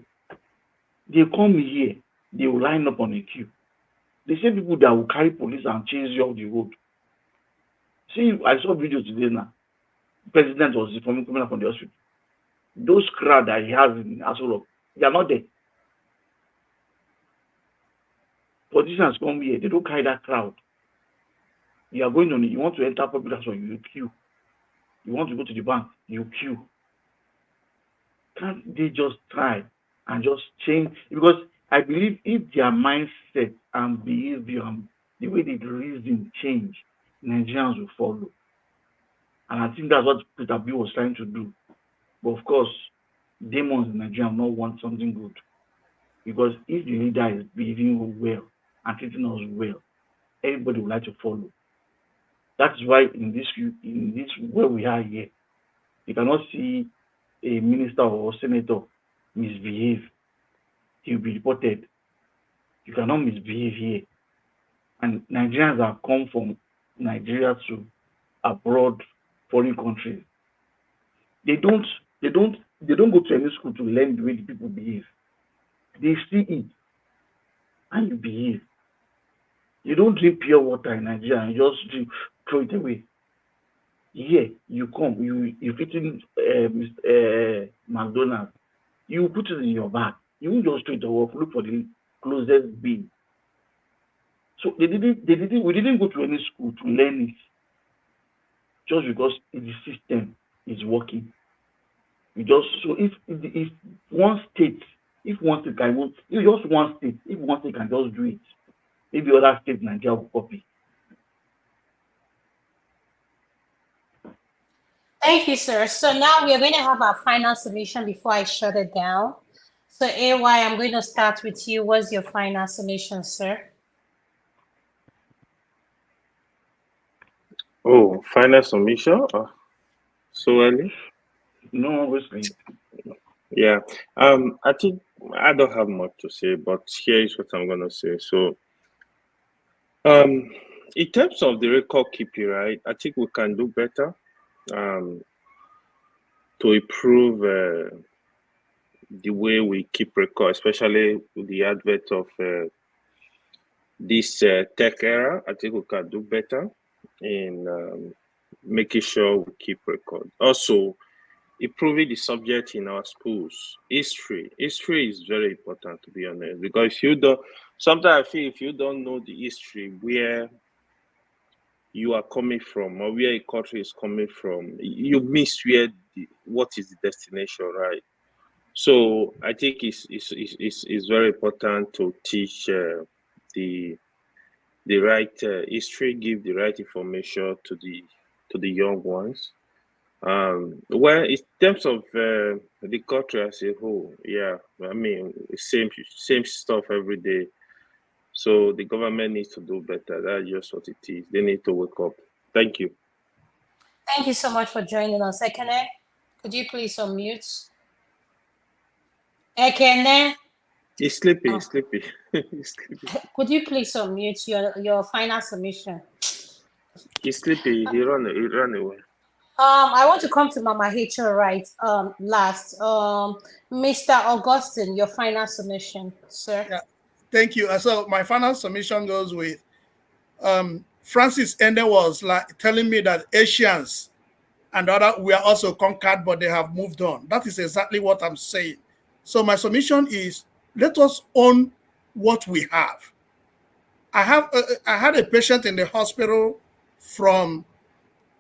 They come here, they will line up on a queue. The same people that will carry police and chase you off the road. See, I saw video today now. The president was coming up from the hospital. Those crowd that he has in Asolo, they are not there. Politicians come here, they don't carry that crowd. You are going on it, you want to enter public transport, you queue. You want to go to the bank, you queue. Can't they just try and just change? Because I believe if their mindset and behavior and the way they reason change, Nigerians will follow. And I think that's what Peter B was trying to do. But of course, demons in Nigeria not want something good. Because if the leader is behaving well and treating us well, everybody would like to follow. That's why in this where we are here, you cannot see a minister or senator misbehave. He will be reported. You cannot misbehave here. And Nigerians have come from Nigeria to abroad, foreign countries. They don't go to any school to learn the way the people behave. They see it and you behave. You don't drink pure water in Nigeria and you just throw it away. Here you come, you've eaten McDonald's, you put it in your bag. You won't just throw it away, look for the closest bin. So we didn't go to any school to learn it, just because the system is working. If one state can just do it, maybe other states in Nigeria will copy. Thank you, sir. So now we are going to have our final submission before I shut it down. So AY, I'm going to start with you. What's your final submission, sir? Oh, final submission? So early? No, obviously. Yeah. I think I don't have much to say, but here is what I'm gonna say. So in terms of the record keeping, right, I think we can do better to improve the way we keep record, especially with the advent of this tech era. I think we can do better in making sure we keep record. Also, improving the subject in our schools. History is very important, to be honest, because if you don't, sometimes I feel if you don't know the history where you are coming from or where a country is coming from, you miss what is the destination, right? So I think it's very important to teach the right history, give the right information to the young ones. Well, in terms of the culture as a whole, yeah, I mean, same stuff every day. So the government needs to do better. That's just what it is. They need to wake up. Thank you. Thank you so much for joining us. Ekene, could you please unmute? Ekene, He's sleepy. Oh. He's sleepy. He's sleepy. could you please unmute your final submission? He's sleepy. He ran away. I want to come to Mama Hatcher right last. Mr. Augustine, your final submission, sir. Yeah, thank you. So my final submission goes with Francis Ende was like telling me that Asians and other we are also conquered, but they have moved on. That is exactly what I'm saying. So my submission is let us own what we have. I had a patient in the hospital from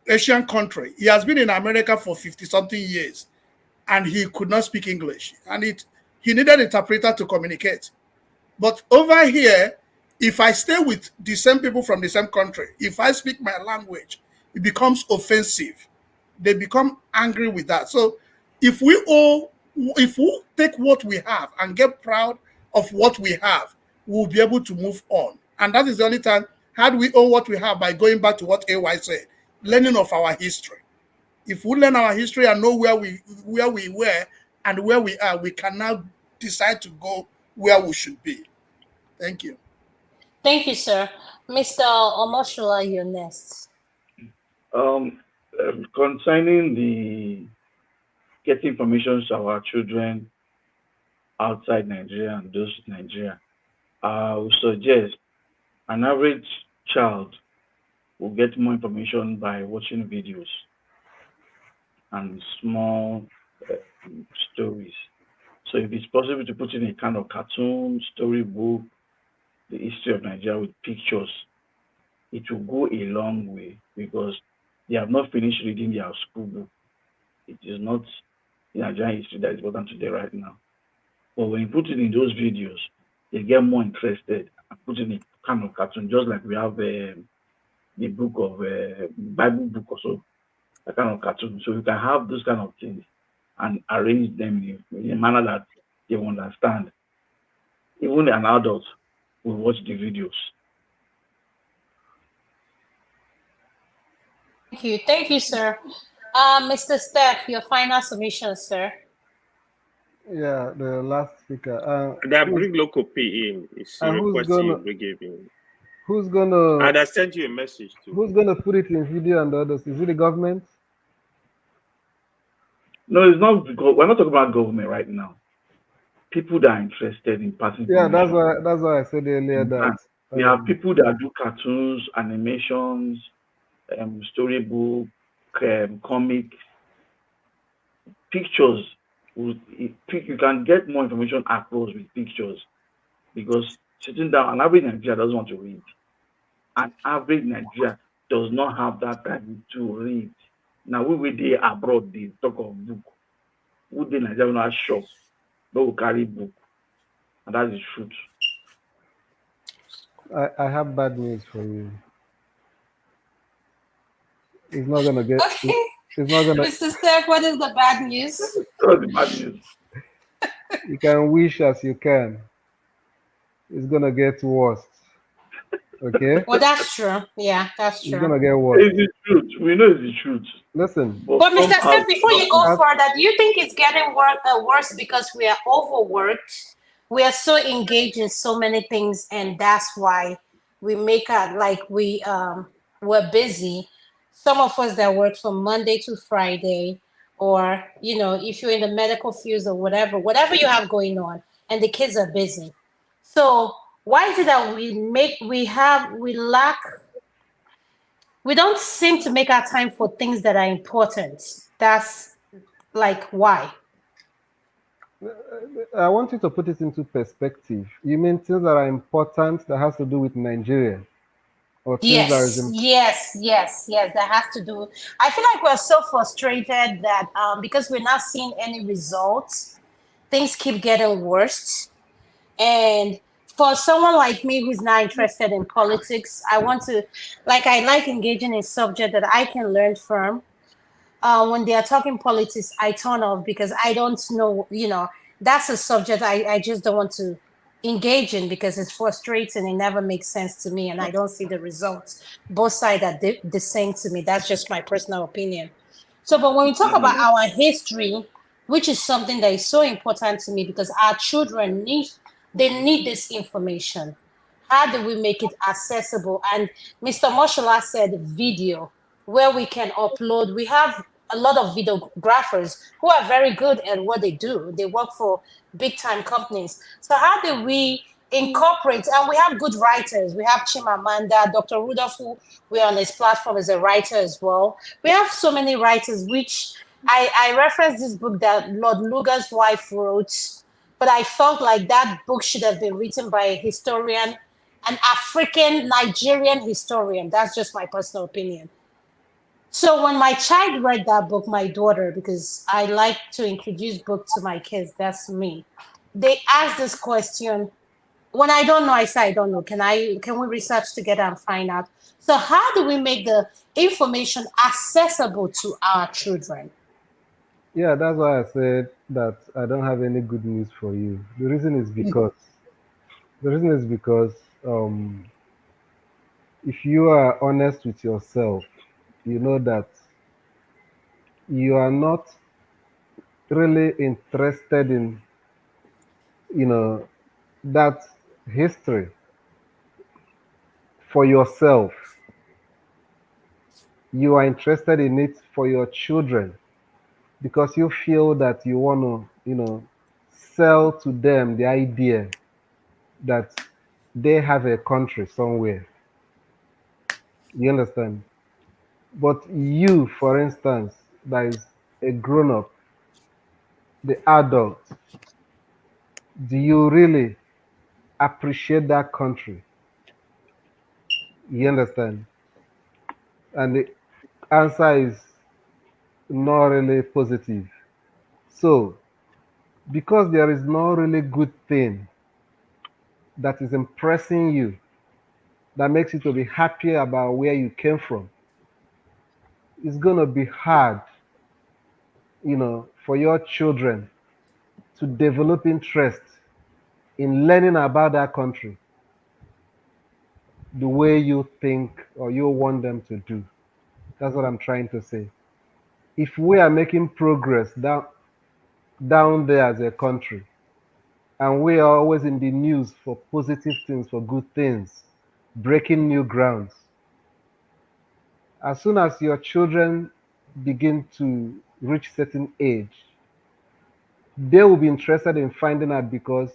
Asian country. He has been in America for 50-something years, and he could not speak English, and he needed an interpreter to communicate. But over here, if I stay with the same people from the same country, if I speak my language, it becomes offensive. They become angry with that. So if we take what we have and get proud of what we have, we'll be able to move on. And that is the only time. How do we own what we have? By going back to what AY said, learning of our history. If we learn our history and know where we were and where we are, we can now decide to go where we should be. Thank you. Thank you, sir. Mr. Omoshula, you're next. Concerning the getting information to our children outside Nigeria and those in Nigeria, I would suggest an average child will get more information by watching videos and small stories. So if it's possible to put in a kind of cartoon, storybook, the history of Nigeria with pictures, it will go a long way because they have not finished reading their school book. It is not Nigerian history that is important to them right now. But when you put it in those videos, they get more interested and put in a kind of cartoon, just like we have the book of Bible book or so, a kind of cartoon. So you can have those kind of things and arrange them in a manner that they understand. Even an adult will watch the videos. Thank you, sir. Mr. Steph, your final submission, sir. Yeah, the last speaker. That bring local P in. It's a request you bring him in. Who's gonna? And I sent you a message too. Who's gonna put it in video and others? Is it the government? No, it's not. We're not talking about government right now. People that are interested in passing. Yeah, that's why I said earlier that we have people that do cartoons, animations, storybook, comics, pictures. You can get more information across with pictures because sitting down, an average Nigerian doesn't want to read. An average Nigerian does not have that time to read. Now we will there abroad, they talk of book. We the Nigerian not shop, but we carry book, and that is truth. I have bad news for you. It's not gonna get. Okay. It's not gonna. Mr. Steph, what is the bad news? What's the bad news? You can wish as you can. It's gonna get worse. Okay. Well, that's true. Yeah, that's true. It's gonna get worse. It's the truth. We know it's the truth. Listen. But Mr. Steph, before you go further, do you think it's getting worse because we are overworked? We are so engaged in so many things, and that's why we make it like we're busy. Some of us that work from Monday to Friday, or if you're in the medical fields or whatever you have going on, and the kids are busy. So why is it that we don't seem to make our time for things that are important? That's like why. I want you to put it into perspective. You mean things that are important that has to do with Nigeria, or things that is Yes, yes, yes, yes. That has to do. I feel like we're so frustrated that because we're not seeing any results, things keep getting worse. And for someone like me who's not interested in politics, I like engaging in subject that I can learn from. When they are talking politics, I turn off because I don't know, that's a subject I just don't want to engage in because it's frustrating. It never makes sense to me and I don't see the results. Both sides are the same to me. That's just my personal opinion. So, but when we talk about our history, which is something that is so important to me because our children need this information. How do we make it accessible? And Mr. Moshola said video where we can upload. We have a lot of videographers who are very good at what they do. They work for big time companies. So how do we incorporate? And we have good writers. We have Chimamanda, Dr. Rudolph, who we're on his platform as a writer as well. We have so many writers, which I referenced this book that Lord Lugar's wife wrote, but I felt like that book should have been written by a historian, an African Nigerian historian. That's just my personal opinion. So when my child read that book, my daughter, because I like to introduce books to my kids, that's me. They asked this question. When I don't know, I say I don't know. Can we research together and find out? So how do we make the information accessible to our children? Yeah, that's why I said that I don't have any good news for you. The reason is because if you are honest with yourself, you know that you are not really interested in, you know, that history for yourself. You are interested in it for your children because you feel that you want to, sell to them the idea that they have a country somewhere. You understand? But you, for instance, that is a grown up, the adult, do you really appreciate that country? You understand? And the answer is not really positive. So, because there is no really good thing that is impressing you, that makes you to be happy about where you came from, it's going to be hard, for your children to develop interest in learning about that country the way you think or you want them to do. That's what I'm trying to say. If we are making progress down there as a country, and we are always in the news for positive things, for good things, breaking new grounds, as soon as your children begin to reach certain age, they will be interested in finding out because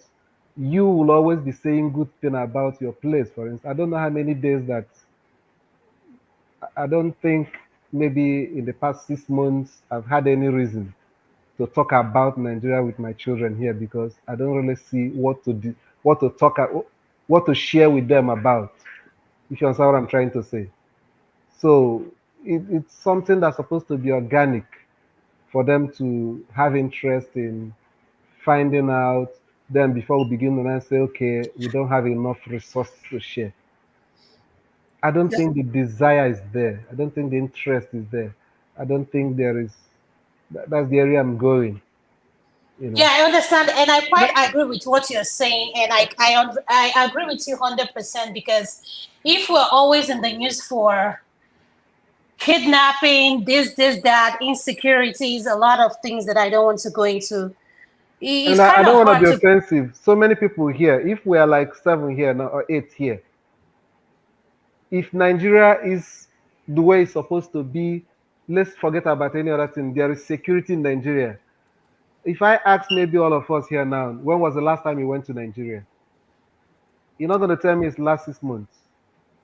you will always be saying good thing about your place. For instance, I don't know how many days that I don't think maybe in the past 6 months I've had any reason to talk about Nigeria with my children here because I don't really see what to do, what to share with them about. If you understand what I'm trying to say. So it's something that's supposed to be organic for them to have interest in finding out. Then before we begin and I say, okay, we don't have enough resources to share. I don't think the desire is there. I don't think the interest is there. I don't think there is. That's the area I'm going. Yeah, I understand, and I quite agree with what you're saying, and I agree with you 100% because if we're always in the news for kidnapping, this, that, insecurities, a lot of things that I don't want to go into, it's And I kind don't of want to hard be to. offensive. So many people here. If we are like 7 here now or 8 here, if Nigeria is the way it's supposed to be let's forget about any other thing. There is security in Nigeria. If I ask maybe all of us here now, when was the last time you went to Nigeria? You're not going to tell me it's last 6 months.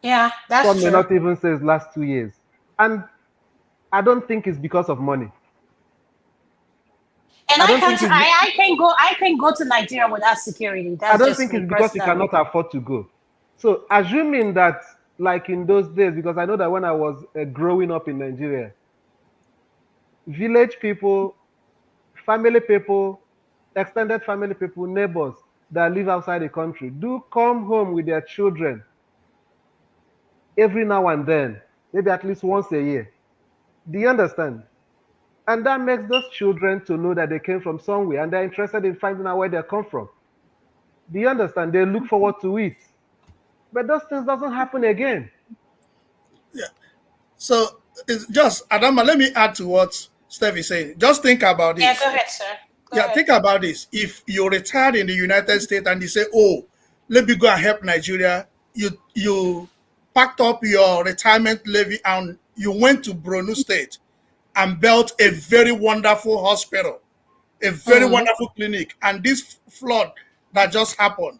Yeah, that's Some may true. not even say it's last 2 years. And I don't think it's because of money. And I don't think it's I can go to Nigeria without security. I That's don't just think me it's because you personally. cannot afford to go. So assuming that, like in those days, because I know that when I was growing up in Nigeria, village people, family people, extended family people, neighbors that live outside the country do come home with their children every now and then, maybe at least once a year. Do you understand? And that makes those children to know that they came from somewhere and they're interested in finding out where they come from. Do you understand? They look forward to it. But those things doesn't happen again. Yeah. So it's just Adama, let me add to what Steph is saying. Just think about Yeah, this. go ahead, sir. Go Yeah, ahead. think about this. If you retired in the United States and you say, "Oh, let me go and help Nigeria," you packed up your retirement levy and you went to Borno State and built a very wonderful hospital, a very wonderful clinic, and this flood that just happened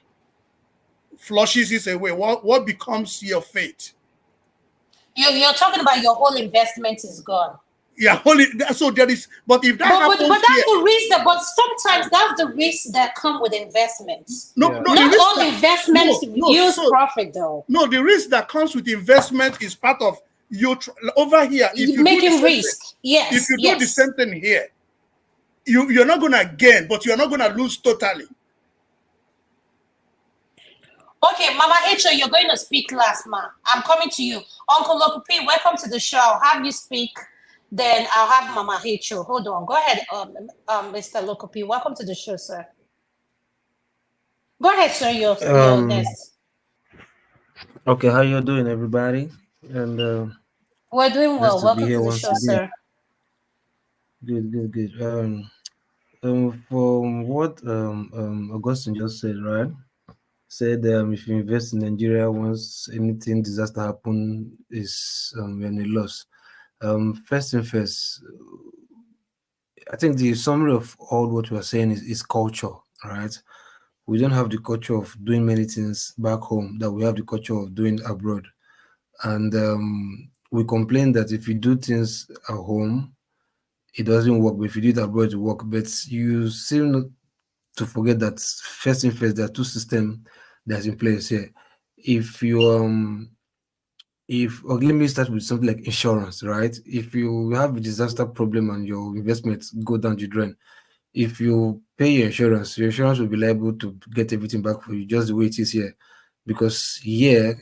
flushes it away. What becomes your fate? You're talking about your whole investment is gone. Yeah, so there is. But if that But happens that's here, the risk. But sometimes that's the risk that come with investments. no, Yeah. no, the Not risk all that investments no, use so profit though. no, the risk that comes with investment is part of you over here. If you do the Making same risk. thing, if Yes, you do the yes. same thing here, you're not gonna gain, but you're not gonna lose totally. Okay, Mama H.O., you're going to speak last, ma. I'm coming to you. Uncle Lokupi, welcome to the show. I'll have you speak. Then I'll have Mama H.O. Hold on. Go ahead, Mr. Lokupi. Welcome to the show, sir. Go ahead, sir. You're next. Okay, how you doing, everybody? And We're doing nice well. to be Welcome here to the once show, again. sir. Good. From what Augustine just said, right? Said if you invest in Nigeria, once anything disaster happen, is you're in a loss. First and first, I think the summary of all what we are saying is culture, right? We don't have the culture of doing many things back home that we have the culture of doing abroad. And we complain that if you do things at home, it doesn't work. But if you do it abroad, it work. But you seem not to forget that first thing first, there are two systems that's in place here. If you okay, let me start with something like insurance, right? If you have a disaster problem and your investments go down the drain, if you pay your insurance will be liable to get everything back for you, just the way it is here. Because here,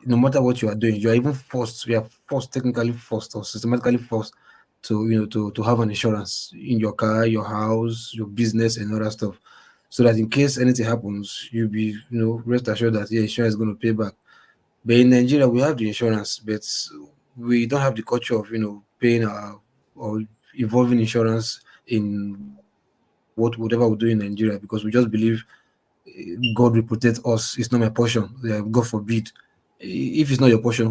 no matter what you are doing, you are even forced, we are forced, technically forced or systematically forced to, to have an insurance in your car, your house, your business, and other stuff. So that in case anything happens, you'll be, rest assured that your insurance is going to pay back. But in Nigeria, we have the insurance, but we don't have the culture of, paying or involving insurance in whatever we do in Nigeria, because we just believe God will protect us. It's not my portion. God forbid. If it's not your portion,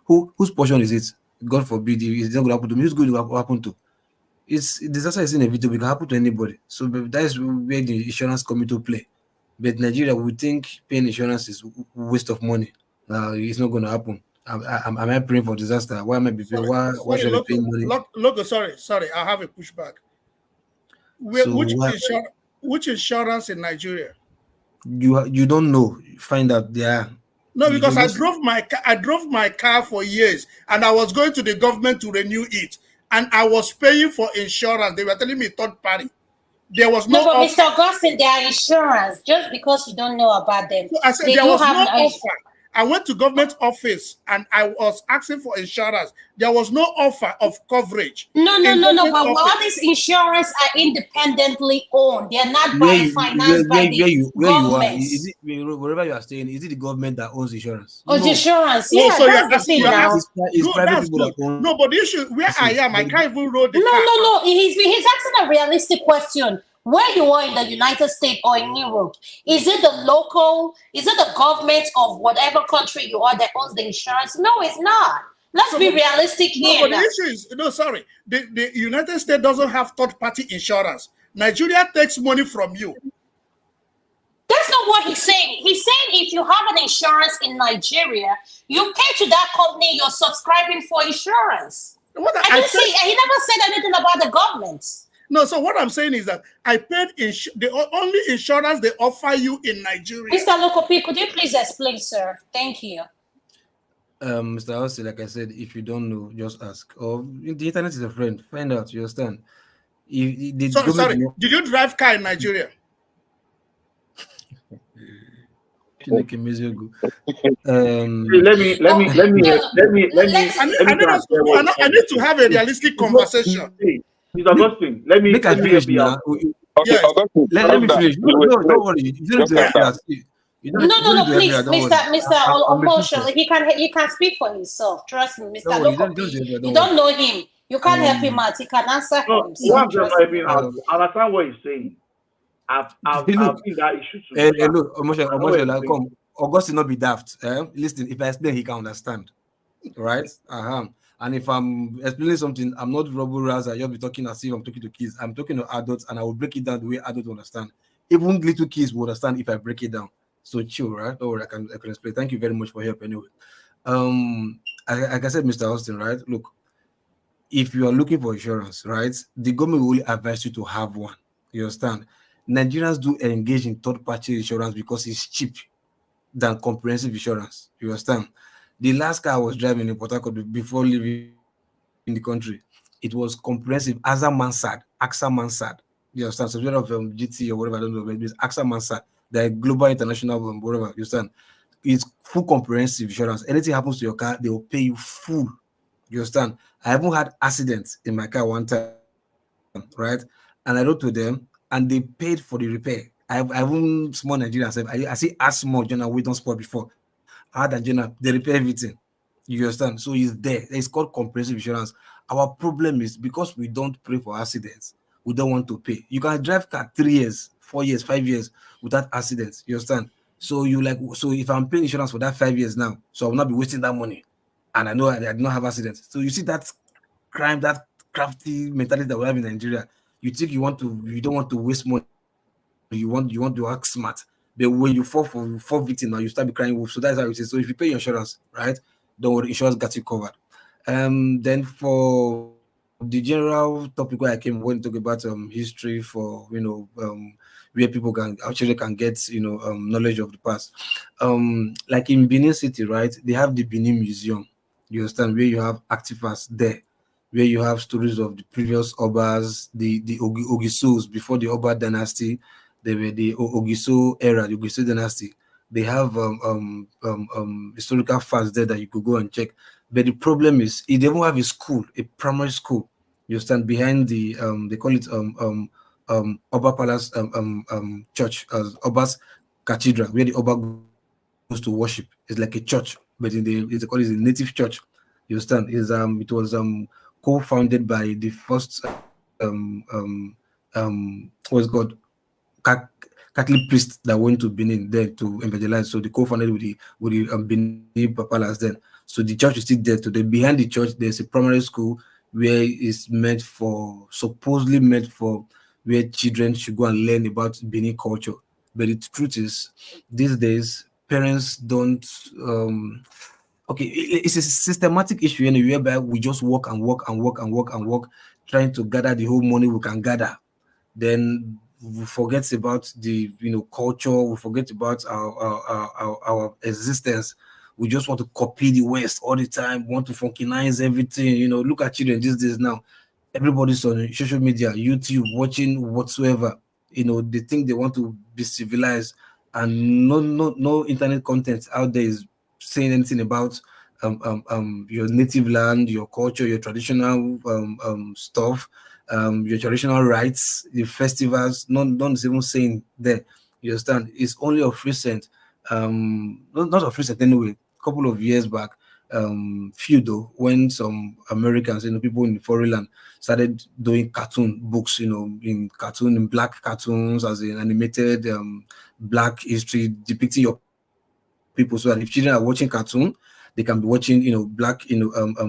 whose portion is it? God forbid. If it's not going to happen to me, who's going to happen to? It's disaster is inevitable. It can happen to anybody. So that is where the insurance come into play. But Nigeria, we think paying insurance is waste of money. It's not going to happen. Am I praying for disaster? Why am I be paying? Why Sorry, should I be paying money? Loco, sorry, I have a pushback. So Which insurance in Nigeria? you don't know. Find out there. No, because I drove my car for years, and I was going to the government to renew it, and I was paying for insurance. They were telling me third party. There was no but offer. Mr. Augustine, they are insurance. Just because you don't know about them, So I said they there do was have no offer. I went to government office and I was asking for insurance. There was no offer of coverage. No. But all Office. these insurance are independently owned. They are not financed by the where you are, government. is it wherever you are staying? Is it the government that owns insurance? Oh, No. insurance. Oh, Yeah, so that's the thing now. It's private that's people good. that own. No, but the issue where I am, I can't even roll the car. No. He's asking a realistic question. Where you are in the United States or in Europe, is it the government of whatever country you are that owns the insurance? No, it's not. Let's be realistic here. But the issue is, sorry, the United States doesn't have third-party insurance. Nigeria takes money from you. That's not what he's saying. He's saying if you have an insurance in Nigeria, you pay to that company, you're subscribing for insurance. He never said anything about the government. No, so what I'm saying is that I paid the only insurance they offer you in Nigeria. Mr. Lokopi, could you please explain, sir? Thank you. Mr. Austin, like I said, if you don't know, just ask. Or the internet is a friend. Find out. You understand? Sorry. Did you drive car in Nigeria? I need to have a realistic conversation. Mr. Augustine, let me help you out. Okay, Augustine, let me finish. No, don't worry. No, please, Mr. Omotion, he can speak for himself. Trust me, Mr. Lokopi. You don't know him. You can't help him out. He can answer for himself. I understand what he's saying. I've seen that issue. Look, Omotion, come. Augustine not be daft. Listen, if I explain, he can understand. Right? And if I'm explaining something, I'm not rubber as I just be talking as if I'm talking to kids. I'm talking to adults, and I will break it down the way adults understand. Even little kids will understand if I break it down. So chill, right? Don't worry, I can explain. Thank you very much for help anyway. Like I said, Mr. Austin, right? Look, if you are looking for insurance, right, the government will advise you to have one. You understand? Nigerians do engage in third-party insurance because it's cheap than comprehensive insurance. You understand? The last car I was driving in Port Harcourt before leaving in the country, it was comprehensive. AXA Mansard. You understand? So of GT or whatever, I don't know, but it's AXA Mansard. The global international whatever. You understand? It's full comprehensive insurance. Anything happens to your car, they will pay you full. You understand? I haven't had accidents in my car one time, right? And I wrote to them, and they paid for the repair. I haven't small Nigerians. I see as small general we don't spot before. Hard and general, they repair everything. You understand? So it's there. It's called comprehensive insurance. Our problem is because we don't pray for accidents, we don't want to pay. You can drive car 3 years, 4 years, 5 years without accidents. You understand? So if I'm paying insurance for that 5 years now, so I will not be wasting that money. And I know I did not have accidents. So you see that crime, that crafty mentality that we have in Nigeria. You think you don't want to waste money. You want to act smart. But when you fall victim now, you start crying wolf. So that's how it is. So if you pay your insurance, right, don't worry, insurance got you covered. Then for the general topic where I came when talk about history for where people can get knowledge of the past. Like in Benin City, right, they have the Benin Museum. You understand, where you have artifacts there, where you have stories of the previous Obas, the Ogisos before the Oba dynasty. They were the Ogiso era, the Ogiso dynasty. They have historical facts there that you could go and check. But the problem is, they don't have a school, a primary school. You stand behind the they call it Oba Palace church, as Oba's cathedral, where the Oba goes to worship. It's like a church, but they call it a native church. You understand? It was co-founded by the first what's called Catholic priest that went to Benin there to evangelize. So they co-founded with the Benin Papalas then. So the church is still there today. Behind the church, there's a primary school where it's supposedly meant for where children should go and learn about Benin culture. But the truth is, these days, parents don't. It's a systematic issue anyway, whereby we just work, trying to gather the whole money we can gather. Then we forget about the culture. We forget about our existence. We just want to copy the West all the time. Want to funkinize everything. Look at children these days now. Everybody's on social media, YouTube, watching whatsoever. They think they want to be civilized, and no internet content out there is saying anything about your native land, your culture, your traditional stuff. Your traditional rites, the festivals, none is even saying there. You understand? It's only of recent, not of recent anyway, a couple of years back, few though, when some Americans, people in foreign land started doing cartoon books, in black cartoons, as in animated black history depicting your people, so that if children are watching cartoon, they can be watching, black,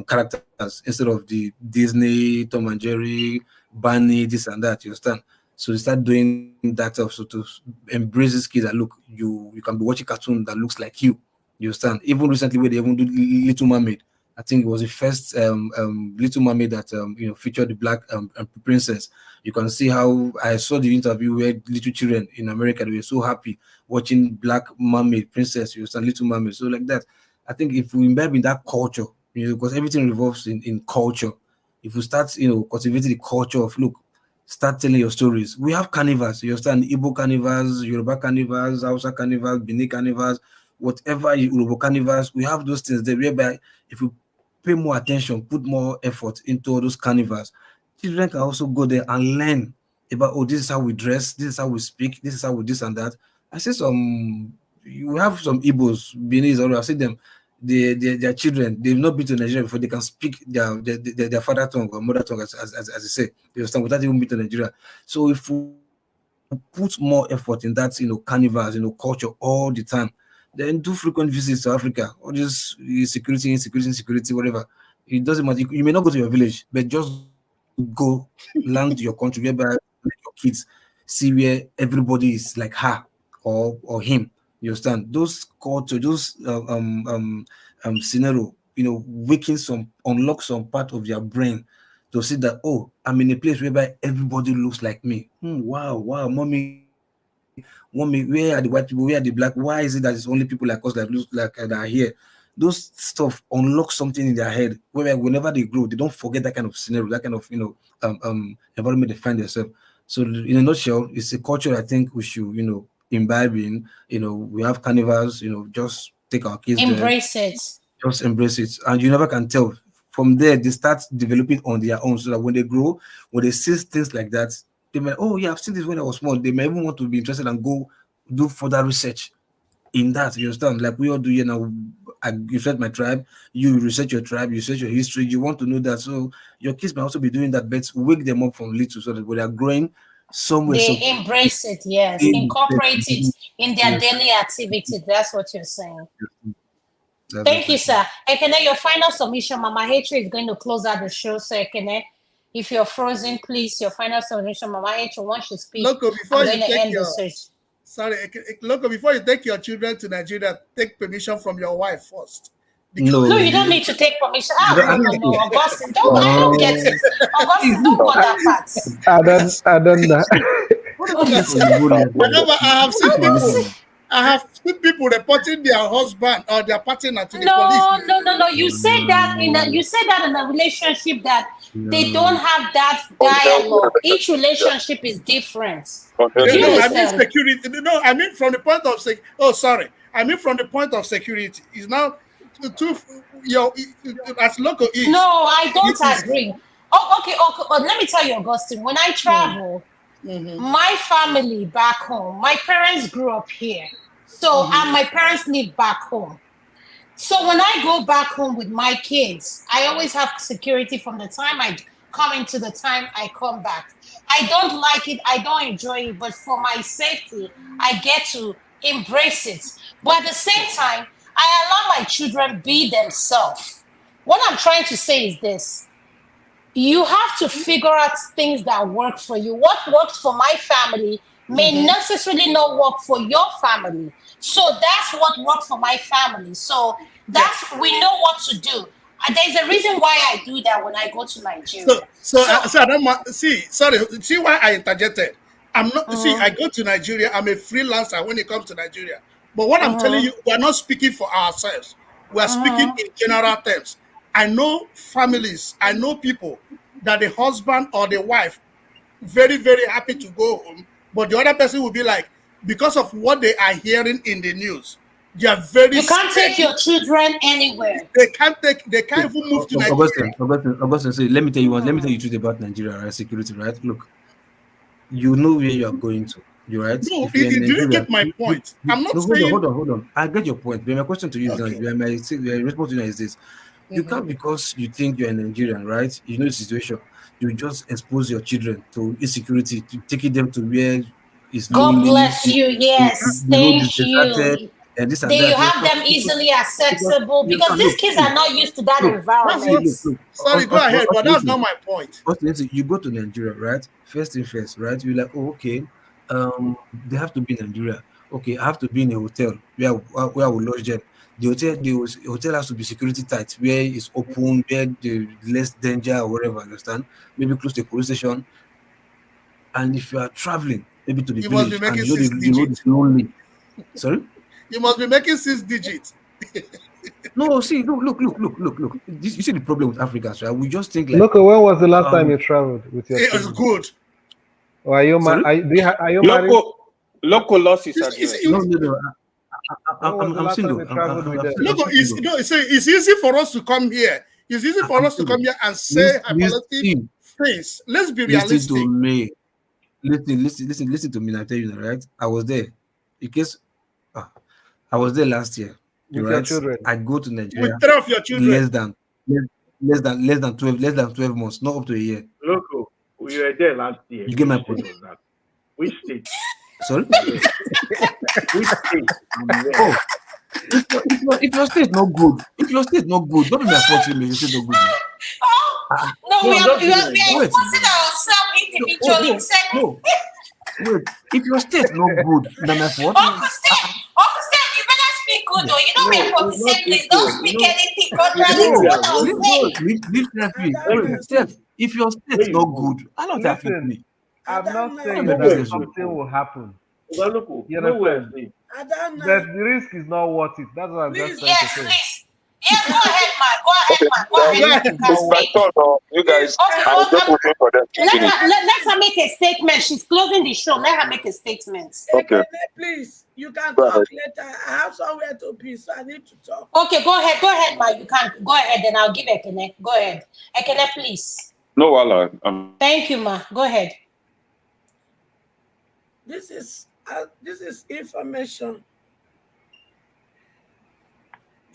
characters instead of the Disney, Tom and Jerry, Barney, this and that. You understand? So they start doing that also to embrace these kids that look, you can be watching cartoon that looks like you. You understand? Even recently, where they even do Little Mermaid. I think it was the first Little Mermaid that featured the black princess. You can see how I saw the interview where little children in America, they were so happy watching Black Mermaid princess. You understand? Little Mermaid. So like that, I think if we imbibe in that culture, because everything revolves in culture. If we start, cultivating the culture of, look, start telling your stories. We have carnivals. You understand? Igbo carnivals, Yoruba carnivals, Hausa carnivals, Benin carnivals, whatever Yoruba carnivals. We have those things there whereby if we pay more attention, put more effort into all those carnivals, children can also go there and learn about, oh, this is how we dress, this is how we speak, this is how we this and that. I see you have some Igbos, Benin, or I see them, their children, they've not been to Nigeria before, they can speak their father tongue or mother tongue, as they say, you understand, without even being to Nigeria. So if we put more effort in that, carnivals, culture all the time, then do frequent visits to Africa, or just insecurity, whatever. It doesn't matter. You may not go to your village, but just go land to your country, whereby let your kids see where everybody is like her or him. You understand? Those culture, those scenario, unlock some part of their brain to see that, oh, I'm in a place whereby everybody looks like me. Wow, mommy, where are the white people? Where are the black? Why is it that it's only people like us that look like that are here? Those stuff unlock something in their head where whenever they grow, they don't forget that kind of scenario, that kind of environment they find themselves. So in a nutshell, it's a culture I think we should imbibe in. We have carnivals. Just take our kids there, Embrace it. just embrace it, and you never can tell. From there, they start developing on their own, so that when they grow, when they see things like that, they may, oh yeah, I've seen this when I was small. They may even want to be interested and go do further research in that. You understand? Like we all do here now. I research my tribe, you research your tribe, you research your history, you want to know that. So your kids may also be doing that, but wake them up from little so that when they are growing somewhere. They embrace it, yes. Incorporate it in their daily activity. That's what you're saying. Thank you, sir. Ekene, your final submission. Mama Hatred is going to close out the show. So Ekene, if you're frozen, please, your final submission. Mama Hatred, once you speak, Loco, before I'm you going to take end your the session. sorry, Loco, before you take your children to Nigeria, take permission from your wife first. No, you don't need to take permission. No, Augustine, I don't get it. Augustine, don't go that part. I don't know. Whenever I have seen people reporting their husband or their partner to the police. No. You said that in a relationship that they don't have that dialogue. Each relationship is different. I mean security. No, I mean from the point of I mean from the point of security. Is now as Loco is. No, I don't agree. Okay. Let me tell you, Augustine. When I travel, my family back home, my parents grew up here. So, and my parents live back home. So when I go back home with my kids, I always have security from the time I come into the time I come back. I don't like it. I don't enjoy it. But for my safety, I get to embrace it. But at the same time, I allow my children be themselves. What I'm trying to say is this. You have to figure out things that work for you. What works for my family may necessarily not work for your family. So that's what worked for my family. So we know what to do. And there's a reason why I do that when I go to Nigeria. So I don't see why I interjected. I'm not I go to Nigeria, I'm a freelancer when it comes to Nigeria. But what I'm telling you, we're not speaking for ourselves. We're speaking in general terms. I know families, I know people that the husband or the wife very, very happy to go home, but the other person will be like, because of what they are hearing in the news, they are very. You can't take your children anywhere. They can't even move to Nigeria. Augustine, so let me tell you the truth about Nigeria, right? Security, right? Look, you know where you are going to. You right? No, do you get my point? I'm not saying. Hold on. I get your point. But my question to you is my response to you is this: you can't, because you think you're a Nigerian, right? You know the situation. You just expose your children to insecurity, to taking them to where it's God bless you. Yes, thank you. and this Do and you that. have them easily accessible? Because these kids are not used to that environment. Sorry, go ahead, but that's not my point. You go to Nigeria, right? First thing first, right? You're like, oh, okay, they have to be in Nigeria. Okay, I have to be in a hotel where I will lodge them. The hotel has to be security tight, where it's open, where the less danger or whatever. Understand? Maybe close to a police station. And if you are traveling, maybe to the You must be village, and making you know six the road is digits. lonely. Sorry. You must be making 6 digits. No, see, look. You see the problem with Africans, right? We just think like. Look, when was the last time you traveled with your It was children? good. Or are you married? Local losses address. No. I'm last time single. you traveled with them? Look, it's easy for us to come here. It's easy for us to come here and say hypothetical things. Let's be realistic. Listen to me. Listen to me. I tell you, right? I was there. In case I was there last year. With right? your children? I go to Nigeria. With 3 of your children. Less than 12 months, not up to a year. Look, we were there last year. You get my Which point. state was that? Which state? Sorry? Which state? Oh, if your state not good, don't be my fault. Your state not good. No, we are exposing ourselves individually. Wait, if your state not good, then my fault. Uncle Steph, you better speak good though. You know we are from the same place. Don't speak anything contrary to what I was saying. Steph, if your state not good, I don't have to me. I'm not saying know that business. something will happen. You You understand? understand? But the risk is not worth it. That's what I'm just trying to say. Please. Yes, go ahead, man. Go ahead. You can speak. You guys, Okay, I was just waiting for them to finish. let her make a statement. She's closing the show. Let her make a statement. Okay. Please, you can Go talk ahead. later. I have somewhere to be, so I need to talk. Okay, go ahead, ma. You can go ahead, then I'll give Ekene. Go ahead. Ekene, please. No, Wala. Thank you, ma. Go ahead. This is information.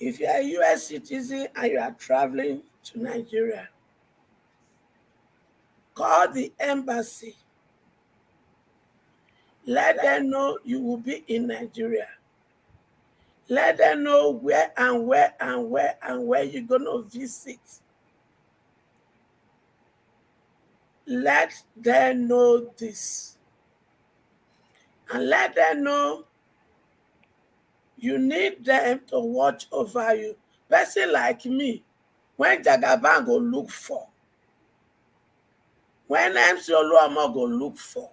If you are a U.S. citizen and you are traveling to Nigeria, call the embassy. Let them know you will be in Nigeria. Let them know where you're going to visit. Let them know this. And let them know you need them to watch over you. Person like me, when Jagaban go look for, when MC Oluomo go look for,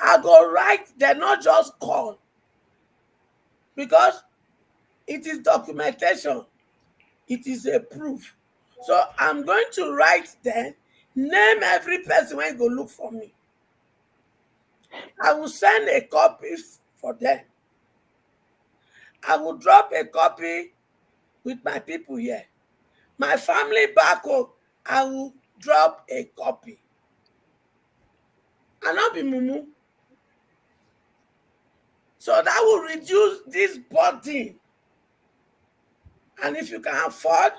I go write, they not just call. Because it is documentation. It is a proof. So I'm going to write them, name every person when go look for me. I will send a copy for them. I will drop a copy with my people here. My family back home, I will drop a copy. I'll not be mumu. So that will reduce this burden. And if you can afford,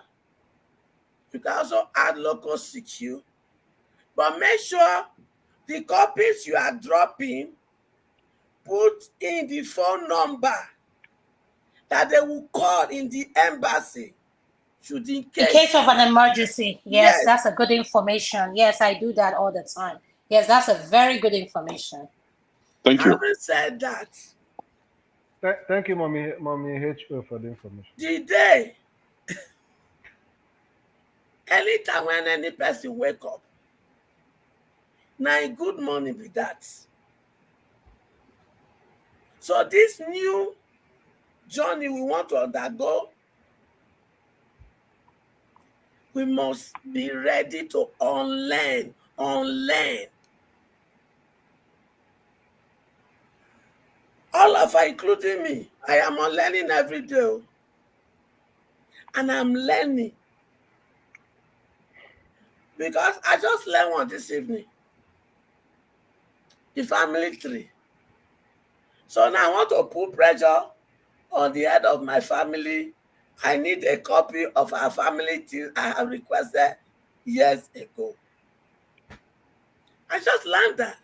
you can also add local secure. But make sure the copies you are dropping, put in the phone number that they will call in the embassy. Should in case of an emergency. Yes, that's a good information. Yes, I do that all the time. Yes, that's a very good information. Thank you. Having said that, thank you, Mommy HO, for the information. The day, anytime when any person wake up, now good morning be that. So this new journey we want to undergo, we must be ready to unlearn. All of us, including me, I am unlearning every day. And I'm learning. Because I just learned one this evening. The family tree. So now I want to put pressure on the head of my family. I need a copy of our family tree I have requested years ago. I just learned that.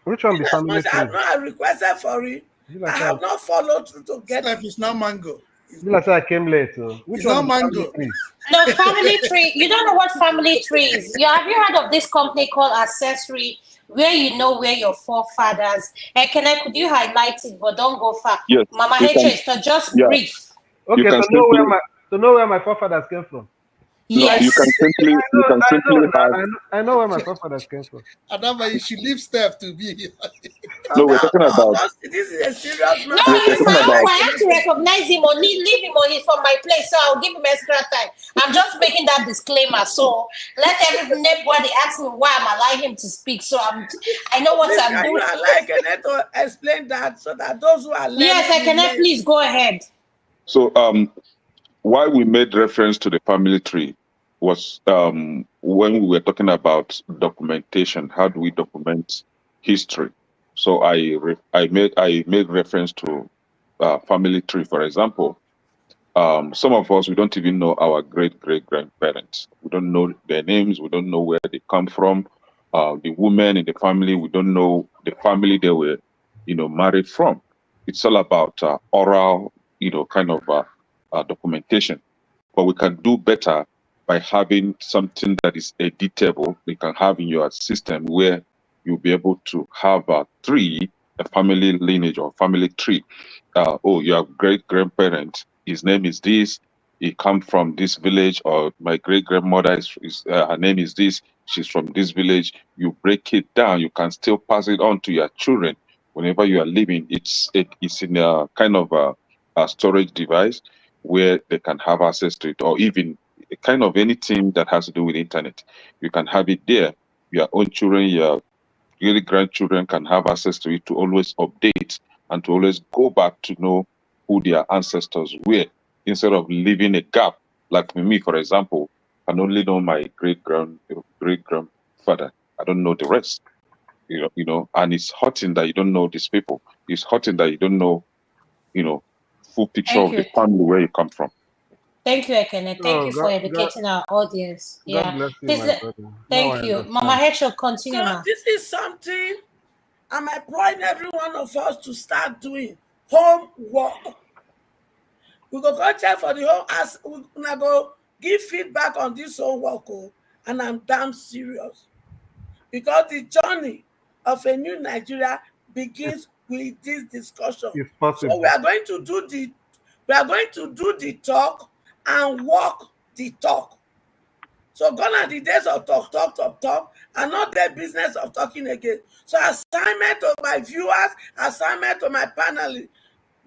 Which one be family tree? I requested for it. I have not followed through to get Steph, it's not mango. Like I came late. Which It's one not is mango. family tree? No, family tree. You don't know what family tree is. Have you heard of this company called Accessory, where you know where your forefathers? And could you highlight it, but don't go far. Yes, Mama you can. H, so just Yeah, brief. Okay, you can to know where my forefathers came from. No, Yes. you can simply have. I know where my forefathers came from. Adama, you should leave Steph to be here. No, we're talking about. This is a serious No, matter. he's my talking uncle. about. I have to recognize him or leave him or he's from my place, so I'll give him extra time. I'm just making that disclaimer. So let everybody ask me why I'm allowing him to speak. So I know what I'm doing. Can you allow Kenneth to explain that so that those who are learning? Yes, I can. Please go ahead. So, why we made reference to the family tree was when we were talking about documentation. How do we document history? So I made reference to family tree. For example, some of us, we don't even know our great grandparents. We don't know their names. We don't know where they come from. The women in the family, we don't know the family they were, married from. It's all about oral, kind of documentation. But we can do better by having something that is editable. You can have in your system where you'll be able to have a family lineage or family tree. Your great grandparent, his name is this. He come from this village, or my great grandmother is her name is this. She's from this village. You break it down. You can still pass it on to your children whenever you are living. It's in a kind of a storage device where they can have access to it, or even kind of anything that has to do with internet. You can have it there. Your own children, your really grandchildren can have access to it to always update and to always go back to know who their ancestors were, instead of leaving a gap. Like me, for example, I only know my great grandfather. I don't know the rest. And it's hurting that you don't know these people. It's hurting that you don't know, full picture Thank of the you. family where you come from. Thank you, Ekene. Thank you for educating our audience. God bless you, Please, my brother. thank you. Mama Hecho, continue. So this is something I'm employing every one of us to start doing homework. We go check for the home as we go give feedback on this homework, and I'm damn serious because the journey of a new Nigeria begins with this discussion. It's possible. So we are going to do the talk and walk the talk. So gone are the days of talk, and not the business of talking again. So assignment to my viewers, assignment to my panelists,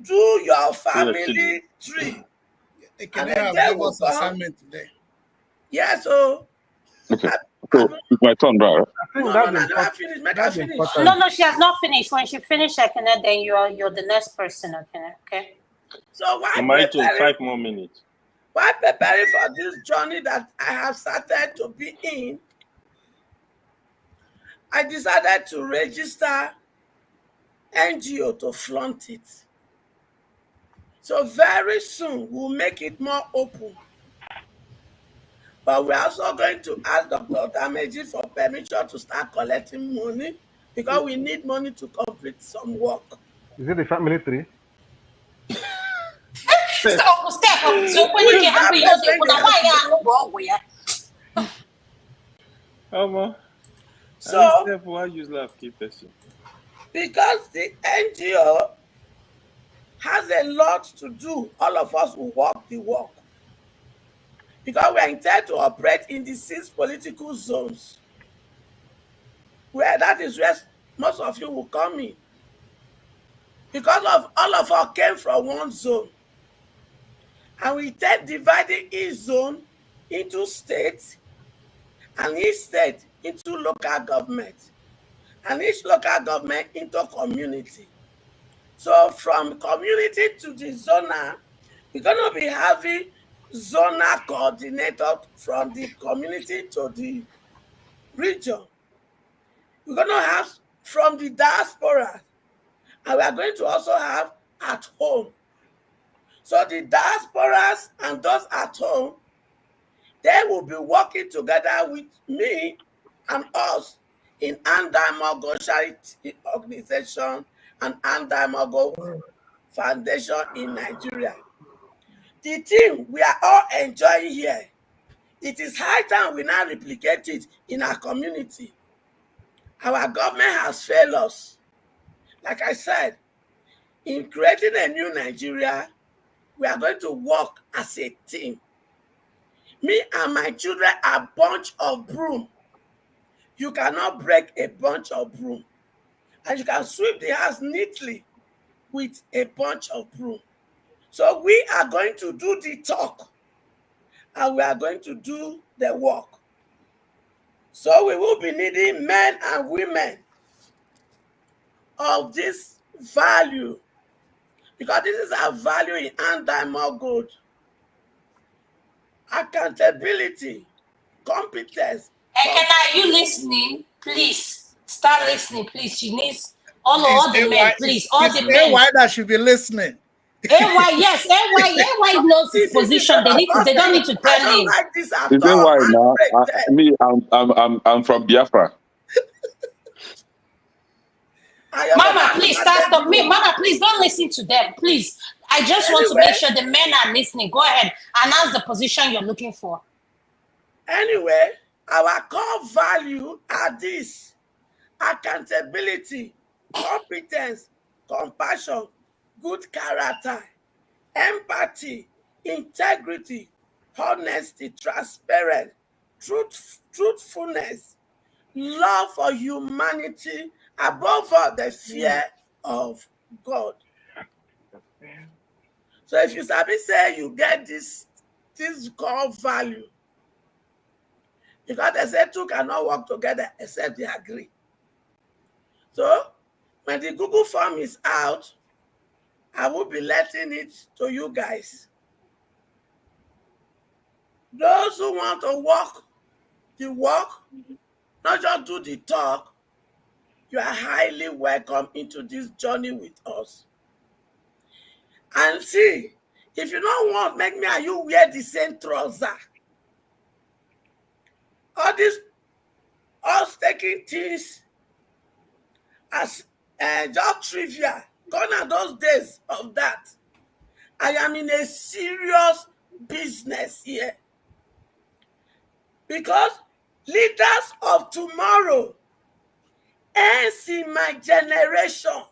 do your family tree. Can they have give us assignment today? Yeah, so Okay. So it's my turn, bro. no, I never finished. Make her finish. No, she has not finished. When she finishes, Ekene, then you're the next person, Ekene. Okay. So why Mama, 5 more minutes. While preparing for this journey that I have started to be in, I decided to register NGO to flaunt it. So very soon we'll make it more open. But we're also going to ask Dr. Otameji for permission to start collecting money because we need money to complete some work. Is it the family tree? So, why use love keep person? Because the NGO has a lot to do, all of us will walk the walk. Because we are intended to operate in the 6 political zones, where that is where most of you will come in. Because of all of us came from one zone, and we then divided each zone into states, and each state into local government, and each local government into community. So from community to the zonal, we're going to be having zonal coordinator from the community to the region. We're going to have from the diaspora, and we are going to also have at home. So the diasporas and those at home, they will be working together with me and us in Andamogosharity organization and anti-muggle foundation in Nigeria. The thing we are all enjoying here, it is high time we now replicate it in our community. Our government has failed us. Like I said, in creating a new Nigeria, we are going to work as a team. Me and my children are a bunch of broom. You cannot break a bunch of broom. And you can sweep the house neatly with a bunch of broom. So we are going to do the talk and we are going to do the work. So we will be needing men and women of this value, because this is our value in anti-muggle. Accountability, competence. A.k.a, are you listening? Please start listening, please. She needs all It's the men, AY, please. All it's the men. AY that should be listening. AY, yes, AY knows his position. They don't need to tell him. Like this at Is that all. why now? I'm from Biafra. Mama, please stop me. Mama, please don't listen to them, please. I just want to make sure the men are listening. Go ahead, announce the position you're looking for. Anyway, our core value are this: accountability, competence, compassion, good character, empathy, integrity, honesty, transparent, truthfulness, love for humanity, above all, the fear of God. So if you sabi say you get this core value, because they say two cannot work together except they agree. So when the Google form is out, I will be letting it to you guys. Those who want to walk the walk, not just do the talk, you are highly welcome into this journey with us. And see, if you don't want, make me and you wear the same trouser. All this, us taking things as just trivia, gone are those days of that. I am in a serious business here. Because leaders of tomorrow ends in my generation.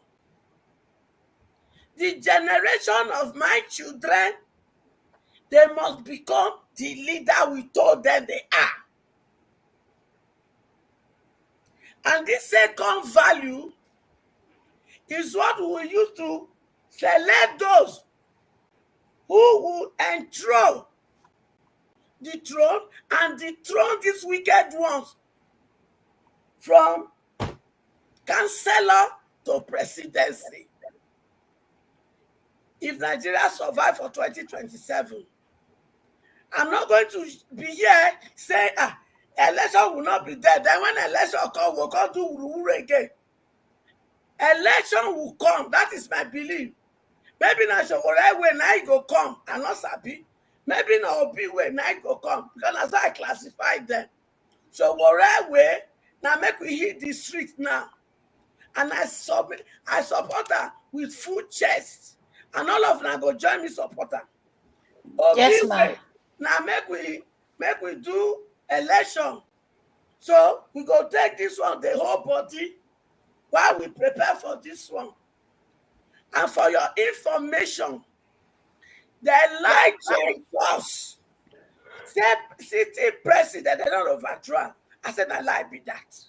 The generation of my children, they must become the leader we told them they are. And this second value is what we will use to select those who will enthrone the throne and dethrone these wicked ones from councillor to presidency. If Nigeria survives for 2027, I'm not going to be here saying, election will not be there. Then when election comes, we'll come do wuru again. Election will come. That is my belief. Maybe na Shogore way now it go come. I'm not sabi. Maybe na Obi way now it go come. Because that's how I classify them. Shogore way now make we hit the street now. And I support her with full chest. And all of them go join me support her. Yes, ma'am. Now make we do election. So we go take this one, the whole body, while we prepare for this one. And for your information, they like to force. Say city president, they don't overthrow. I said I like be that.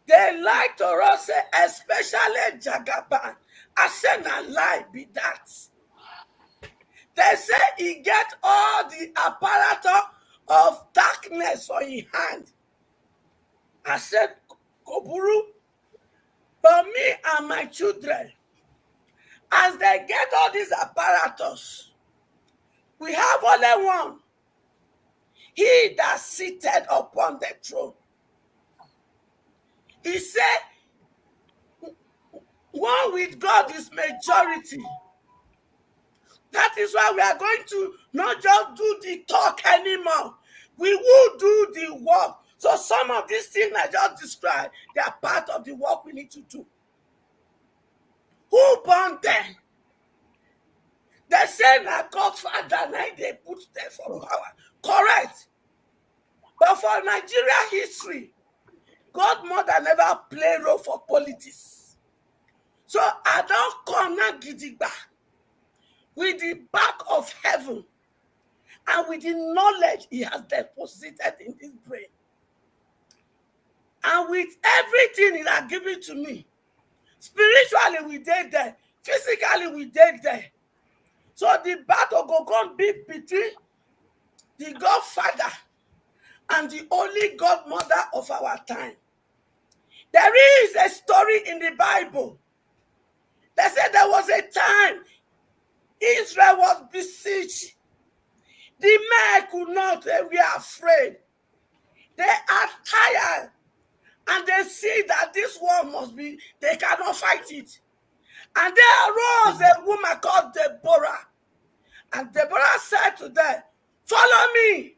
They like to run, say, especially Jagaban. I said I like be that. They say he get all the apparatus of darkness for his hand. I said, Koburu, but me and my children, as they get all these apparatus, we have only one. He that seated upon the throne. He said, one with God is majority. That is why we are going to not just do the talk anymore. We will do the work. So some of these things I just described, they are part of the work we need to do. Who born them? They say that Godfather now they put them for power. Correct. But for Nigeria history, Godmother never play role for politics. So I don't come now gidigba with the back of heaven and with the knowledge he has deposited in his brain. And with everything he has given to me, spiritually we did there, physically we did there. So the battle go come be between the Godfather and the only Godmother of our time. There is a story in the Bible. They said there was a time Israel was besieged. The men could not, they were afraid. They are tired. And they see that this war must be, they cannot fight it. And there arose a woman called Deborah. And Deborah said to them, follow me.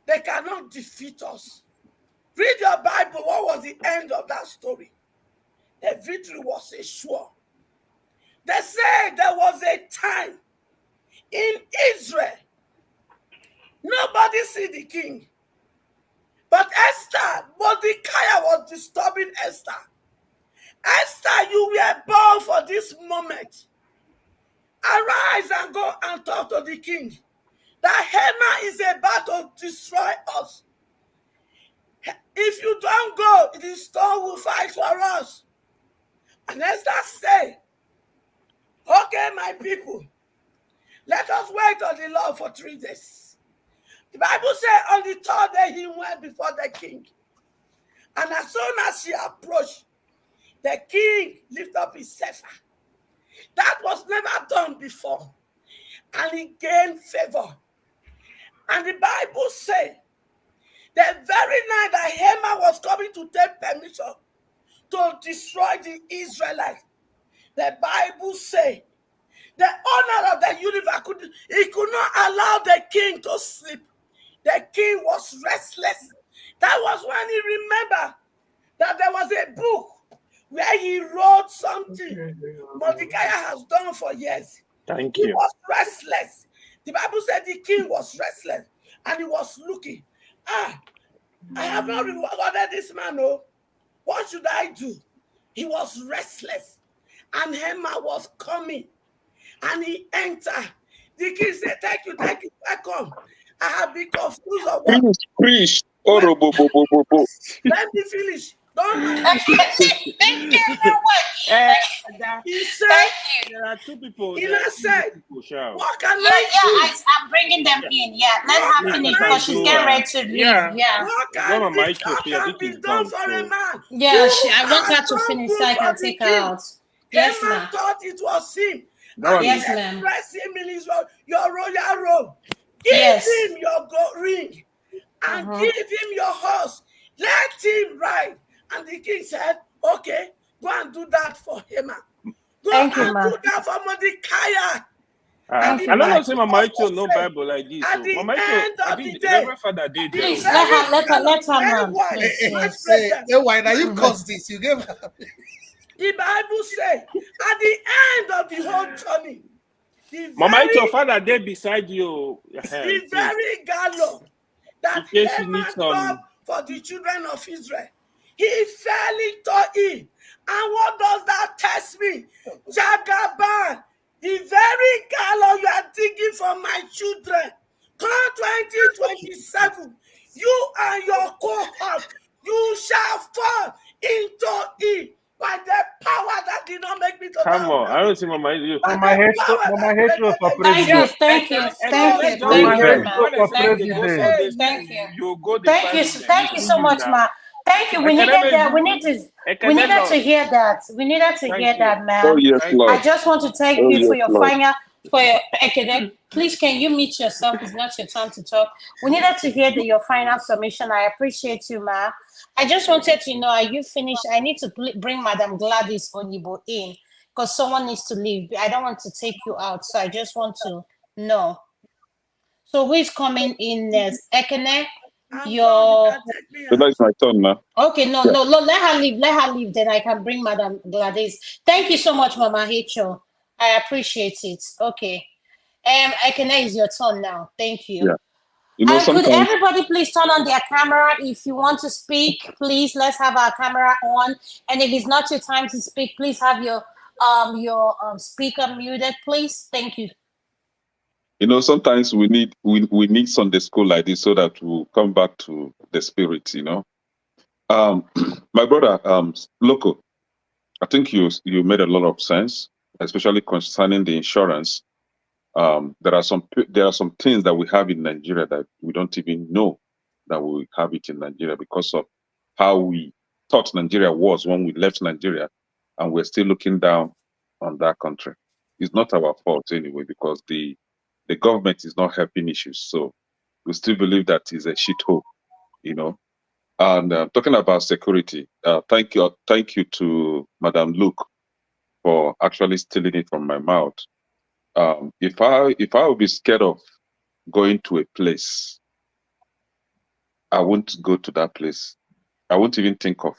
They cannot defeat us. Read your Bible. What was the end of that story? The victory was assured. They say there was a time in Israel. Nobody see the king. But Esther, Mordecai was disturbing Esther. Esther, you were born for this moment. Arise and go and talk to the king. That Haman is about to destroy us. If you don't go, the storm will fight for us. And Esther said, okay, my people, let us wait on the Lord for 3 days. The Bible says on the 3rd day he went before the king. And as soon as she approached, the king lifted up his scepter. That was never done before. And he gained favor. And the Bible says, the very night that Haman was coming to take permission to destroy the Israelites, the Bible says, the owner of the universe could not allow the king to sleep. The king was restless. That was when he remembered that there was a book where he wrote something Mordecai has done for years. Thank He you. was restless. The Bible said the king was restless and he was looking. I have not rewarded this man. Oh, what should I do? He was restless and Haman was coming and he entered. The king said, thank you, welcome. I have been confused of what. Preach. Let me finish. Don't mind. Thank you very much. He said, there are two people. He there are not two said, people, what can Yeah, I do? I'm bringing them in. Yeah, let her What finish can I because she's do? getting ready to leave. Yeah. What Mama can Michael, be done for a man? Yeah, You I want are her to so finish good so I can for the take her king. out. Yes, Haman ma'am. thought it was him. That And he Yes, ma'am. expressed him in his your royal robe. Give Yes. him your ring and give him your horse. Let him ride. And the king said, okay, go and do that for Haman. Go Thank you, and ma'am. do that for Mordecai. Thank I you, don't know ma'am. say Mama Michael no Bible like this. At So the Mama Michael, end I of think the the day, Reverend Father did there. Please let her, ma'am. wise, Please, vice yes. president. Why now you caused this? You gave her. The Bible says, at the end of the whole journey, the Mama Michael, very, Father there beside you. the very gallop that in case you Haman need some. took for the children of Israel, he fell into it. And what does that test me? Jagaban, the very gallop you are digging for my children. Come 2027, you and your cohort, you shall fall into it by the power that did not make me to Come bow on, down. I don't see Mama Michael. By Mama the Hetero, power Mama that Hetero for Thank you, president. thank you, thank you, Mama thank you, Hetero ma'am. for Thank you. president. Thank you. You go the Thank you, thank you so much, ma. Thank you. We needed that. We needed to hear that. We needed to hear that, Oh, ma'am. yes, Lord. I just want to thank Oh, you yes, for your Lord. final, for your academic. Please, can you mute yourself? It's not your time to talk. We needed to hear your final submission. I appreciate you, ma'am. I just wanted to know, are you finished? I need to bring Madam Gladys Onibo in because someone needs to leave. I don't want to take you out, so I just want to know. So who is coming in next? Ekene? your So that's my turn now. okay, no, Yeah. no, no, let her leave. Let her leave. Then I can bring Madam Gladys. Thank you so much, Mama Hicho. I appreciate it. Okay. A.k.a. is your turn now. Thank you. Yeah. You know, Could sometimes everybody please turn on their camera if you want to speak? Please, let's have our camera on. And if it's not your time to speak, please have your speaker muted, please. Thank you. you know, sometimes we need Sunday school like this so that we'll come back to the spirit, you know. My brother, Loco, I think you made a lot of sense, especially concerning the insurance. There are some things that we have in Nigeria that we don't even know that we have it in Nigeria because of how we thought Nigeria was when we left Nigeria, and we're still looking down on that country. It's not our fault anyway because the government is not helping issues. So we still believe that is a shithole, you know. And talking about security, thank you to Madam Luke for actually stealing it from my mouth. If I would be scared of going to a place, I won't go to that place. I won't even think of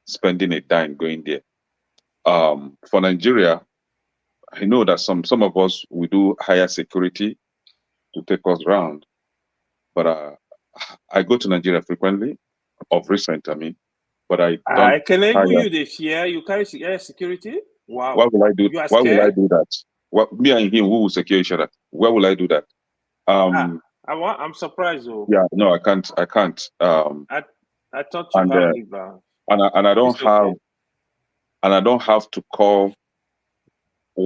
spending a dime going there. For Nigeria, I know that some of us we do higher security to take us around, but I go to Nigeria frequently, of recent, I mean, but I don't Can I hire. you the share? You carry security? Wow. Why will I do? You are Why will I scared? do that? What me and him, who will secure each other? Why will I do that? I'm surprised though. Yeah, no, I can't. I thought you and have liver. and I don't It's have okay. and I don't have to call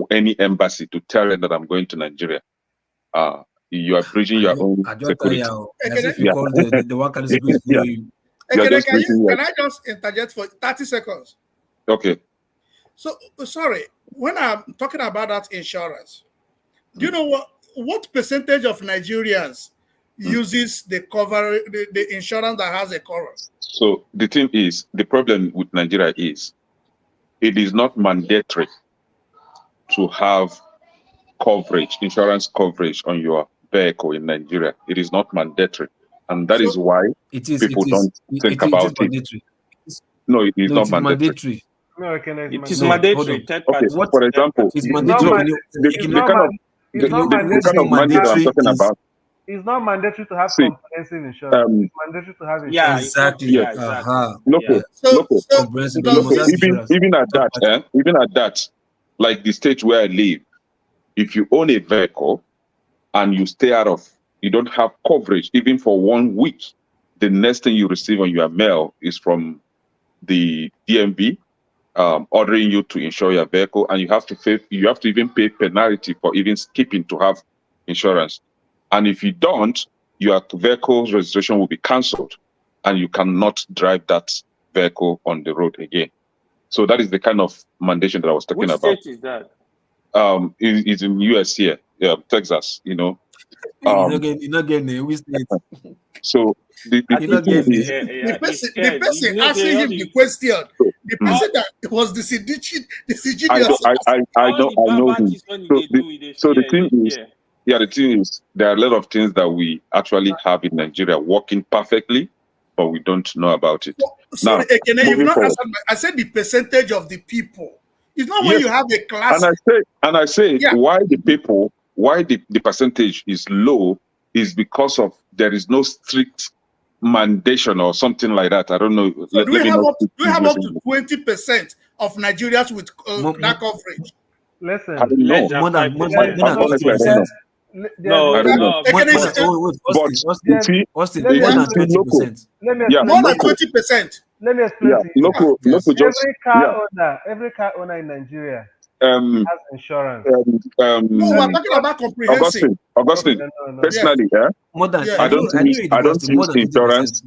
any embassy to tell them that I'm going to Nigeria. You are breaching your own I just security. as if you call the one can speak for Yeah. you. You're just Can breaching your. I just interject for 30 seconds? Okay. So sorry, when I'm talking about that insurance, do you know what percentage of Nigerians uses the insurance that has a cover? So the thing is, the problem with Nigeria is, it is not mandatory to have coverage, insurance coverage on your vehicle in Nigeria. It is not mandatory, and that is why people don't think about it. Mandatory. No, it is No, not it is mandatory. mandatory. No, it's It is mandatory. mandatory. Third party. Okay, for example, It's It's not mandatory. the kind of it's not the mandatory kind of to mandate that I'm have. talking about. It's not mandatory to have See, comprehensive insurance. It's mandatory to have Yeah, insurance. exactly. yes, Yeah, exactly. local, Comprehensive. You must have even insurance. at that, like the state where I live, if you own a vehicle and you stay out of, you don't have coverage even for 1 week, the next thing you receive on your mail is from the DMV ordering you to insure your vehicle, and you have to even pay penalty for even skipping to have insurance. And if you don't, your vehicle's registration will be cancelled, and you cannot drive that vehicle on the road again. So that is the kind of mandation that I was talking Which about. state is that? It's in US here, Texas. You know. You're not getting it. We state. So the thing is, The person asking him the question, the person that was the genius. I know him. So the thing is, the thing is, there are a lot of things that we actually have in Nigeria working perfectly, but we don't know about it. Sorry, Now, Ekene, you've moving not forward. answered I said the percentage of the people. It's not when Yes, you have a class. and I say Yeah. why the percentage is low is because of there is no strict mandation or something like that. I don't know. So do we have up to to 20% of Nigerians with that coverage? Listen, I don't know. More than Honestly, I don't 20%. know. I don't know. But see, Austin, Let me more than explain. 20%. Let me Yeah, explain. More than local. 20%. Let me explain to you. Local just Every car owner in Nigeria um has insurance. No, we're talking about comprehensive. Augustine. No. Personally, More than I don't use insurance.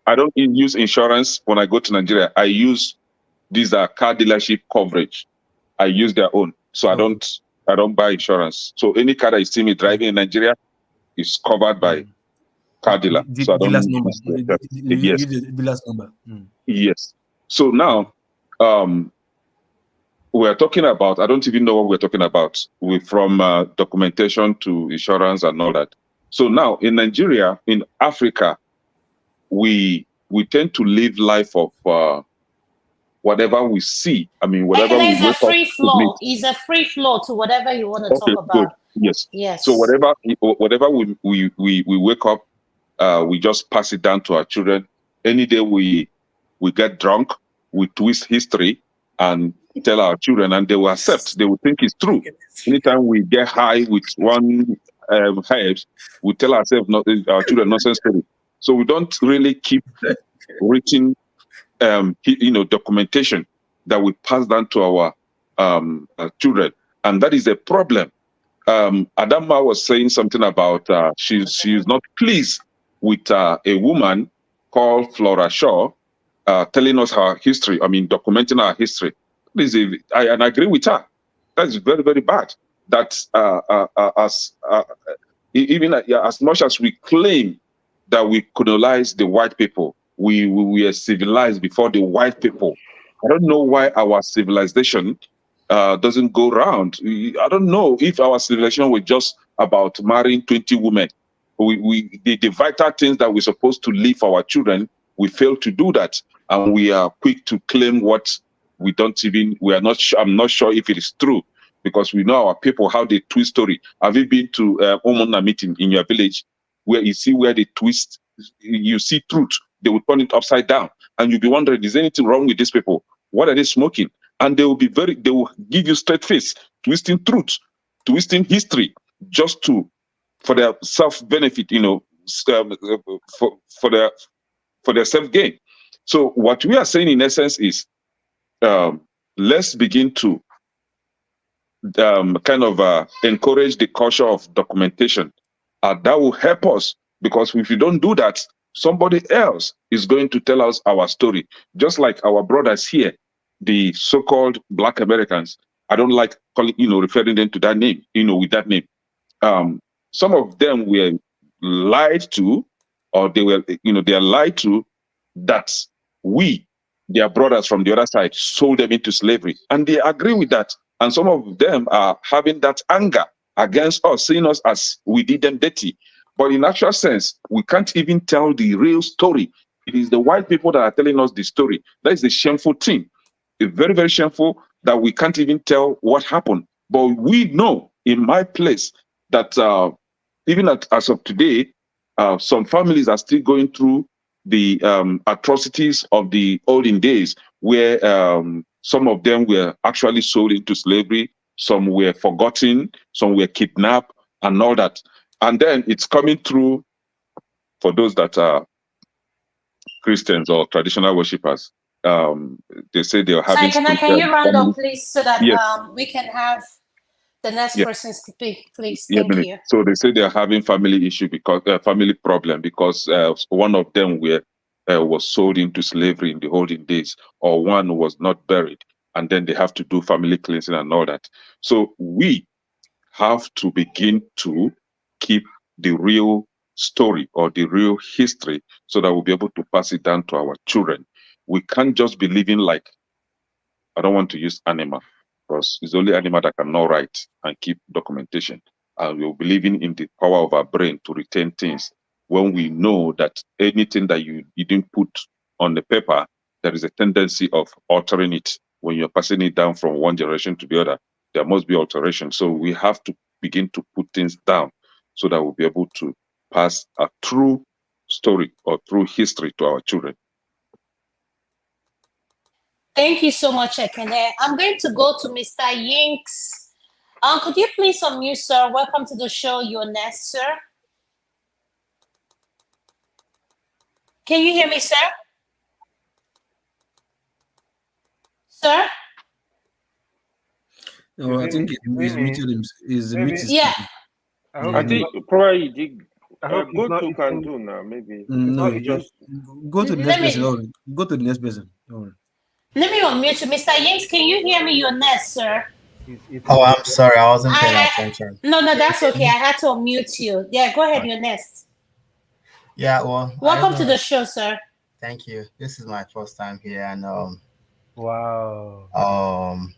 I don't use insurance when I go to Nigeria. I use these are car dealership coverage. I use their own, so I don't buy insurance. So any car that you see me driving in Nigeria is covered by car dealer. So I don't dealer's number. Yes. The dealer's number. Yes. So now, we're talking about, I don't even know what we're talking about. We're from documentation to insurance and all that. So now in Nigeria, in Africa, we tend to live life of whatever we see. I mean, whatever And we it's a wake up free to meet. flow. It's a free flow to whatever you want to Okay, talk good. about. Yes. Yes. So whatever we wake up, we just pass it down to our children. Any day we get drunk, we twist history and tell our children, and they will accept. They will think it's true. Anytime we get high with one herbs, we tell ourselves, not our children, nonsense story. So we don't really keep written, documentation that we pass down to our children, and that is a problem. Adama was saying something about she's not pleased with a woman called Flora Shaw telling us her history. I mean, documenting our history. And I agree with her. That's very, very bad. That even as much as we claim that we colonized the white people, we were civilized before the white people. I don't know why our civilization doesn't go round. I don't know if our civilization was just about marrying 20 women. The vital things that we're supposed to leave for our children, we fail to do that, and we are quick to claim what we are not sure. I'm not sure if it is true, because we know our people, how they twist story. Have you been to Omona meeting in your village, where you see where they twist? You see truth, they will turn it upside down, and you'll be wondering, is there anything wrong with these people? What are they smoking? And they will give you straight face, twisting truth, twisting history, just for their self benefit, for their self gain. So what we are saying in essence is, let's begin to encourage the culture of documentation. That will help us, because if you don't do that, somebody else is going to tell us our story. Just like our brothers here, the so-called Black Americans. I don't like referring them to that name, with that name. Some of them were lied to, or they are lied to, that we, their brothers from the other side, sold them into slavery. And they agree with that. And some of them are having that anger against us, seeing us as we did them dirty. But in actual sense, we can't even tell the real story. It is the white people that are telling us the story. That is the shameful thing. It's very, very shameful that we can't even tell what happened. But we know, in my place, that even as of today, some families are still going through the atrocities of the olden days, where some of them were actually sold into slavery, some were forgotten, some were kidnapped, and all that. And then it's coming through for those that are Christians or traditional worshippers. They say they're having. Can you round up, please, so that Yes. we can have the next Yeah. person speak, please? Yeah, Thank you. so they say they're having family issue, because family problem, because one of them was sold into slavery in the olden days, or one was not buried, and then they have to do family cleansing and all that. So we have to begin to keep the real story or the real history, so that we'll be able to pass it down to our children. We can't just be living like, I don't want to use animal, because it's only animal that cannot write and keep documentation. And we're believing in the power of our brain to retain things, when we know that anything that you didn't put on the paper, there is a tendency of altering it. When you're passing it down from one generation to the other, there must be alteration. So we have to begin to put things down, so that we'll be able to pass a true story or true history to our children. Thank you so much, a.k.a. I'm going to go to Mr. Yinks. Could you please unmute, sir? Welcome to the show. You're next, sir. Can you hear me, sir? Sir? No, I think he's muted him. He's muted. Yeah. I think probably did. I hope Go not to eating. can do now, maybe. No, Maybe just go to the next Let me- person. Don't worry. Go to the next person. Don't worry. Let me unmute you. Mr. Yinks, can you hear me? You're next, sir. Oh, I'm sorry, I wasn't paying attention. No, that's okay. I had to unmute you. Yeah, go ahead. You're next. Yeah, well, Welcome to the show, sir. Thank you. This is my first time here, and Wow.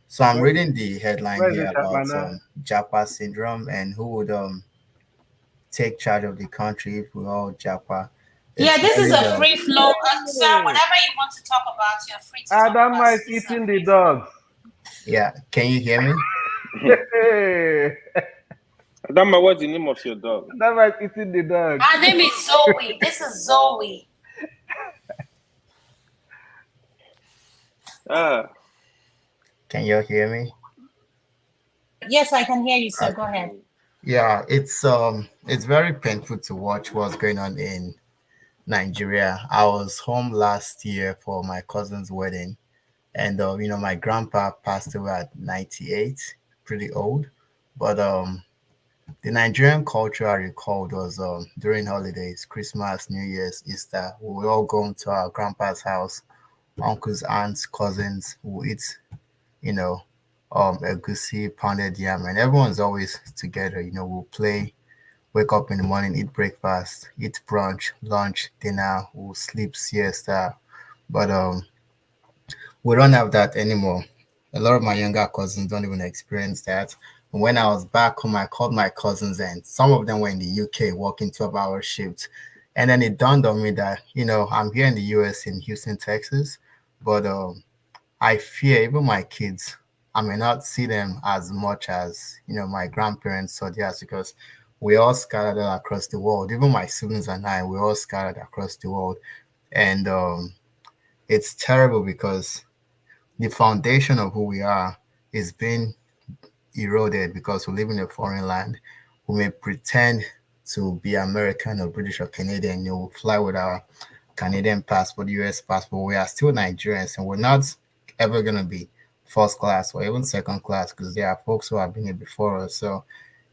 so I'm reading the headline Where is here it, about Chapman? Japa syndrome and who would take charge of the country if we all Japa. Yeah, It's this is really a the free flow. Sir, whatever you want to talk about, you're free to talk about. Adama is This is a eating the free flow. dogs. yeah. Can you hear me? Hey, Adama, what's the name of your dog? Adama is eating the dogs. Her name is Zoe. This is Zoe. Ah, Can you hear me? Yes, I can hear you, sir. Go Okay. ahead. Yeah, it's very painful to watch what's going on in Nigeria. I was home last year for my cousin's wedding, and my grandpa passed away at 98, pretty old. But the Nigerian culture I recalled was during holidays, Christmas, New Year's, Easter, we would all go to our grandpa's house, uncles, aunts, cousins, who eat, you know, a goosey, pounded yam, and everyone's always together. We'll play, wake up in the morning, eat breakfast, eat brunch, lunch, dinner, we'll sleep siesta. But we don't have that anymore. A lot of my younger cousins don't even experience that. When I was back home, I called my cousins, and some of them were in the UK working 12-hour shifts. And then it dawned on me that, I'm here in the US in Houston, Texas, but I fear even my kids, I may not see them as much as, my grandparents saw theirs because we all scattered across the world. Even my siblings and I, we all scattered across the world. And it's terrible because the foundation of who we are is being eroded because we live in a foreign land. We may pretend to be American or British or Canadian. We'll fly with our Canadian passport, US passport. We are still Nigerians, and we're not ever going to be first class or even second class because there are folks who have been here before us. So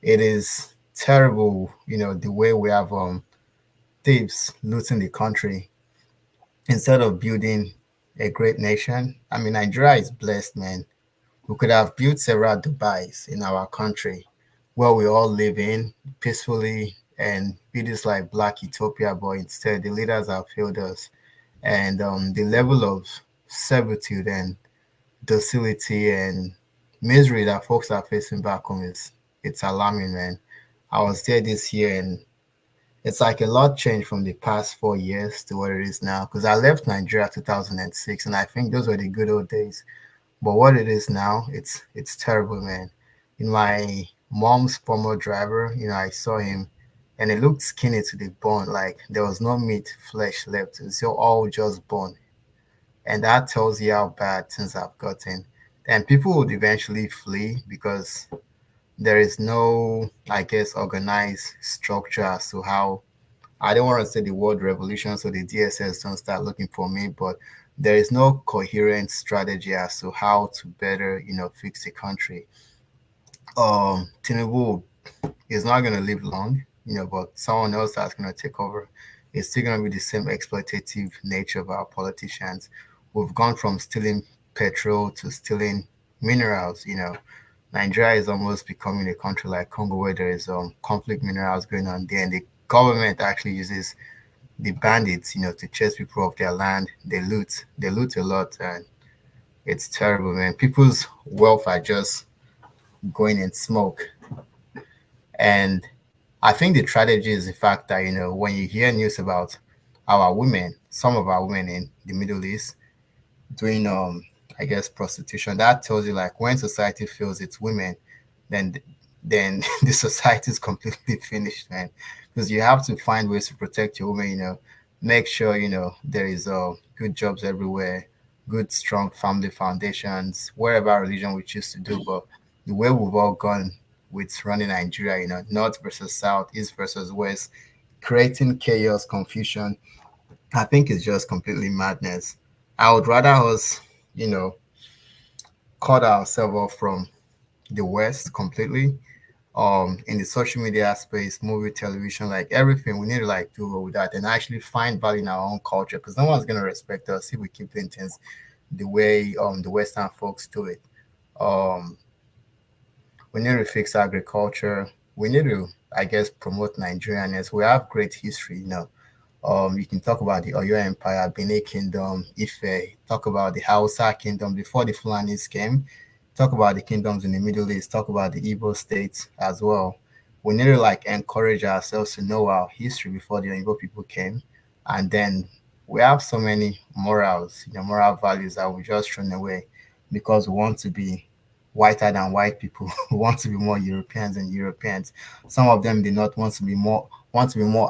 it is terrible, the way we have thieves looting the country instead of building a great nation. I mean, Nigeria is blessed, man. We could have built several Dubais in our country where we all live in peacefully and be this like black utopia, but instead the leaders have failed us. And the level of servitude and docility and misery that folks are facing back home it's alarming, man. I was there this year and it's like a lot changed from the past 4 years to what it is now. Because I left Nigeria 2006, and I think those were the good old days. But what it is now, it's terrible, man. In my mom's former driver, I saw him, and it looked skinny to the bone. Like there was no meat, flesh left. It's all just bone, and that tells you how bad things have gotten. And people would eventually flee because there is no, I guess, organized structure as to how I don't want to say the word revolution so the DSS don't start looking for me, but there is no coherent strategy as to how to better, fix the country. Tinubu is not going to live long, but someone else that's going to take over. It's still going to be the same exploitative nature of our politicians. We've gone from stealing petrol to stealing minerals. Nigeria is almost becoming a country like Congo where there is conflict minerals going on there, and the government actually uses the bandits, to chase people off their land. They loot a lot, and it's terrible, man. People's wealth are just going in smoke. And I think the tragedy is the fact that, when you hear news about our women, some of our women in the Middle East doing, I guess, prostitution, that tells you like when society feels it's women, then then the society is completely finished, man. Because you have to find ways to protect your women, make sure, there is good jobs everywhere, good, strong family foundations, wherever religion we choose to do. But the way we've all gone with running Nigeria, north versus south, east versus west, creating chaos, confusion, I think it's just completely madness. I would rather us, you know, cut ourselves off from the West completely. In the social media space, movie, television, like everything, we need to like do away with that and actually find value in our own culture because no one's gonna respect us if we keep doing things the way the Western folks do it. Um, we need to fix agriculture. We need to, I guess, promote Nigerianness. We have great history, you can talk about the Oyo Empire, Benin Kingdom, Ife, talk about the Hausa Kingdom before the Fulanis came, talk about the kingdoms in the Middle East, talk about the Igbo states as well. We need to like encourage ourselves to know our history before the Igbo people came. And then we have so many morals, moral values that we just thrown away because we want to be whiter than white people. We want to be more Europeans than Europeans. Some of them did not want to be more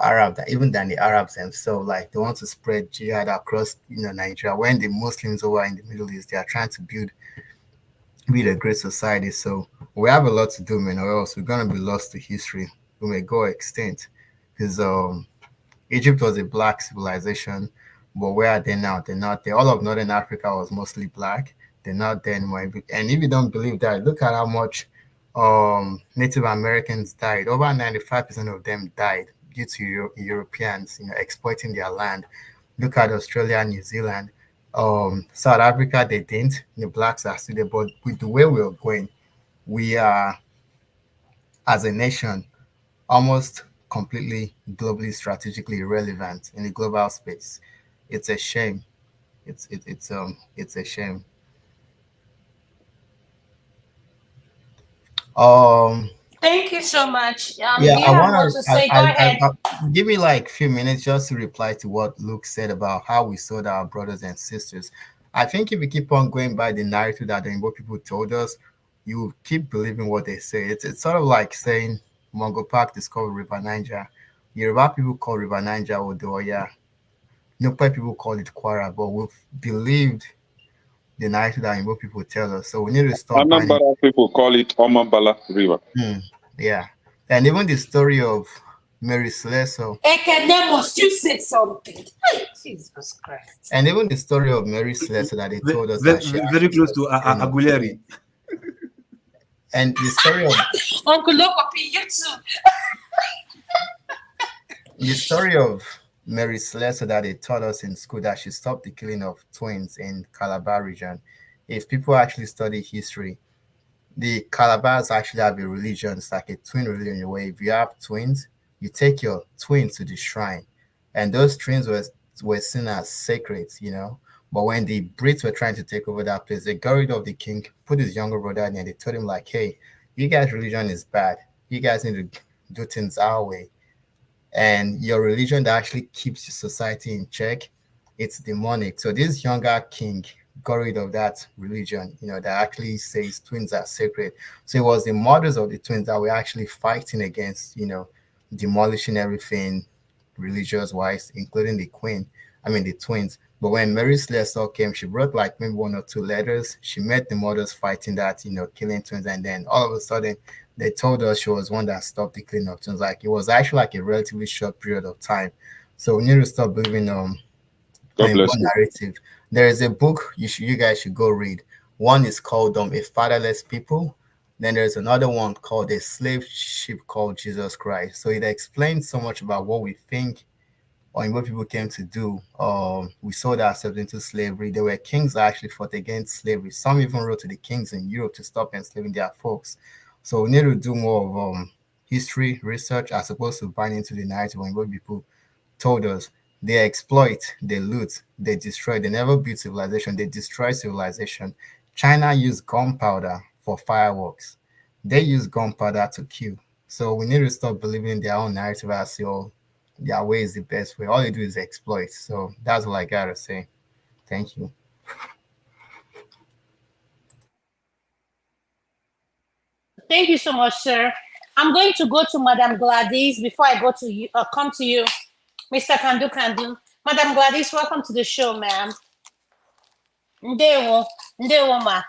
Arab than even than the Arabs themselves. Like they want to spread jihad across Nigeria. When the Muslims over in the Middle East, they are trying to build a great society. So we have a lot to do, man, or else we're gonna be lost to history. We may go extinct. Because Egypt was a black civilization, but where are they now? They're not there. All of Northern Africa was mostly black. They're not there anymore. And if you don't believe that, look at how much Native Americans died. Over 95% of them died due to Europeans, exploiting their land. Look at Australia, New Zealand, South Africa. They didn't. The blacks are still there, but with the way we're going, we are, as a nation, almost completely globally strategically irrelevant in the global space. It's a shame. It's a shame. Um Thank you so much. yeah, Do you I have want more to to say? Go ahead. give me like a few minutes just to reply to what Luke said about how we sold our brothers and sisters. I think if we keep on going by the narrative that the Igbo people told us, you keep believing what they say. It's sort of like saying Mungo Park discovered River Niger. Yoruba people call River Niger Odoya. Nupe people call it Kwara, but we've believed the narrative that Igbo people tell us. So we need to stop buying. Anambra people call it Omambala River. Yeah. And even the story of Mary Slessor. Ekene, must you say something? Hey, Jesus Christ. And even the story of Mary Slessor that they told us that she Very close to Aguleri. And the story of Uncle Lokopi, you too. the story of Mary Slessor that they taught us in school that she stopped the killing of twins in Calabar region. If people actually study history, the Calabars actually have a religion. It's like a twin religion where if you have twins, you take your twins to the shrine. And those twins were seen as sacred. But when the Brits were trying to take over that place, they got rid of the king, put his younger brother in, and they told him, like, hey, you guys' religion is bad. You guys need to do things our way. And your religion that actually keeps your society in check, it's demonic. So this younger king got rid of that religion, that actually says twins are sacred. So it was the mothers of the twins that were actually fighting against, demolishing everything religious wise, including the twins. But when Mary Slessor came, she brought like maybe one or two letters. She met the mothers fighting that, killing twins, and then all of a sudden they told us she was one that stopped the killing of twins. Like it was actually like a relatively short period of time. So we need to stop believing God bless you. narrative. There is a book you guys should go read. One is called A Fatherless People. Then there's another one called A Slave Ship Called Jesus Christ. So it explains so much about what we think or what people came to do. We sold ourselves into slavery. There were kings that actually fought against slavery. Some even wrote to the kings in Europe to stop enslaving their folks. So we need to do more of history research as opposed to buying into the narrative when what people told us. They exploit, they loot, they destroy. They never build civilization. They destroy civilization. China used gunpowder for fireworks. They use gunpowder to kill. So we need to stop believing their own narrative as their way is the best way. All they do is exploit. So that's all I gotta say. Thank you. Thank you so much, sir. I'm going to go to Madam Gladys before I go to you. Come to you, Mr. Kandu. Madam Gladys, welcome to the show, ma'am. Ndewo, ndewo ma.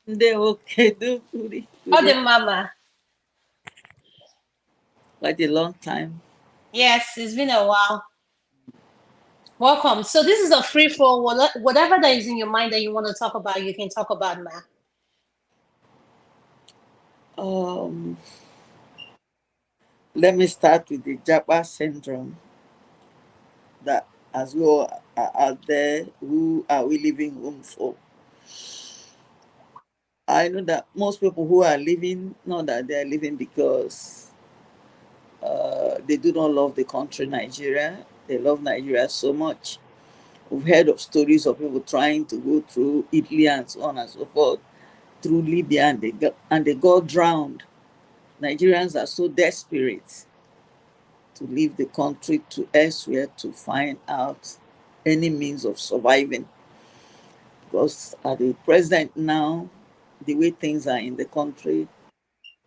Ndewo kedu uri. Ode mama. Quite a long time. Yes, it's been a while. Welcome. So this is a free for whatever that is in your mind that you want to talk about, you can talk about, ma. Let me start with the Japa syndrome. That as we all are out there, who are we leaving home for? I know that most people who are living, not that they are living because they do not love the country Nigeria. They love Nigeria so much. We've heard of stories of people trying to go through Italy and so on and so forth, through Libya, and they got drowned. Nigerians are so desperate. to leave the country to elsewhere to find out any means of surviving. Because at the present now, the way things are in the country,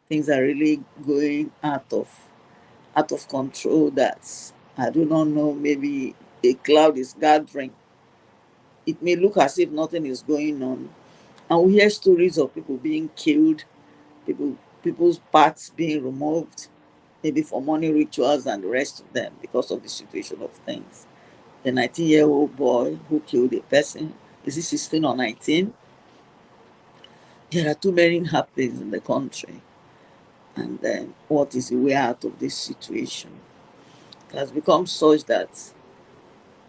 things are really going out of control. That I do not know, maybe a cloud is gathering. It may look as if nothing is going on, and we hear stories of people being killed, people's parts being removed, maybe for money rituals and the rest of them because of the situation of things. The 19-year-old boy who killed a person, is he 16 or 19? There are too many happenings in the country. And then what is the way out of this situation? It has become such that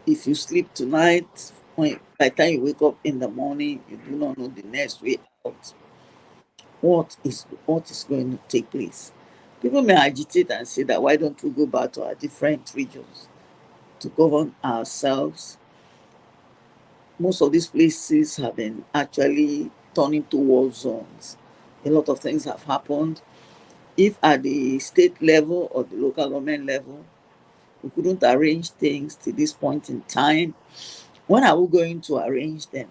if you sleep tonight, by the time you wake up in the morning, you do not know the next way out. What is going to take place? People may agitate and say that why don't we go back to our different regions to govern ourselves? Most of these places have been actually turning to war zones. A lot of things have happened. If at the state level or the local government level, we couldn't arrange things to this point in time, when are we going to arrange them?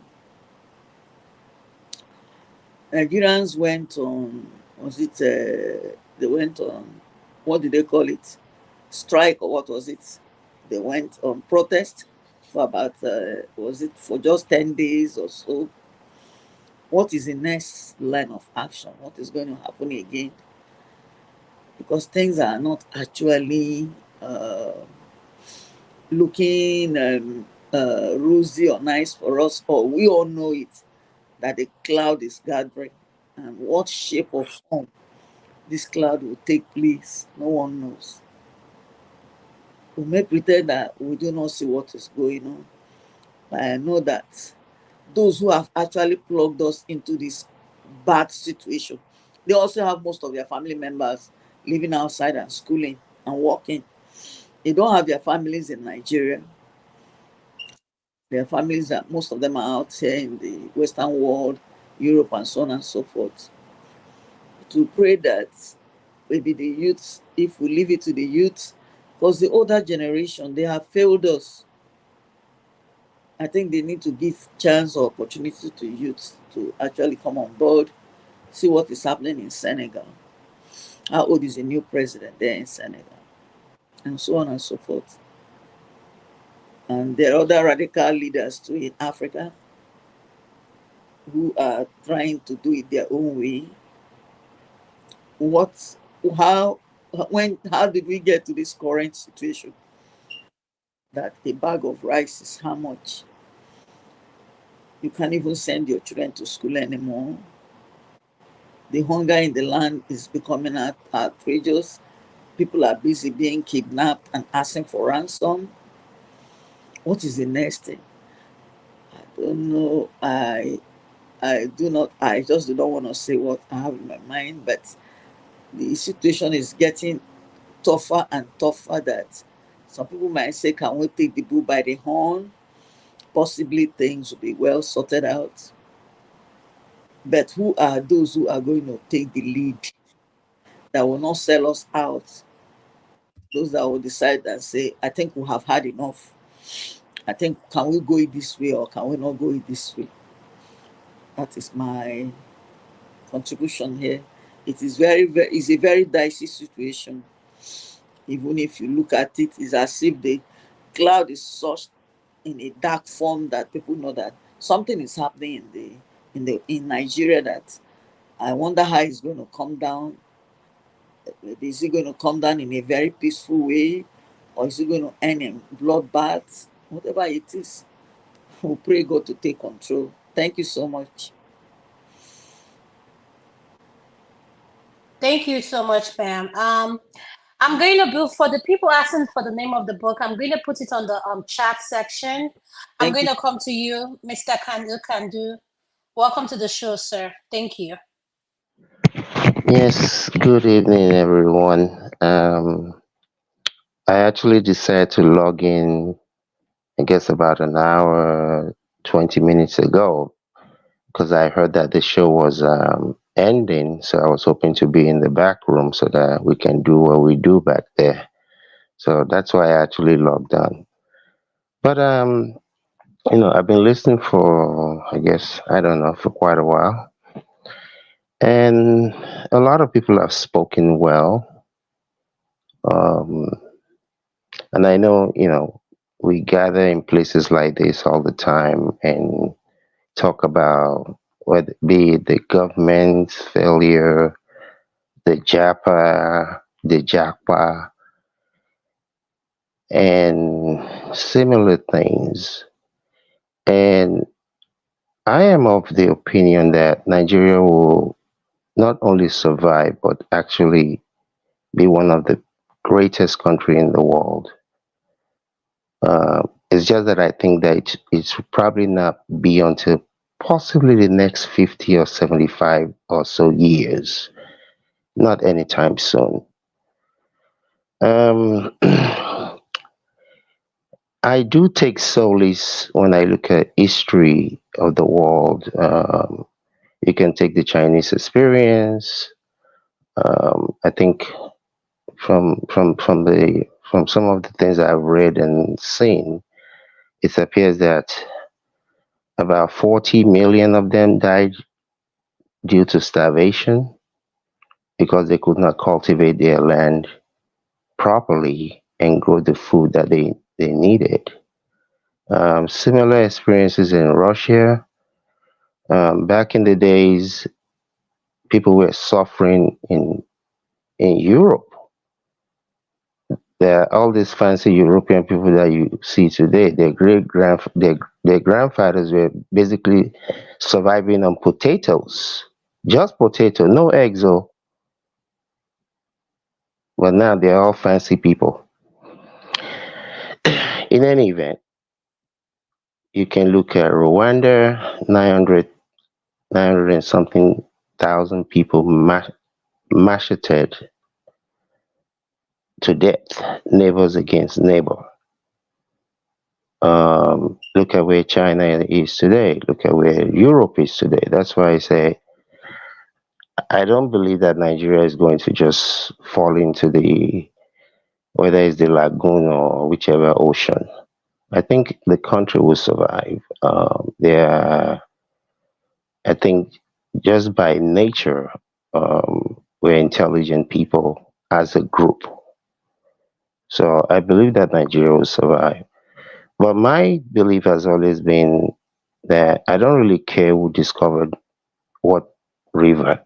Nigerians went on, they went on, what did they call it? Strike, or what was it? They went on protest for about, was it for just 10 days or so? What is the next line of action? What is going to happen again? Because things are not actually looking rosy or nice for us, or we all know it, that the cloud is gathering. And what shape or form this cloud will take place, no one knows. We may pretend that we do not see what is going on, but I know that those who have actually plugged us into this bad situation, they also have most of their family members living outside and schooling and working. They don't have their families in Nigeria. Their families, are, most of them are out here in the Western world, Europe, and so on and so forth. To pray that maybe the youths, if we leave it to the youths, because the older generation, they have failed us. I think they need to give chance or opportunity to youths to actually come on board, see what is happening in Senegal. How old is the new president there in Senegal? And so on and so forth. And there are other radical leaders too in Africa who are trying to do it their own way. How did we get to this current situation that a bag of rice is how much? You can't even send your children to school anymore. The hunger in the land is becoming outrageous. People are busy being kidnapped and asking for ransom. What is the next thing? I don't know. I just do not want to say what I have in my mind, but the situation is getting tougher and tougher. That some people might say, can we take the bull by the horn? Possibly things will be well sorted out. But who are those who are going to take the lead, that will not sell us out? Those that will decide and say, I think we have had enough. I think, can we go it this way or can we not go it this way? That is my contribution here. It is it's a very dicey situation. Even if you look at it, it's as if the cloud is such in a dark form that people know that something is happening in Nigeria, that I wonder how it's going to come down. Is it going to come down in a very peaceful way, or is it going to end in bloodbath? Whatever it is, we pray God to take control. Thank you so much. Thank you so much, Pam. I'm going to do, for the people asking for the name of the book, I'm going to put it on the chat section. I'm going to come to you, Mr. Kandu. Welcome to the show, sir. Thank you. Yes, good evening, everyone. I actually decided to log in, I guess, about an hour, 20 minutes ago, because I heard that the show was ending. So I was hoping to be in the back room so that we can do what we do back there. So that's why I actually logged on. But I've been listening for, I guess, I don't know, for quite a while, and a lot of people have spoken well. Um, and I know, we gather in places like this all the time and talk about whether it be the government's failure, the Japa, the Japa, and similar things. And I am of the opinion that Nigeria will not only survive but actually be one of the greatest country in the world. It's just that I think that it should probably not be until possibly the next 50 or 75 or so years, not anytime soon. Um, I do take solace when I look at history of the world. You can take the Chinese experience. I think from some of the things I've read and seen, it appears that about 40 million of them died due to starvation because they could not cultivate their land properly and grow the food that they needed. Similar experiences in Russia. Back in the days, people were suffering in Europe. There are all these fancy European people that you see today. Their grandfathers were basically surviving on potatoes, just potato, no eggs. Oh, but now they're all fancy people. In any event, you can look at Rwanda, 900 and something thousand people macheted to death, neighbors against neighbor. Look at where China is today. Look at where Europe is today. That's why I say I don't believe that Nigeria is going to just fall into whether it's the lagoon or whichever ocean. I think the country will survive. I think just by nature, we're intelligent people as a group. So I believe that Nigeria will survive. But my belief has always been that I don't really care who discovered what river.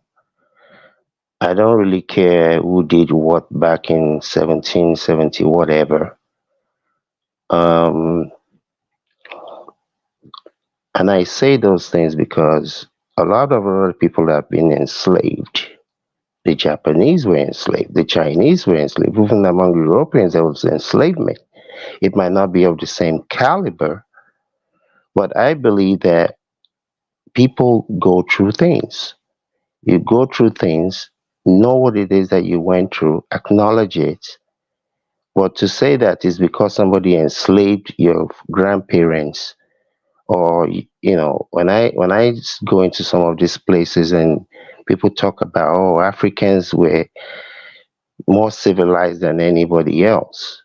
I don't really care who did what back in 1770, whatever. Um, and I say those things because a lot of other people have been enslaved. The Japanese were enslaved. The Chinese were enslaved. Even among Europeans, there was enslavement. It might not be of the same caliber, but I believe that people go through things. You go through things, know what it is that you went through, acknowledge it. But to say that is because somebody enslaved your grandparents, or when I go into some of these places and people talk about, oh, Africans were more civilized than anybody else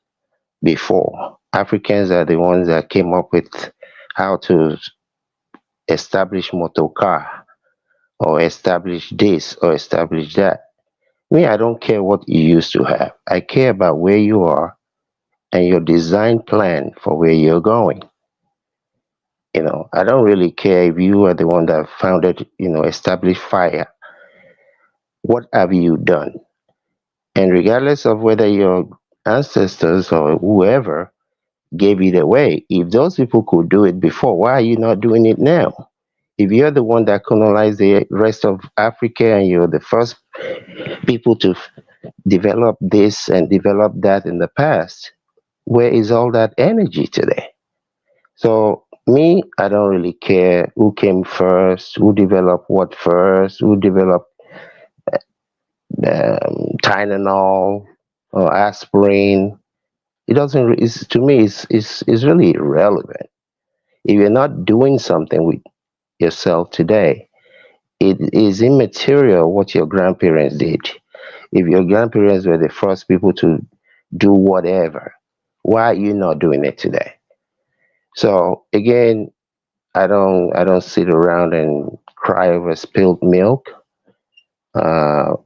before. Africans are the ones that came up with how to establish motor car, or establish this, or establish that. Me, I don't care what you used to have. I care about where you are and your design plan for where you're going. I don't really care if you are the one that founded, established fire. What have you done? And regardless of whether your ancestors or whoever gave it away, if those people could do it before, why are you not doing it now? If you're the one that colonized the rest of Africa and you're the first people to develop this and develop that in the past, where is all that energy today? So me, I don't really care who came first, who developed what first, who developed Tylenol or aspirin. It doesn't. To me, it's really irrelevant. If you're not doing something with yourself today, it is immaterial what your grandparents did. If your grandparents were the first people to do whatever. Why are you not doing it today? So again, I don't sit around and cry over spilled milk.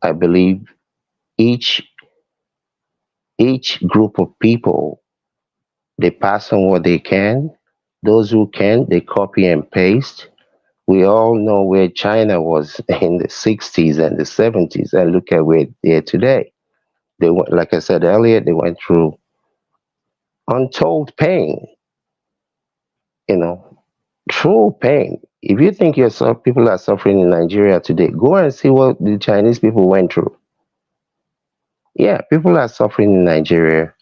I believe each each group of people, they pass on what they can. Those who can, they copy and paste. We all know where China was in the 60s and the 70s, and look at where they're today. They went, like I said earlier, they went through untold pain, you know, true pain. If you think people are suffering in Nigeria today, go and see what the Chinese people went through. Yeah, people are suffering in Nigeria.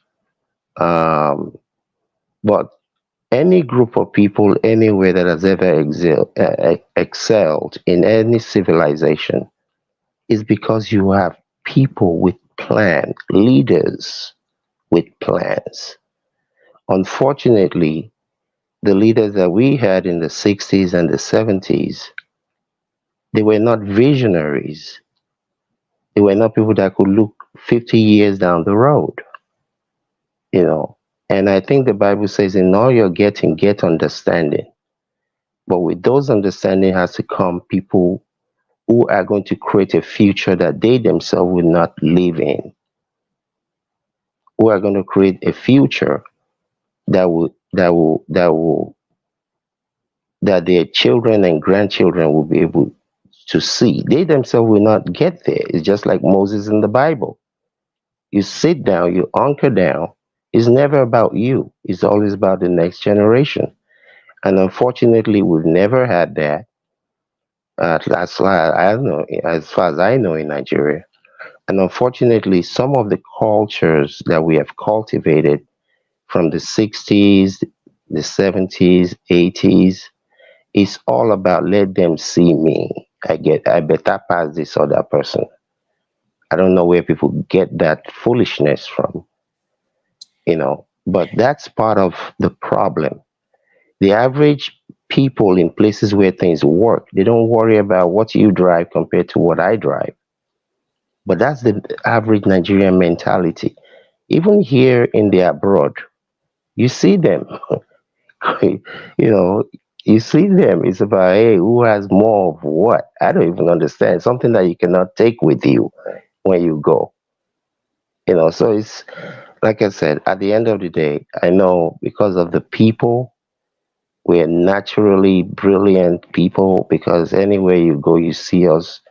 Um, but any group of people anywhere that has ever excelled in any civilization is because you have people with plans, leaders with plans. Unfortunately, the leaders that we had in the 60s and the 70s, they were not visionaries. They were not people that could look 50 years down the road, you know. And I think the Bible says, in all you're getting, get understanding. But with those understanding has to come people who are going to create a future that they themselves will not live in, who are going to create a future that their children and grandchildren will be able to see. They themselves will not get there. It's just like Moses in the Bible. You sit down, you anchor down. It's never about you. It's always about the next generation. And unfortunately, we've never had that. As far as I know, in Nigeria. And unfortunately, some of the cultures that we have cultivated from the 60s, the 70s, 80s, it's all about let them see me. I better pass this other person. I don't know where people get that foolishness from, but that's part of the problem. The average people in places where things work, they don't worry about what you drive compared to what I drive. But that's the average Nigerian mentality. Even here in the abroad, you see them. you know, you see them. It's about, hey, who has more of what? I don't even understand. Something that you cannot take with you when you go. So it's like I said, at the end of the day, I know because of the people, we're naturally brilliant people because anywhere you go, you see us,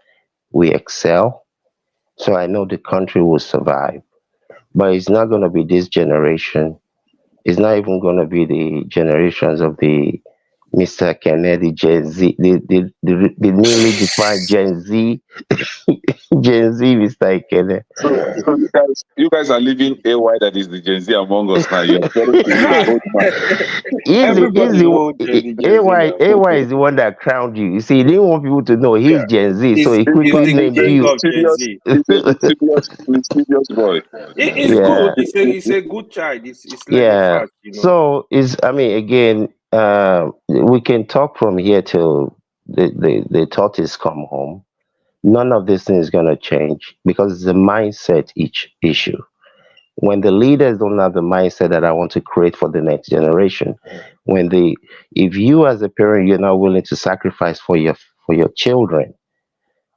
we excel. So I know the country will survive. But it's not going to be this generation. It's not even going to be the generations of the Mr. Kennedy, Gen Z, the newly defined Gen Z, Gen Z, Mr. Kennedy. So you guys are leaving AY that is the Gen Z among us now. You're referring to him as old man. Everybody know Gen Z now. AY is the one that crowned you. You see, he didn't want people to know he's Yeah. Gen Z, so He's, he he's quickly the named king you. of Gen Z. He's a mischievous boy. It's Yeah. good. It's a good child. It's learning Yeah. fast. So I mean, again, we can talk from here till the tortoise come home. None of this thing is gonna change because it's a mindset each issue. When the leaders don't have the mindset that I want to create for the next generation, if you as a parent you're not willing to sacrifice for your children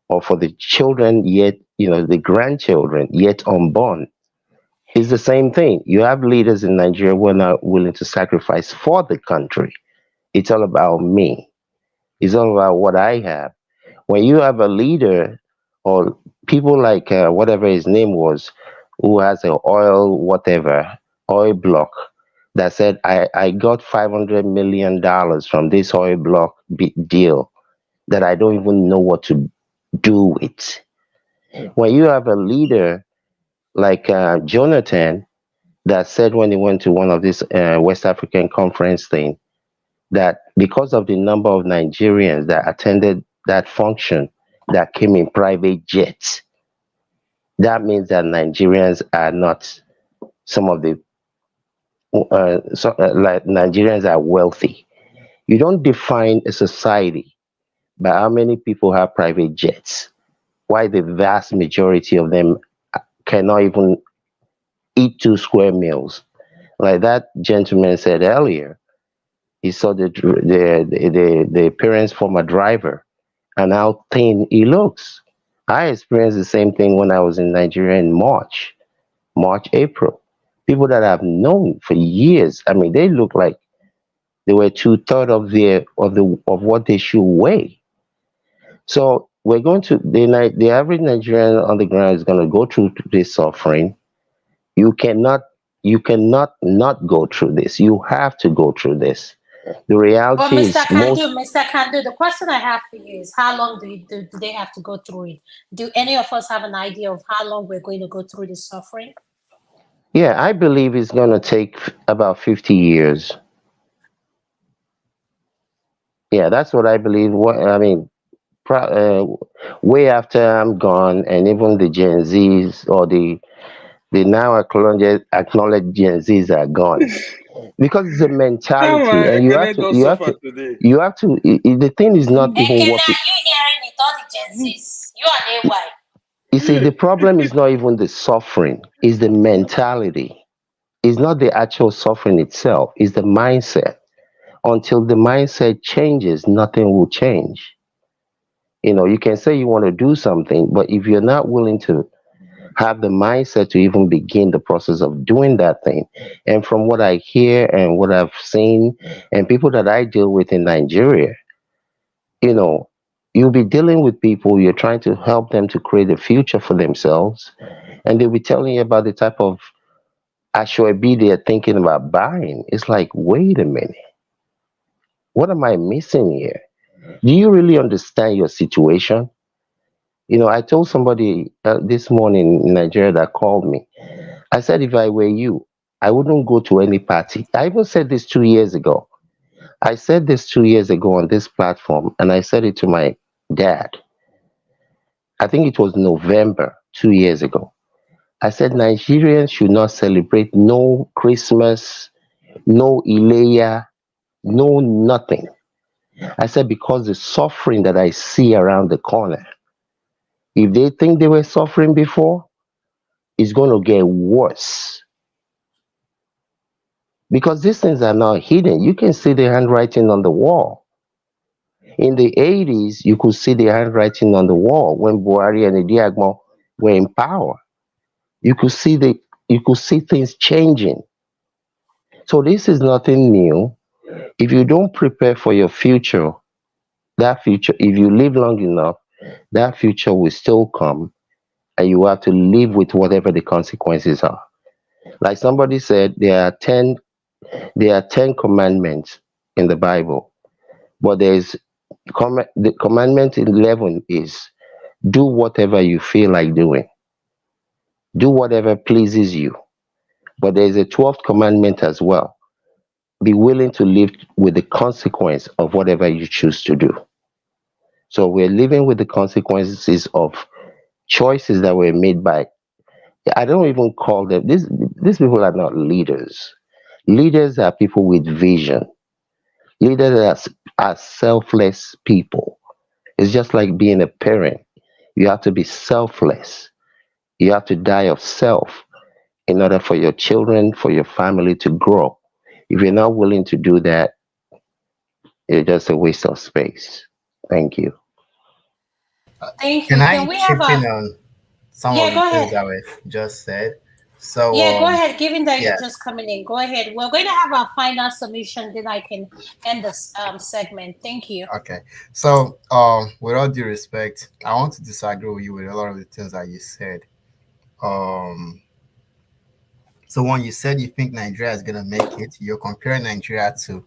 or for the children yet the grandchildren yet unborn, it's the same thing. You have leaders in Nigeria who are not willing to sacrifice for the country. It's all about me. It's all about what I have. When you have a leader or people like whatever his name was, who has an oil block, that said, I got $500 million from this oil block deal that I don't even know what to do with. When you have a leader like Jonathan that said when he went to one of these West African conference thing that because of the number of Nigerians that attended that function that came in private jets, that means that Nigerians are not some of the like Nigerians are wealthy. You don't define a society by how many people have private jets. Why the vast majority of them cannot even eat 2 square meals. Like that gentleman said earlier, he saw the parents former driver and how thin he looks. I experienced the same thing when I was in Nigeria in March, April. People that I've known for years, I mean, they look like they were 2/3 of of what they should weigh. So we're going to the average Nigerian on the ground is going to go through this suffering. You cannot not go through this. You have to go through this. The Well, reality Mr. is most. Kandu, the question I have for you is how long do they have to go through it? Do any of us have an idea of how long we're going to go through this suffering? Yeah, I believe it's going to take about 50 years. Yeah, that's what I believe. What I mean, way after I'm gone, and even the Gen Zs or the now acknowledged Gen Zs are gone, because it's a How mentality, my and Ekene don't suffer today? the thing is not even Ekene, what are you hearing it? All the Gen Zs. You and AY. you see. The problem is not even the suffering; it's the mentality. It's not the actual suffering itself; it's the mindset. Until the mindset changes, nothing will change. You can say you want to do something, but if you're not willing to have the mindset to even begin the process of doing that thing, and from what I hear and what I've seen, and people that I deal with in Nigeria, you know, you'll be dealing with people, you're trying to help them to create a future for themselves, and they'll be telling you about the type of Ashwabi they're thinking about buying. It's like, wait a minute, what am I missing here? Do you really understand your situation? I told somebody this morning in Nigeria that called me. I said, if I were you, I wouldn't go to any party. I even said this 2 years ago. I said this 2 years ago on this platform, and I said it to my dad. I think it was November 2 years ago. I said Nigerians should not celebrate no Christmas, no Ileya, no nothing. I said because the suffering that I see around the corner, if they think they were suffering before, it's going to get worse, because these things are not hidden. You can see the handwriting on the wall. In the 80s, you could see the handwriting on the wall when Buhari and Idiagmo were in power. You could see things changing. So this is nothing new. If you don't prepare for your future, that future, if you live long enough, that future will still come, and you have to live with whatever the consequences are. Like somebody said, there are 10 commandments in the Bible, but the commandment 11 is do whatever you feel like doing, do whatever pleases you. But there's a 12th commandment as well: be willing to live with the consequence of whatever you choose to do. So we're living with the consequences of choices that were made by, I don't even call them, these people are not leaders. Leaders are people with vision. Leaders are selfless people. It's just like being a parent. You have to be selfless. You have to die of self in order for your children, for your family to grow. If you're not willing to do that, it's just a waste of space. Thank you. Thank Can you. Can I we have chip in a? on some of Yeah, the go things ahead. that were just said? So, Yeah, go ahead. Given that you're yeah, just coming in, go ahead. We're going to have our final submission, then I can end this segment. Thank you. okay. So, with all due respect, I want to disagree with you with a lot of the things that you said. Um, so when you said you think Nigeria is gonna make it, you're comparing Nigeria to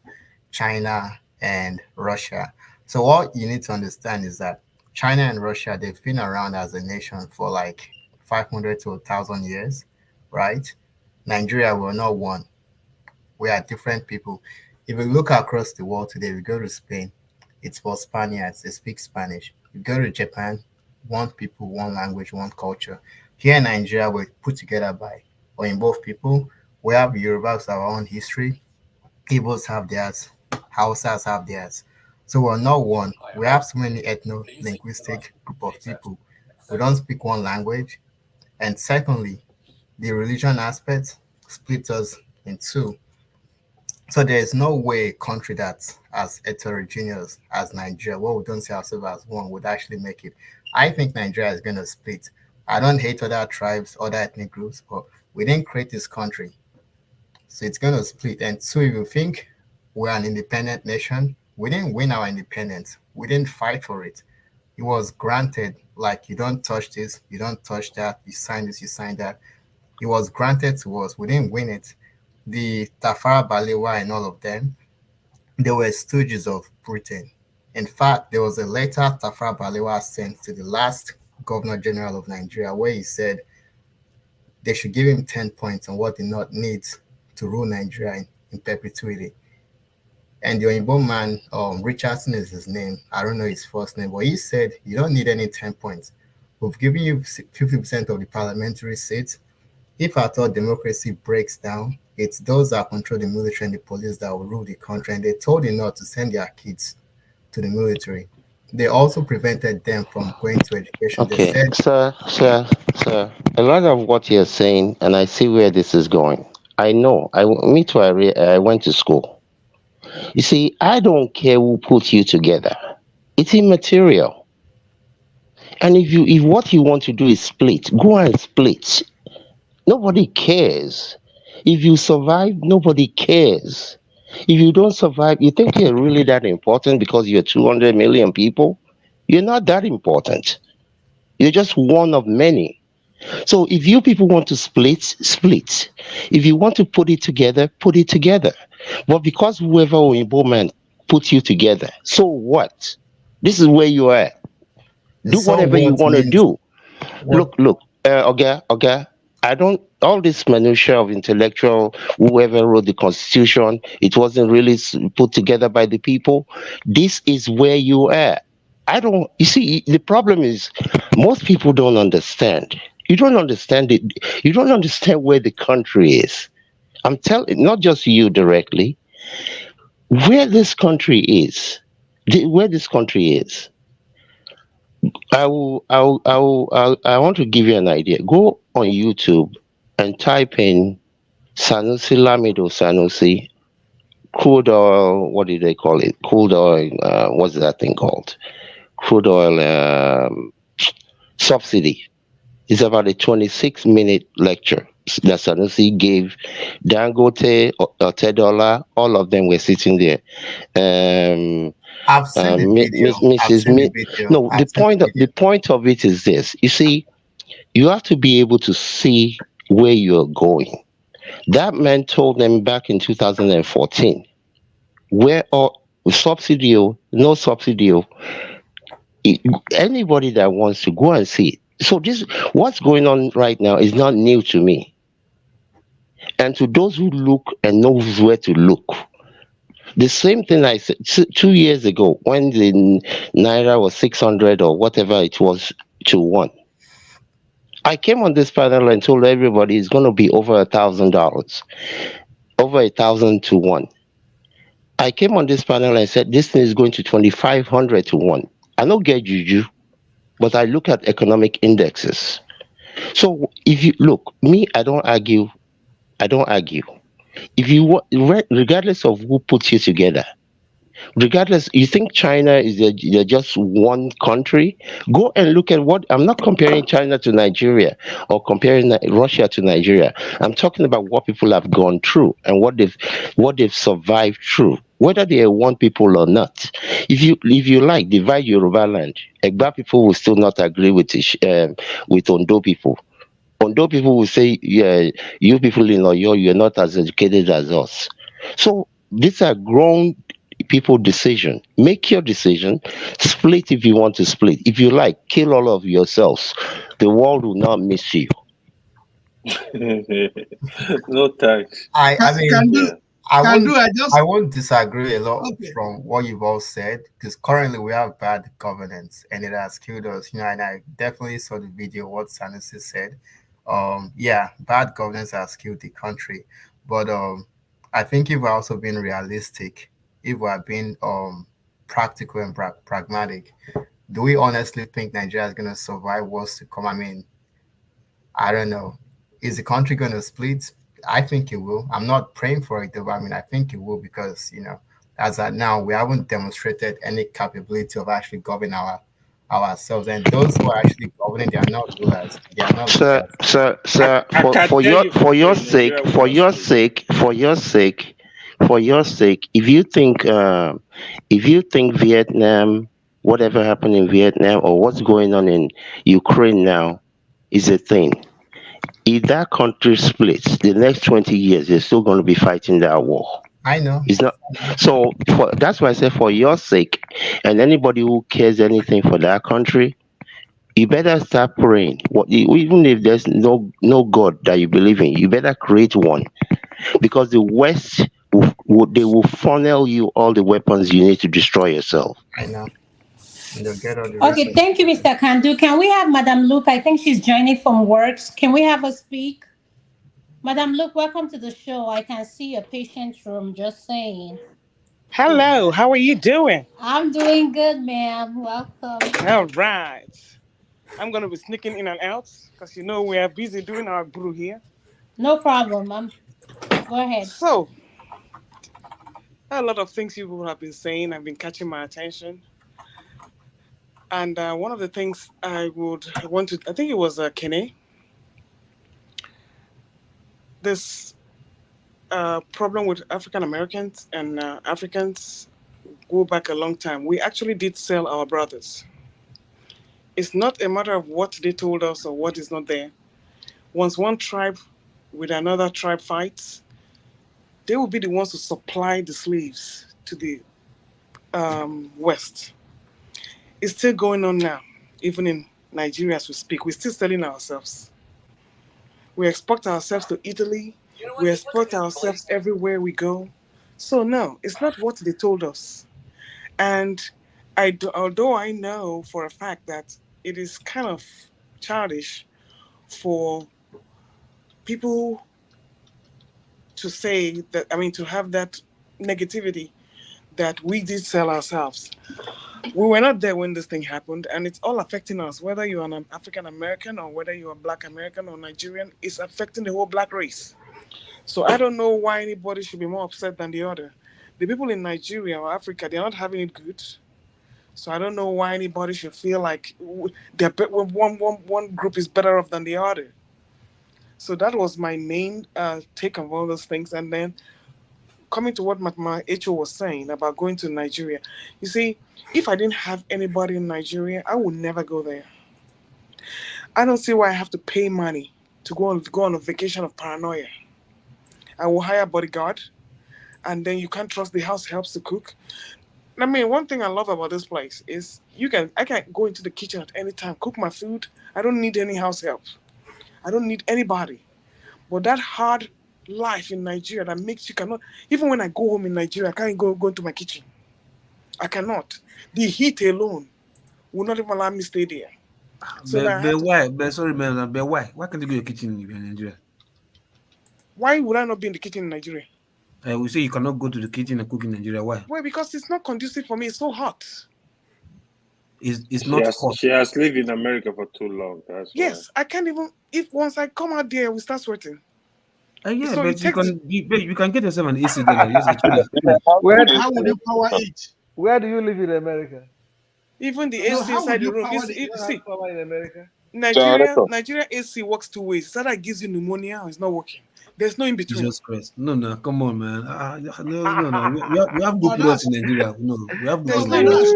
China and Russia. So what you need to understand is that China and Russia, they've been around as a nation for like 500 to 1,000 years, right? Nigeria, we're not one. We are different people. If you look across the world today, we go to Spain, it's for Spaniards, they speak Spanish. You go to Japan, one people, one language, one culture. Here in Nigeria, we're put together by or in both people. We have Yorubas our own history, Igbos have theirs, Hausas have theirs. So we're not one. We have so many ethno-linguistic group of people. We don't speak one language. And secondly, the religion aspect split us in two. So there is no way a country that's as heterogeneous as Nigeria, where we don't see ourselves as one, would actually make it. I think Nigeria is going to split. I don't hate other tribes, other ethnic groups, but we didn't create this country. So it's going to split. And two, if you think we're an independent nation, we didn't win our independence. We didn't fight for it. It was granted, like you don't touch this, you don't touch that, you sign this, you sign that. It was granted to us. We didn't win it. The Tafara Balewa and all of them, they were stooges of Britain. In fact, there was a letter Tafara Balewa sent to the last Governor General of Nigeria where he said they should give him 10 points on what the North needs to rule Nigeria in perpetuity. And the Oyinbo man, Richardson is his name. I don't know his first name, but he said, you don't need any 10 points. We've given you 50% of the parliamentary seats. If at all democracy breaks down, it's those that control the military and the police that will rule the country. And they told the North to send their kids to the military. They also prevented them from going to education. They Okay, said, sir. A lot of what you're saying, and I see where this is going. I know. Me too. I went to school. You see, I don't care who put you together. It's immaterial. And if what you want to do is split, go and split. Nobody cares. If you survive, nobody cares. If you don't survive, you think you're really that important because you're 200 million people? You're not that important. You're just one of many. So if you people want to split, split. If you want to put it together, put it together. But because whoever Oyinbo man put you together, so what? This is where you are. the Do so whatever you what want to means do. what Look, okay. I don't, all this minutia of intellectual, whoever wrote the constitution, it wasn't really put together by the people. This is where you are. I don't, you see, the problem is most people don't understand. You don't understand it. You don't understand where the country is. I'm telling, not just you directly, where this country is. Where this country is. I want to give you an idea. Go on YouTube and type in Sanusi Lamido Sanusi crude oil. What do they call it? Crude oil. What's that thing called? Crude oil subsidy. It's about a 26-minute lecture that Sanusi gave. Dangote, Tedola, all of them were sitting there. Um, I've seen the video. I've Mrs. seen the video. No, I've seen the the video. point of it is this. You see, you have to be able to see where you're going. That man told them back in 2014, where all subsidy, no subsidy, anybody that wants to go and see it. So this, what's going on right now is not new to me. And to those who look and knows where to look, the same thing I said 2 years ago when the naira was 600 or whatever it was to one. I came on this panel and told everybody it's going to be over $1,000, over 1,000 to one. I came on this panel and said this thing is going to 2,500 to one. I don't get juju, but I look at economic indexes. So if you look, me, I don't argue. I don't argue. If you regardless of who puts you together, regardless, you think China is they're just one country? Go and look at what, I'm not comparing China to Nigeria or comparing Russia to Nigeria. I'm talking about what people have gone through and what they've survived through, whether they are one people or not. If you like divide Yoruba land, Egba people will still not agree with Ondo people. Although people will say, yeah, you people in Oyo, you're not as educated as us. So these are grown people decision. Make your decision. Split if you want to split. If you like, kill all of yourselves. The world will not miss you. No thanks. I Can mean, do, Yeah. I can do. won't I just I won't disagree a lot okay. from what you've all said because currently we have bad governance and it has killed us. And I definitely saw the video what Sanusi said. Yeah, bad governance has killed the country. But I think if we're also being realistic, if we're being practical and pragmatic, do we honestly think Nigeria is gonna survive wars to come? I mean, I don't know. is the country going to split? I think it will. I'm not praying for it, though. But I mean, I think it will because as at now, we haven't demonstrated any capability of actually governing ourselves. And those who are actually governing, they are not rulers. They are not Sir, leaders. sir, I can for tell your you for sure Nigeria will not split. for your sake, if you think Vietnam, whatever happened in Vietnam or what's going on in Ukraine now is a thing. If that country splits, the next 20 years they're still going to be fighting that war. I know. It's not so. That's why I say, for your sake, and anybody who cares anything for that country, you better start praying. Even if there's no God that you believe in, you better create one, because the West they will funnel you all the weapons you need to destroy yourself. I know. And they'll get all the Okay, resources. thank you, Mr. Kandu. Can we have Madame Luke? I think she's joining from works. Can we have her speak? Madame Luke, welcome to the show. I can see a patient room, just saying. Hello, how are you doing? I'm doing good, ma'am. Welcome. All right. I'm going to be sneaking in and out because we are busy doing our brew here. No problem. Go ahead. So, a lot of things people have been saying have been catching my attention. And one of the things I think it was Kene, this problem with African Americans and Africans go back a long time. We actually did sell our brothers. It's not a matter of what they told us or what is not there. Once one tribe with another tribe fights, they will be the ones to supply the slaves to the West. It's still going on now, even in Nigeria as we speak. We're still selling ourselves. We export ourselves to Italy. We export ourselves everywhere we go. So no, it's not what they told us. And although I know for a fact that it is kind of childish for people to say that, to have that negativity that we did sell ourselves. We were not there when this thing happened, and it's all affecting us. Whether you're an African American or whether you're a Black American or Nigerian, it's affecting the whole Black race. So I don't know why anybody should be more upset than the other. The people in Nigeria or Africa, they're not having it good. So I don't know why anybody should feel like one group is better off than the other. So that was my main take on all those things. And then coming to what my HO was saying about going to Nigeria. You see, if I didn't have anybody in Nigeria, I would never go there. I don't see why I have to pay money to go on a vacation of paranoia. I will hire a bodyguard, and then you can't trust the house helps to cook. One thing I love about this place is I can go into the kitchen at any time, cook my food. I don't need any house help. I don't need anybody. But that hard life in Nigeria that makes you cannot, even when I go home in Nigeria, I can't go into my kitchen. I cannot. The heat alone will not even allow me to stay there. So why? But sorry, man. But why? Why can't you go to your kitchen in Nigeria? Why would I not be in the kitchen in Nigeria? We say you cannot go to the kitchen and cook in Nigeria. Why? Why? Because it's not conducive for me. It's so hot. It's not hot. She has lived in America for too long. That's yes, why. I can't even. If once I come out there, we start sweating. Yeah, so but you can get yourself an AC then. How would you power it? Where do you live in America? Even the AC inside the room. Power in America? Nigeria AC works two ways. It's either it gives you pneumonia or it's not working. There's no in between. Jesus Christ. No, come on, man. No. We have good products in Nigeria. No, we have good products.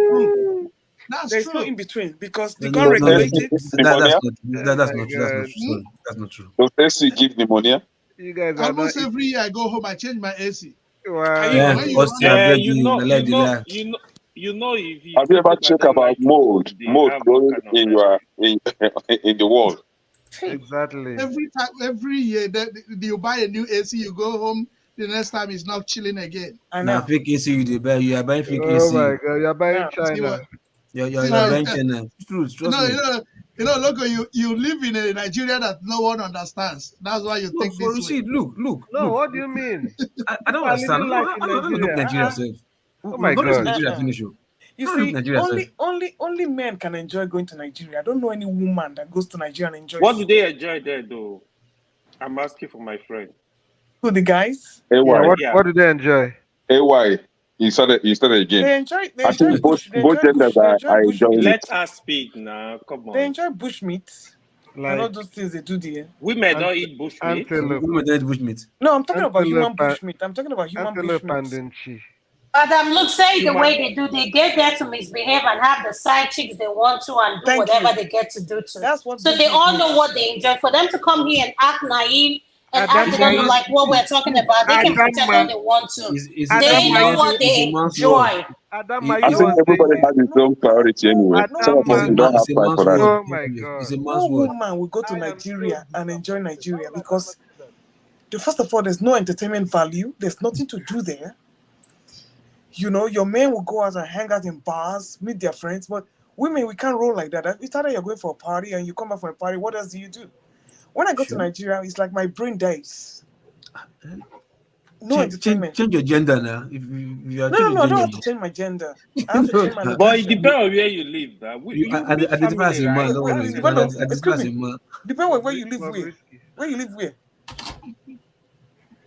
There's no in between because they can't regulate it. That's not true. Does AC give pneumonia? You guys almost every year I go home, I change my AC. Wow. You know if you have you ever checked about mold growing in the wall? Exactly. Every year you buy a new AC, you go home, the next time it's not chilling again. Now fake AC you buy, you are buying fake AC. Oh my god, you're buying China. You're buying China. Trust me. Look, you live in a Nigeria that no one understands. That's why you think this way. Look. No, what do you mean? I don't understand. I don't look Nigeria self. Oh my god. Nigeria finish you. You see, only men can enjoy going to Nigeria. I don't know any woman that goes to Nigeria and enjoys. What do they enjoy there, though? I'm asking for my friend. Who, the guys? Yeah, AY. what did they enjoy? AY. He started again. They enjoy I think both genders they are enjoy bush enjoying meat. it. Let us speak now. Come They on. enjoy bush meat. And all those things they do there. Women don't eat bush meat. Women don't eat bush meat. No, I'm talking about human Antelope bush meat. I'm talking about human bush Antelope meat. and Denchi. Madam, look, say the Human. way they do, they get there to misbehave and have the side chicks they want to and do Thank whatever you. they get to do to. That's what So bush they meat all know is. what they enjoy. For them to come here and act naive and Adam act they don't know naive. like what we're talking about, they can pretend all they want to. They know what they enjoy. I think everybody has his own priority anyway. Some of us we don't have time for that. Oh my God. No woman will go to Nigeria and enjoy Nigeria because, first of all, there's no entertainment value. There's nothing to do there. You know, your men will go out and hang out in bars, meet their friends, but women, we can't roll like that. It's either you're going for a party and you come back from a party, what else do you do? When I go to Nigeria, it's like my brain dies. No entertainment. Change your gender now. If you are No, I don't have to change my gender. I have to change my location. But it depends on where you live. You identify as a man. Don't worry. Identify as a man. Depend on where you live. Where you live where?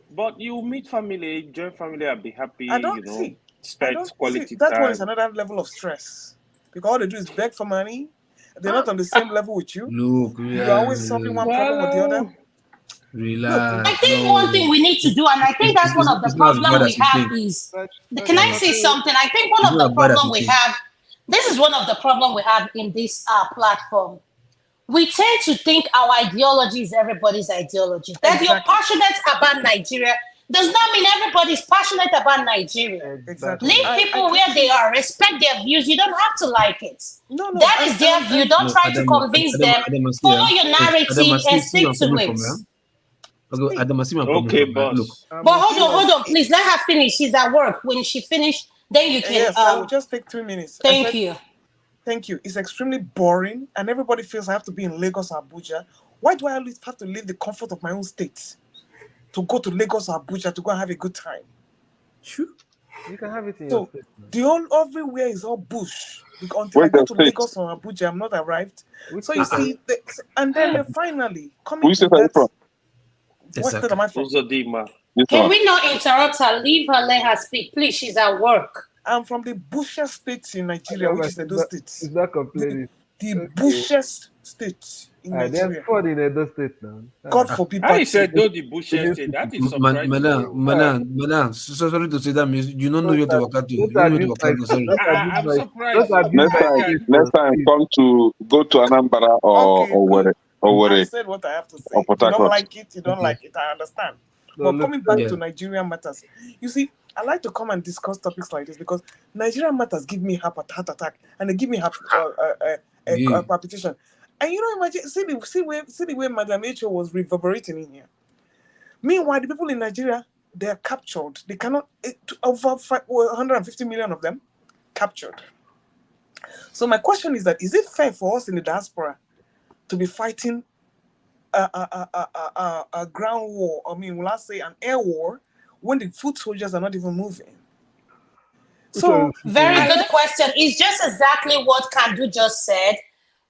But you meet family, join family, and be happy. I don't see. Spend quality that time. one is another level of stress because all they do is beg for money. They're not on the same level with you. Look, you're always solving one problem with the other. Relax. I think one thing we need to do, and I think that's one of the problems we have is, can I say something? I think one of the problems we have, this is one of the problems we have in this platform. We tend to think our ideology is everybody's ideology. That you're passionate about Nigeria does not mean everybody's passionate about Nigeria. Exactly. Leave people where they are. Respect their views. You don't have to like it. That is their view. Don't try to convince them. Follow your narrative and stick to it. Okay, boss. But hold on, please. Let her finish. She's at work. When she finished, then you can. Yes, I will just take 3 minutes. Thank you. Thank you. It's extremely boring, and everybody feels I have to be in Lagos or Abuja. Why do I always have to leave the comfort of my own state to go to Lagos or Abuja to go and have a good time? Sure. You can have it in your state. The whole everywhere is all bush. Until I go to Lagos or Abuja, I'm not arrived. So you see, and then finally coming to that. What state am I from? Can we not interrupt her? Leave her, let her speak. Please, she's at work. I'm from the bushest states in Nigeria, which is Edo State. Is that complaining? The bushest state in Nigeria. There's food in Edo State now. God forbid. I said though the bushest state. That is surprising. Madam, so sorry to say that means you don't know your Tawakato. You don't know your Tawakato. Sorry. I'm surprised. Next time, go to Anambra or I said what I have to say. You don't like it, you don't like it. I understand. But coming back to Nigerian matters, you see, I like to come and discuss topics like this because Nigerian matters give me heart attack and they give me palpitation. And you know, imagine see the way Madam H.O. was reverberating in here. Meanwhile, the people in Nigeria, they are captured. They cannot over 150 million of them captured. So my question is that is it fair for us in the diaspora to be fighting a ground war? I mean, will I say an air war when the foot soldiers are not even moving? So very good question. It's just exactly what Kandu just said.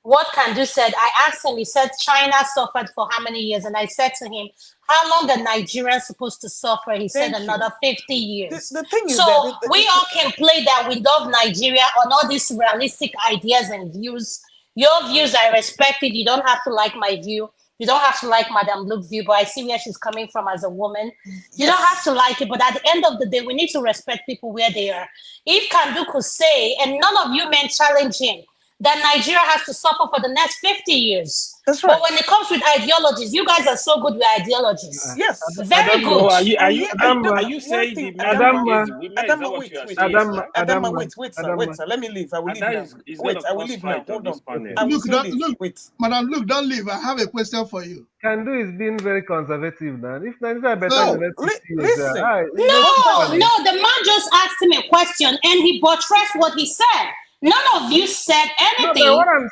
What Kandu said, I asked him, he said China suffered for how many years? And I said to him, how long are Nigerians supposed to suffer? He said another 50 years. The thing is so we all can play that we love Nigeria on all these realistic ideas and views. Your views, I respect it. You don't have to like my view. You don't have to like Madam Luke's view, but I see where she's coming from as a woman. You don't have to like it, but at the end of the day, we need to respect people where they are. If Kandu could say, and none of you men challenge him, that Nigeria has to suffer for the next 50 years. That's right. But when it comes with ideologies, you guys are so good with ideologies. Yes. Very good. Are you saying the men is women? Adama, wait, sir. Let me leave. I will leave now. Wait, I will leave now. Hold on. Look, Madam, look, don't leave. I have a question for you. Kandu is being very conservative now. If Nigeria better listen. No, the man just asked him a question and he buttressed what he said. None of you said anything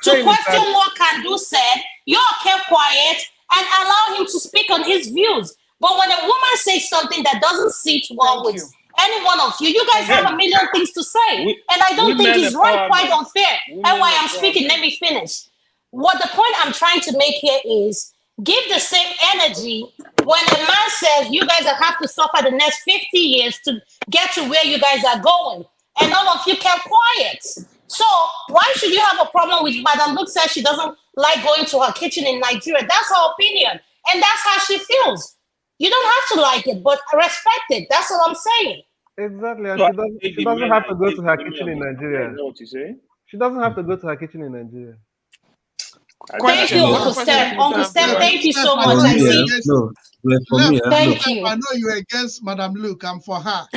to question what Kandu said. You all kept quiet and allow him to speak on his views. But when a woman says something that doesn't sit well with any one of you, you guys have a million things to say. And I don't think it's right, quite unfair. And why I'm speaking, let me finish. What the point I'm trying to make here is give the same energy when a man says you guys have to suffer the next 50 years to get to where you guys are going, and all of you kept quiet. So why should you have a problem with Madam Luke says she doesn't like going to her kitchen in Nigeria? That's her opinion, and that's how she feels. You don't have to like it, but respect it. That's what I'm saying. Exactly, and So I she take the doesn't men have to and go give to the her women kitchen in of Nigeria. Is Nigeria. that what you say? She doesn't have to go to her kitchen in Nigeria. Thank you, What Uncle question Steph. do you Uncle have, Steph, thank you Steph, so I much. know I you see. against No, well, for Steph, me, Thank Steph, you. I know you're against Madam Luke. I'm for her.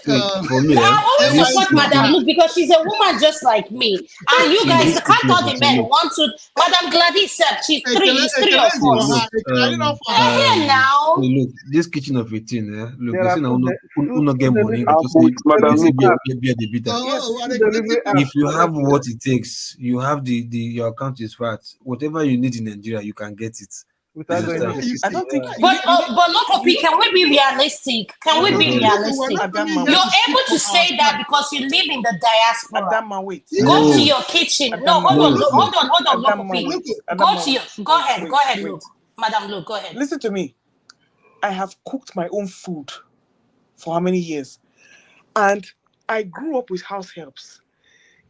see, for me, I always Everybody support this for Madam her. Luke because she's a woman just like me. And you see guys, this can't kitchen all the men opportunity. want to. Madam Gladys said she's three, Ekele, is three Ekele or is See, four. for her. look, Ekele, not for her. Now. see, look, this kitchen of 18, look, There you are see now, food uno get money, delivery, go I'll to put say, Madam they say, Luke. be the bitter. Oh, what food a delivery creative apps. If you have Honestly, what it takes, you have your account is fat. Whatever you need in Nigeria, you can get it. You without going to understand? the I kitchen. don't think But look, Opi, can we be realistic? Can we be Uh-huh. realistic? Adama, You're wait. able to say that because you live in the diaspora. Adama, wait. Go to No, your kitchen. No, Adama, hold on, no, no. hold on, look, Adama, Opi. wait. Go Adama, to your. wait. Go ahead, Wait. Luke. Madam Luke, go ahead. Listen to me. I have cooked my own food for how many years? And I grew up with house helps.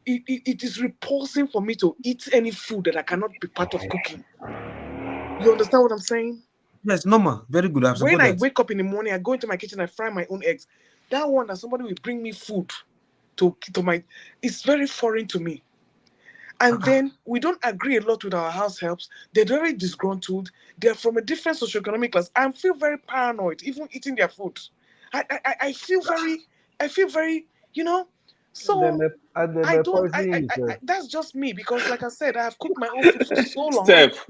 It is repulsing for me to eat any food that I cannot be part of cooking. You understand what I'm saying? Yes, normal. Very good. I When support I that. wake up in the morning, I go into my kitchen, I fry my own eggs. That one that somebody will bring me food to my, it's very foreign to me. And then we don't agree a lot with our house helps. They're very disgruntled. They're from a different socioeconomic class. I feel very paranoid, even eating their food. I feel very, you know. So And they I may don't. poison you, sir. That's just me because, like I said, I have cooked my own food for so long. Steph.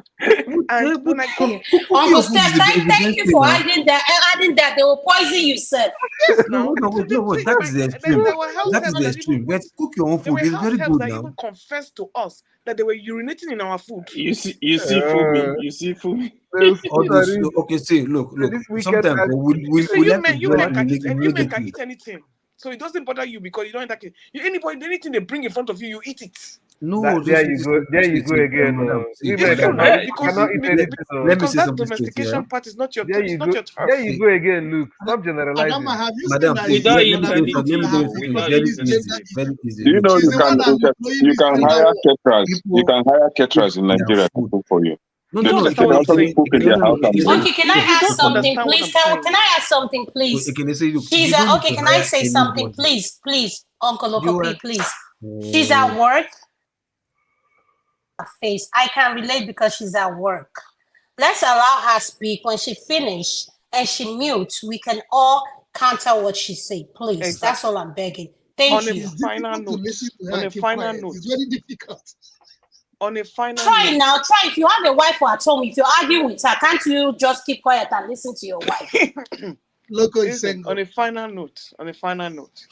And when I cook, Cooking Uncle your food Steph, is the thank best you thing for now. adding that they will poison you, sir. yes, No, now no, that is the extreme. there were house That is helps the that even extreme. Get cook your own there food. were It's house very helps good that now. even confessed to us that they were urinating in our food. You see Fumi. You see Fumi. They'll All sit this. and eat. Okay, see, look. This wicked Sometimes ass. You see, we like to you dwell men in can negative. eat anything, so it doesn't bother you because you don't like it. Anything they bring in front of you, you eat it. No, There you go. There you go again. madam. See, It's Women true madam. now cannot eat anything. Let me because say that something straight here. domestication part is not your There it's you not go. your turf. There you go again, Luke. Stop generalizing. Adama, have you seen Madam, that see, We don't let eat me tell you something. Let me anything. tell you No, we something don't very eat easy. anything. Very easy. Do you know She's you the can one that employing you this can gender hire war. caterers? You People can hire caterers in their Nigeria to food. cook for you. No, You no, don't no. They It understand can can, what it I'm also can, saying. cook in no, their no, house no. It and can bring say, it. Okay, can I You ask don't something, understand what please? I'm saying. Can I ask something, please? can they say, look, She's you don't need okay. to Can I hire say something, anybody. please, Uncle You Okopi, are. please? She's Oh, at work. Face. I can relate because she's at work. Let's allow her speak. When she finish and she mutes, we can all counter what she say. Please. That's all Exactly. I'm begging. Thank you. It's difficult to listen to her On a and keep final quiet. note, It's very difficult. on a final Try note, now. Try. If you have a wife at home, if you're arguing with her, can't you just keep quiet and listen to your wife? Loco is listen, single. on a final note,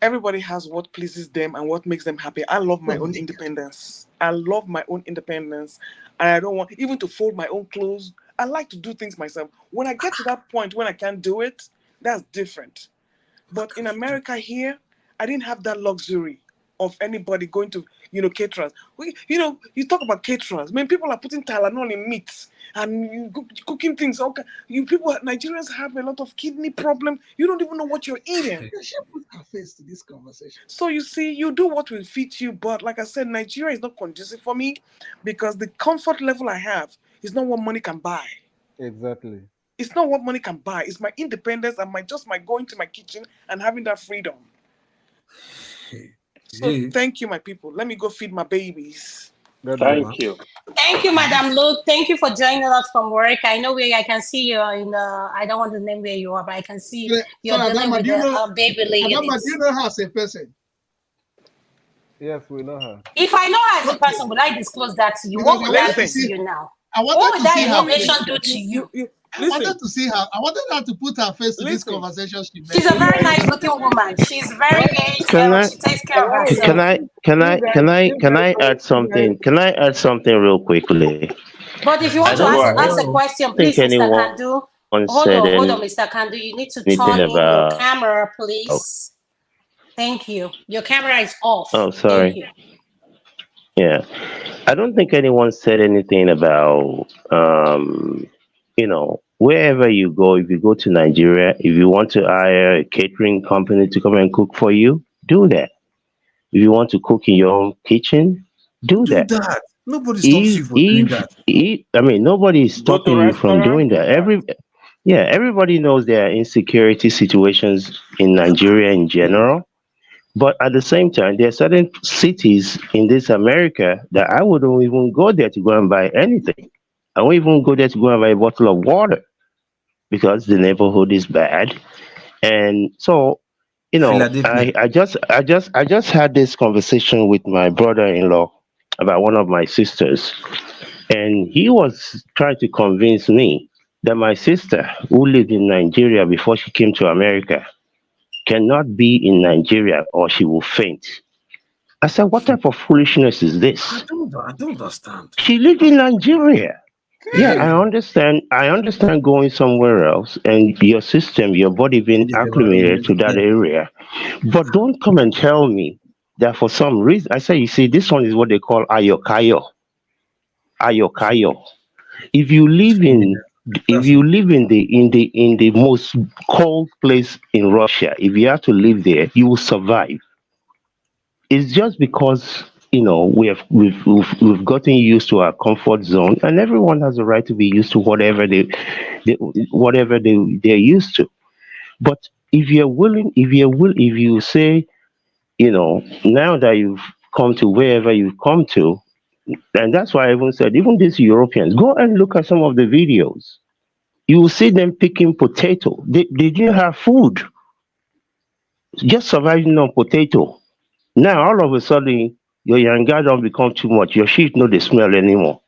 everybody has what pleases them and what makes them happy. I love my own independence. I love my own independence. And I don't want even to fold my own clothes. I like to do things myself. When I get to that point when I can't do it, that's different. But in America here, I didn't have that luxury of anybody going to, caterers. You talk about caterers. Man, people are putting Tylenol in meat and cooking things. Okay, Nigerians have a lot of kidney problem. You don't even know what you're eating. She put her face to this conversation. So you see, you do what will fit you. But like I said, Nigeria is not conducive for me because the comfort level I have is not what money can buy. Exactly. It's not what money can buy. It's my independence and my going to my kitchen and having that freedom. So thank you, my people. Let me go feed my babies. Thank you. Thank you, Madam Luke. Thank you for joining us from work. I know where I can see you in I don't want to name where you are, but I can see you're So dealing Adama, with do you know the baby lady. Adama, do you know her as a person? Yes, we know her. If I know her as a person, will I disclose that to you? Because What I would that wanted do to to see you now? I What wanted would to that see her information face. do to you? I wanted to see her. I wanted her to put her face to this Listen. conversation she made. She's a very nice looking woman. She's very aged. Can I She takes care of can herself. I can I add something? Can I add something real quickly? But if you I want to don't Go ask ahead. a question, think please, Mr. anyone Kandu. said Hold on, Mr. Kandu. You need to anything turn in your about. camera, Oh, please. Thank you. Your camera is off. oh, Thank sorry. you. Yeah. I don't think anyone said anything about, wherever you go, if you go to Nigeria, if you want to hire a catering company to come and cook for you, do that. If you want to cook in your own kitchen, do Do that. that. Nobody stops you for doing that. I mean, nobody is Go to stopping you from restaurant, doing do that. that. Yeah, everybody knows there are insecurity situations in Nigeria in general. But at the same time, there are certain cities in this America that I wouldn't even go there to go and buy anything. I won't even go there to go and buy a bottle of water because the neighborhood is bad. And so, Philadelphia. I just had this conversation with my brother-in-law about one of my sisters, and he was trying to convince me that my sister, who lived in Nigeria before she came to America, cannot be in Nigeria or she will faint. I said, what type of foolishness is this? I don't understand. She lived in Nigeria. Yeah, Hey, I understand going somewhere else and your system, your body being change the acclimated environment. to that Yeah. area. But don't come and tell me that for some reason, I say, you see, this one is what they call ayokayo. Ayokayo. If you live in if That's you live in the most cold place in Russia, if you have to live there, you will survive. It's just because we've gotten used to our comfort zone, and everyone has a right to be used to they whatever they're used to. But if you say, now that you've come to wherever you've come to, and that's why I even said, even these Europeans, go and look at some of the videos. You will see them picking potato. They didn't have food, just surviving on potato. Now all of a sudden your yanga don't become too much. Your shit no they smell anymore.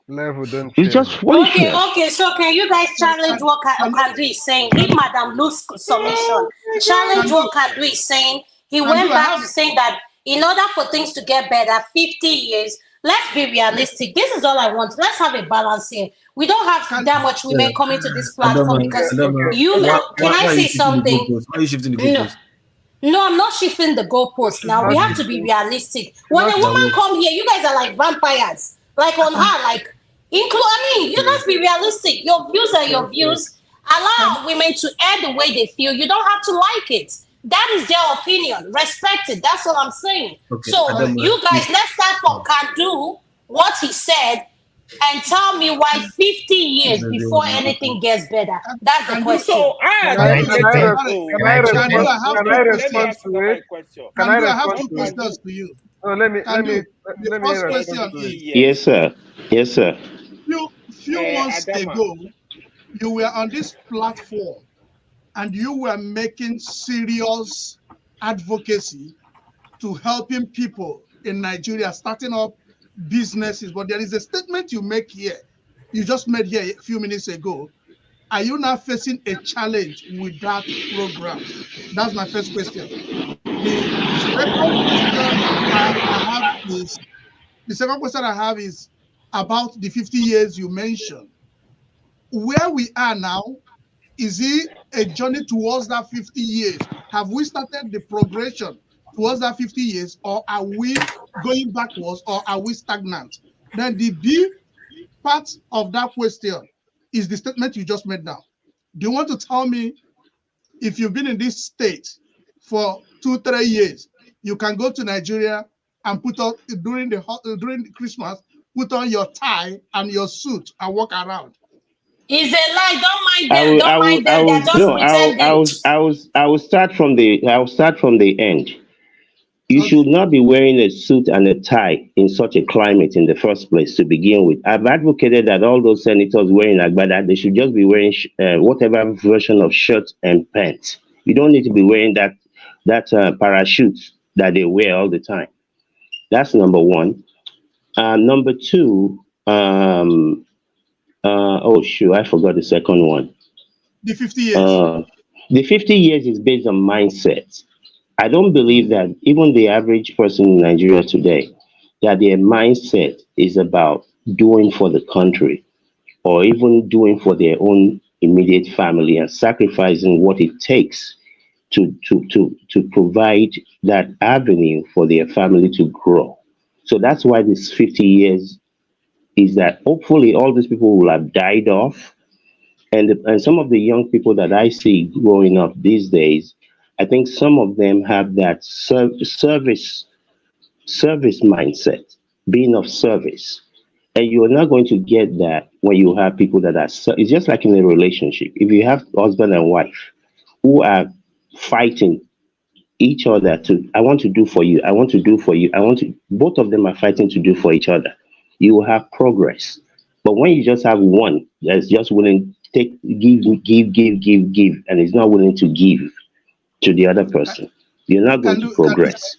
Level don't It's just change. Okay, foolishness. okay. So can you guys challenge what Can, Kadu is saying? If Madam lose submission, challenge can do, what Kadu is saying. He can do. went I back have, to saying that in order for things to get better, 50 years. Let's be realistic. This is all I want. Let's have a balance here. We don't have can, that much women coming to this platform Adama, because Adama, you why, now. Can why, I why are you say shifting the something? goalpost? Why are you shifting the No. goalpost? No, I'm not shifting the goalpost She's now. We not have to be shifting. realistic. She's When not a That woman way. shifting. come here, you guys are like vampires. Like on her, like let's be realistic. Your views are your views. can, Allow women to air the way they feel. You don't have to like it. That is their opinion. Respect it. That's all I'm saying. Okay, So Adama, you guys, please. let's start from can do what he said and tell me why 50 This years is the before one. anything gets better. That's the can do. question. So I Can Can I do. don't I can get I it. have, res- Oh, can I can do. respond I have can two I let me respond questions. ask to my it? question. Can Can I do. I have respond two to it? questions to you. No, let me Can let me do. The let me first respond 50 question to it. is: Yes, years. sir. Yes, sir. few months Adama. ago, you were on this platform and you were making serious advocacy to helping people in Nigeria starting up businesses. But there is a statement you make here, you just made here a few minutes ago. Are you now facing a challenge with that program? That's my first question. The second question I have is the second question I have is about the 50 years you mentioned. Where we are now, is it a journey towards that 50 years? Have we started the progression towards that 50 years, or are we going backwards, or are we stagnant? Then the B part of that question is the statement you just made now. Do you want to tell me if you've been in this state for 2-3 years, you can go to Nigeria and put on during Christmas, put on your tie and your suit and walk around? It's a lie. Don't mind I them. will, Don't I will, mind I them. will, They're just no, pretending. I will start from the end. You should Okay. not be wearing a suit and a tie in such a climate in the first place to begin with. I've advocated that all those senators wearing agbada, they should just be wearing whatever version of shirt and pants. You don't need to be wearing that parachute that they wear all the time. That's number one. Number two, oh shoot, I forgot the second one. The 50 years. Uh, the 50 years is based on mindset. I don't believe Mm. that even the average person in Nigeria today, that their mindset is about doing for the country or even doing for their own immediate family and sacrificing what it takes to provide that avenue for their family to grow. So that's why this 50 years is that hopefully all these people will have died off. And some of the young people that I see growing up these days, I think some of them have that service mindset, being of service. And you're not going to get that when you have people that are, it's just like in a relationship. If you have husband and wife who are fighting each other to, I want to do for you, I want to do for you, I want to, both of them are fighting to do for each other, you will have progress. But when you just have one that's just willing to take, give, and is not willing to give to the other person, you're not going to Can do. progress.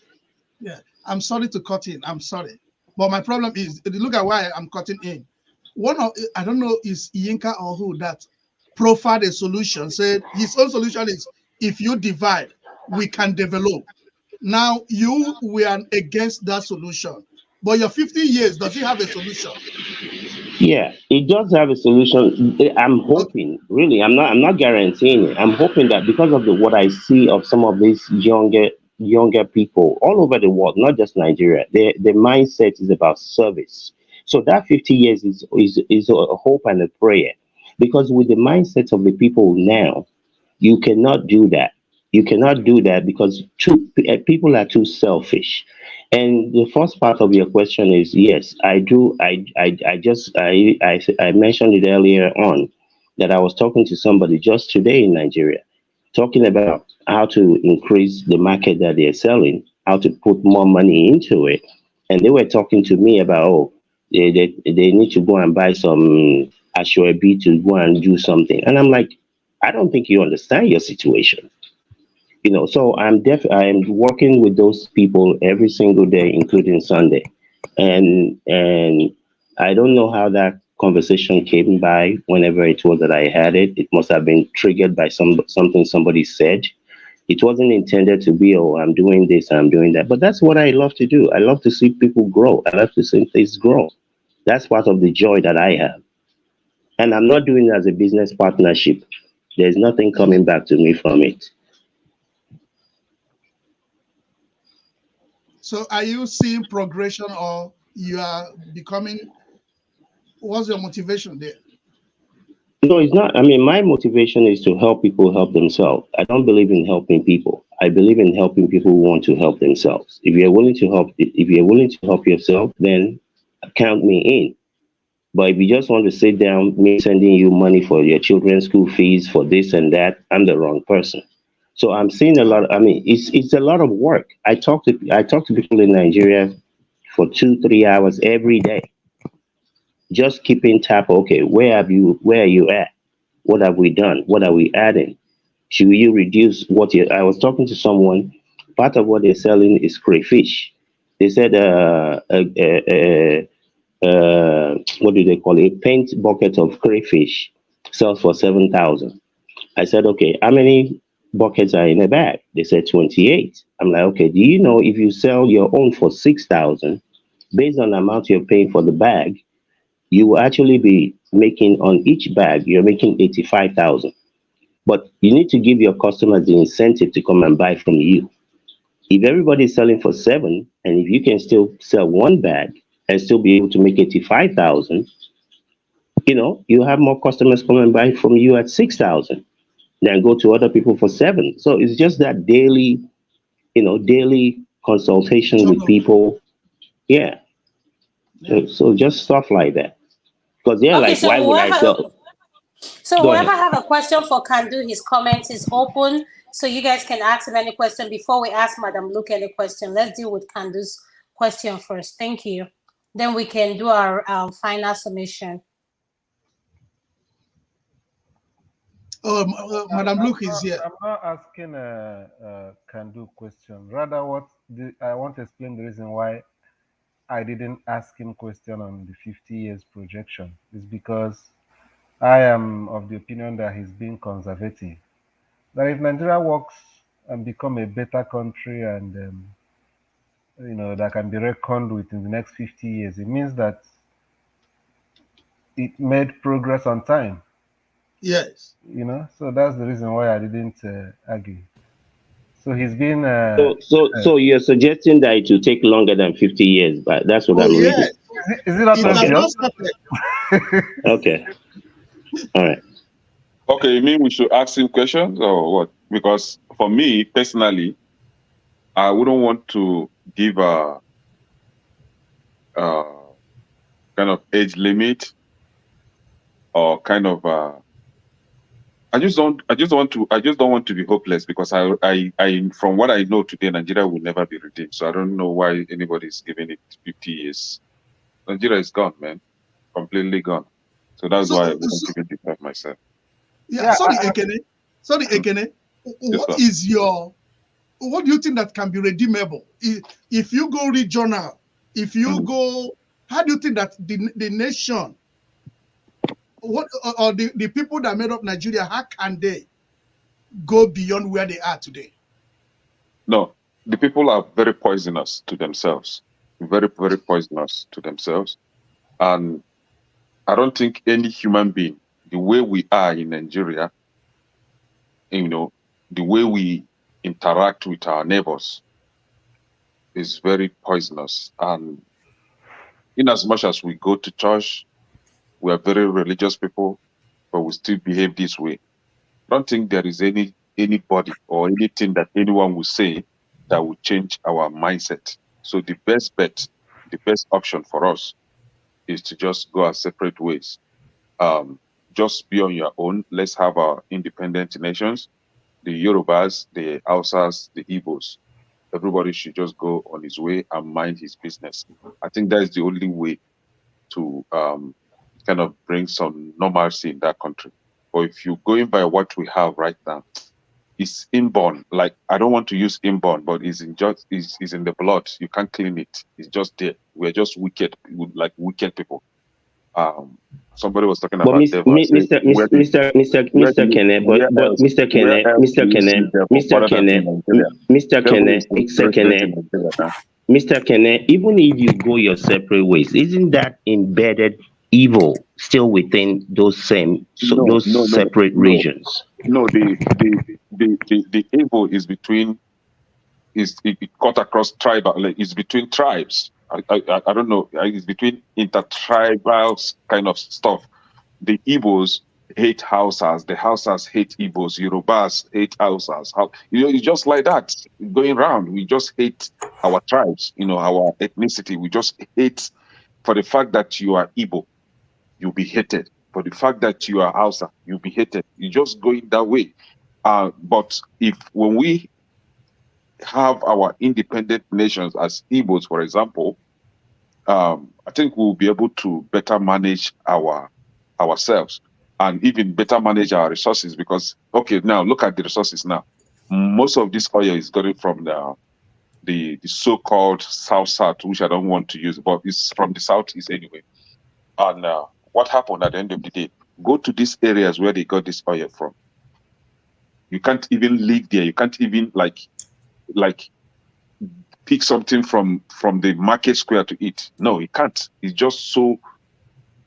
Yeah, I'm sorry to cut in. I'm sorry, but my problem is look at why I'm cutting in. One of I don't know is Yinka or who that proffered a solution. Said his own solution is if you divide, we can develop. Now you were against that solution, but your 50 years does it have a solution? Yeah, it does have a solution. I'm hoping, really, I'm not guaranteeing it. I'm hoping that because of the what I see of some of these younger people all over the world, not just Nigeria, their mindset is about service. So that 50 years is a hope and a prayer. Because with the mindset of the people now, you cannot do that. You cannot do that because people are too selfish. And the first part of your question is yes, I do. I mentioned it earlier on that I was talking to somebody just today in Nigeria, talking about how to increase the market that they're selling, how to put more money into it, and they were talking to me about they need to go and buy some ashwabi to go and do something, and I'm like, I don't think you understand your situation. So I'm working with those people every single day, including Sunday, and I don't know how that conversation came by. Whenever it was that I had it, it must have been triggered by something somebody said. It wasn't intended to be, oh, I'm doing this, I'm doing that, but that's what I love to do. I love to see people grow. I love to see things grow. That's part of the joy that I have, and I'm not doing it as a business partnership. There's nothing coming back to me from it. So are you seeing progression or you are becoming? What's your motivation there? No, it's not. I mean, my motivation is to help people help themselves. I don't believe in helping people. I believe in helping people who want to help themselves. If you're willing to help yourself, then count me in. But if you just want to sit down, me sending you money for your children's school fees, for this and that, I'm the wrong person. So I'm seeing a lot. I mean, it's a lot of work. I talk to people in Nigeria for 2 3 hours every day, just keeping tap. Okay, where are you at? What have we done? What are we adding? Should you reduce what you? I was talking to someone. Part of what they're selling is crayfish. They said, what do they call it? A paint bucket of crayfish sells for 7,000. I said, okay, how many buckets are in a bag? They said 28. I'm like, okay, do you know if you sell your own for 6,000, based on the amount you're paying for the bag, you will actually be making on each bag, you're making 85,000. But you need to give your customers the incentive to come and buy from you. If everybody's selling for seven, and if you can still sell one bag and still be able to make 85,000, you have more customers come and buy from you at 6,000 than go to other people for seven. So it's just that daily consultation with people. Yeah. So just stuff like that. Because they're Okay, like, why would I sell? so Go whoever ahead. have a question for Kandu, his comments is open, so you guys can ask him any question before we ask Madam Luke any question. Let's deal with Kandu's question first. Thank you. Then we can do our final submission. Madam Luke is here. I'm not asking can do question. Rather, I want to explain the reason why I didn't ask him question on the 50 years projection is because I am of the opinion that he's being conservative. That if Nigeria works and become a better country and that can be reckoned with in the next 50 years, it means that it made progress on time. Yes. So that's the reason why I didn't argue. So he's been. So you're suggesting that it will take longer than 50 years, but that's what Oh I'm yeah, reading. Is it not it has 20 not years? started. Okay. All right. Okay, you mean we should ask him questions or what? Because for me personally, I wouldn't want to give a kind of age limit or kind of I just don't want to be hopeless because I from what I know today, Nigeria will never be redeemed. So I don't know why anybody's giving it 50 years. Nigeria is gone, man. Completely gone. So that's So, why I wouldn't even defend myself. yeah, sorry, Ekene. Sorry, Ekene. Yes, What sir. is your, what do you think that can be redeemable? If you go regional, if you go, how do you think that the nation, what or the people that made up Nigeria, how can they go beyond where they are today? No, the people are very poisonous to themselves. Very, very poisonous to themselves. And I don't think any human being, the way we are in Nigeria, the way we interact with our neighbors is very poisonous. And in as much as we go to church, we are very religious people, but we still behave this way. I don't think there is anybody or anything that anyone will say that will change our mindset. So the best bet, the best option for us is to just go our separate ways. Just be on your own. Let's have our independent nations, the Yorubas, the Hausas, the Igbos. Everybody should just go on his way and mind his business. I think that is the only way to kind of bring some normalcy in that country. But if you're going by what we have right now, it's inborn. Like I don't want to use inborn, but it's in the blood. You can't clean it. It's just there. We're just wicked, like wicked people. Somebody was talking But about devil. I said, Mr. Kenneth, where else Mr. Kenneth, do you see devil other than in Nigeria? Mr. Devil is Kenneth, resident in Nigeria now. Mr. Kenneth, even if you go your separate ways, isn't that embedded evil still within those separate regions? No. The evil is between it cut across tribal. Like, it's between tribes. I don't know. It's between intertribal kind of stuff. The Igbos hate Hausas. The Hausas hate Igbos. Yorubas hate Hausas. It's just like that going around. We just hate our tribes. Our ethnicity. We just hate for the fact that you are Igbo, you'll be hated. For the fact that you are Hausa, you'll be hated. You just going that way. But when we have our independent nations as Igbos, for example, I think we'll be able to better manage ourselves and even better manage our resources because, okay, now look at the resources now. Most of this oil is getting from the so-called South, which I don't want to use, but it's from the Southeast anyway. And what happened at the end of the day? Go to these areas where they got this oil from. You can't even live there. You can't even like pick something from the market square to eat. No, you can't. It's just so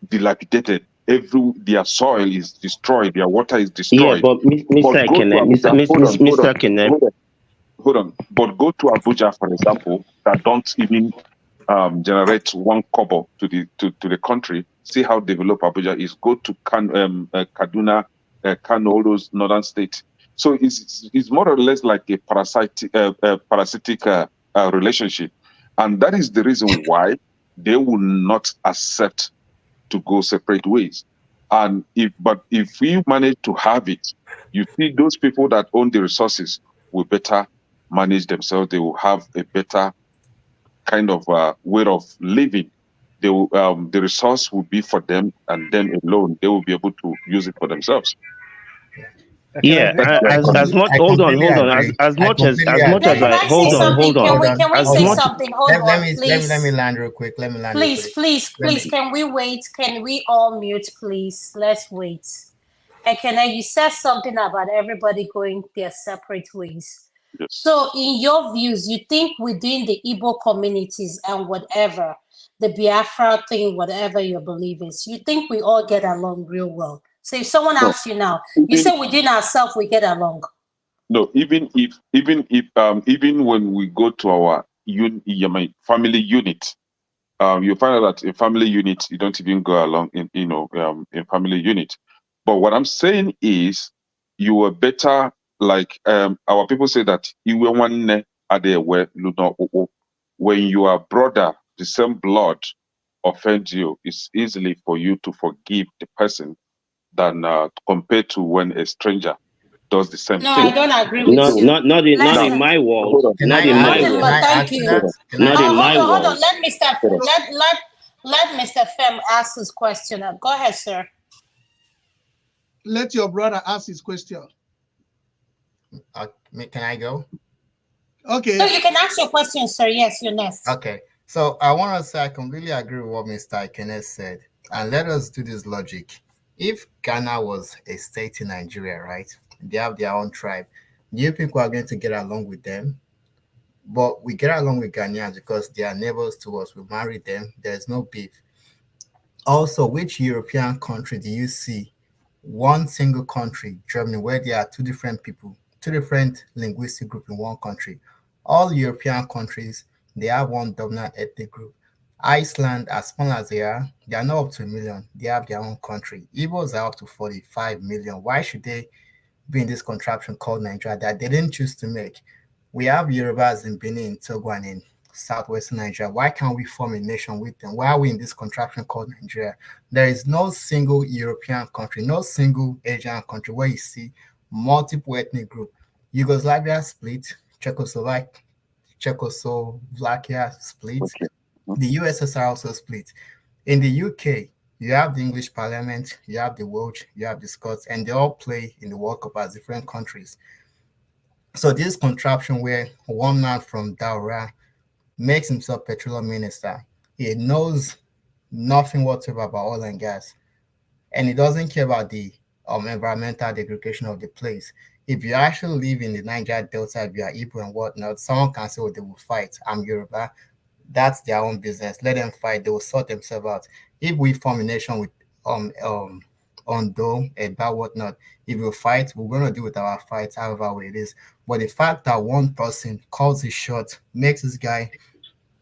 dilapidated. Their soil is destroyed. Their water is destroyed. Yeah, but Mr. Kenneth, Hold on. But go to Abuja, for example, that don't even generate one kobo to the country. See how developed Abuja is. Go to Kaduna, Kano, all those northern states. So it's more or less like a parasitic relationship, and that is the reason why they will not accept to go separate ways. And if we manage to have it, you see those people that own the resources will better manage themselves. They will have a better kind of way of living. They will, the resource will be for them, and them alone. They will be able to use it for themselves. Yeah, as much. Hold on. As much as I hold on. Can we say something? Hold on, please. Let me land real quick. Please. Can we wait? Can we all mute, please? Let's wait. And you said something about everybody going their separate ways. Yes. So, in your views, you think within the Igbo communities and whatever, the Biafra thing, whatever your belief is, you think we all get along real well? So, if someone asks you now, you say within ourselves we get along. No, even when we go to our family unit, you find out that in family unit you don't even go along in family unit. But what I'm saying is, you were better. Like our people say that you were one when your brother, the same blood, offends you, it's easily for you to forgive the person than compared to when a stranger does the same No, I thing. don't agree with Not you. not Now, in my hold world. on. Can Not I in my add? Okay, Can but I world. add thank to you. that? Can I Not in add? my Hold on. world. Let Mr. Fem ask his question. Go ahead, sir. Let your brother ask his question. Can I go? Okay. No, you can ask your question, sir. Yes, you're next. Okay. So I want to say I completely agree with what Mr. Kenneth said. And let us do this logic. If Ghana was a state in Nigeria, right? They have their own tribe. Do you think we're going to get along with them? But we get along with Ghanaians because they are neighbors to us. We marry them. There's no beef. Also, which European country do you see one single country, Germany, where there are two different people, two different linguistic groups in one country? All European countries, they have one dominant ethnic group. Iceland, as small as they are not up to 1 million. They have their own country. Igbos are up to 45 million. Why should they be in this contraption called Nigeria that they didn't choose to make? We have Yorubas in Benin, Togo, and in southwestern Nigeria. Why can't we form a nation with them? Why are we in this contraption called Nigeria? There is no single European country, no single Asian country where you see multiple ethnic group. Yugoslavia split, Czechoslovakia split, the USSR also split. In the UK, you have the English Parliament, you have the Welsh, you have the Scots, and they all play in the World Cup as different countries. So this contraption where one man from Daura makes himself petroleum minister, he knows nothing whatsoever about oil and gas, and he doesn't care about the environmental degradation of the place. If you actually live in the Niger Delta, if you are Igbo and whatnot, someone can say, "Oh, they will fight. I'm Yoruba." That's their own business. Let them fight. They will sort themselves out. If we form a nation with Ondo, about whatnot, if we fight, we're gonna deal with our fights however way it is. But the fact that one person calls his shot makes this guy,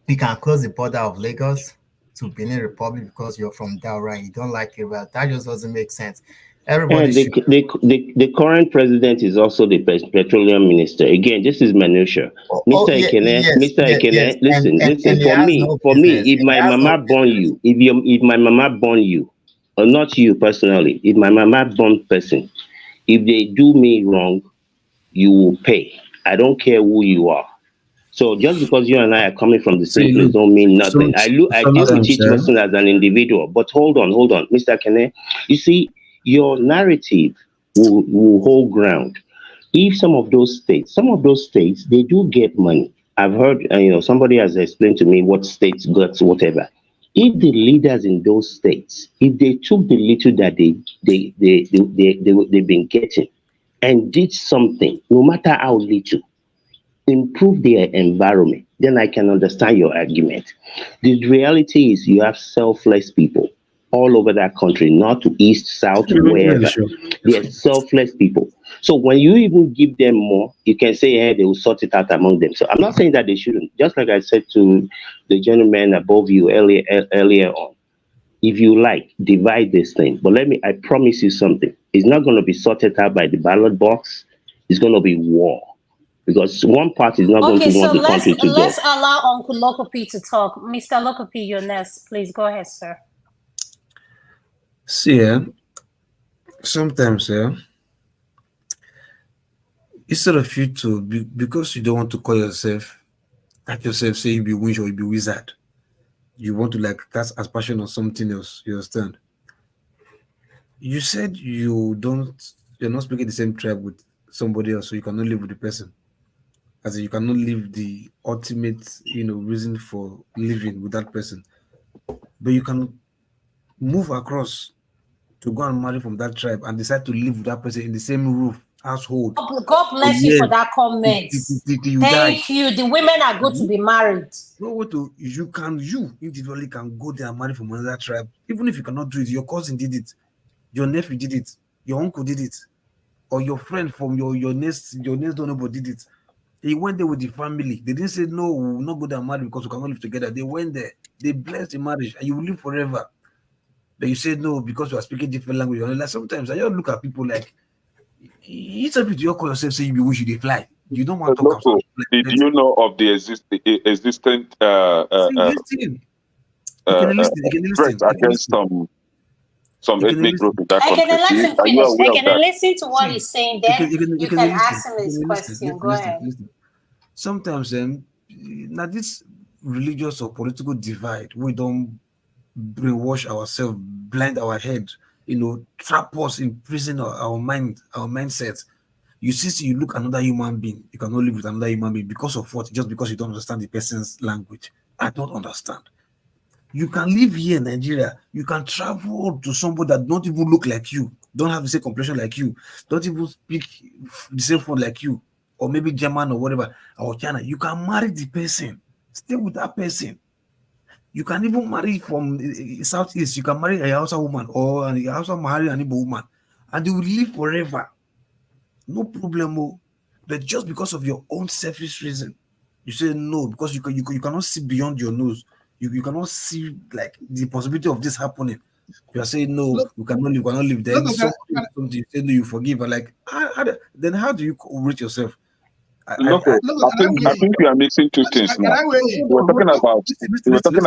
he can close the border of Lagos to Benin Republic because you're from Daura and you don't like it. Well, that just doesn't make sense. Everybody And should. the current president is also the petroleum minister. Again, this is minutia. Oh yeah, yes, Mr. yes, yes, Ekene, listen, and listen. he For has me, no business. if And he my has no mama born business. you, if my mama born you, or not you personally, if my mama born person, if they do me wrong, you will pay. I don't care who you are. So just because you and I are coming from the same See, place look, don't mean nothing. I deal with sometimes, each yeah. person as an individual. But hold on, Mr. Kene. You see, your narrative will hold ground. If some of those states, they do get money. I've heard, somebody has explained to me what states got whatever. If the leaders in those states, if they took the little that they've been getting and did something, no matter how little, improve their environment, then I can understand your argument. The reality is you have selfless people all over that country, north to east, south, Yeah, wherever. sure. They're selfless people. So when you even give them more, you can say, hey, they will sort it out among them. So I'm not saying that they shouldn't. Just like I said to the gentleman above you earlier on, if you like, divide this thing. But I promise you something. It's not going to be sorted out by the ballot box. It's going to be war because one party is not going to Okay, so want the country to let's go. allow Uncle Lokopi to talk. Mr. Lokopi, you're next. Please go ahead, sir. See, yeah, sometimes, yeah, instead of you to be, because you don't want to call yourself, like yourself, say you be witch or you be wizard, you want to like cast aspersion on something else. You understand? You said you're not speaking the same tribe with somebody else, so you cannot live with the person. As in, you cannot live the ultimate, reason for living with that person. But you can move across to go and marry from that tribe and decide to live with that person in the same roof, household God for bless you for years that comment. till you die. Thank you. The women are good to be married. No way to you individually can go there and marry from another tribe, even if you cannot do it. Your cousin did it, your nephew did it, your uncle did it. or your friend from your next door neighbor did it. He went there with the family. They didn't say no, we will not go there and marry because we cannot live together. They went there. They blessed the marriage, and you will live forever. But you say no because you are speaking different language. Like sometimes I just look at people like it's a bit you call yourself saying you wish you did fly. You don't want to talk Loco, about did you know of the existent see, listen. You can listen. You can threat listen. You can against listen. some You can ethnic group listen. in that I country? can let him Are you finish. I aware of can that? listen to what See, he's saying. you Then you can can listen. ask him You his can listen. question. Go ahead. Listen. Sometimes now this religious or political divide, we don't brainwash ourselves, blind our head, trap us, imprison our mind, our mindset. You see, you look another human being, you cannot live with another human being because of what? Just because you don't understand the person's language. I don't understand. You can live here in Nigeria, you can travel to somebody that don't even look like you, don't have the same complexion like you, don't even speak the same phone like you, or maybe German or whatever, or China. You can marry the person, stay with that person. You can even marry from Southeast. You can marry a Hausa woman or a Hausa marry an Igbo woman, and they will live forever. No problem. But just because of your own selfish reason, you say no because you cannot see beyond your nose. You cannot see like the possibility of this happening. You are saying no, Look, we cannot live. look, Then something you say no, you forgive. And like, then how do you rate yourself? Loco, look, I can I think weigh in? we are mixing two things Can now. I weigh in? We're talking about Listen.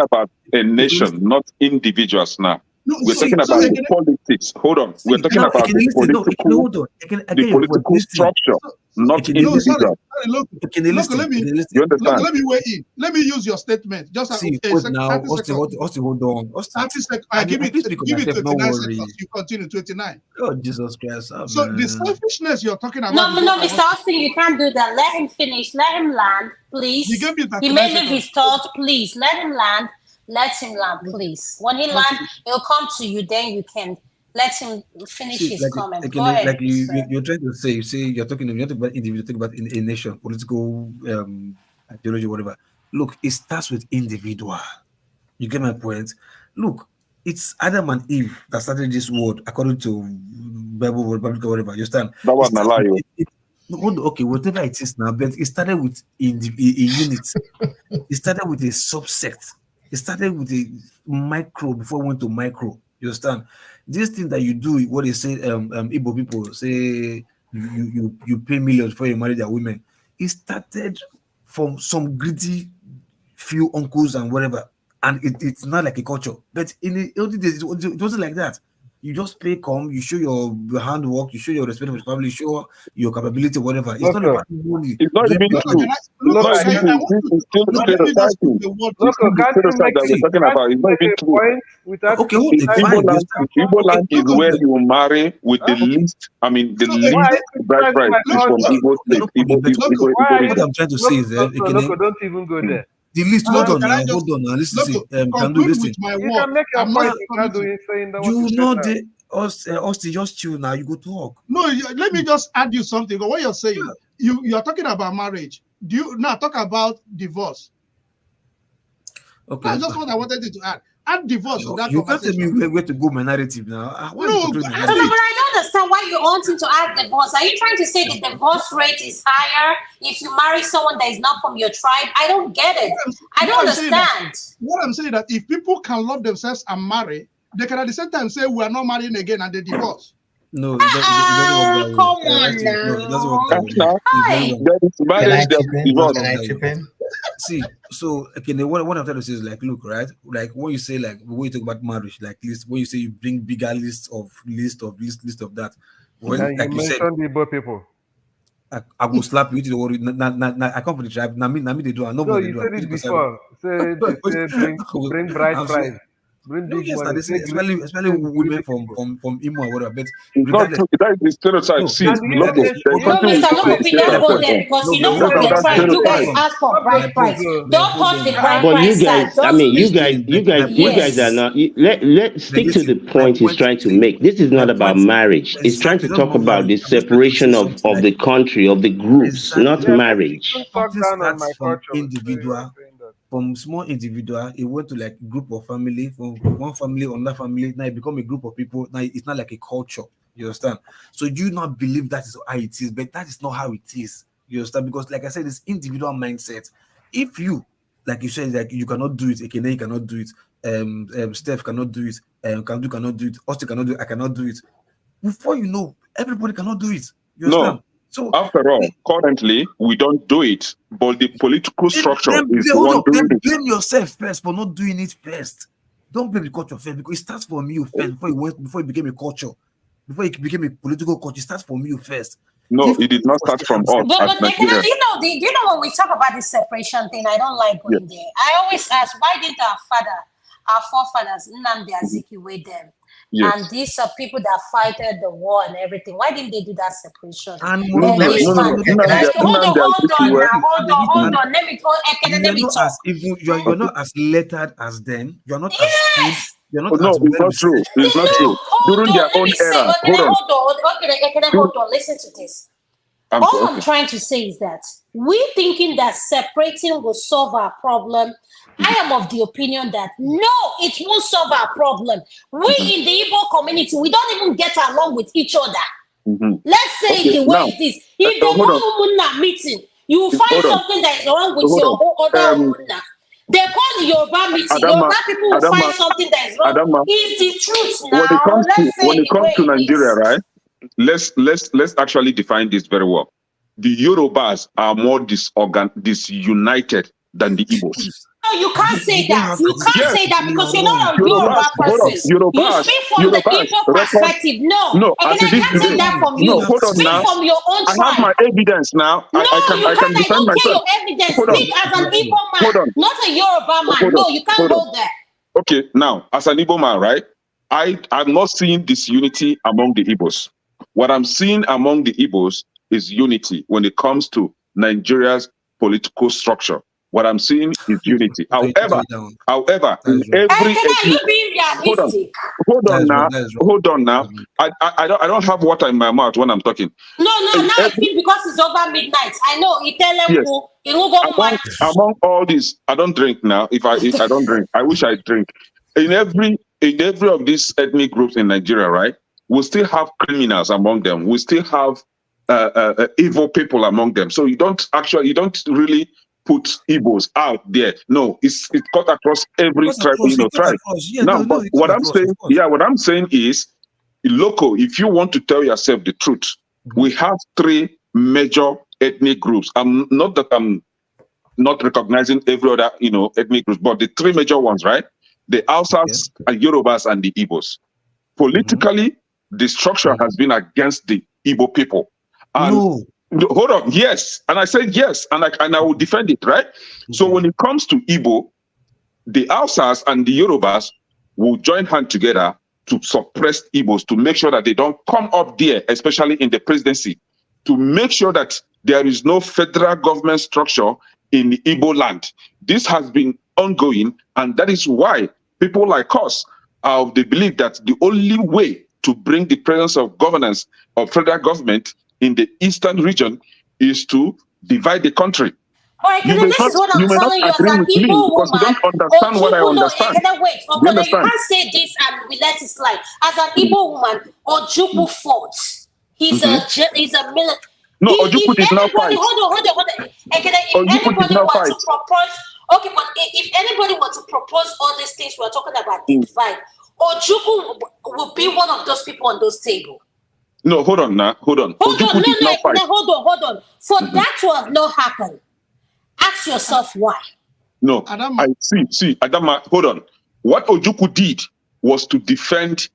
a nation, not individuals now. No, We're so talking so about the again, politics. Hold on. We're See, talking now I about can listen. No, I can hold on. I the get your point. political Listen. structure, I not can no, listen. individuals. sorry, look, Okay, look, listen. let me You look, understand? let me weigh in. Let me use your statement. Just See, wait now. 30 Austin, seconds. Austin, hold on. Austin, 30 seconds. I I please speak on give it myself. No 29 worry. seconds. You continue 29. Oh, Jesus Christ. Oh, So the man. selfishness you're talking about No, is what no, I Mr. want. Austin, you can't do that. Let him finish. Let him land, You please. gave me He 39 may leave seconds. his thought, please. Let him land. Let him land, please. When he Okay. lands, he'll come to you. Then you can let him finish See, his like, comment. Go like ahead, you, sir. you're trying to say, you're talking about individual, talking about a nation, political ideology, whatever. Look, it starts with individual. You get my point? Look, it's Adam and Eve that started this world according to Bible, Biblical, whatever. You understand? That It one starts lie with you. okay, whatever it is now, but it started with a unit. It started with a subset. It started with a micro before it went to micro. You understand? This thing that you do, what they say, Igbo people say, you pay millions for you marry their women. It started from some greedy few uncles and whatever, and it's not like a culture. But in the olden days, it wasn't like that. You just pay come, you show your handwork, you show your respect for the family, show your capability, whatever. It's not Loco, about money. It's not Doing even Look, true. can business. I It's look? not Loco, I even you, true. want to It's still look. Let me just put stereotyping. the word. It's Loco, still the stereotype that we're See, talking about. It's not make even a true. point without okay, hold In it, Igbo fine. You land, start. Land is Look, where you marry with the huh? Okay, least. I mean, the so Why least are you bride criticizing price my is from culture? Igbo okay, no state. problem. But look, Why are what you I'm trying to say look, is, Loco, don't even go there. the list. Hold look. on Can I now, just hold on now. Listen, look? see, can do Conclude with listen. my You word. can make your I'm not point coming without to. doing saying that what you You said know now. the Austin, just chill now. You go talk. No, let me just add you something. What you're saying, Yeah. you are talking about marriage. Do you now talk about divorce? Okay. That's just what I wanted you to add. Add divorce to that You can't tell conversation. me where to go my narrative now. Why are you No, controlling my So, no, narrative? but I don't understand why you want him to ask divorce. Are you trying to say the divorce rate is higher if you marry someone that is not from your tribe? I don't get it. I don't what I'm saying that understand. what I'm saying that if people can love themselves and marry, they can at the same time say we are not marrying again and they divorce. No, it doesn't work that way. Come on Austin, no, it doesn't work that now. way. Now, It doesn't Hi. work. there is Can marriage, I there chip is in? It doesn't divorce. Can work I that chip way. in? See, so okay, what I'm trying to say is like, look, right? Like when you say like when you talk about marriage, like list when you say you bring bigger list of that. Well, And you like you said, mentioned the Igbo people. I will slap you to the world. I come from the tribe. Now me they do. I know No, what they you do. I'm said pretty it concerned. before. They say bring bride I'm so price, bring no, big yes, money. they say especially women from Imo or whatever. But It's not regardless, true. That is the stereotype. no, See, but And you look, said regardless, they there is hold on. No, something we Mr. call Luke, the we don't go stereotype. there because No, you but know hold from Settle your on that now. tribe, you Hold guys stereotype. on. ask for public bride My price. brother, Don't hold touch on the now. bride But you price guys, side. I Just mean, Listen, my you point guys are yes. is not. Let's like stick to listen. the My point he's point trying is to see. make. This is My not about point marriage. It's trying to exactly. Just talk remember, about the I'm just trying to say separation something of like the country, of the groups, not exactly. Yeah, make you marriage. don't talk Something down on my starts from culture. So you're individual, saying that. from small individual. It went to like group of family, from one family, another family. Now it become a group of people. Now it's not like a culture. You understand? So you not believe that is how it is, but that is not how it is. You understand? Because like I said, it's individual mindset. If you, like you said, like you cannot do it, a.k.a. cannot do it, Steph cannot do it, cannot do it, Austin cannot do it, I cannot do it. Before you know, everybody cannot do it. You understand? No. So After all, currently we don't do it, but the political structure then is the hold one on, doing then it. blame yourself first for not doing it first. Don't blame the culture first, because it starts from you first before it became a culture. Before it became a political culture, it starts from you first. No, it did not start from us But as Nigeria. you know when we talk about this separation thing, I don't like going there. I always ask, why didn't our forefathers, Nnamdi Azikiwe them, Yes. and these are people that fighted the war and everything, why didn't they do that separation? And No, And this man, hold on now, hold on. Let me go. Let me Not talk. as even you're not as lettered as them. You're not as skilled. You're not No, as it's well not true. researched. It's not true. Hold During on, their let own me say, era, hold hold on. hold on, listen to this. All I'm trying to say is that we thinking that separating will solve our problem. I am of the opinion that no, it won't solve our problem. We in the Igbo community, we don't even get along with each other. Let's say Okay, the way now, it is. If they hold call on. Umunna meeting, you will find Hold on. something that is wrong with Hold your on. other Umunna. They call the Yoruba meeting. Adama, Yoruba people will find something that is wrong. Adama, It's the truth when it now. comes Let's to say the way it Nigeria, is. right? Let's actually define this very well. The Yorubas are more disunited than the Igbos. No, you can't say that. You can't Yes. say that because you're not a Yoruba Hold on. person. You speak from the Igbo record. perspective. No, No, I as it is can't take today. that from No, you. hold on Speak now. from your own I have tribe. my evidence now. No, you I can't. can I defend don't care myself. your evidence. Hold on. Speak as an Igbo Hold man, on. not a Yoruba man. Hold No, on. you can't Hold on. go there. Okay, now as an Igbo man, right? I'm not seeing disunity among the Igbos. What I'm seeing among the Igbos is unity when it comes to Nigeria's political structure. What I'm seeing is unity. However, in every Can you ethnic, be hold on, realistic? hold on now. I don't have water in my mouth when I'm talking. No, now I feel because it's over midnight. I know. Yes. Among all this, I don't drink now. If I don't drink, I wish I drink. In every of these ethnic groups in Nigeria, right? We still have criminals among them. We still have evil people among them. So you don't really put Igbos out there. No, it's cut across every tribe. Now, but what I'm saying is, local. If you want to tell yourself the truth, we have three major ethnic groups. I'm not recognizing every other, ethnic groups, but the three major ones, right? The Hausas, and Yorubas, and the Igbos. Politically, the structure has been against the Igbo people. And hold on, yes, and I said yes, and I will defend it, right? So when it comes to Igbo, the Hausas and the Yorubas will join hands together to suppress Igbos, to make sure that they don't come up there, especially in the presidency, to make sure that there is no federal government structure in the Igbo land. This has been ongoing, and that is why people like us are of the belief that the only way to bring the presence of governance of federal government in the eastern region is to divide the country. This is what I'm telling you as an Igbo woman. You don't understand what I understand. Wait, You you can't say this and we let it slide. As an Igbo woman, Ojukwu fought. He's a military. No, Ojukwu did not fight. Hold on. If anybody were to propose, if anybody were to propose all these things we're talking about, divide, Ojukwu will be one of those people on those tables. No, hold on now. Hold on. Hold on. For that to have not happened, ask yourself why. No, I see, Adama, hold on. What Ojukwu did was to defend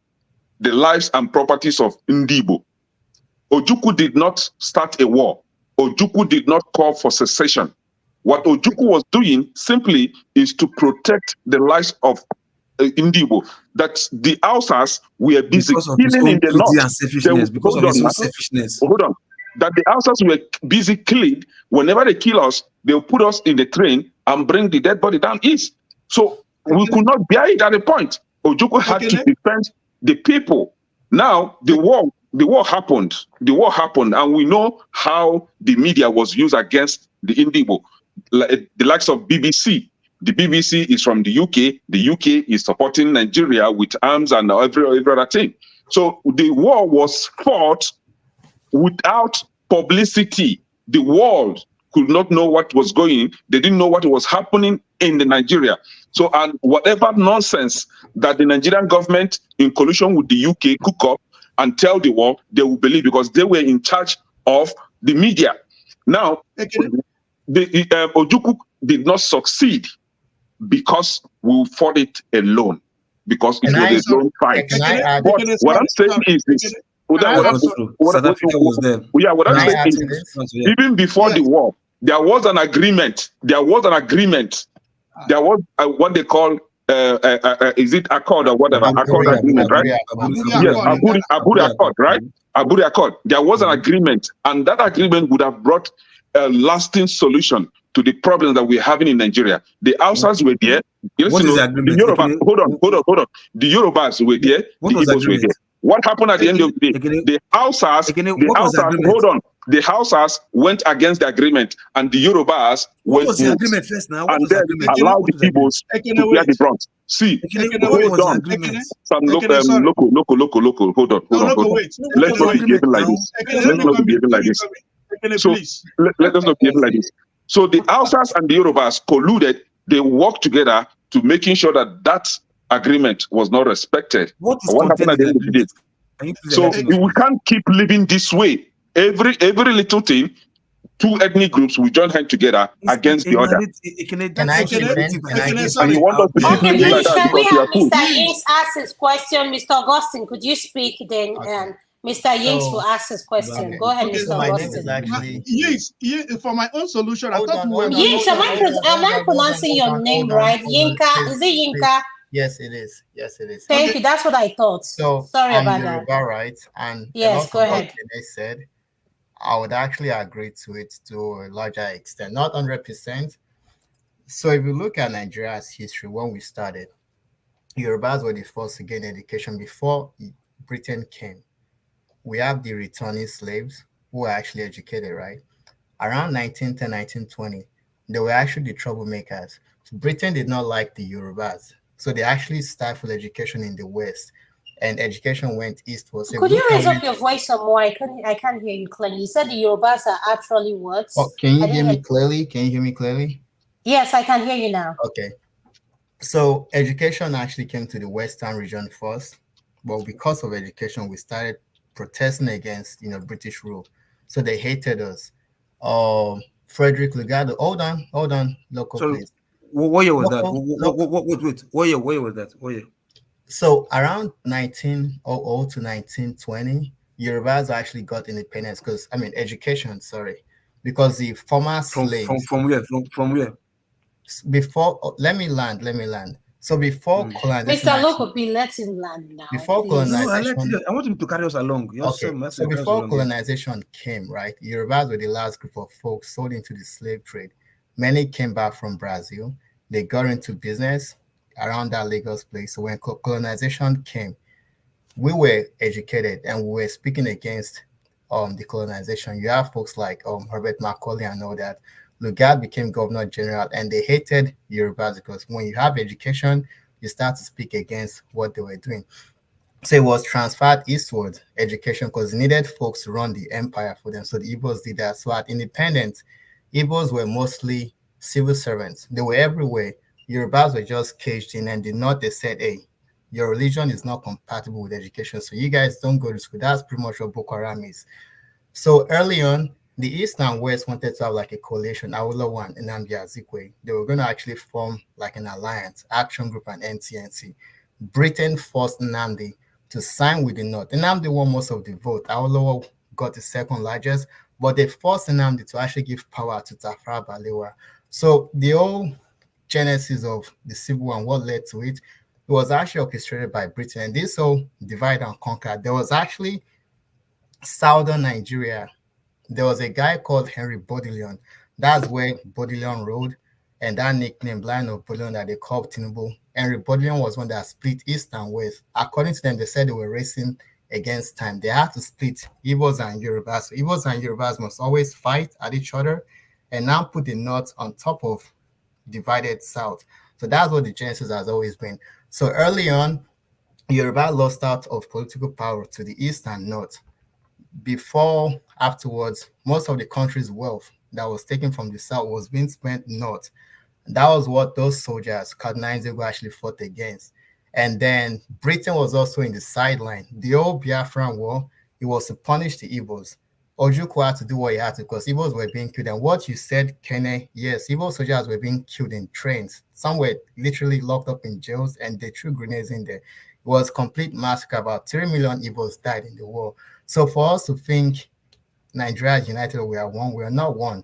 the lives and properties of Ndibo. Ojukwu did not start a war. Ojukwu did not call for secession. What Ojukwu was doing simply is to protect the lives of Ndibo. That the Hausas were busy killing in the north. And selfishness, because of his own selfishness. Hold on. That the Hausas were busy killing. Whenever they kill us, they'll put us in the train and bring the dead body down east. So we could not bear it at a point. Ojukwu had to defend the people. Now the war happened. The war happened, and we know how the media was used against the Ndibo. The likes of BBC. The BBC is from the UK. The UK is supporting Nigeria with arms and every other thing. So the war was fought without publicity. The world could not know what was going. They didn't know what was happening in the Nigeria. So, and whatever nonsense that the Nigerian government, in collusion with the UK, cook up and tell the world, they will believe because they were in charge of the media. Now, Ojukwu did not succeed because we fought it alone, because it was a lone fight. But what I'm saying is this. What I'm saying is, even before the war, there was an agreement. There was what they call, is it accord or whatever? Accord agreement, right? Yes, Aburi Accord, right? Aburi Accord. There was an agreement, and that agreement would have brought a lasting solution to the problems that we're having in Nigeria. The Hausas were there. What is the agreement? The Yorubas, hold on. The Yorubas were there. The Igbos were there. What happened at the end of the day? The Hausas, hold on. The Hausas went against the agreement, and the Yorubas went was the agreement first now? and then allowed the Igbos to bear the brunt. See, hold on. Some local. Hold on. Let's not be behaving like this. Let's not be behaving like this. So let us not behave like this. So the Hausas and the Yorubas colluded. They worked together to making sure that that agreement was not respected. What happened at the end of the day? So we can't keep living this way. Every little thing, two ethnic groups will join hands together against the other. And you want us to keep living like that Can we because we have are Mr. food. Yinks ask his question? Mr. Augustine, could you speak then? And Mr. Yinks will ask his question. Go ahead, Mr. Augustine. Yes, for my own solution, I thought we were. Yinks, am I pronouncing your name right? Yinka, is it Yinka? Yes, it is. Yes, it is. Thank you. That's what I thought. So sorry about Yoruba, that. right? And yes, go ahead. They said, I would actually agree to it to a larger extent, not 100%. So if you look at Nigeria's history, when we started, Yorubas were the first to gain education before Britain came. We have the returning slaves who were actually educated, right? Around 1910, 1920, they were actually the troublemakers. Britain did not like the Yorubas. So they actually stifled education in the West, and education went eastward. So could you raise up your voice some more? I can't hear you clearly. You said the Yorubas are actually what? Oh, can you hear me clearly? Can you hear me clearly? Yes, I can hear you now. Okay. So education actually came to the Western region first, but because of education, we started protesting against British rule. So they hated us. Frederick Lugard. Hold on, local please. What year was that? Wait. What year was that? What year? So around 1900 to 1920, Yorubas actually got independence education, because the former slaves. From where? From where? Before, let me land. So before colonization. Mr. Lokopi, let him land now. Before colonization. I want him to carry us along. Okay. So before colonization came, right, Yorubas were the last group of folks sold into the slave trade. Many came back from Brazil. They got into business around that Lagos place. So when colonization came, we were educated and we were speaking against the colonization. You have folks like Herbert Macaulay and all that. Lugard became governor general, and they hated Yorubas because when you have education, you start to speak against what they were doing. So it was transferred eastward, education, because they needed folks to run the empire for them. So the Igbos did that. So at independence, Igbos were mostly civil servants. They were everywhere. Yorubas were just caged in, and the North, they said, hey, your religion is not compatible with education, so you guys don't go to school. That's pretty much what Boko Haram is. So early on, the East and West wanted to have like a coalition, Awolowo and Nnamdi Azikiwe. They were going to actually form like an alliance, Action Group and NTNC. Britain forced Nnamdi to sign with the North. Nnamdi won most of the vote. Awolowo got the second largest, but they forced Nnamdi to actually give power to Tafawa Balewa. So the whole genesis of the Civil War and what led to it was actually orchestrated by Britain. And this whole divide and conquer, there was actually southern Nigeria. There was a guy called Henry Bodilion. That's where Bodilion Road and that nickname, Blind of Bodilion, that they called Tinubu. Henry Bodilion was one that split East and West. According to them, they said they were racing against time. They had to split Igbos and Yorubas. So Igbos and Yorubas must always fight at each other and now put the North on top of divided South. So that's what the genesis has always been. So early on, Yoruba lost out of political power to the east and north. Before, afterwards, most of the country's wealth that was taken from the south was being spent north. That was what those soldiers, Cardinals, actually fought against. And then Britain was also in the sideline. The old Biafran war, it was to punish the Igbos. Ojukwu had to do what he had to because Igbos were being killed. And what you said, Kene, yes, Igbo soldiers were being killed in trains. Some were literally locked up in jails and they threw grenades in there. It was complete massacre. About 3 million Igbos died in the war. So for us to think Nigeria is united, we are one, we are not one.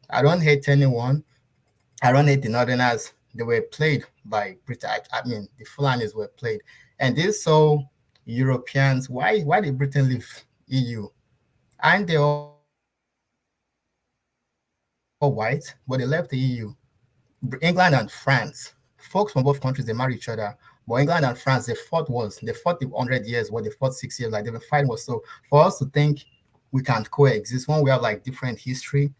I don't hate anyone. I don't hate the Northerners. They were played by Britain. I mean, the Fulanis were played. And this so Europeans, why did Britain leave EU? Aren't they all white? But they left the EU. England and France, folks from both countries, they marry each other. But England and France, they fought the 100 years, what they fought 6 years, like they've been fighting was. So for us to think we can coexist when we have like different history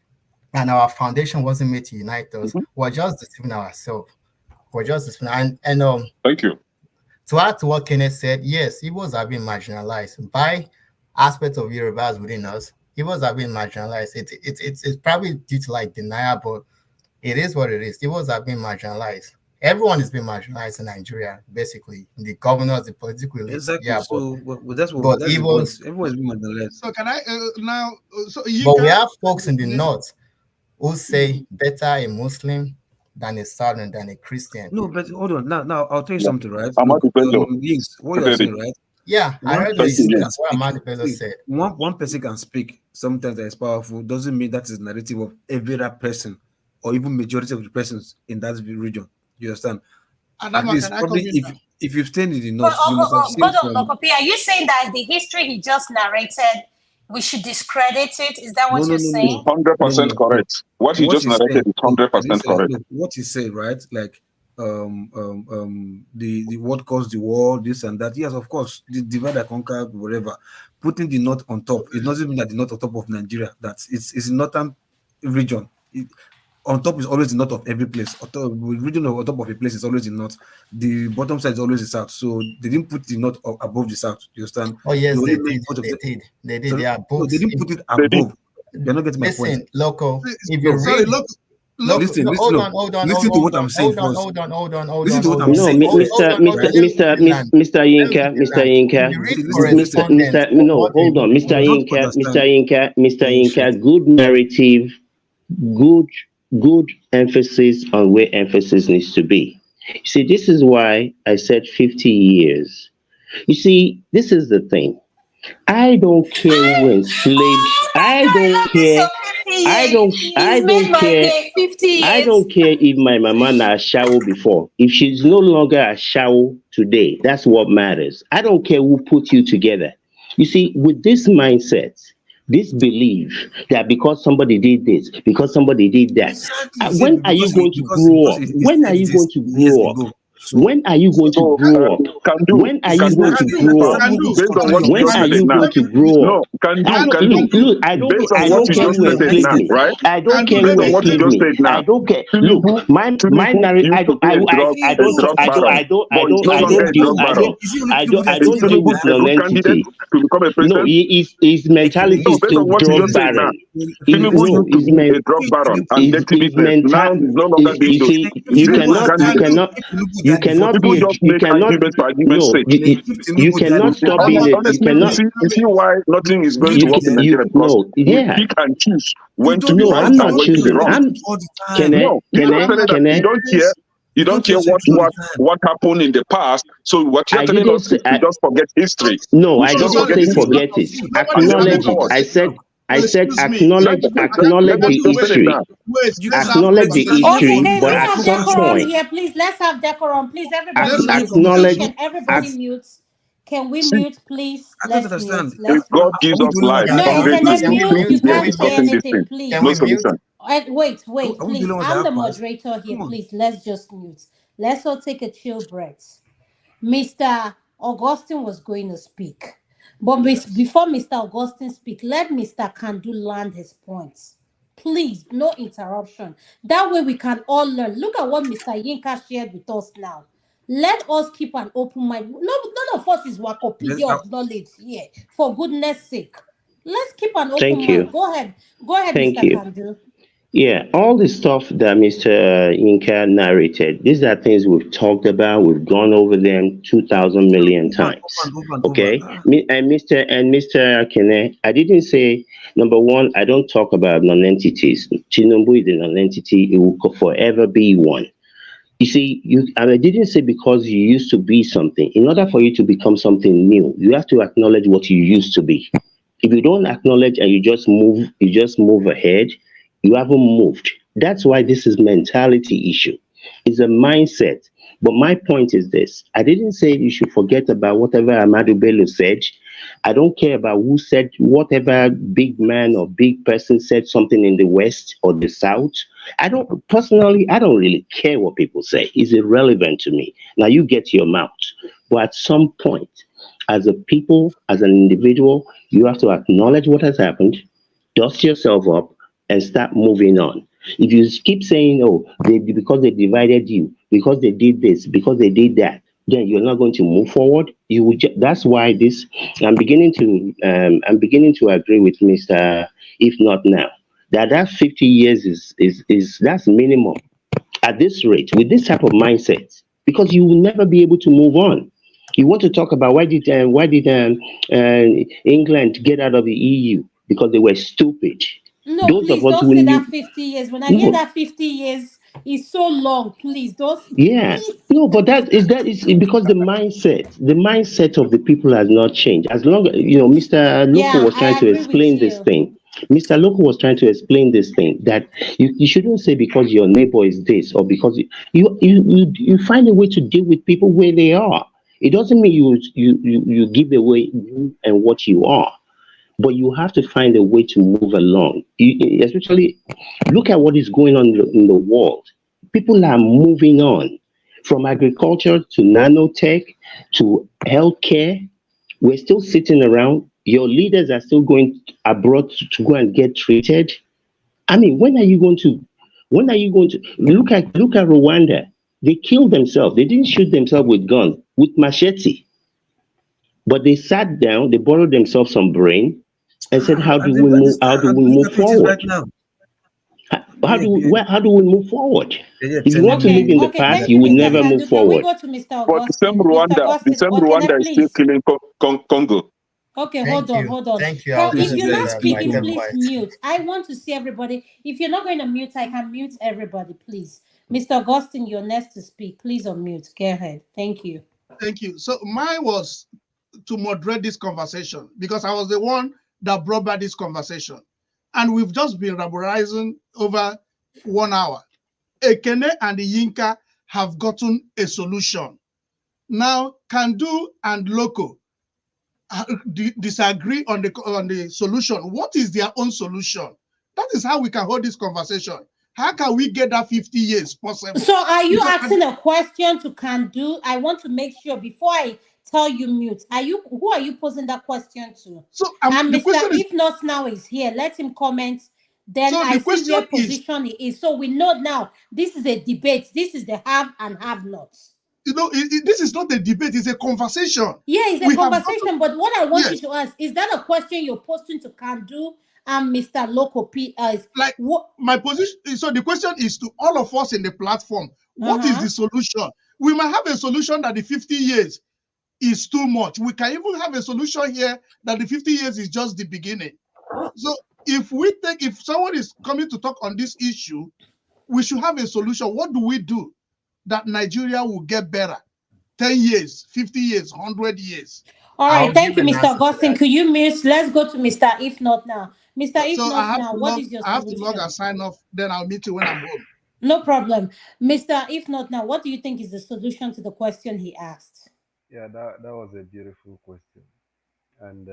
and our foundation wasn't made to unite us, we're just deceiving ourselves. We're just deceiving. And thank you. To add to what Kenneth said, yes, Igbos are being marginalized by aspects of Yorubas within us. Igbos are being marginalized. It's probably due to like denial, but it is what it is. Igbos are being marginalized. Everyone is being marginalized in Nigeria, basically. The governors, the political elites. Exactly. Yeah, so that's but that's the point. Igbos, Everyone's being marginalized. So can I now? So you but we can. have folks in the north who say better a Muslim than a Southern than a Christian. No, but hold on. Now I'll tell you Yeah. something, right? Amadi Look, Bello. Yes, what I you're did saying, it. right? Yeah, I One heard person this. can That's what speak. Amadi Bello See, said. one person can speak. Sometimes that is powerful. Doesn't mean that is narrative of every other person or even majority of the persons in that region. You understand? At Adama, least can I probably come in now? if you've stayed in the But north, you must have seen hold on, from. Lokopi, are you saying that the history he just narrated, we should discredit it? Is that what No, no, you're no, saying? no, no, 100% no, no. correct. What he What just he's narrated saying, is look, 100% correct. look, what he said, right? Like, the what caused the war, this and that. Yes, of course, the divide and conquer, whatever. Putting the north on top, it doesn't mean that the north on top of Nigeria. That's it's a northern region. On top is always the north of every place. Region on top of a place is always the north. The bottom side is always the south. So they didn't put the north above the south. You understand? Oh yes, They they only made did. both of They them. did. They did. So, They are no, they books. didn't put it They did. above. You're not getting my point. Listen, Loco. If No. you Sorry, read, look. Listen, no, listen, hold on, listen to what I'm saying first. Listen to what I'm No, saying first, Mr. Mr. right? Mr. Mr. Yinka, Mr. Yinka, See, listen, Mr. listen. Mr. No, hold on, Mr. You don't Yinka, Mr. understand Yinka, Mr. bullshit. Yinka. Good narrative, good, good emphasis on where emphasis needs to be. See, this is why I said 50 years. You see, this is the thing. I don't care who enslaved. Oh my I God, I don't love this. So care. 50 years. I He's made don't my care. day. 50 I years. don't care if my mama na shower before. If she's no longer a shower today, that's what matters. I don't care who put you together. You see, with this mindset, this belief that because somebody did this, because somebody did that, Exactly. See, when are you going to grow because up? he When are said you this going to years grow up? ago. So When are you going to So, grow up? can When are you do, going to grow up? understand what based on scattering what your you When just are stated you now. going to grow up? No, can I do, don't can do. look. I don't. Based on I what don't you care just who stated enslaved now, me. right? I don't care Based who on what you enslaved just me. said now, I don't care. Look, Tinubu, my Tinubu narrative. used to be a drug, I a don't. drug I don't. baron, I don't. but I he's don't. no I longer a don't deal. drug baron. I Is don't deal Tinubu with a good candidate non-entity. to become a No, president? his mentality No, is based on still what you drug just said now, baron. Tinubu No, used to be a drug baron and dirty his business. Now mental. he's no longer doing You those. see, Is he a good candidate? be People a, just make arguments for argument's no, sake. you cannot stop being a, you Honestly, cannot, you see why nothing is going to work in Nigeria, because no, we yeah. pick and choose when to be No, right I'm and not when to be choosing. wrong. No, you just said that you don't care. You don't care what happened in the past. So what you're I telling didn't us is say, to just forget history. no, We I should just didn't forget say history forget it. and then move Acknowledge it. forward. I said Let acknowledge us the just say it history. now. Acknowledge the Okay, history, can but we at have some decorum point, here, please? Let's have decorum, please. Everybody mute, please. acknowledge. Can everybody mute? Can we See, mute, please? I don't Let's mute. understand. if Let's God mute. gives Are we us the only ones life that No, have hundred power? years, internet we mute. still You be can't say discussing this anything, thing. please. No solution. Wait, Are we the please. only ones that I'm the have power? moderator here, Come on. please. Let's just mute. Let's all take a chill breath. Mr. Augustine was going to speak. But before Mr. Augustine speak, let Mr. Kandu land his points. Please, no interruption. That way we can all learn. Look at what Mr. Yinka shared with us now. Let us keep an open mind. No, none of us is Yes, Wikipedia of knowledge here. For goodness sake, let's keep an open Thank mind. you. Go ahead, Thank Mr. you. Kandu. Yeah, all the stuff that Mr. Inca narrated, these are things we've talked about. We've gone over them 2,000 million over times. and over and over. Okay, Mr. Akene, I didn't say number one. I don't talk about non-entities. Tinubu is a non-entity. It will forever be one. You see, and I didn't say because you used to be something. In order for you to become something new, you have to acknowledge what you used to be. If you don't acknowledge and you just move ahead, you haven't moved. That's why this is mentality issue. It's a mindset. But my point is this: I didn't say you should forget about whatever Amadu Bello said. I don't care about who said whatever big man or big person said something in the West or the South. I don't really care what people say. It's irrelevant to me. Now you get your mouth. But at some point, as a people, as an individual, you have to acknowledge what has happened, dust yourself up, and start moving on. If you keep saying, "Oh, because they divided you, because they did this, because they did that," then you're not going to move forward. That's why this. I'm beginning to agree with Mister. If not now, that 50 years is that's minimum at this rate with this type of mindset because you will never be able to move on. You want to talk about England get out of the EU because they were stupid. No, Those of please us don't who say knew, that 50 years. When I hear no, that 50 years is so long, please don't. yeah, Please. no, but that is because the mindset of the people has not changed. As long Mr. Loco Yeah, was trying I to agree with explain this you. thing. Mr. Loco was trying to explain this thing that you shouldn't say because your neighbor is this or because you find a way to deal with people where they are. It doesn't mean you give away you and what you are, but you have to find a way to move along. Especially look at what is going on in the world. People are moving on from agriculture to nanotech to healthcare. We're still sitting around. Your leaders are still going abroad to go and get treated. I mean, when are you going to? When are you going to look at Rwanda? They killed themselves. They didn't shoot themselves with guns, with machete, but they sat down. They borrowed themselves some brain and said, "How do And we they've move? How understand do and we look move at it is right forward? now. Yeah, How do we move forward? they're If you want telling to live Okay, in you the okay. these past, are Thank you you, will Mr. never things. move Kandu. Can we forward." go to Mr. But Augustine? Mr. The Augustine, same or can I Rwanda is still please? killing Congo. Okay, Thank you. hold on. Thank you. I was This If going to is you're say not that, but I speaking, kept executable. please quiet. mute. I want to see everybody. If you're not going to mute, I can mute everybody, please. Mr. Augustine, you're next to speak. Please unmute. Go ahead. Thank you. Thank you. So mine was to moderate this conversation because I was the one that brought back this conversation. And we've just been rubberizing over 1 hour. Ekene and the Yinka have gotten a solution. Now, Kandu and Loco disagree on the solution. What is their own solution? That is how we can hold this conversation. How can we get that 50 years possible? So, are you Because asking a question to Kandu? I want to make sure before I tell you mute. Who are you posing that question to? so And the Mr. question is If Not Now is here. Let him comment. Then so I the see question where is, position he is. So we know now this is a debate. This is the have and have nots. this is not a debate, it's a conversation. Yeah, it's a We have got to, conversation, but what I want you yes, to ask is that a question you're posting to Kandu and Mr. Loco P as like what? my position. So the question is to all of us in the platform, what is Uh-huh. the solution? We might have a solution that the 50 years is too much. We can even have a solution here that the 50 years is just the beginning. So if someone is coming to talk on this issue, we should have a solution. What do we do that Nigeria will get better? 10 years, 50 years, 100 years. All I'll right, thank give you, an Mr. answer to Augustine. that. Could you mute? Let's go to Mr. If Not Now. Mr. If So Not Now, what is your I have to log solution? and sign off, then I'll meet you when I'm home. No problem. Mr. If Not Now, what do you think is the solution to the question he asked? Yeah, that was a beautiful question. And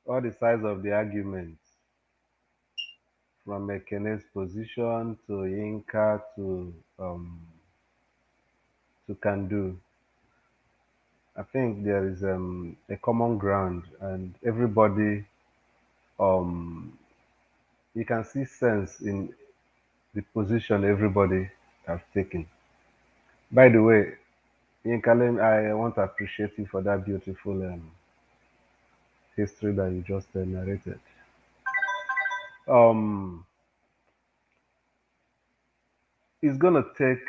all the sides of the argument, from Ekene's position to Yinka to Kandu, I think there is a common ground, and everybody, um, you can see sense in the position everybody have taken. By the way, Yinkalem, I want to appreciate you for that beautiful history that you just narrated. Um, it's gonna take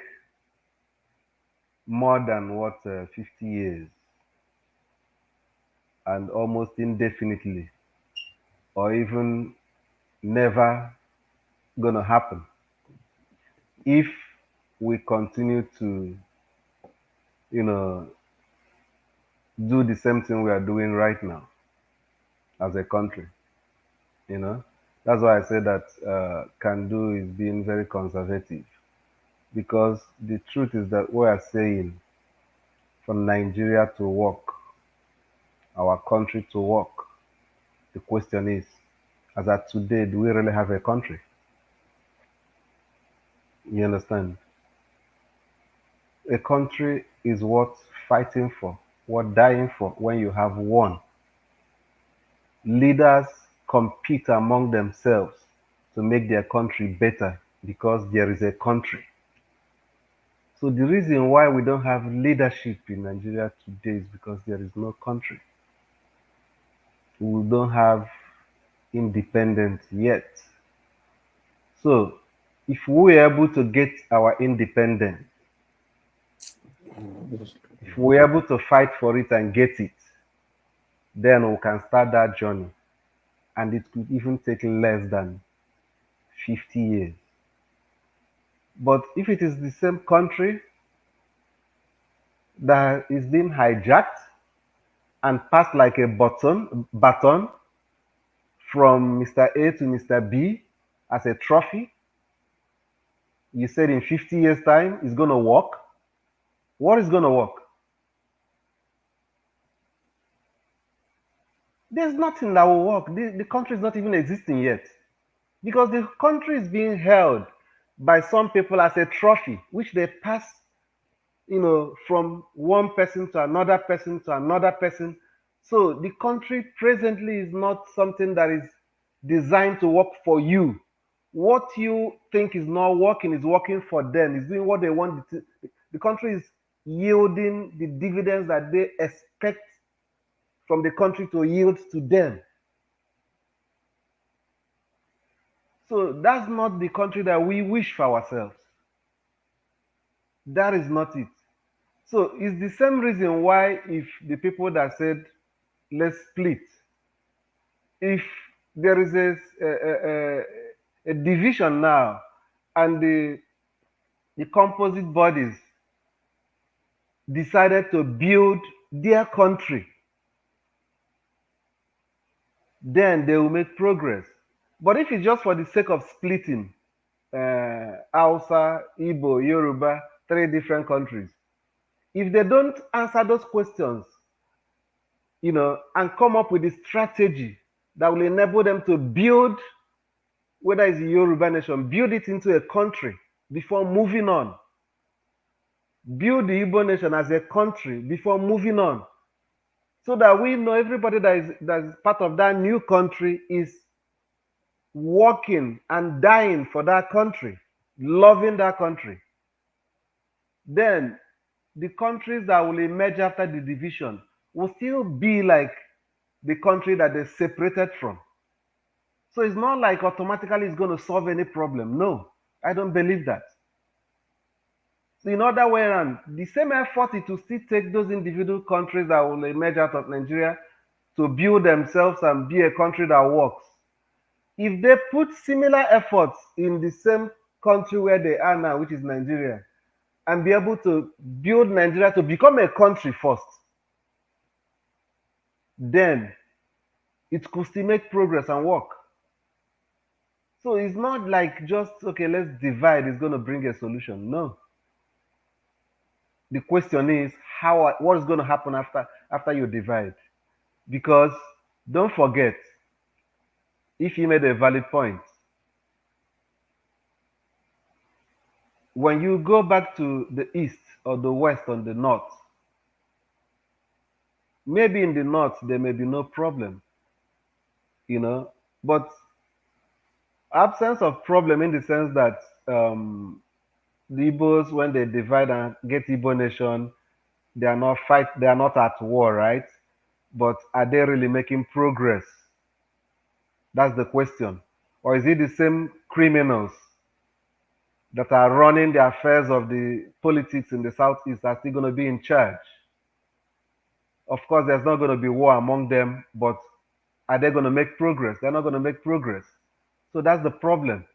more than what 50 years and almost indefinitely, or even never gonna happen if we continue to, you know, do the same thing we are doing right now as a country. You know, that's why I say that can do is being very conservative, because the truth is that we are saying for Nigeria to work, our country to work. The question is, as at today, do we really have a country? You understand? A country is worth fighting for, worth dying for when you have one. Leaders compete among themselves to make their country better because there is a country. So the reason why we don't have leadership in Nigeria today is because there is no country. We don't have independence yet. So if we're able to get our independence, if we're able to fight for it and get it, then we can start that journey. And it could even take less than 50 years. But if it is the same country that is being hijacked and passed like a baton from Mr. A to Mr. B as a trophy, you said in 50 years' time it's going to work. What is going to work? There's nothing that will work. The country is not even existing yet, because the country is being held by some people as a trophy, which they pass, from one person to another person to another person. So the country presently is not something that is designed to work for you. What you think is not working is working for them. It's doing what they want. The country is yielding the dividends that they expect from the country to yield to them. So that's not the country that we wish for ourselves. That is not it. So it's the same reason why if the people that said, let's split, if there is a division now and the composite bodies decided to build their country, then they will make progress. But if it's just for the sake of splitting, Hausa, Igbo, Yoruba, three different countries, if they don't answer those questions, and come up with a strategy that will enable them to build, whether it's a Yoruba nation, build it into a country before moving on. Build the Igbo nation as a country before moving on. So that we know everybody that is part of that new country is working and dying for that country, loving that country. Then the countries that will emerge after the division will still be like the country that they separated from. So it's not like automatically it's going to solve any problem. No, I don't believe that. So in other way around, the same effort it will still take those individual countries that will emerge out of Nigeria to build themselves and be a country that works. If they put similar efforts in the same country where they are now, which is Nigeria, and be able to build Nigeria to become a country first, then it could still make progress and work. So it's not like just, okay, let's divide, it's going to bring a solution. No. The question is, what is going to happen after you divide? Because don't forget, if you made a valid point, when you go back to the east or the west or the north, maybe in the north there may be no problem, but absence of problem in the sense that The Igbos, when they divide and get Igbo nation, they are not at war, right? But are they really making progress? That's the question. Or is it the same criminals that are running the affairs of the politics in the southeast are still going to be in charge? Of course, there's not going to be war among them, but are they going to make progress? They're not going to make progress. So that's the problem.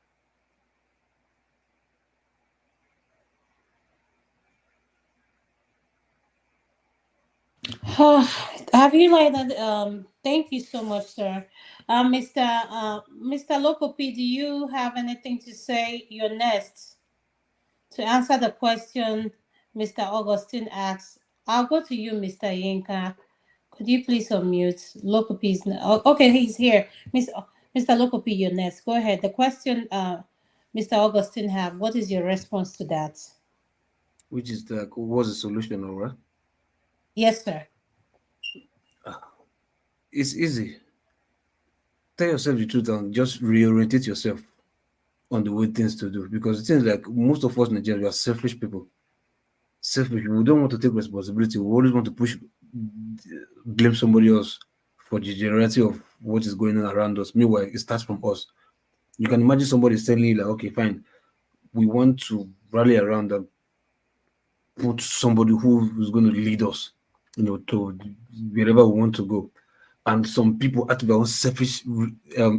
Have you like that? Thank you so much, sir. Mr. Lokopi, do you have anything to say? You're next to answer the question Mr. Augustine asked. I'll go to you, Mr. Yinka. Could you please unmute? Lokopi's okay, he's here. Mr. Lokopi, you're next. Go ahead. The question Mr. Augustine have, what is your response to that? Which is the what's the solution, all right? Yes, sir. It's easy. Tell yourself the truth and just reorientate yourself on the way things to do. Because it seems like most of us Nigerians are selfish people. Selfish. We don't want to take responsibility. We always want to blame somebody else for the generality of what is going on around us. Meanwhile, it starts from us. You can imagine somebody telling you, like, okay, fine, we want to rally around and put somebody who is going to lead us, to wherever we want to go. And some people, out of their own selfish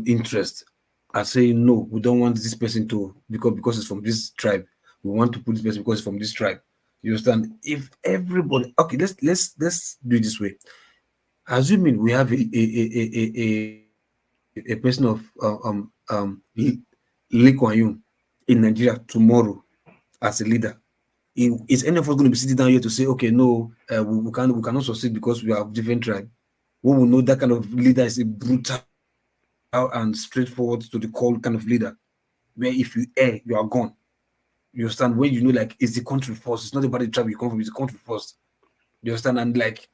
interest, are saying, no, we don't want this person to, because it's from this tribe. We want to put this person because it's from this tribe. You understand? If everybody, okay, let's do it this way. Assuming we have a person of Lee Kuan Yew in Nigeria tomorrow as a leader, is any of us going to be sitting down here to say, okay, no, we cannot succeed because we have different tribe? We will know that kind of leader is a brutal and straightforward to the call kind of leader, where if you err, you are gone. You understand? When you know, like, it's the country first. It's not about the tribe you come from. It's the country first. You understand? And like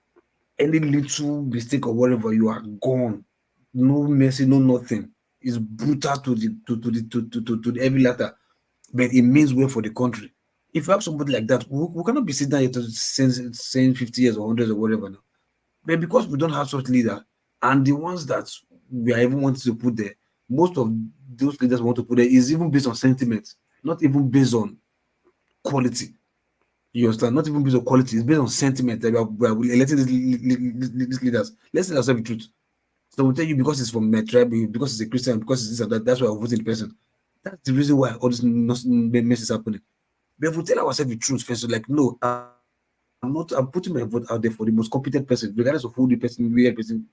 any little mistake or whatever, you are gone. No mercy, no nothing. It's brutal to the heavy latter, but it means well for the country. If you have somebody like that, we cannot be sitting down here to saying 50 years or 100 or whatever now. But because we don't have such leader, and the ones that we are even wanting to put there, most of those leaders we want to put there is even based on sentiment, not even based on quality. You understand? Not even based on quality, it's based on sentiment that we are electing these leaders. Let's tell ourselves the truth. So we'll tell you because it's from my tribe, because it's a Christian, because it's this and that, that's why I'm voting the person. That's the reason why all this mess is happening. But if we tell ourselves the truth first, so like, no, I'm putting my vote out there for the most competent person, regardless of who the person, where the person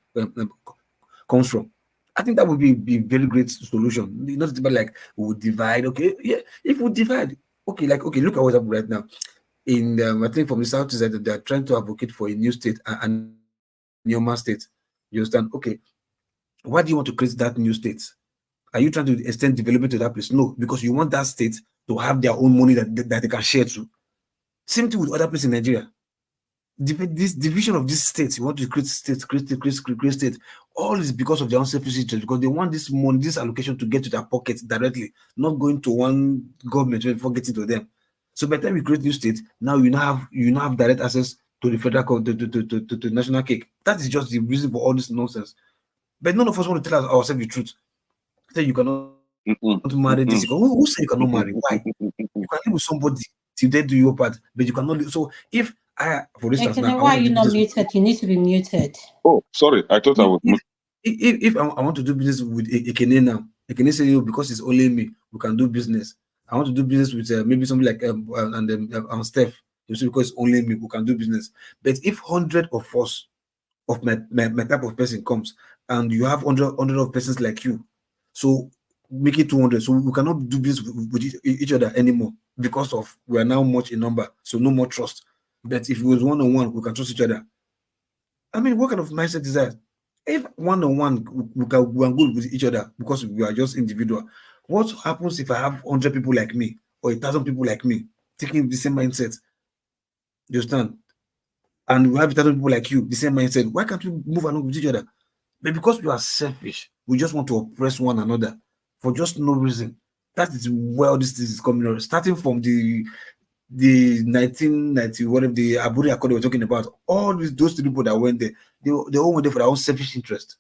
comes from. I think that would be a very great solution. Not about like we would divide. Okay, yeah. If we divide, okay, like okay, look at what's happening right now. In I think from the south is that they're trying to advocate for a new state, and Neoma state. You understand? Okay, why do you want to create that new state? Are you trying to extend development to that place? No, because you want that state to have their own money that they can share to. Same thing with other places in Nigeria. This division of this state, you want to create state, create state, all is because of their own selfish interest, because they want this money, this allocation to get to their pockets directly, not going to one government before getting to them. So by the time we create new state, now you now have direct access to the federal to national cake. That is just the reason for all this nonsense. But none of us want to tell ourselves the truth. Say you cannot marry this. Who say you cannot marry? Why? You can live with somebody till they do your part, but you cannot live. So if for instance, now, Why are you not muted? You need to be muted. Oh, sorry. I thought I was muted. If I want to do business with a.k.a. now, a.k.a. say, because it's only me, we can do business. I want to do business with maybe somebody like and Steph, because it's only me, we can do business. But if 100 of us, of my type of person comes, and you have 100 of persons like you, so make it 200. So we cannot do business with each other anymore because of we are now much in number, so no more trust. But if it was one-on-one, we can trust each other. I mean, what kind of mindset is that? If one-on-one we are good with each other because we are just individual, what happens if I have 100 people like me or 1,000 people like me taking the same mindset? You understand? And we have 1,000 people like you, the same mindset. Why can't we move along with each other? But because we are selfish, we just want to oppress one another for just no reason. That is where this is coming on. Starting from the 1990, whatever the Aburi Accord they were talking about, all those two people that went there, they all went there for their own selfish interest.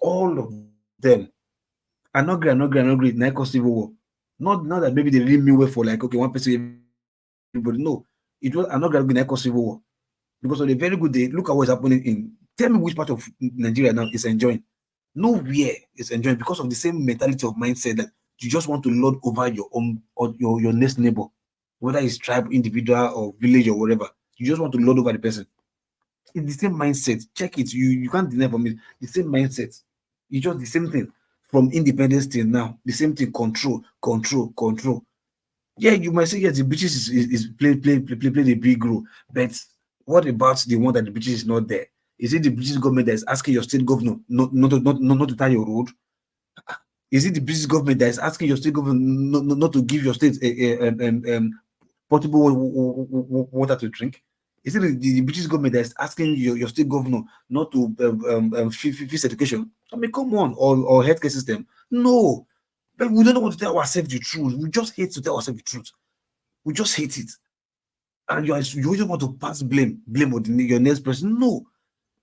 All of them. I not agree. Now cause civil war. Not that maybe they really mean well for like okay, one person, everybody. No, it was I'm not agree now cause civil war. Because on a very good day, look at what's happening in. Tell me which part of Nigeria now is enjoying. Nowhere is enjoying because of the same mentality of mindset that you just want to lord over your own or your next neighbor, whether it's tribe, individual, or village or whatever. You just want to lord over the person. It's the same mindset. Check it. You can't deny from it. The same mindset. It's just the same thing from independence till now. The same thing. Control. Yeah, you might say yes, the British is play a big role, but what about the one that the British is not there? Is it the British government that is asking your state governor not to tie your road? Is it the British government that is asking your state government not to give your state portable water to drink? Is it the British government that is asking your state governor not to fees education? I mean, come on, or healthcare system? No, but we don't want to tell ourselves the truth. We just hate to tell ourselves the truth. We just hate it. And you just want to pass blame on your next person. No.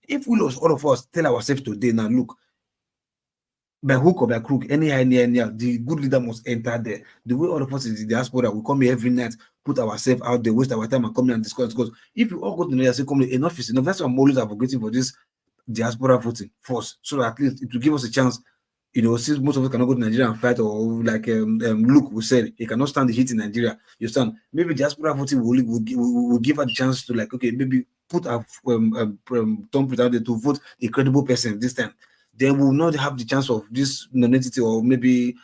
If we lost all of us tell ourselves today, now look, by hook or by crook, anyhow, the good leader must enter there. The way all of us in the diaspora, we come here every night, put ourselves out there, waste our time and come here and discuss. Because if you all go to Nigeria and say, come here, enough is enough. That's why I'm always advocating for this diaspora voting first, so that at least it will give us a chance. Since most of us cannot go to Nigeria and fight, or like Luke we said, he cannot stand the heat in Nigeria. You stand, maybe diaspora voting will give her the chance to like, okay, maybe put our Tom out there to vote a credible person this time. They will not have the chance of this non-entity or maybe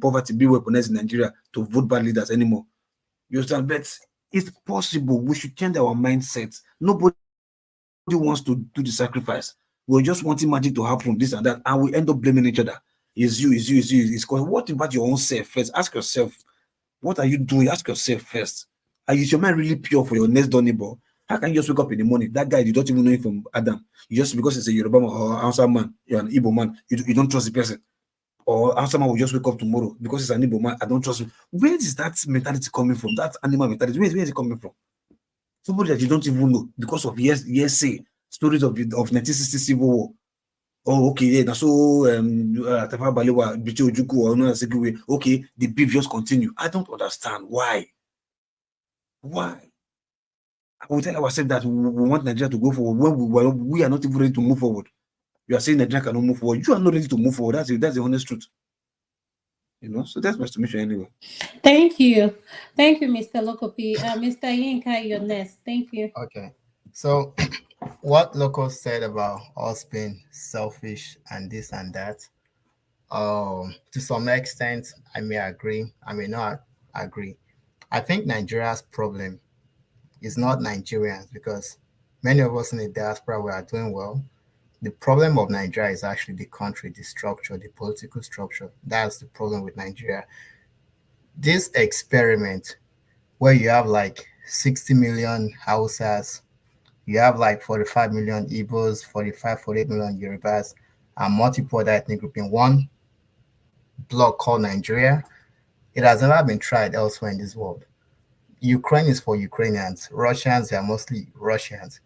poverty be weaponized in Nigeria to vote bad leaders anymore. You understand? But it's possible. We should change our mindset. Nobody wants to do the sacrifice. We're just wanting magic to happen, this and that, and we end up blaming each other. It's you. It's because what about your own self first? Ask yourself, what are you doing? Ask yourself first. Is your mind really pure for your next door neighbor? How can you just wake up in the morning? That guy, you don't even know him from Adam. You just because it's a Yoruba man or Hausa man, you're an Igbo man, you don't trust the person. Or Hausa man will just wake up tomorrow because it's an Igbo man, I don't trust him. Where is that mentality coming from? That animal mentality, where is it coming from? Somebody that you don't even know because of say stories of 1960 Civil War. Oh, okay, yeah. So Tafa Balewa, Bichi Ojuku, or no Sekiwe. Okay, the beef just continue. I don't understand why. Why? We tell ourselves that we want Nigeria to go forward when we are not even ready to move forward. You are saying Nigeria cannot move forward. You are not ready to move forward. That's the honest truth. So that's my submission anyway. Thank you, Mr. Lokopi. Mr. Yinka, you're next. Thank you. Okay. So what Loco said about us being selfish and this and that, to some extent, I may agree, I may not agree. I think Nigeria's problem is not Nigerians, because many of us in the diaspora, we are doing well. The problem of Nigeria is actually the country, the structure, the political structure. That's the problem with Nigeria. This experiment where you have like 60 million Hausas, you have like 45 million Igbos, 48 million Yorubas, and multiple other ethnic groups in one block called Nigeria. It has never been tried elsewhere in this world. Ukraine is for Ukrainians. Russians are mostly Russians.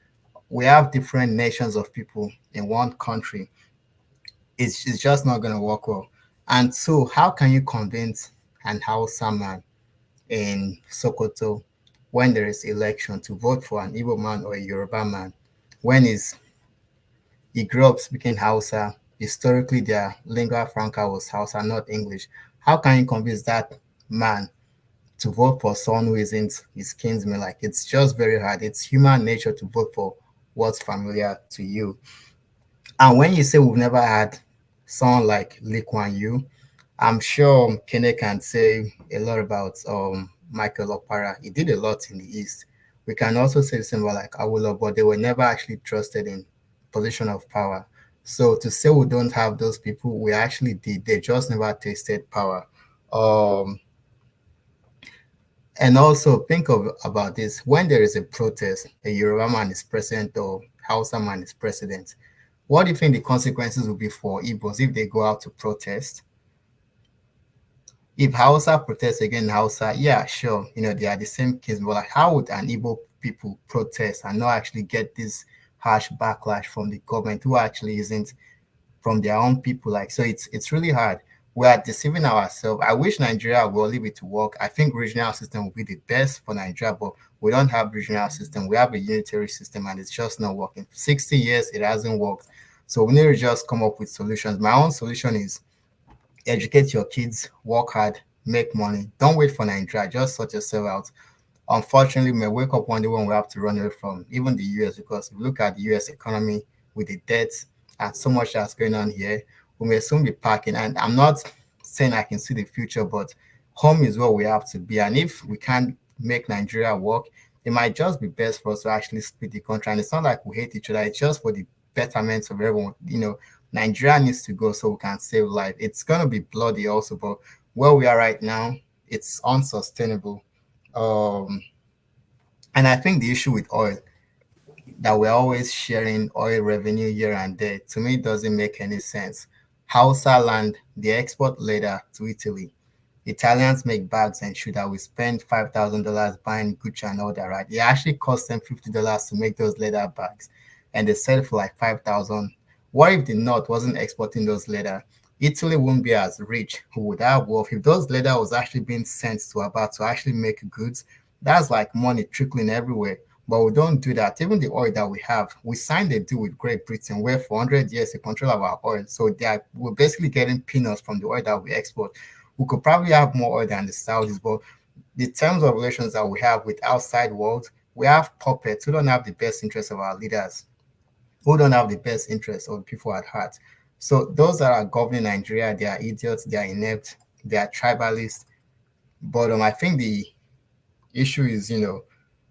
We have different nations of people in one country. It's just not going to work well. And so, how can you convince an Hausa man in Sokoto when there is election to vote for an Igbo man or a Yoruba man when he grew up speaking Hausa? Historically, their lingua franca was Hausa, not English. How can you convince that man to vote for someone who isn't his kinsman? Like, it's just very hard. It's human nature to vote for what's familiar to you. And when you say we've never had someone like Lee Kuan Yew, I'm sure Kene can say a lot about Michael Okpara. He did a lot in the East. We can also say the same about like Awolowo, but they were never actually trusted in position of power. So to say we don't have those people, we actually did. They just never tasted power. And also think about this. When there is a protest, a Yoruba man is president or Hausa man is president, what do you think the consequences will be for Igbos if they go out to protest? If Hausa protests against Hausa, yeah, sure, they are the same case. But like, how would an Igbo people protest and not actually get this harsh backlash from the government who actually isn't from their own people? Like, so it's really hard. We are deceiving ourselves. I wish Nigeria will leave it to work. I think regional system would be the best for Nigeria, but we don't have regional system. We have a unitary system, and it's just not working. 60 years, it hasn't worked. So we need to just come up with solutions. My own solution is educate your kids, work hard, make money. Don't wait for Nigeria. Just sort yourself out. Unfortunately, we may wake up one day when we have to run away from even the US, because if you look at the US economy with the debts and so much that's going on here, we may soon be packing. And I'm not saying I can see the future, but home is where we have to be. And if we can't make Nigeria work, it might just be best for us to actually split the country. And it's not like we hate each other, it's just for the betterment of everyone. Nigeria needs to go so we can save life. It's going to be bloody also, but where we are right now, it's unsustainable. Um, and I think the issue with oil, that we're always sharing oil revenue here and there, to me doesn't make any sense. Hausa land, the export leather to Italy. Italians make bags and shoe that we spend $5,000 buying Gucci and all that, right? It actually costs them $50 to make those leather bags, and they sell it for like 5,000. What if the North wasn't exporting those leather? Italy wouldn't be as rich. Who would have wealth if those leather was actually being sent to about to actually make goods? That's like money trickling everywhere. But we don't do that. Even the oil that we have, we signed a deal with Great Britain where for 100 years they control our oil. So we're basically getting peanuts from the oil that we export. We could probably have more oil than the Saudis, but the terms of relations that we have with outside world, we have puppets who don't have the best interest of our leaders, who don't have the best interest of people at heart. So those that are governing Nigeria, they are idiots, they are inept, they are tribalists. But I think the issue is,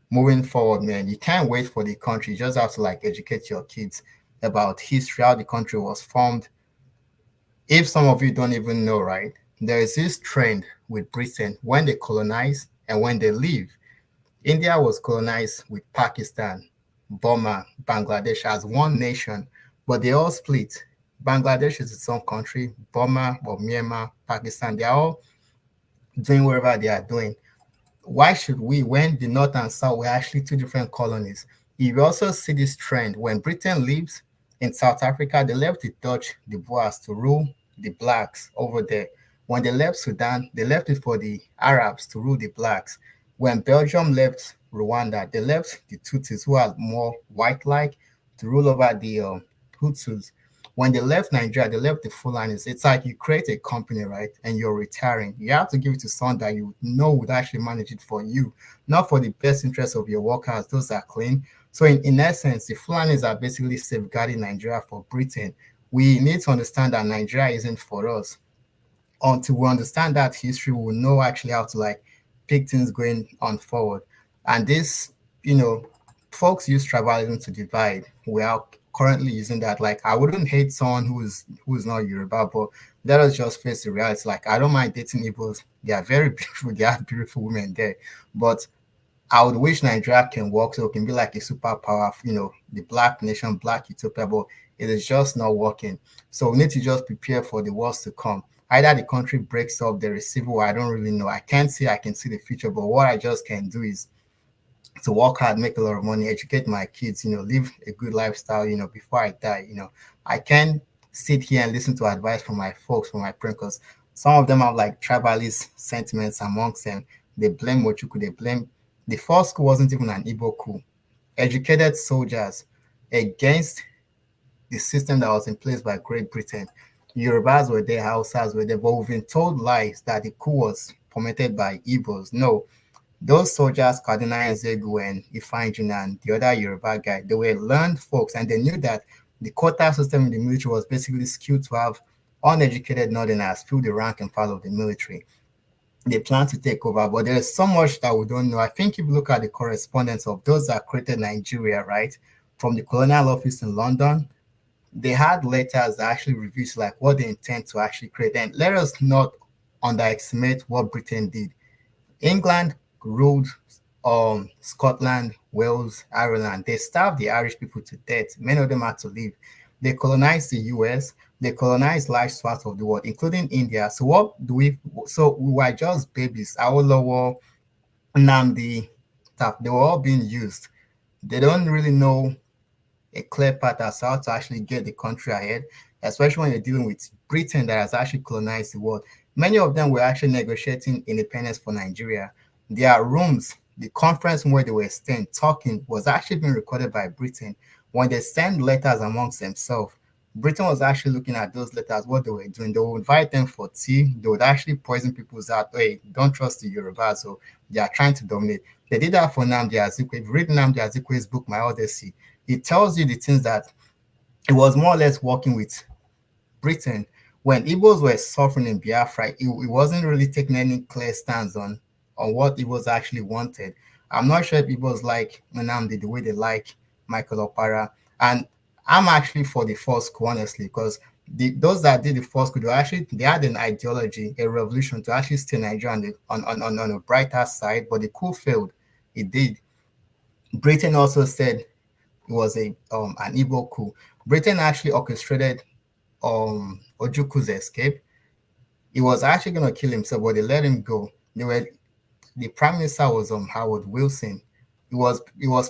moving forward, man, you can't wait for the country. You just have to like educate your kids about history, how the country was formed. If some of you don't even know, right, there is this trend with Britain when they colonize and when they leave. India was colonized with Pakistan, Burma, Bangladesh as one nation, but they all split. Bangladesh is its own country, Burma or Myanmar, Pakistan, they're all doing whatever they are doing. Why should we, when the North and South were actually two different colonies? You also see this trend when Britain leaves in South Africa, they left the Dutch, the Boers to rule the blacks over there. When they left Sudan, they left it for the Arabs to rule the blacks. When Belgium left Rwanda, they left the Tutsis, who are more white-like, to rule over the Hutus. When they left Nigeria, they left the Fulanis. It's like you create a company, right? And you're retiring. You have to give it to someone that you know would actually manage it for you, not for the best interest of your workers. Those are clean. So in essence, the Fulanis are basically safeguarding Nigeria for Britain. We need to understand that Nigeria isn't for us. Until we understand that history, we'll know actually how to like pick things going on forward. And this, folks use tribalism to divide. We are currently using that. Like, I wouldn't hate someone who's not Yoruba, but let us just face the reality. Like, I don't mind dating Igbos. They are very beautiful. They have beautiful women there. But I would wish Nigeria can work so it can be like a superpower, the black nation, black utopia, but it is just not working. So we need to just prepare for the worst to come. Either the country breaks up, there is civil war, I don't really know. I can't say I can see the future, but what I just can do is to work hard, make a lot of money, educate my kids, live a good lifestyle, before I die. I can sit here and listen to advice from my folks, from my parents, because some of them have like tribalist sentiments amongst them. They blame Mochuku, they blame the first coup wasn't even an Igbo coup. Educated soldiers against the system that was in place by Great Britain. Yorubas were there, Hausas were there, but we've been told lies that the coup was fomented by Igbos. No, those soldiers, Cardinal Ezegu and Ifeanyi and the other Yoruba guy, they were learned folks, and they knew that the quota system in the military was basically skewed to have uneducated northerners fill the rank and file of the military. They plan to take over, but there's so much that we don't know. I think if you look at the correspondence of those that created Nigeria, right, from the colonial office in London, they had letters that actually reveals like what they intend to actually create. And let us not underestimate what Britain did. England ruled Scotland, Wales, Ireland. They starved the Irish people to death. Many of them had to leave. They colonized the US, they colonized large swaths of the world, including India. So what do we, so we were just babies. Our lower Namdi, they were all being used. They don't really know a clear path as how to actually get the country ahead, especially when you're dealing with Britain that has actually colonized the world. Many of them were actually negotiating independence for Nigeria. Their rooms, the conference where they were staying, talking, was actually being recorded by Britain. When they send letters amongst themselves, Britain was actually looking at those letters, what they were doing. They would invite them for tea. They would actually poison people's heart. Hey, don't trust the Yoruba, so they are trying to dominate. They did that for Nnamdi Azikiwe. If you read Nnamdi Azikiwe's book, My Odyssey, it tells you the things that it was more or less working with Britain. When Igbos were suffering in Biafra, it wasn't really taking any clear stance on what Igbos actually wanted. I'm not sure if Igbos like Nnamdi the way they like Michael Opara. And I'm actually for the first coup, honestly, because those that did the first coup, they had an ideology, a revolution to actually stay Nigeria on a brighter side, but the coup failed. It did. Britain also said it was an Igbo coup. Britain actually orchestrated Ojuku's escape. He was actually going to kill himself, but they let him go. The prime minister was Howard Wilson. He was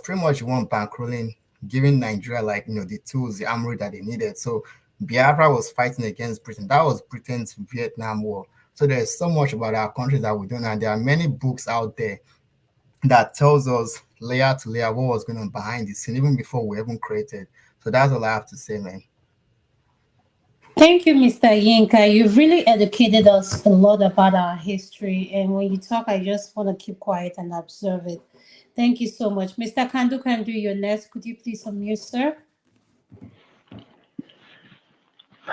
pretty much one bankrolling, giving Nigeria the tools, the armory that they needed. So Biafra was fighting against Britain. That was Britain's Vietnam War. So there's so much about our country that we don't know. And there are many books out there that tells us layer to layer what was going on behind the scene, even before we even created. So that's all I have to say, man. Thank you, Mr. Yinka. You've really educated us a lot about our history. And when you talk, I just want to keep quiet and observe it. Thank you so much. Mr. Kandu, you're next. Could you please unmute, sir?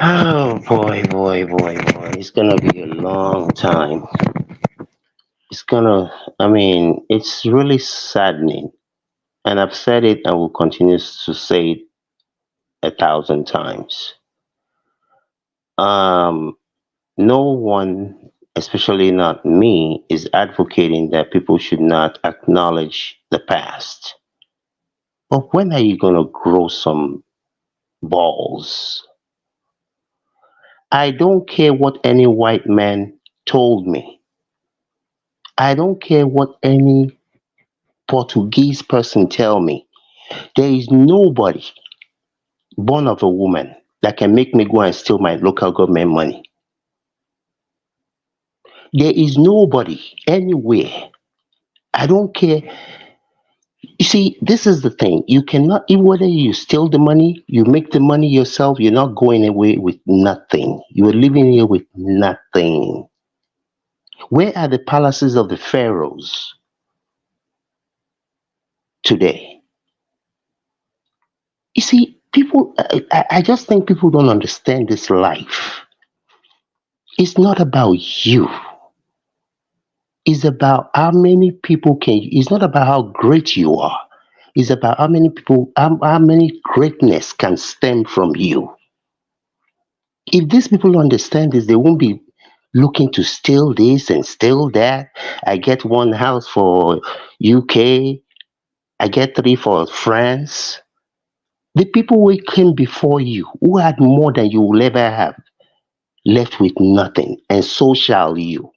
Oh boy, boy, boy, boy. It's gonna be a long time. It's really saddening. And I've said it and will continue to say it 1,000 times. Um, no one, especially not me, is advocating that people should not acknowledge the past. But when are you gonna grow some balls? I don't care what any white man told me. I don't care what any Portuguese person tell me. There is nobody born of a woman that can make me go and steal my local government money. There is nobody anywhere. I don't care. You see, this is the thing. You cannot, even whether you steal the money, you make the money yourself, you're not going away with nothing. You are living here with nothing. Where are the palaces of the pharaohs today? You see, people, I just think people don't understand this life. It's not about you. It's about how many people it's not about how great you are. It's about how many people, how many greatness can stem from you. If these people understand this, they won't be looking to steal this and steal that. I get one house for UK. I get 3 for France. The people who came before you, who had more than you will ever have, left with nothing, and so shall you.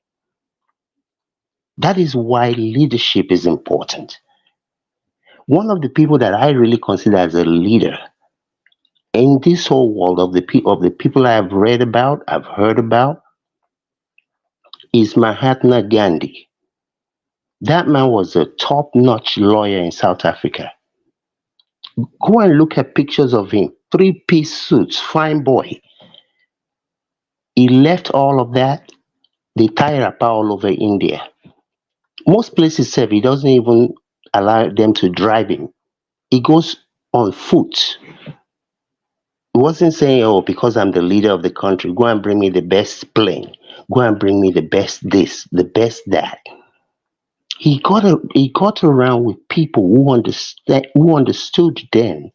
That is why leadership is important. One of the people that I really consider as a leader in this whole world of the people I've read about, I've heard about, is Mahatma Gandhi. That man was a top-notch lawyer in South Africa. Go and look at pictures of him. 3-piece suits, fine boy. He left all of that. They tie wrapper all over India. Most places say he doesn't even allow them to drive him. He goes on foot. He wasn't saying, oh, because I'm the leader of the country, go and bring me the best plane. Go and bring me the best this, the best that. He got around with people who understood then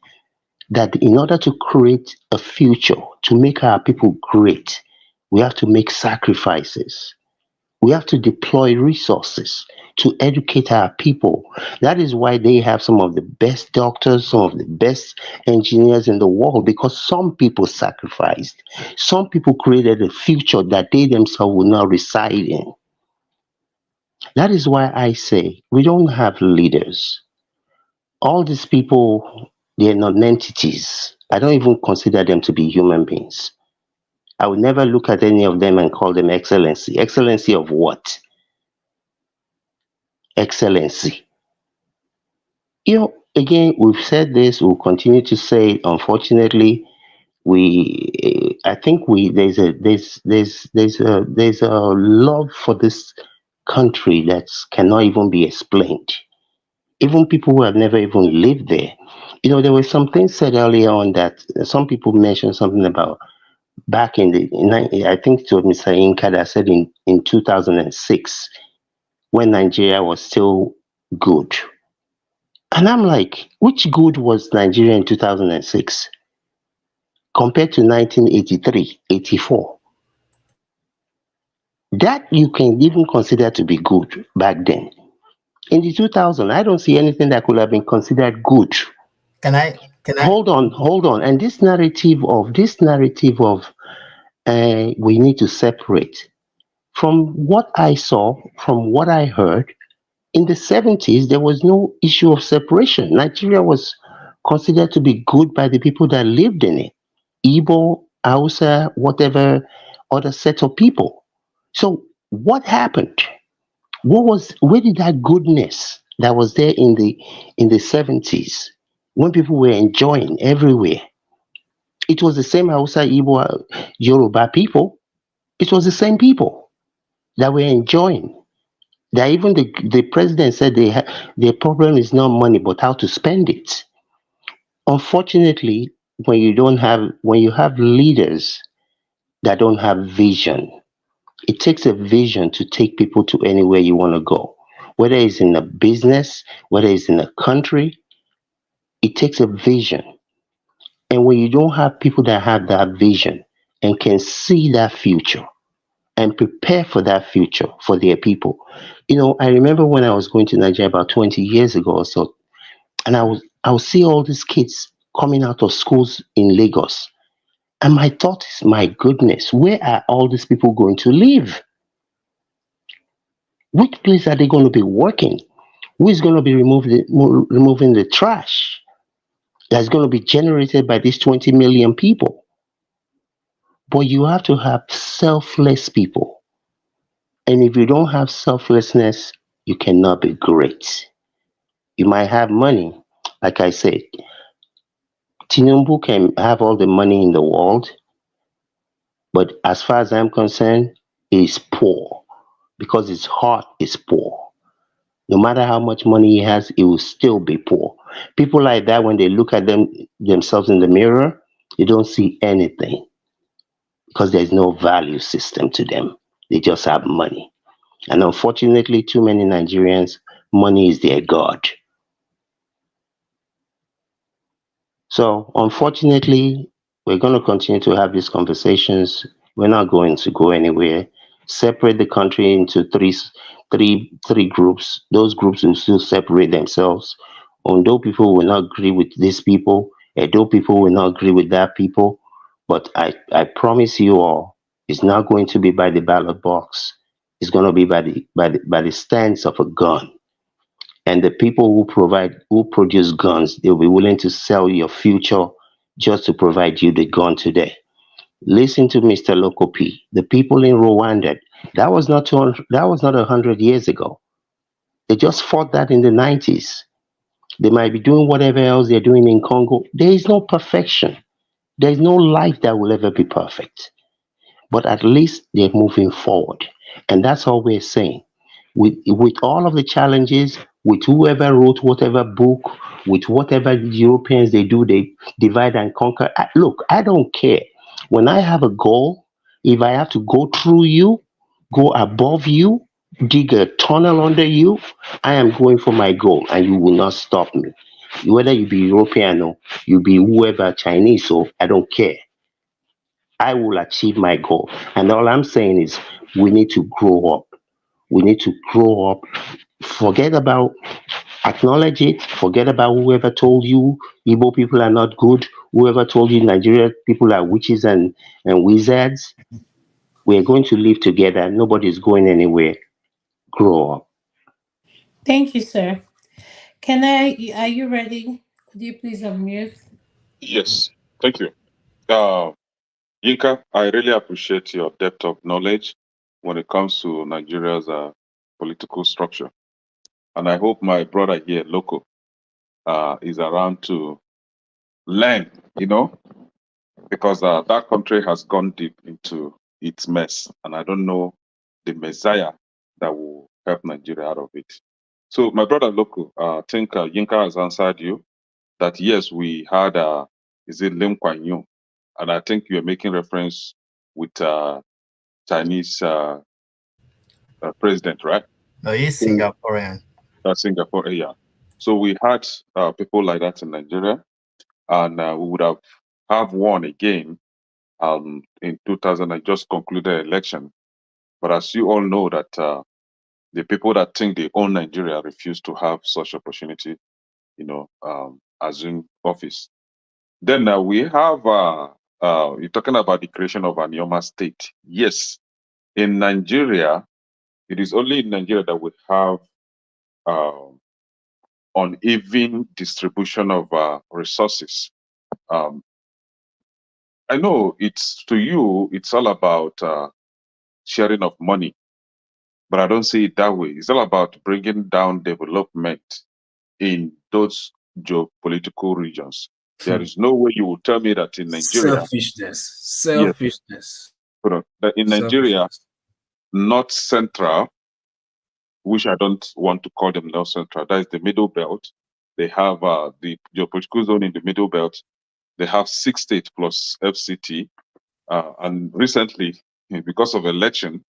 that in order to create a future, to make our people great, we have to make sacrifices. We have to deploy resources to educate our people. That is why they have some of the best doctors, some of the best engineers in the world, because some people sacrificed. Some people created a future that they themselves will not reside in. That is why I say we don't have leaders. All these people, they're not entities. I don't even consider them to be human beings. I would never look at any of them and call them excellency. Excellency of what? Excellency. Again, we've said this, we'll continue to say it. Unfortunately, I think there's a love for this country that cannot even be explained. Even people who have never even lived there. There were some things said earlier on that some people mentioned something about back I think to Mr. Inca that said in 2006 when Nigeria was still good. And I'm like, which good was Nigeria in 2006 compared to 1983, 84? That you can even consider to be good back then. In the 2000s, I don't see anything that could have been considered good. Can I? Hold on. And this narrative of we need to separate. From what I saw, from what I heard, in the 70s, there was no issue of separation. Nigeria was considered to be good by the people that lived in it. Igbo, Hausa, whatever other set of people. So what happened? Where did that goodness that was there in the 70s when people were enjoying everywhere? It was the same Hausa, Igbo, Yoruba people. It was the same people that were enjoying. That even the president said their problem is not money but how to spend it. Unfortunately, when you have leaders that don't have vision, it takes a vision to take people to anywhere you want to go. Whether it's in a business, whether it's in a country, it takes a vision. And when you don't have people that have that vision and can see that future and prepare for that future for their people. I remember when I was going to Nigeria about 20 years ago or so, and I would see all these kids coming out of schools in Lagos. And my thought is, my goodness, where are all these people going to live? Which place are they going to be working? Who is going to be removing the trash that's going to be generated by these 20 million people? But you have to have selfless people. And if you don't have selflessness, you cannot be great. You might have money. Like I said, Tinubu can have all the money in the world, but as far as I'm concerned, he's poor because his heart is poor. No matter how much money he has, he will still be poor. People like that, when they look at themselves in the mirror, they don't see anything because there's no value system to them. They just have money. And unfortunately, too many Nigerians, money is their God. So, unfortunately, we're going to continue to have these conversations. We're not going to go anywhere. Separate the country into three groups. Those groups will still separate themselves. Although people will not agree with these people, although people will not agree with that people, but I promise you all, it's not going to be by the ballot box. It's going to be by the stance of a gun. And the people who produce guns, they'll be willing to sell your future just to provide you the gun today. Listen to Mr. Loco P. The people in Rwanda, that was not 100 years ago. They just fought that in the 90s. They might be doing whatever else they're doing in Congo. There is no perfection. There is no life that will ever be perfect. But at least they're moving forward. And that's all we're saying. With all of the challenges, with whoever wrote whatever book, with whatever Europeans they divide and conquer. Look, I don't care. When I have a goal, if I have to go through you, go above you, dig a tunnel under you, I am going for my goal and you will not stop me. Whether you be European or you be whoever Chinese, so I don't care. I will achieve my goal. And all I'm saying is we need to grow up. We need to grow up. Forget about, acknowledge it. Forget about whoever told you Igbo people are not good. Whoever told you Nigeria people are witches and wizards. We're going to live together. Nobody's going anywhere. Grow up. Thank you, sir. Are you ready? Could you please unmute? Yes, thank you. Uh, Yinka, I really appreciate your depth of knowledge when it comes to Nigeria's political structure. And I hope my brother here, Loco, is around to learn, because that country has gone deep into its mess. And I don't know the messiah that will help Nigeria out of it. So, my brother, Loco, I think Yinka has answered you that yes, we had, is it Lim Kuan Yew? And I think you're making reference with Chinese president, right? No, he's So, Singaporean. Singapore, yeah. So we had people like that in Nigeria, and we would have won again in 2000. I just concluded election, but as you all know, that the people that think they own Nigeria refuse to have such opportunity, assume office. Then we have you're talking about the creation of an Ioma state. Yes, in Nigeria, it is only in Nigeria that we have uneven distribution of resources. Um, I know it's to you, it's all about sharing of money, but I don't see it that way. It's all about bringing down development in those geopolitical regions. There is no way you will tell me that in Nigeria, Selfishness. yes, Selfishness. that in Nigeria, Selfishness. North Central, which I don't want to call them North Central, that is the Middle Belt. They have the geopolitical zone in the Middle Belt. They have 6 states plus FCT. And recently, because of election,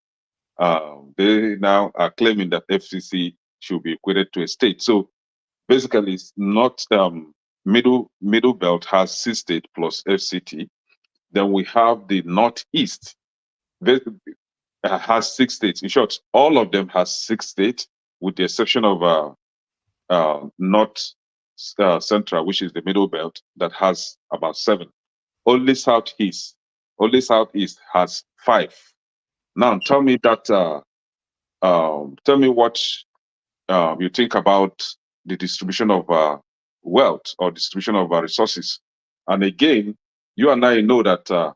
they now are claiming that FCC should be equated to a state. So basically, it's not middle belt has 6 states plus FCT. Then we have the Northeast. That has 6 states. In short, all of them has 6 states, with the exception of North Central, which is the middle belt, that has about 7. Only Southeast, only Southeast has 5. Now, tell me that. Tell me what you think about the distribution of wealth or distribution of resources. And again, you and I know that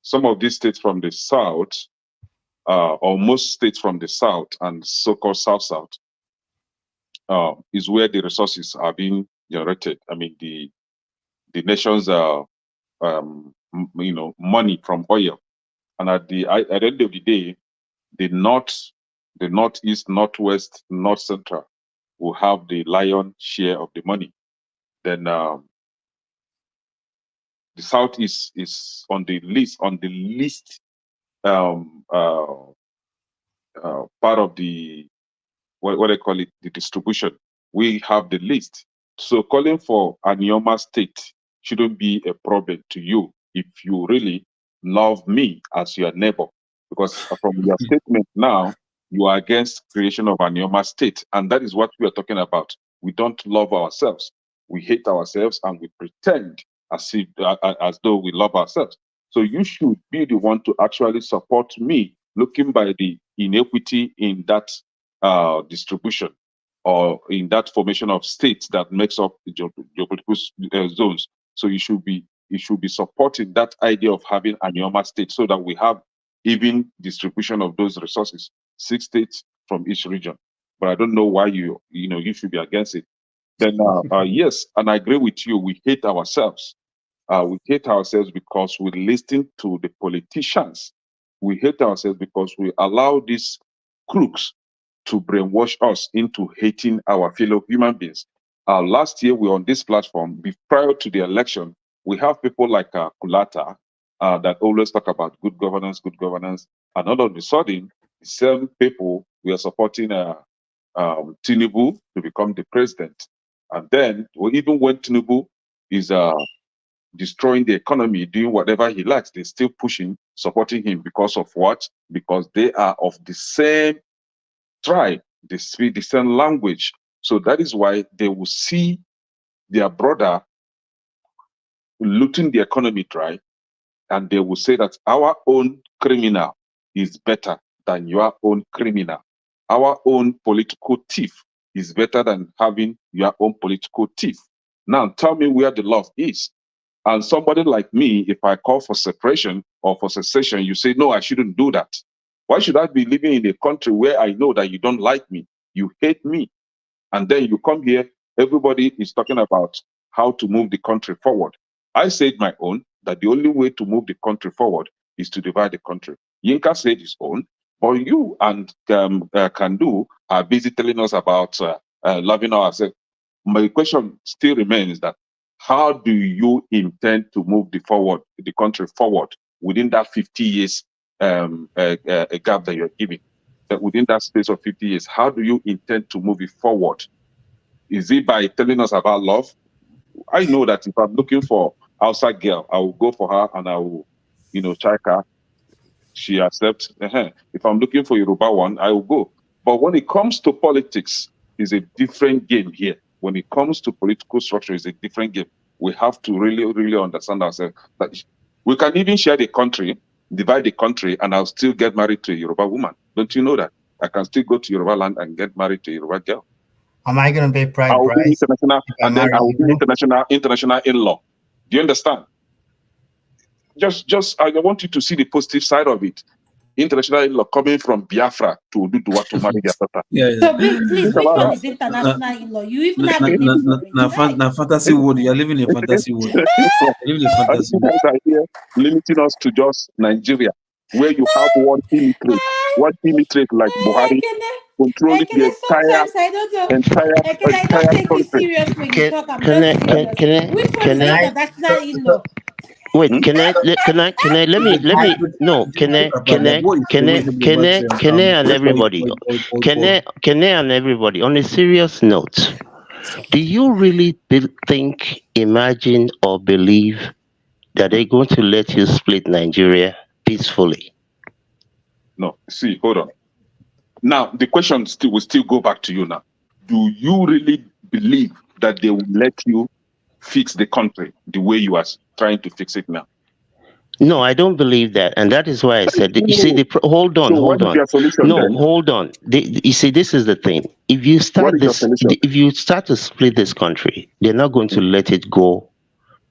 some of these states from the south, or most states from the south and so-called south-south, is where the resources are being generated. I mean, the nation's money from oil. And at the end of the day, the north, the northeast, northwest, north central will have the lion share of the money. Then the southeast is on the least part of the what they call it, the distribution. We have the least. So calling for a Nioma state shouldn't be a problem to you if you really love me as your neighbor. Because from your statement now, you are against creation of a Nioma state. And that is what we are talking about. We don't love ourselves. We hate ourselves and we pretend as though we love ourselves. So you should be the one to actually support me, looking by the inequity in that distribution or in that formation of states that makes up the geopolitical zones. So you should be supporting that idea of having an Ioma state so that we have even distribution of those resources, 6 states from each region. But I don't know why you should be against it. Then yes, and I agree with you. We hate ourselves. We hate ourselves because we listen to the politicians. We hate ourselves because we allow these crooks to brainwash us into hating our fellow human beings. Last year, we were on this platform. Prior to the election, we have people like Kulata that always talk about good governance, and all of a sudden, the same people we are supporting Tinubu to become the president. And then, even when Tinubu is destroying the economy, doing whatever he likes, they're still pushing, supporting him because of what? Because they are of the same tribe, they speak the same language. So that is why they will see their brother looting the economy dry, and they will say that our own criminal is better than your own criminal. Our own political thief is better than having your own political thief. Now tell me where the love is. And somebody like me, if I call for separation or for secession, you say, no, I shouldn't do that. Why should I be living in a country where I know that you don't like me, you hate me, and then you come here, everybody is talking about how to move the country forward. I said my own, that the only way to move the country forward is to divide the country. Yinka said his own, but you and Kandu are busy telling us about loving ourselves. My question still remains that how do you intend to move the country forward within that 50 years a gap that you're giving? Within that space of 50 years, how do you intend to move it forward? Is it by telling us about love? I know that if I'm looking for outside girl, I will go for her and I will, check her. She accepts. If I'm looking for Yoruba one, I will go. But when it comes to politics, it's a different game here. When it comes to political structure, it's a different game. We have to really, really understand ourselves. That we can even share the country, divide the country, and I'll still get married to a Yoruba woman. Don't you know that? I can still go to Yoruba land and get married to a Yoruba girl. Am I going to be I will be bride international, and then I will be international in-law. Do you understand? Just I want you to see the positive side of it. International in-law coming from Biafra to Oduduwa to marry their daughter. So please, which one is international in-law? You even have a name for it. Now fantasy world. You're living in a fantasy world. You're living in a fantasy You guys are here limiting us to just Nigeria, where you have one illiterate like Buhari controlling the Sometimes I don't know. I don't take you serious when you talk. I'm just serious. Which one is international in-law? Wait, can I let me no, can I and everybody, can I and everybody, on a serious note, do you really think, imagine, or believe that they're going to let you split Nigeria peacefully? No, see, hold on. Now the question will still go back to you now. Do you really believe that they will let you fix the country the way you are trying to fix it now? No, I don't believe that, and that is why I said. You see, hold on. No, hold on. You see, this is the thing. If you start to split this country, they're not going to let it go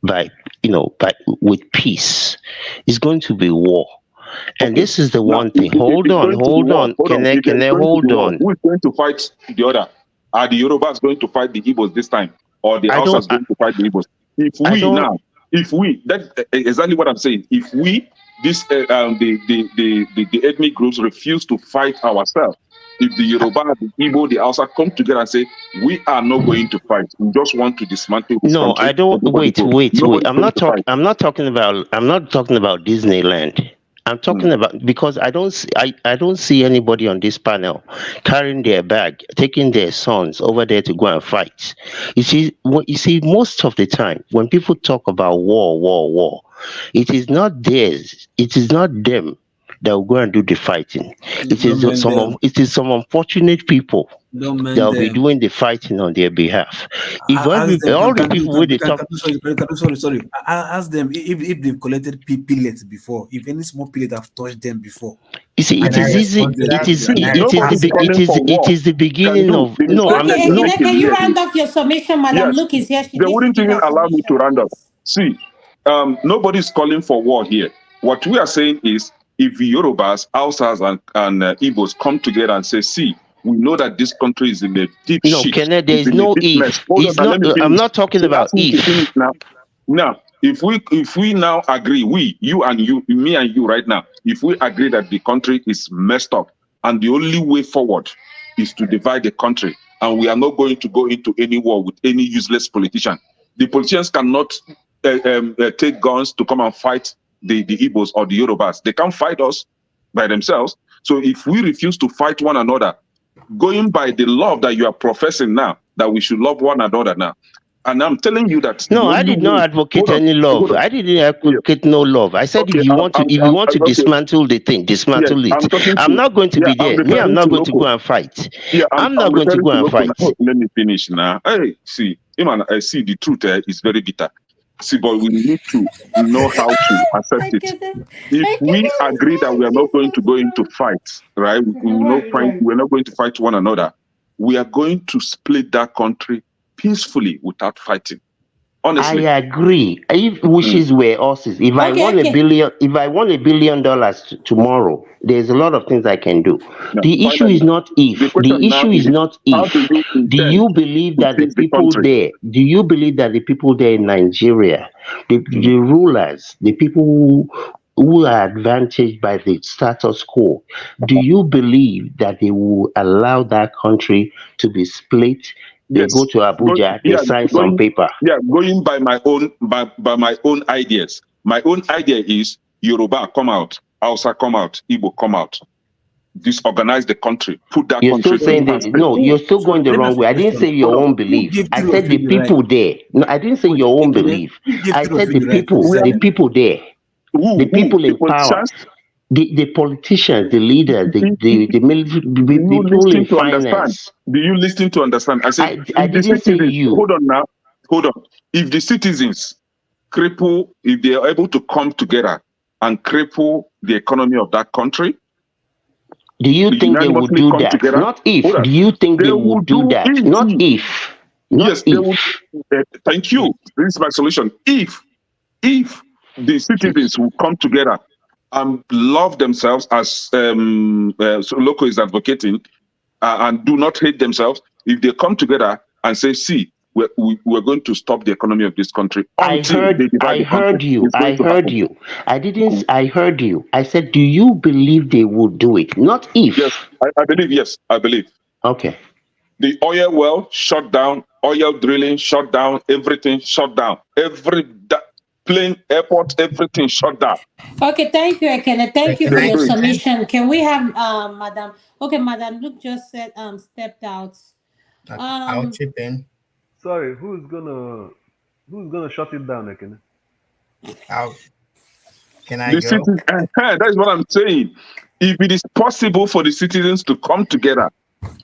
by with peace. It's going to be war. And this is the one thing. Hold on. Can I hold on? Who is going to fight the other? Are the Yorubas going to fight the Igbos this time, or the Hausas going to fight the Igbos? That's exactly what I'm saying. If we, the ethnic groups refuse to fight ourselves, if the Yoruba, the Igbo, the Hausa come together and say, we are not going to fight, we just want to dismantle this country. I don't. Wait. I'm not talking about Disneyland. I'm talking about, because I don't see anybody on this panel carrying their bag, taking their sons over there to go and fight. You see, most of the time when people talk about war, it is not theirs. It is not them that will go and do the fighting. It is some unfortunate people that will be doing the fighting on their behalf. If all the people with the talk, sorry, ask them if they've collected pellets before, if any small pellet have touched them before. You see, it is easy. It is the beginning of no. Okay, can you round off your summation, Madam? Look is here. They wouldn't even allow me to round up. See, nobody's calling for war here. What we are saying is, if the Yorubas, Hausas, and Igbos come together and say, see, we know that this country is in a deep shit. There is no if. I'm not talking about if. Now, if we now agree, you and you, me and you right now, if we agree that the country is messed up and the only way forward is to divide the country, and we are not going to go into any war with any useless politician. The politicians cannot take guns to come and fight the Igbos or the Yorubas. They can't fight us by themselves. So if we refuse to fight one another, going by the love that you are professing now, that we should love one another now, And I'm telling you that the No, I only did not way. advocate Hold on, any love. hold on. I didn't Yeah. advocate no love. I said Okay, if you want to, if you want to okay. dismantle the thing, Yeah, dismantle it. I'm talking I'm to. not going to Yeah, be I'm there. Me, I'm referring not to going to local. go and fight. Yeah, I'm I'm not going to referring go to and local. fight. Now. Let me finish now. Hey, see, man, I see the truth is very bitter. See, but we need to know how to accept it. If we agree that we are not going to go into fights, right? We will not fight. We're not going to fight one another. We are going to split that country peacefully without fighting. I Honestly. agree. If wishes were horses, if I Okay, want okay. if I want $1 billion tomorrow, there's a lot of things I can do. Now, The issue finally, is not the if. question The now issue is is not how if. do you Do intend you believe to that the fix the people country? there? Do you believe that the people there in Nigeria, the rulers, the people who are advantaged by the status quo, do you believe that they will allow that country to be split? They go Yes. to Abuja, they sign some Going paper. going by my own by my own ideas. My own idea is Yoruba come out, Hausa come out, Igbo come out. Disorganize the country, put that You're still country saying in that perspective. no, you're still Sorry, going the let me wrong ask you way. a I didn't say question. your own Who belief. gave I three of said you the the right? people there. No, I didn't say Wait, your own Ekene, belief. who gave I three of said you the right to We are the decide? people there, the people the in power, politicians. the politicians, the leaders, the military, Do the you people in listen to understand? finance. Do you listen to understand? I said, I if the didn't say citizens, you. hold on now, hold on. If the citizens cripple, if they are able to come together and cripple the economy of that country, Do you think they would unanimously do come that? together, Not if. hold on, Do you think they they will would do do that? it. Not if. Not Yes, they would. if. Thank you. This is my solution. If the citizens will come together and love themselves as so Loco is advocating, and do not hate themselves, if they come together and say, see, we're going to stop the economy of this country until they divide I the country, heard you. it's going to happen. I didn't I heard you. I said, do you believe they would do it? Not Yes, if. I believe, yes, I believe. Okay. The oil well shut down, oil drilling shut down, everything shut down. Plane, airport, everything shut down. Okay, thank you, Ekene. Thank you They for will your do it. submission. Can we have Madam? Okay, Madam Luke just said stepped out. I'll Um chip in. Sorry, who's gonna shut it down, Ekene? Can I The go? citizens, that is what I'm saying. If it is possible for the citizens to come together,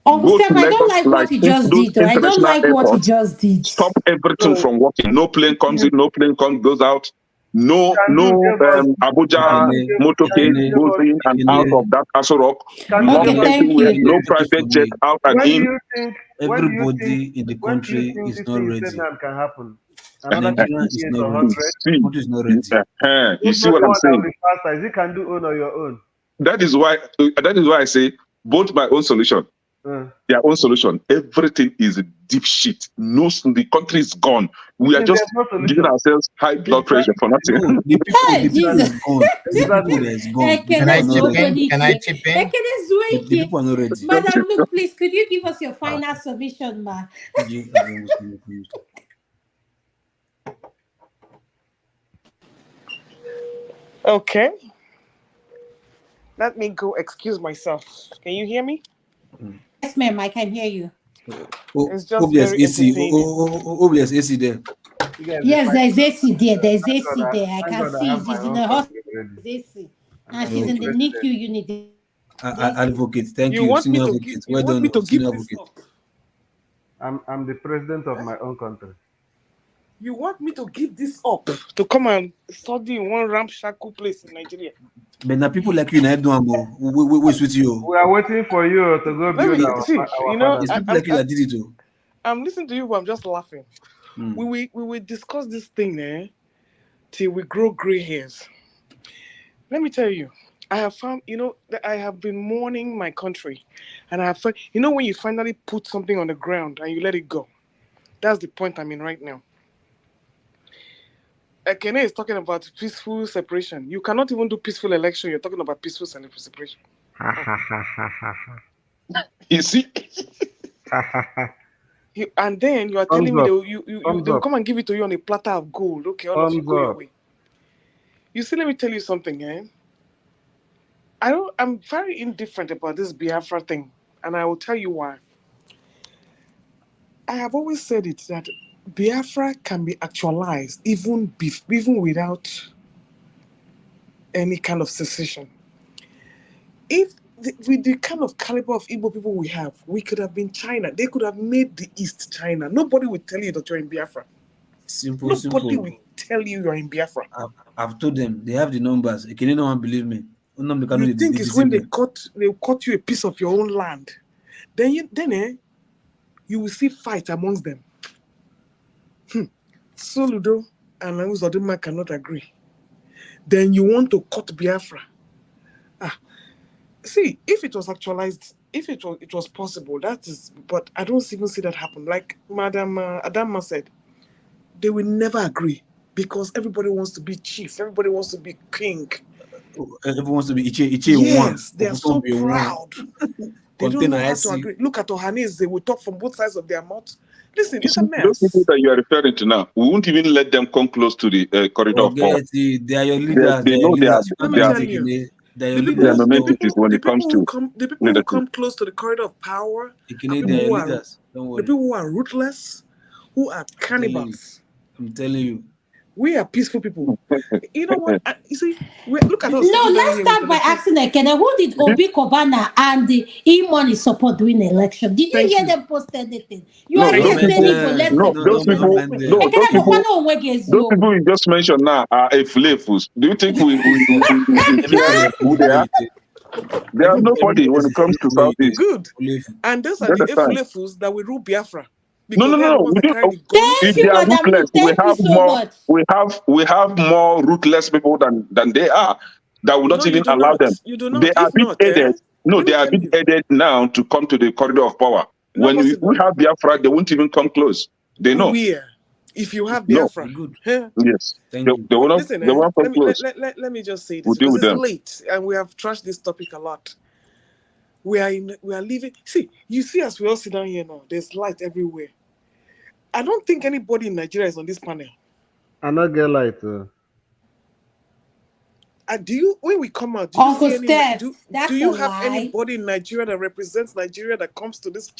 Uncle go to Steph, I don't Lagos, like like what he just those did though. I don't international like what he airports, just did. stop everything So from working. No plane comes in, no plane goes out. No, can you give us Abuja motorcade goes in and out of that Castle Rock. can you Lock give Okay, us thank everywhere. you. No Take it private from jet me. out and when do in. you think Everybody in the when do you country think is this not thing you said ready. now can happen? Another 50 Nigeria is years not or ready. 100? The See, country is not ready. you Who's see not what the I'm one that will saying? be faster? Is it can do own or your own? That is why I say both my own solution. Their own solution. Everything is deep shit. No, the country is gone. We are Then just there's no giving solution. ourselves high blood pressure for nothing. No, the Hey, people Jesus. is gone. The people Exactly. that is gone. The Can people I are Ekene not chip ready. in? Can I Zuekonike. chip in? Ekene The Zueke. people are not ready. Madam Luke, please, could you give us your final submission, ma? Okay. Let me go excuse myself. Can you hear me? Yes, ma'am, I can hear you. It's just Obvious very AC. entertaining. Obvious AC there. You guys will Yes, fight. there's AC there. There's Thank AC there. I Thank can God I see have my she's in own the hospital. country already. There's AC. And I'm she's the in the Okay. NICU president. unit. There's AC. Advocate. Thank you. Senior advocate. You Well want done, me to senior give this advocate. up? I'm the president of my own country. You want me to give this up to come and study in one ramshackle place in Nigeria? But now people like you now do we with you. We are waiting for you to go Let build me our see. our father's It's house. people like you that did it too. I'm listening to you, but I'm just laughing. We will discuss this thing till we grow gray hairs. Let me tell you, I have found, that I have been mourning my country, and I have found, when you finally put something on the ground and you let it go. That's the point I'm in right now. Ekene is talking about peaceful separation. You cannot even do peaceful election. You're talking about peaceful separation. You see? And then you are Thumbs telling me up. they will Thumbs up. come and give it to you on a platter of gold. Okay, all of you Thumbs go your up. way. You see, let me tell you something, I'm very indifferent about this Biafra thing, and I will tell you why. I have always said it that Biafra can be actualized even without any kind of secession. If with the kind of caliber of Igbo people we have, we could have been China. They could have made the East China. Nobody will tell you that you're in Biafra. Nobody will tell you you're in Biafra. I've told them they have the numbers. Can no one believe me? You think it's when they cut you a piece of your own land, then you will see fight amongst them. Soludo and Uzodima cannot agree. Then you want to cut Biafra. See, if it was actualized, if it was possible, that is, but I don't even see that happen. Like Madam Adama said, they will never agree because everybody wants to be chief, everybody wants to be king. Everyone wants to be Iche yes, one. they are so proud. They don't know how to agree. Look at Ohanes, they will talk from both sides of their mouth. Listen, it's a mess. Those people that you are referring to now, we won't even let them come close to the corridor of power. They are your leaders. They know they are. Let me tell you, the people who come close to the corridor of power, the people who are ruthless, who are cannibals. I'm telling you. We are peaceful people. You know what? You see, look at us. No, let's start by asking Ekene, who did Obi Kobana and the E-Money support during the election? Did you hear them post anything? You are here saying those people you just mentioned now are flavors. Do you think we care who they are? They are nobody when it comes to Southeast. Good. And those are the flavors that will rule Biafra. No. We don't. If they are ruthless, we have more ruthless people than they are. That will not even allow them. They are big headed. No, they are big headed now to come to the corridor of power. When we have Biafra, they won't even come close. They know. If you have Biafra, yes, they will not. Listen, they won't come close. Let me just say this because it's late and we have trashed this topic a lot. We are living. See, you see, as we all sit down here now, there's light everywhere. I don't think anybody in Nigeria is on this panel. I not get light. Do you, when we come out, do you have anybody in Nigeria that represents Nigeria that comes to this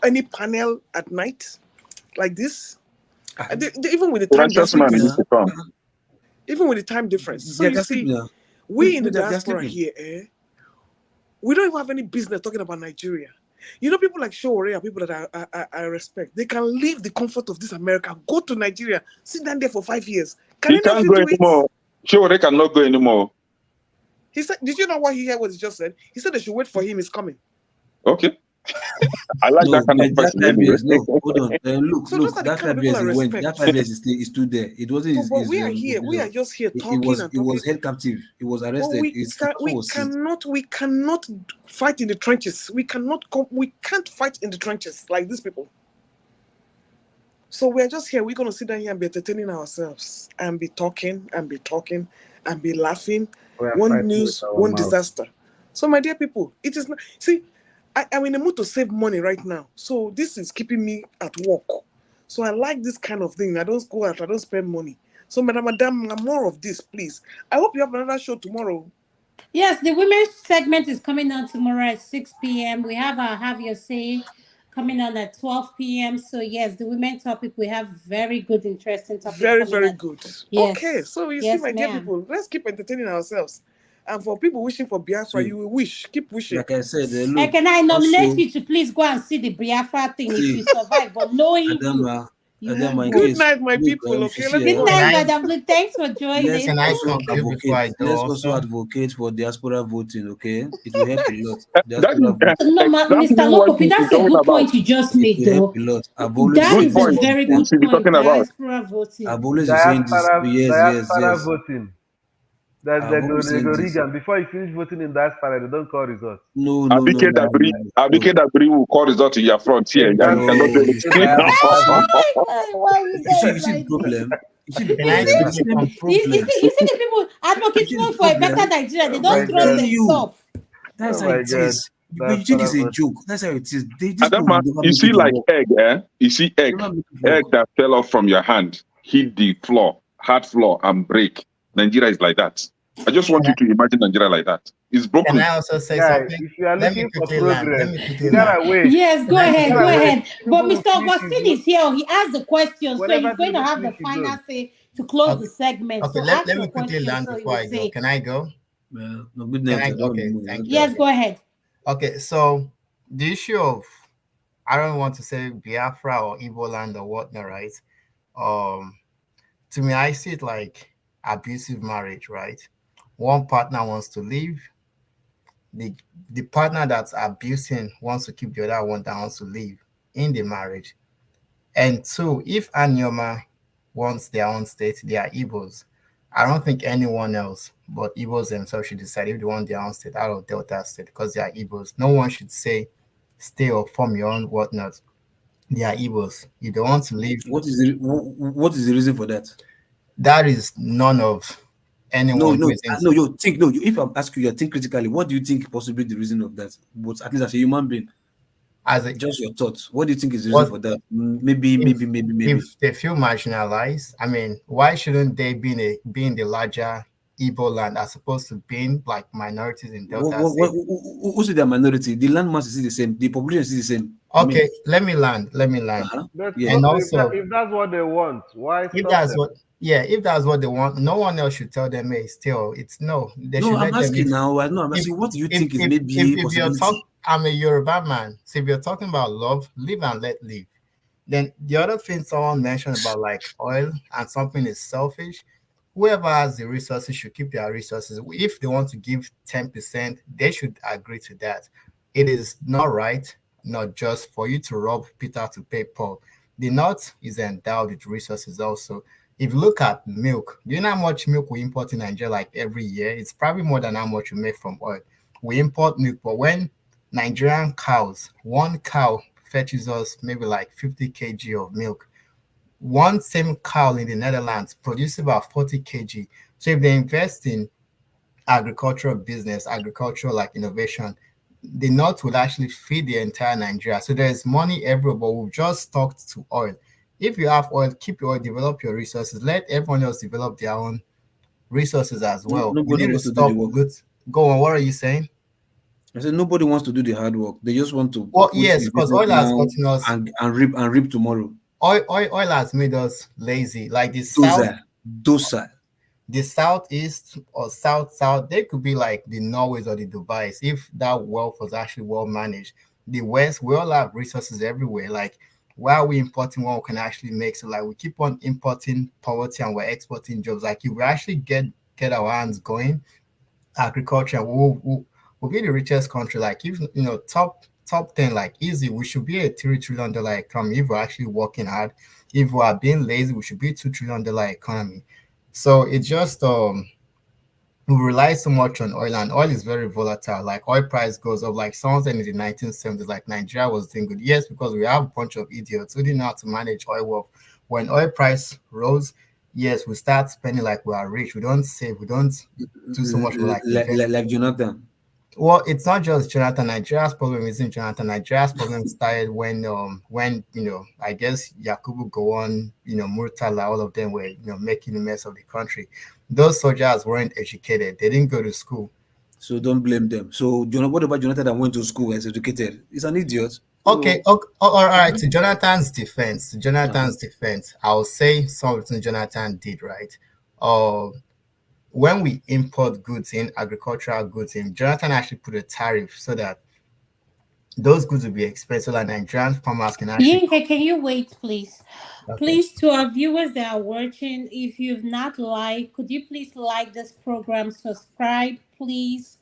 any panel at night like this? Even with the time difference. Even with the time difference. So you see, we in the diaspora here, we don't even have any business talking about Nigeria. You know, people like Showore are people that I respect. They can leave the comfort of this America, go to Nigeria, sit down there for 5 years. He can't go anymore. Showore cannot go anymore. He said, did you know what he just said? He said they should wait for him, he's coming. Okay. I like that kind of person. Hold on. Look, that 5 years he went. That 5 years is still there. It wasn't. But we are here. We are just here talking. He was held captive. He was arrested. We cannot fight in the trenches. We can't fight in the trenches like these people. So we're just here. We're gonna sit down here and be entertaining ourselves and be talking and be laughing. One news, one disaster. So my dear people, it is not. See, I'm in the mood to save money right now. So this is keeping me at work. So I like this kind of thing. I don't go out, I don't spend money. So Madam, more of this, please. I hope you have another show tomorrow. Yes, the women's segment is coming on tomorrow at 6 p.m. We have our Have Your Say coming on at 12 p.m. So yes, the women topic, we have very good, interesting topic. Very good. Yes. Okay, so you see, my dear people, let's keep entertaining ourselves. And for people wishing for Biafra, you will keep wishing. Like I said, can I nominate you to please go and see the Biafra thing if you survive, but knowing good night, my people. Okay, good night, Madam Luke. Thanks for joining. Let's also advocate for diaspora voting. Okay, it will help a lot. Mr. Lokopi, that's a good point you just made, though. That is a very good point. Diaspora voting. I've always been saying this. Yes. Voting. That they go rig, and before you finish voting in diaspora, they don't call results. No. Abike Dabri will call results in your front here. You cannot do it. You see the problem. You see the people advocating for a better Nigeria. They don't trust themselves. That's how it is. But you think it's a joke. That's how it is. You see, like egg, You see egg that fell off from your hand, hit the floor, hard floor, and break. Nigeria is like that. I just want you to imagine Nigeria like that. It's Can broken. I also say Guy, something? if you are Let me looking for quickly land. Let progress, me you quickly land. gotta wait. Yes, Can go I You ahead, quickly go gotta land? wait. ahead. But Tinubu will Mr. finish Augustine is here. He asked the question, so whenever he's going to Tinubu have the finish his final own. say to close the Okay. segment. Okay. So Let, ask let your me quickly question, land so he before will I go. say. Can I go? Well, no, good Can night. I? I don't want to Okay. move. Thank you. Yes, Okay. go ahead. Okay. So the issue of, I don't want to say Biafra or Igbo land or whatnot, right? Um, to me, I see it like abusive marriage, right? One partner wants to leave, the the partner that's abusing wants to keep the other one that wants to leave in the marriage. And two, if Anyoma wants their own state, they are Igbos. I don't think anyone else but Igbos themselves should decide if they want their own state out of Delta State because they are Igbos. No one should say stay or form your own whatnot. They are Igbos. If they want to leave, What is the reason for that? that is none of No, anyone's no, reasons. no. You think no. If I'm asking you, think critically. What do you think possibly the reason of that? But at least as a human being, As a just your thoughts. What do you think is the reason what for that? Maybe, if maybe, maybe, if maybe. they feel marginalized, I mean, why shouldn't they be in the larger Igbo land as opposed to being like minorities in Delta State? Who say they're minority? The landmass is still the same. The population is still the same. I mean, Okay, let me land. Let me land. But yeah. And if also, that's what they want, why if stop that's them? what, yeah, if that's what they want, no one else should tell them, hey, still, it's no. They No, should I'm let them. asking now. I know. I'm If asking. What do you if think is if if, maybe if you're talk, possibility? I'm a Yoruba man. So if you're talking about love, live and let live. Then the other thing someone mentioned about like oil and something is selfish. Whoever has the resources should keep their resources. If they want to give 10%, they should agree to that. It is not right, not just for you to rob Peter to pay Paul. The North is endowed with resources also. If you look at milk, do you know how much milk we import in Nigeria like every year? It's probably more than how much we make from oil. We import milk, but when Nigerian cows, one cow fetches us maybe like 50 kg of milk. One same cow in the Netherlands produces about 40 kg. So if they invest in agricultural business, agricultural like innovation, the North will actually feed the entire Nigeria. So there's money everywhere, but we've just stuck to oil. If you have oil, keep your oil, develop your resources. Let everyone else develop their own resources as well. We Nobody need to wants to do the stop work. good. Go on. What are you saying? I said nobody wants to do the hard work. They just want to Well, put yes, the because business oil has now gotten us. and reap tomorrow. Oil has made us lazy. Like Docile. the southeast or south, they could be like the Norways or the Dubais if that wealth was actually well managed. The West, we all have resources everywhere. Like, why are we importing what we can actually make? So like we keep on importing poverty and we're exporting jobs. Like if we actually get our hands going, agriculture, we'll be the richest country. Like if you know top 10, like easy, we should be a $3 trillion economy if we're actually working hard. If we are being lazy, we should be $2 trillion economy. So it's just we rely so much on oil, and oil is very volatile. Like oil price goes up. Like someone said in the 1970s, like Nigeria was doing good. Yes, because we have a bunch of idiots who didn't know how to manage oil wealth. When oil price rose, yes, we start spending like we are rich. We don't save. We don't do so much for like invest. Like Jonathan. Well, it's not just Jonathan. Nigeria's problem isn't Jonathan. Nigeria's problem started when I guess Yakubu Gowon, Murtala, all of them were making a mess of the country. Those soldiers weren't educated. They didn't go to school. So don't blame them. So what about Jonathan that went to school and is educated? He's an idiot. Okay, So okay, all right. uh-huh. To Jonathan's defense, Uh-huh. I'll say something Jonathan did right. Uh, when we import goods in, agricultural goods in, Jonathan actually put a tariff so that those goods will be expensive, so that Nigerian farmers can actually. Yinka, can you wait, please? Okay. Please, to our viewers that are watching, if you've not liked, could you please like this program, subscribe, please?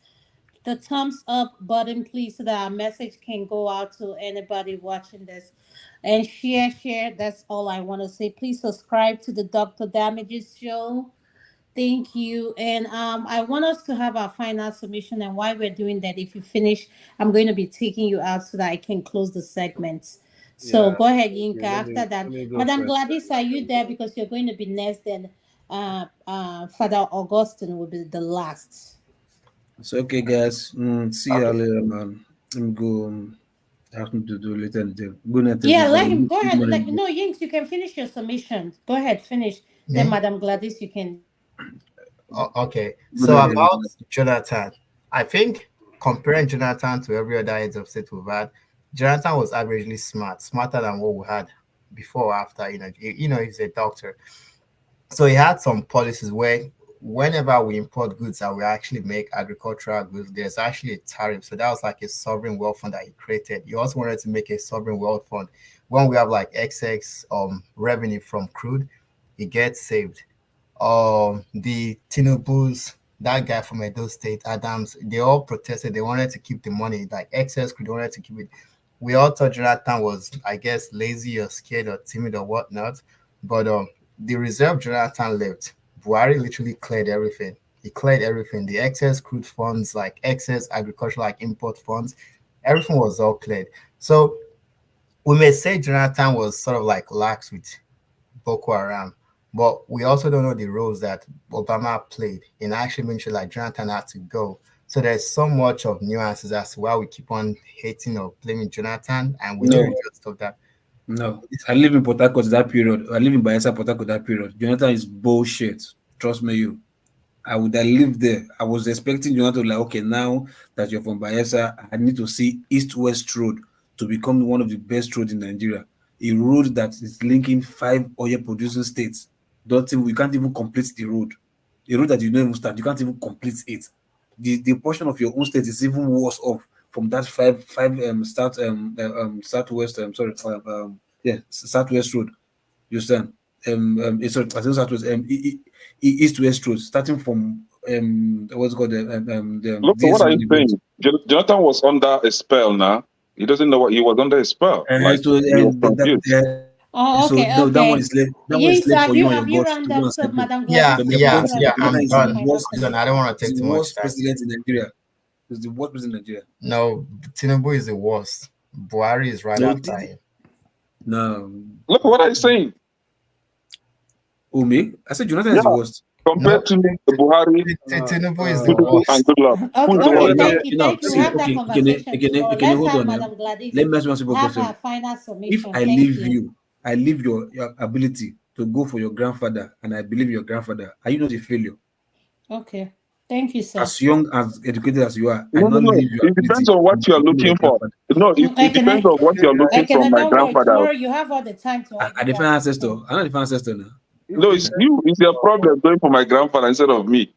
The thumbs up button, please, so that our message can go out to anybody watching this. And share. That's all I want to say. Please subscribe to the Dr. Damages Show. Thank you. And I want us to have our final submission. And while we're doing that, if you finish, I'm going to be taking you out so that I can close the segment. So Yeah. go ahead, Yinka. Okay. After Let that, me go Madam first. Gladys, are you there? Because you're going to be next, then Father Augustine will be the last. It's okay, guys. See you Okay. later, man. Let me go. I have to do later in the day. Good night, Yeah, let everybody. him go Good ahead. Like morning. no, Yinks, you can finish your submission. Go ahead, finish. Then Me? Madam Gladys, you can. Okay, Go so ahead, about Jonathan, I think comparing Jonathan to every other heads of state we've had, Jonathan was averagely smart, smarter than what we had before or after. He's a doctor, so he had some policies where whenever we import goods and we actually make agricultural goods, there's actually a tariff. So that was like a sovereign wealth fund that he created. He also wanted to make a sovereign wealth fund when we have like excess revenue from crude, it gets saved. The Tinubu's, that guy from Edo State, Adams, they all protested. They wanted to keep the money, like excess crude, they wanted to keep it. We all thought Jonathan was, I guess, lazy or scared or timid or whatnot. But the reserve Jonathan left, Buhari literally cleared everything. He cleared everything. The excess crude funds, like excess agricultural, like import funds, everything was all cleared. So we may say Jonathan was sort of like lax with Boko Haram, but we also don't know the roles that Obama played in actually making sure like Jonathan had to go. So there's so much of nuances as to why we keep on hating or blaming Jonathan, and we need to No, just stop that. no. I live in Port Harcourt that period. I live in Bayelsa, Port Harcourt that period. Jonathan is bullshit. Trust me, you. I would have lived there. I was expecting Jonathan like, okay, now that you're from Bayelsa, I need to see East-West Road to become one of the best roads in Nigeria. A road that is linking 5 oil producing states. Don't even, we can't even complete the road. A road that you don't even start, you can't even complete it. The portion of your own state is even worse off from that five southwest yeah, southwest road. You understand? Sorry, I think southwest east west road, starting from what's it called the Look, what DSC are you roundabout. saying? Jonathan was under a spell now. He doesn't know what he was under a spell. Like So he was confused. Oh, so okay, no, that one okay. is left. That one Yeah, is so left have for you you and your have you God round to go up and so settle. Madam Yeah, Gladys But is my yeah, point also is, yeah. about Jonathan I'm to is make the done. final worst. I'm done. I submission. don't want to He's take the too much worst time. president in Nigeria. He's the worst president in Nigeria. No, Tinubu is the worst. Buhari is right No, after him. no. Look, what are you saying? Who me? I said Jonathan Yeah, is the worst. No, compared to Buhari, Tinubu is the Tinubu, and worst. Goodluck, who Okay, is the okay, worst? thank you. We See, have that okay, conversation tomorrow. Let's hold have on now. Madam Gladys Let me ask you one simple have her question. final If submission. I Thank leave you. you, I leave your ability to go for your grandfather, and I believe your grandfather, are you not a failure? Okay, thank you, sir. As young as educated as you are, I No, no, not no. leave your It depends ability on what and you are become your looking for. grandfather. No, it depends on what you are looking from my Don't worry. grandfather. Tomorrow you have all the time to I argue define that. ancestor. I'm not define ancestor now. No, it's you. It's your problem going for my grandfather instead of me.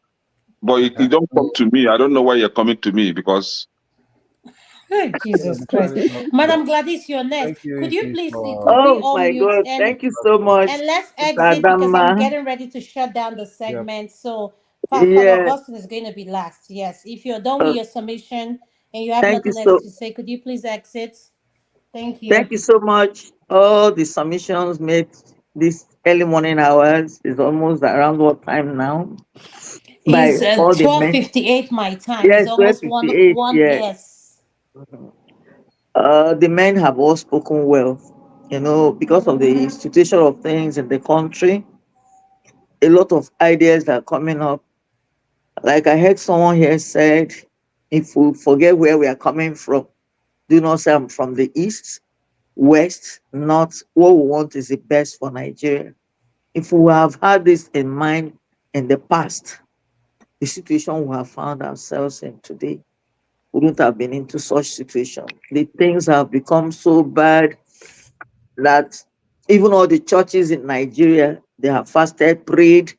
But you don't come to me. I don't know why you're coming to me because Oh, Jesus Christ. Madam Gladys, you're next. Thank you, Could you Ife, please for quickly Oh my unmute God! Thank you so much, and let's Mr. exit because I'm Adama. getting ready to shut down the yeah. segment. So Father Yeah. Augustine is going to be last. Yes. If you're done with Uh, your submission and you have thank you nothing else so. to say, could you please exit? Thank you. Thank you so much. All the submissions made this early morning hours is almost around what time now? By It's all the men. 12:58 my time. It's Yes, almost one 12:58. one. Yeah. Yes. The men have all spoken well. Because of the situation of things in the country, a lot of ideas are coming up. Like I heard someone here said, if we forget where we are coming from, do not say I'm from the east, west, north. What we want is the best for Nigeria. If we have had this in mind in the past, the situation we have found ourselves in today wouldn't have been into such situation. The things have become so bad that even all the churches in Nigeria, they have fasted, prayed.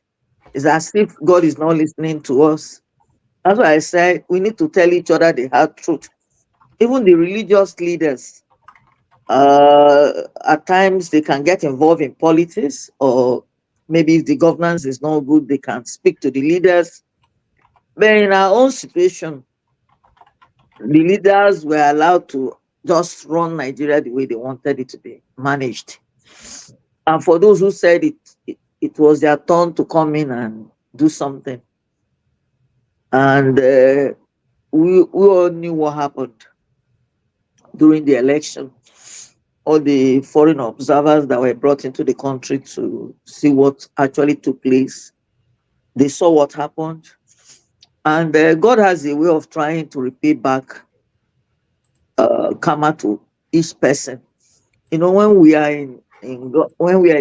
It's as if God is not listening to us. That's why I said we need to tell each other the hard truth. Even the religious leaders, at times they can get involved in politics, or maybe if the governance is not good, they can speak to the leaders. But in our own situation, the leaders were allowed to just run Nigeria the way they wanted it to be managed. And for those who said it was their turn to come in and do something. And we all knew what happened during the election. All the foreign observers that were brought into the country to see what actually took place, they saw what happened. And God has a way of trying to repay back karma to each person. When we are when we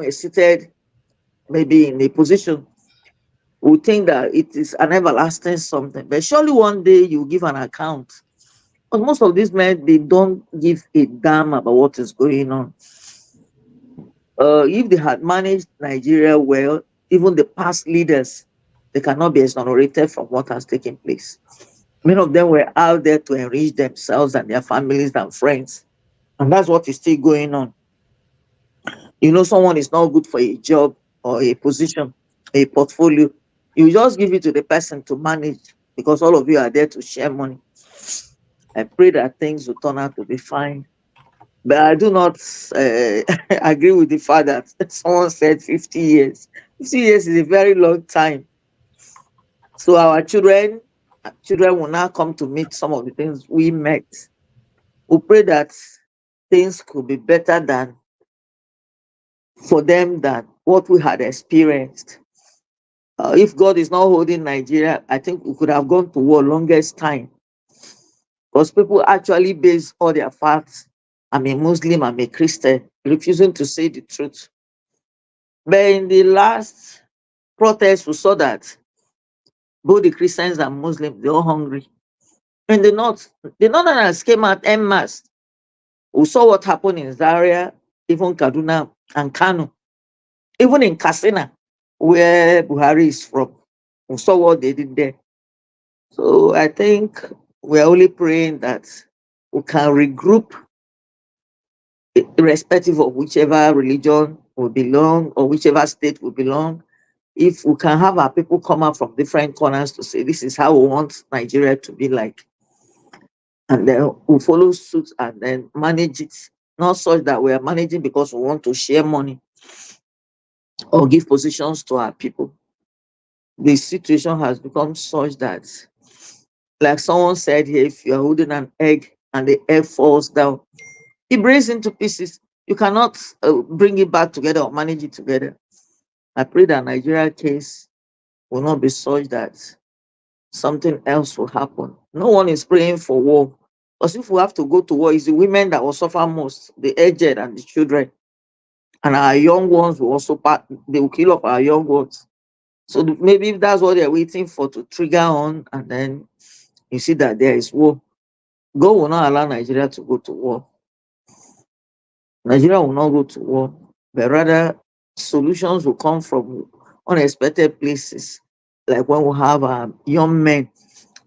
are seated maybe in a position, We think that it is an everlasting something, but surely one day you give an account. But most of these men, they don't give a damn about what is going on. If they had managed Nigeria well, even the past leaders, they cannot be exonerated from what has taken place. Many of them were out there to enrich themselves and their families and friends. And that's what is still going on. You know, someone is not good for a job or a position, a portfolio. You just give it to the person to manage because all of you are there to share money. I pray that things will turn out to be fine. But I do not agree with the fact that someone said 50 years. 50 years is a very long time. So our children will now come to meet some of the things we met. We pray that things could be better than for them than what we had experienced. If God is not holding Nigeria, I think we could have gone to war longest time because people actually base all their facts. I'm a Muslim, I'm a Christian, refusing to say the truth. But in the last protest, we saw that both the Christians and Muslims, they're all hungry. In the north, the northerners came out en masse. We saw what happened in Zaria, even Kaduna and Kano, even in Katsina, where Buhari is from. We saw what they did there. So I think we're only praying that we can regroup irrespective of whichever religion we belong or whichever state we belong. If we can have our people come out from different corners to say this is how we want Nigeria to be like, and then we follow suit and then manage it, not such that we are managing because we want to share money or give positions to our people. The situation has become such that, like someone said here, if you're holding an egg and the egg falls down, it breaks into pieces. You cannot bring it back together or manage it together. I pray that Nigeria case will not be such that something else will happen. No one is praying for war. Because if we have to go to war, it's the women that will suffer most, the aged and the children. And our young ones will also they will kill off our young ones. So maybe if that's what they're waiting for to trigger on, and then you see that there is war. God will not allow Nigeria to go to war. Nigeria will not go to war, but rather solutions will come from unexpected places. Like when we have young men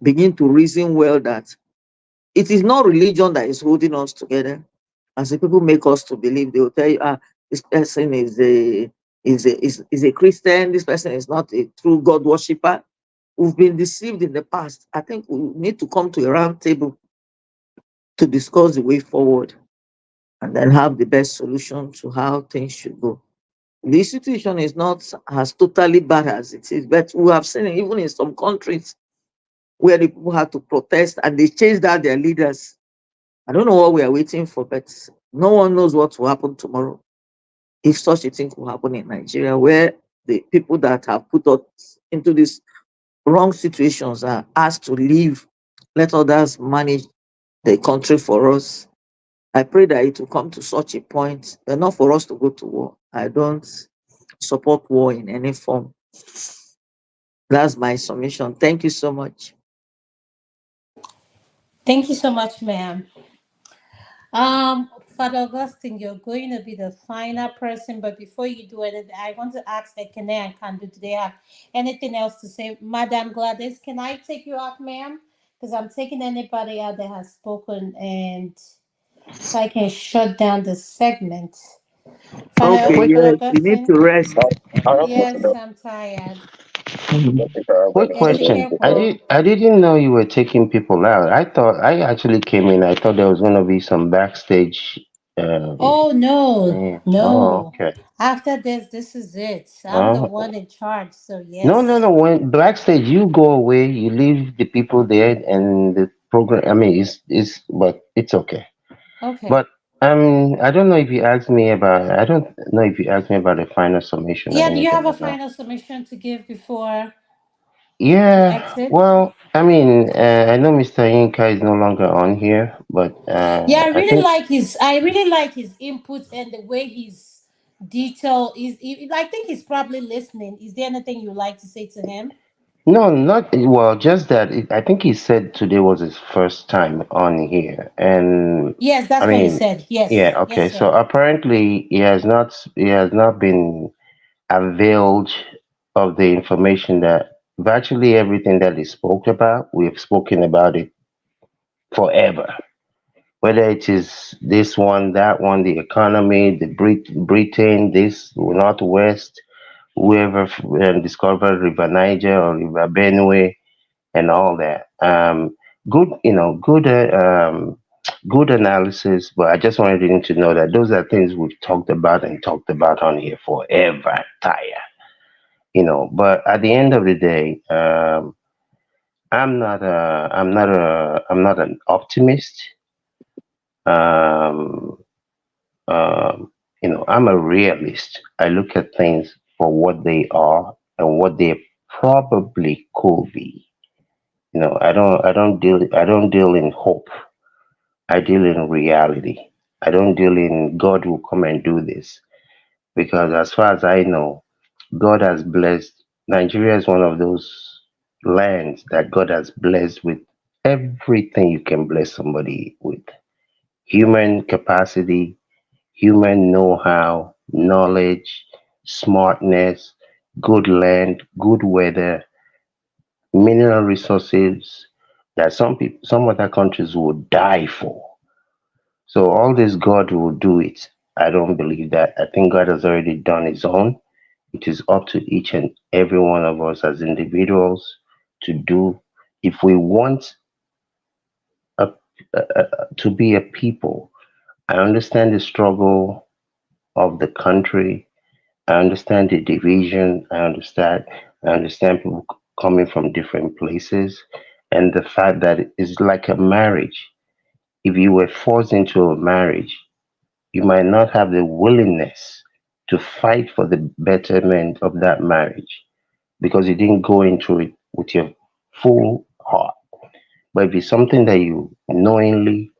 begin to reason well that it is not religion that is holding us together. As the people make us to believe, they will tell you, this person is a Christian, this person is not a true God worshipper. We've been deceived in the past. I think we need to come to a round table to discuss the way forward and then have the best solution to how things should go. The situation is not as totally bad as it is, but we have seen it even in some countries where the people had to protest and they changed out their leaders. I don't know what we are waiting for, but no one knows what will happen tomorrow if such a thing will happen in Nigeria, where the people that have put us into these wrong situations are asked to leave, let others manage the country for us. I pray that it will come to such a point, but not for us to go to war. I don't support war in any form. That's my submission. Thank you so much. Thank you so much, ma'am. Father Augustine, you're going to be the final person, but before you do it, I want to ask Ekene and Kandu, do they have anything else to say? Madam Gladys, can I take you off, ma'am? Because I'm taking anybody out that has spoken, and so I can shut down the segment. Okay, Father yes, you need Augustine, to rest. yes, I'm tired. Quick question. Echimepo. I didn't know you were taking people out. I thought I actually came in. I thought there was gonna be some backstage. Oh no, Yeah. Oh, no. okay. After this is it. I'm the Oh, one in charge, so no, no, yes. no. When backstage, you go away, you leave the people there, and the program. I mean, but it's okay. Okay. But I don't know if you asked me about. I don't know if you asked me about the final summation or Yeah, do you anything have a like that. final submission to give before we Yeah. exit? Well, I mean, I know Mr. Inka is no longer on here, but Yeah, I think I really like his input and the way Detail is. I think he's probably listening. Is there anything you'd like to say to him? No, not well. Just that I think he said today was his first time on here, and Yes, I that's what he mean, said. Yes, yeah, okay. yes, So sir. apparently, he has not been availed of the information that virtually everything that he spoke about. We've spoken about it forever. Whether it is this one, that one, the economy, the Britain, this Northwest, whoever discovered River Niger or River Benue and all that. Good, good analysis. But I just wanted you to know that those are things we've talked about and talked about on here forever, tire. But at the end of the day, I'm not an optimist. Um, I'm a realist. I look at things for what they are and what they probably could be. I don't deal in hope. I deal in reality. I don't deal in God will come and do this, because as far as I know, God has blessed. Nigeria is one of those lands that God has blessed with everything you can bless somebody with: human capacity, human know-how, knowledge, smartness, good land, good weather, mineral resources that some other countries would die for. So all this God will do it. I don't believe that. I think God has already done his own. It is up to each and every one of us as individuals to do. If we want a, to be a people, I understand the struggle of the country. I understand the division. I understand people coming from different places, and the fact that it's like a marriage. If you were forced into a marriage, you might not have the willingness to fight for the betterment of that marriage because you didn't go into it with your full heart. But if it's something that you knowingly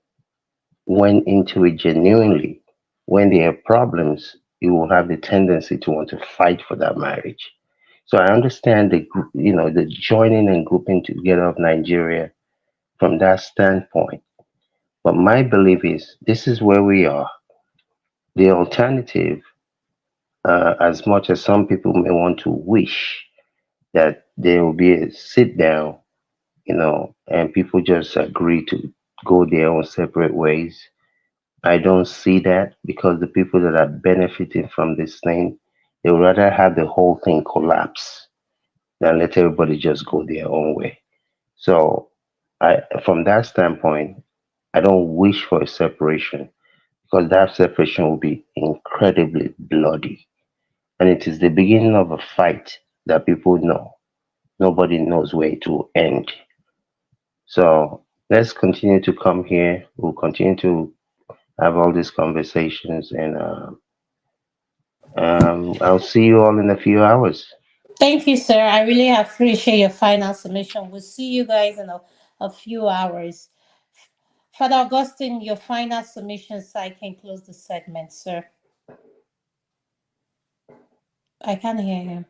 went into it genuinely, when there are problems, you will have the tendency to want to fight for that marriage. So I understand the joining and grouping together of Nigeria from that standpoint. But my belief is this is where we are. The alternative, as much as some people may want to wish that there will be a sit down, and people just agree to go their own separate ways. I don't see that, because the people that are benefiting from this thing, they would rather have the whole thing collapse than let everybody just go their own way. So, from that standpoint, I don't wish for a separation, because that separation will be incredibly bloody. And it is the beginning of a fight that people know. Nobody knows where it will end. So let's continue to come here. We'll continue to have all these conversations, and I'll see you all in a few hours. Thank you, sir. I really appreciate your final submission. We'll see you guys in a few hours. Father Augustine, your final submission so I can close the segment, sir. I can't hear him.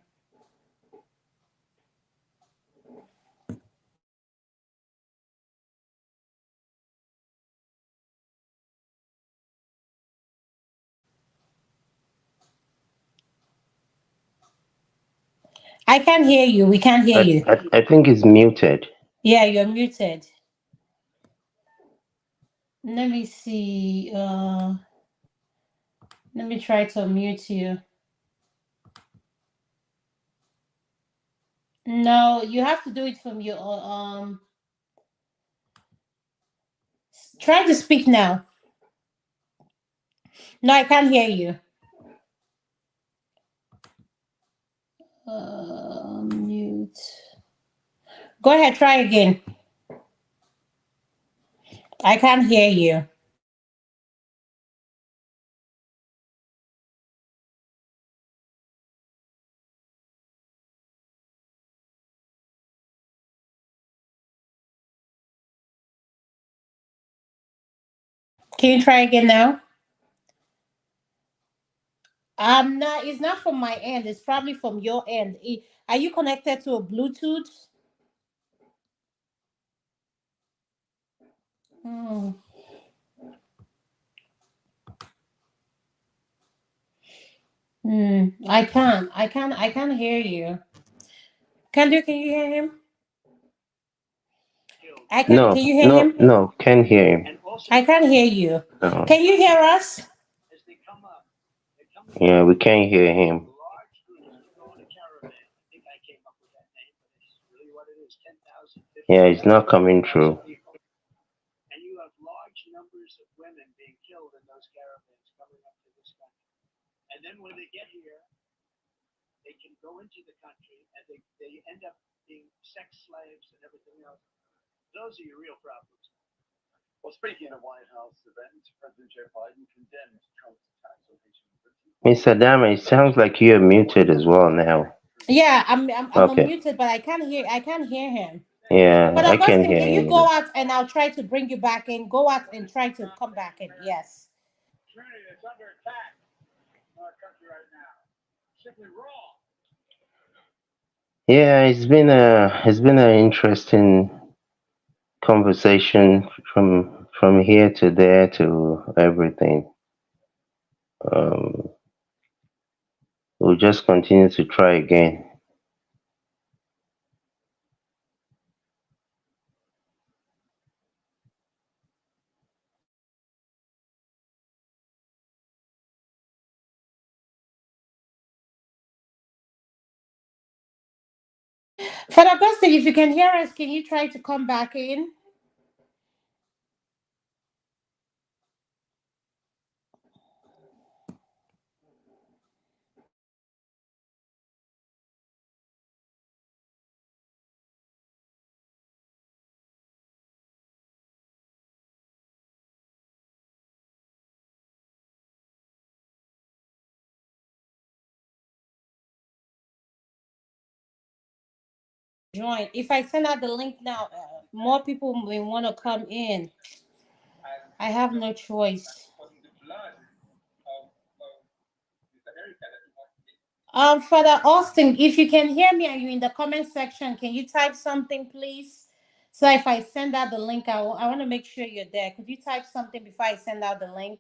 I can't hear you. We can't hear I, you. I, I think it's muted. Yeah, you're muted. Let me see. Let me try to mute you. No, you have to do it from your try to speak now. No, I can't hear you. Mute. Go ahead, try again. I can't hear you. Can you try again now? Not. It's not from my end. It's probably from your end. Are you connected to a Bluetooth? Hmm. I can't. I can't hear you. Can you hear him? I can. No, Can you hear no, him? no, can't hear him. I can't hear you. No. Can you hear us? Yeah, we can't hear him. Yeah, it's not coming through. Mr. Dama, it sounds like you're muted as well now. Yeah, I'm Okay. unmuted, but I can't hear him. Yeah, But I can Augustine, hear can you him go now. out and I'll try to bring you back in? Go out and try to come back in. Yes. Yeah, it's been an interesting conversation from here to there to everything. Um, we'll just continue to try again. Father Augustine, if you can hear us, can you try to come back in? Join. If I send out the link now, more people may want to come in. I have no choice. Father Austin, if you can hear me and you're in the comment section, can you type something, please? So if I send out the link, I want to make sure you're there. Could you type something before I send out the link?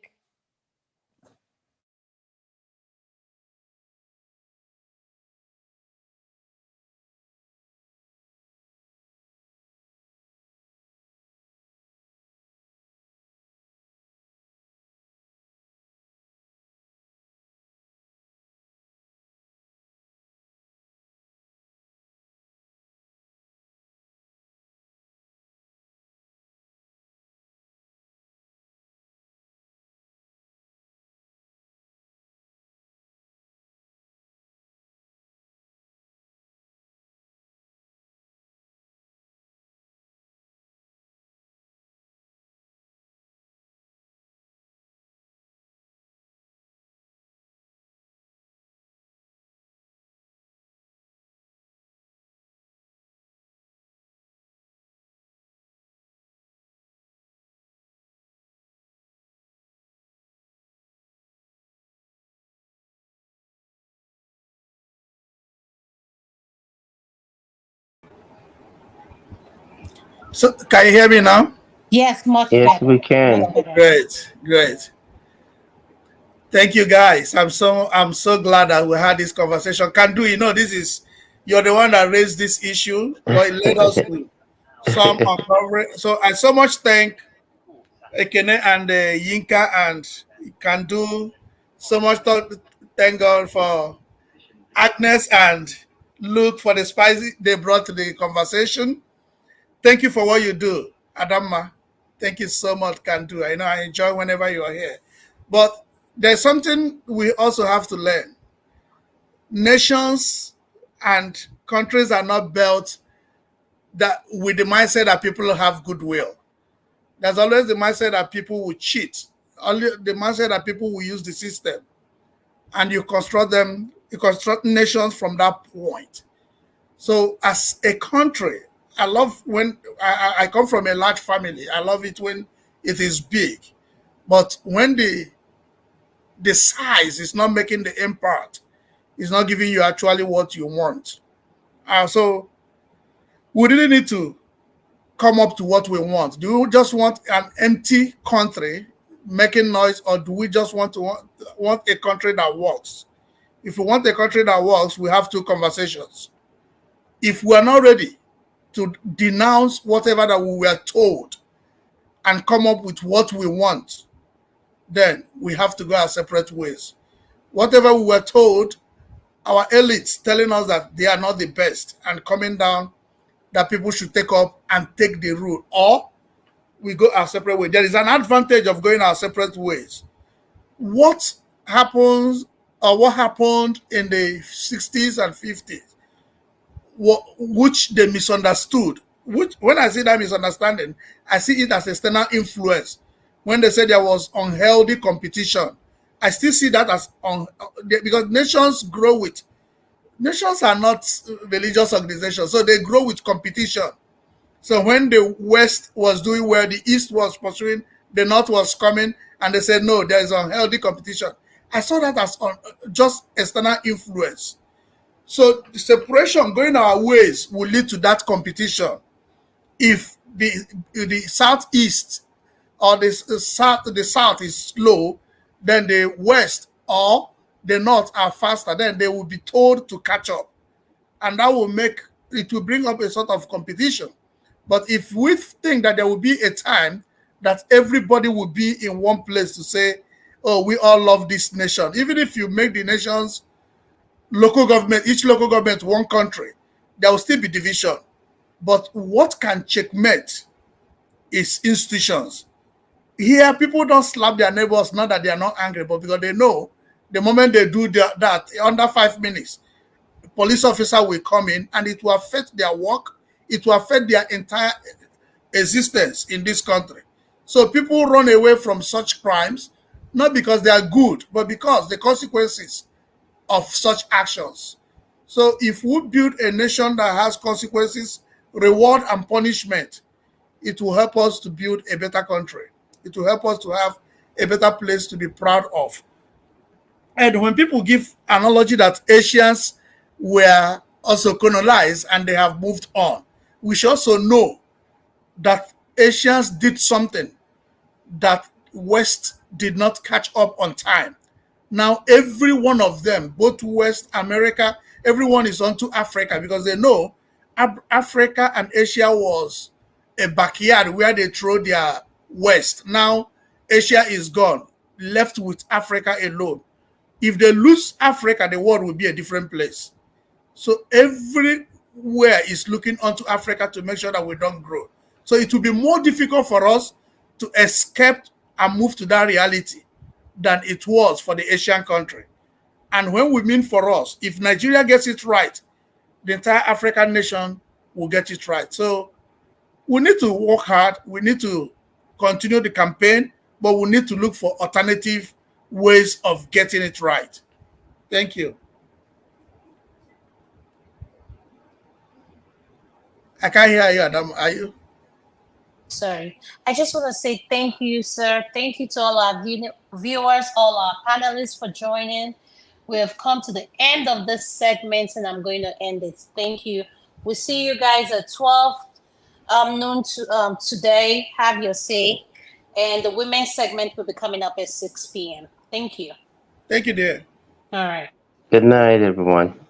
So can you hear me now? Yes, much Yes, better. we Much can. better. Great, great. Thank you, guys. I'm so glad that we had this conversation. Can do, this is you're the one that raised this issue, but it led us to some uncovering. So I so much thank Ekene and Yinka and Can do so much. Thank God for Agnes and Luke for the spicy they brought to the conversation. Thank you for what you do, Adama. Thank you so much, Can do. I know I enjoy whenever you are here. But there's something we also have to learn. Nations and countries are not built that with the mindset that people have goodwill. There's always the mindset that people will cheat, only the mindset that people will use the system, and you construct nations from that point. So, as a country, I love when I come from a large family. I love it when it is big, but when the the size is not making the impact. It's not giving you actually what you want. So we really need to come up to what we want. Do we just want an empty country making noise, or do we just want a country that works? If we want a country that works, we have two conversations. If we are not ready to denounce whatever that we were told and come up with what we want, then we have to go our separate ways. Whatever we were told, our elites telling us that they are not the best and coming down, that people should take up and take the rule, or we go our separate way. There is an advantage of going our separate ways. What happens, or what happened in the 60s and 50s, which they misunderstood, which, when I see that misunderstanding, I see it as external influence. When they said there was unhealthy competition, I still see that as because nations are not religious organizations, so they grow with competition. So when the West was doing well, the East was pursuing, the North was coming, and they said, no, there is unhealthy competition. I saw that as just external influence. So the separation, going our ways, will lead to that competition. If the Southeast or the South is slow, then the West or the North are faster, then they will be told to catch up. And that will bring up a sort of competition. But if we think that there will be a time that everybody will be in one place to say, oh, we all love this nation, even if you make the nations local government, each local government one country, there will still be division. But what can checkmate is institutions. Here, people don't slap their neighbors, not that they are not angry, but because they know the moment they do that, under 5 minutes, the police officer will come in and it will affect their work. It will affect their entire existence in this country. So people run away from such crimes, not because they are good, but because the consequences of such actions. So if we build a nation that has consequences, reward and punishment, it will help us to build a better country. It will help us to have a better place to be proud of. And when people give analogy that Asians were also colonized and they have moved on, we should also know that Asians did something that West did not catch up on time. Now, every one of them, both West America, everyone is onto Africa because they know Africa and Asia was a backyard where they throw their West. Now, Asia is gone, left with Africa alone. If they lose Africa, the world will be a different place. So everywhere is looking onto Africa to make sure that we don't grow. So it will be more difficult for us to escape and move to that reality than it was for the Asian country. And when we mean for us, if Nigeria gets it right, the entire African nation will get it right. So we need to work hard. We need to continue the campaign, but we need to look for alternative ways of getting it right. Thank you. I can't hear you, Adam. Are you? Sorry. I just want to say thank you, sir. Thank you to all our viewers, all our panelists for joining. We have come to the end of this segment, and I'm going to end it. Thank you. We'll see you guys at 12 noon today. Have your say. And the women's segment will be coming up at 6 p.m. Thank you. Thank you, dear. All right. Good night, everyone.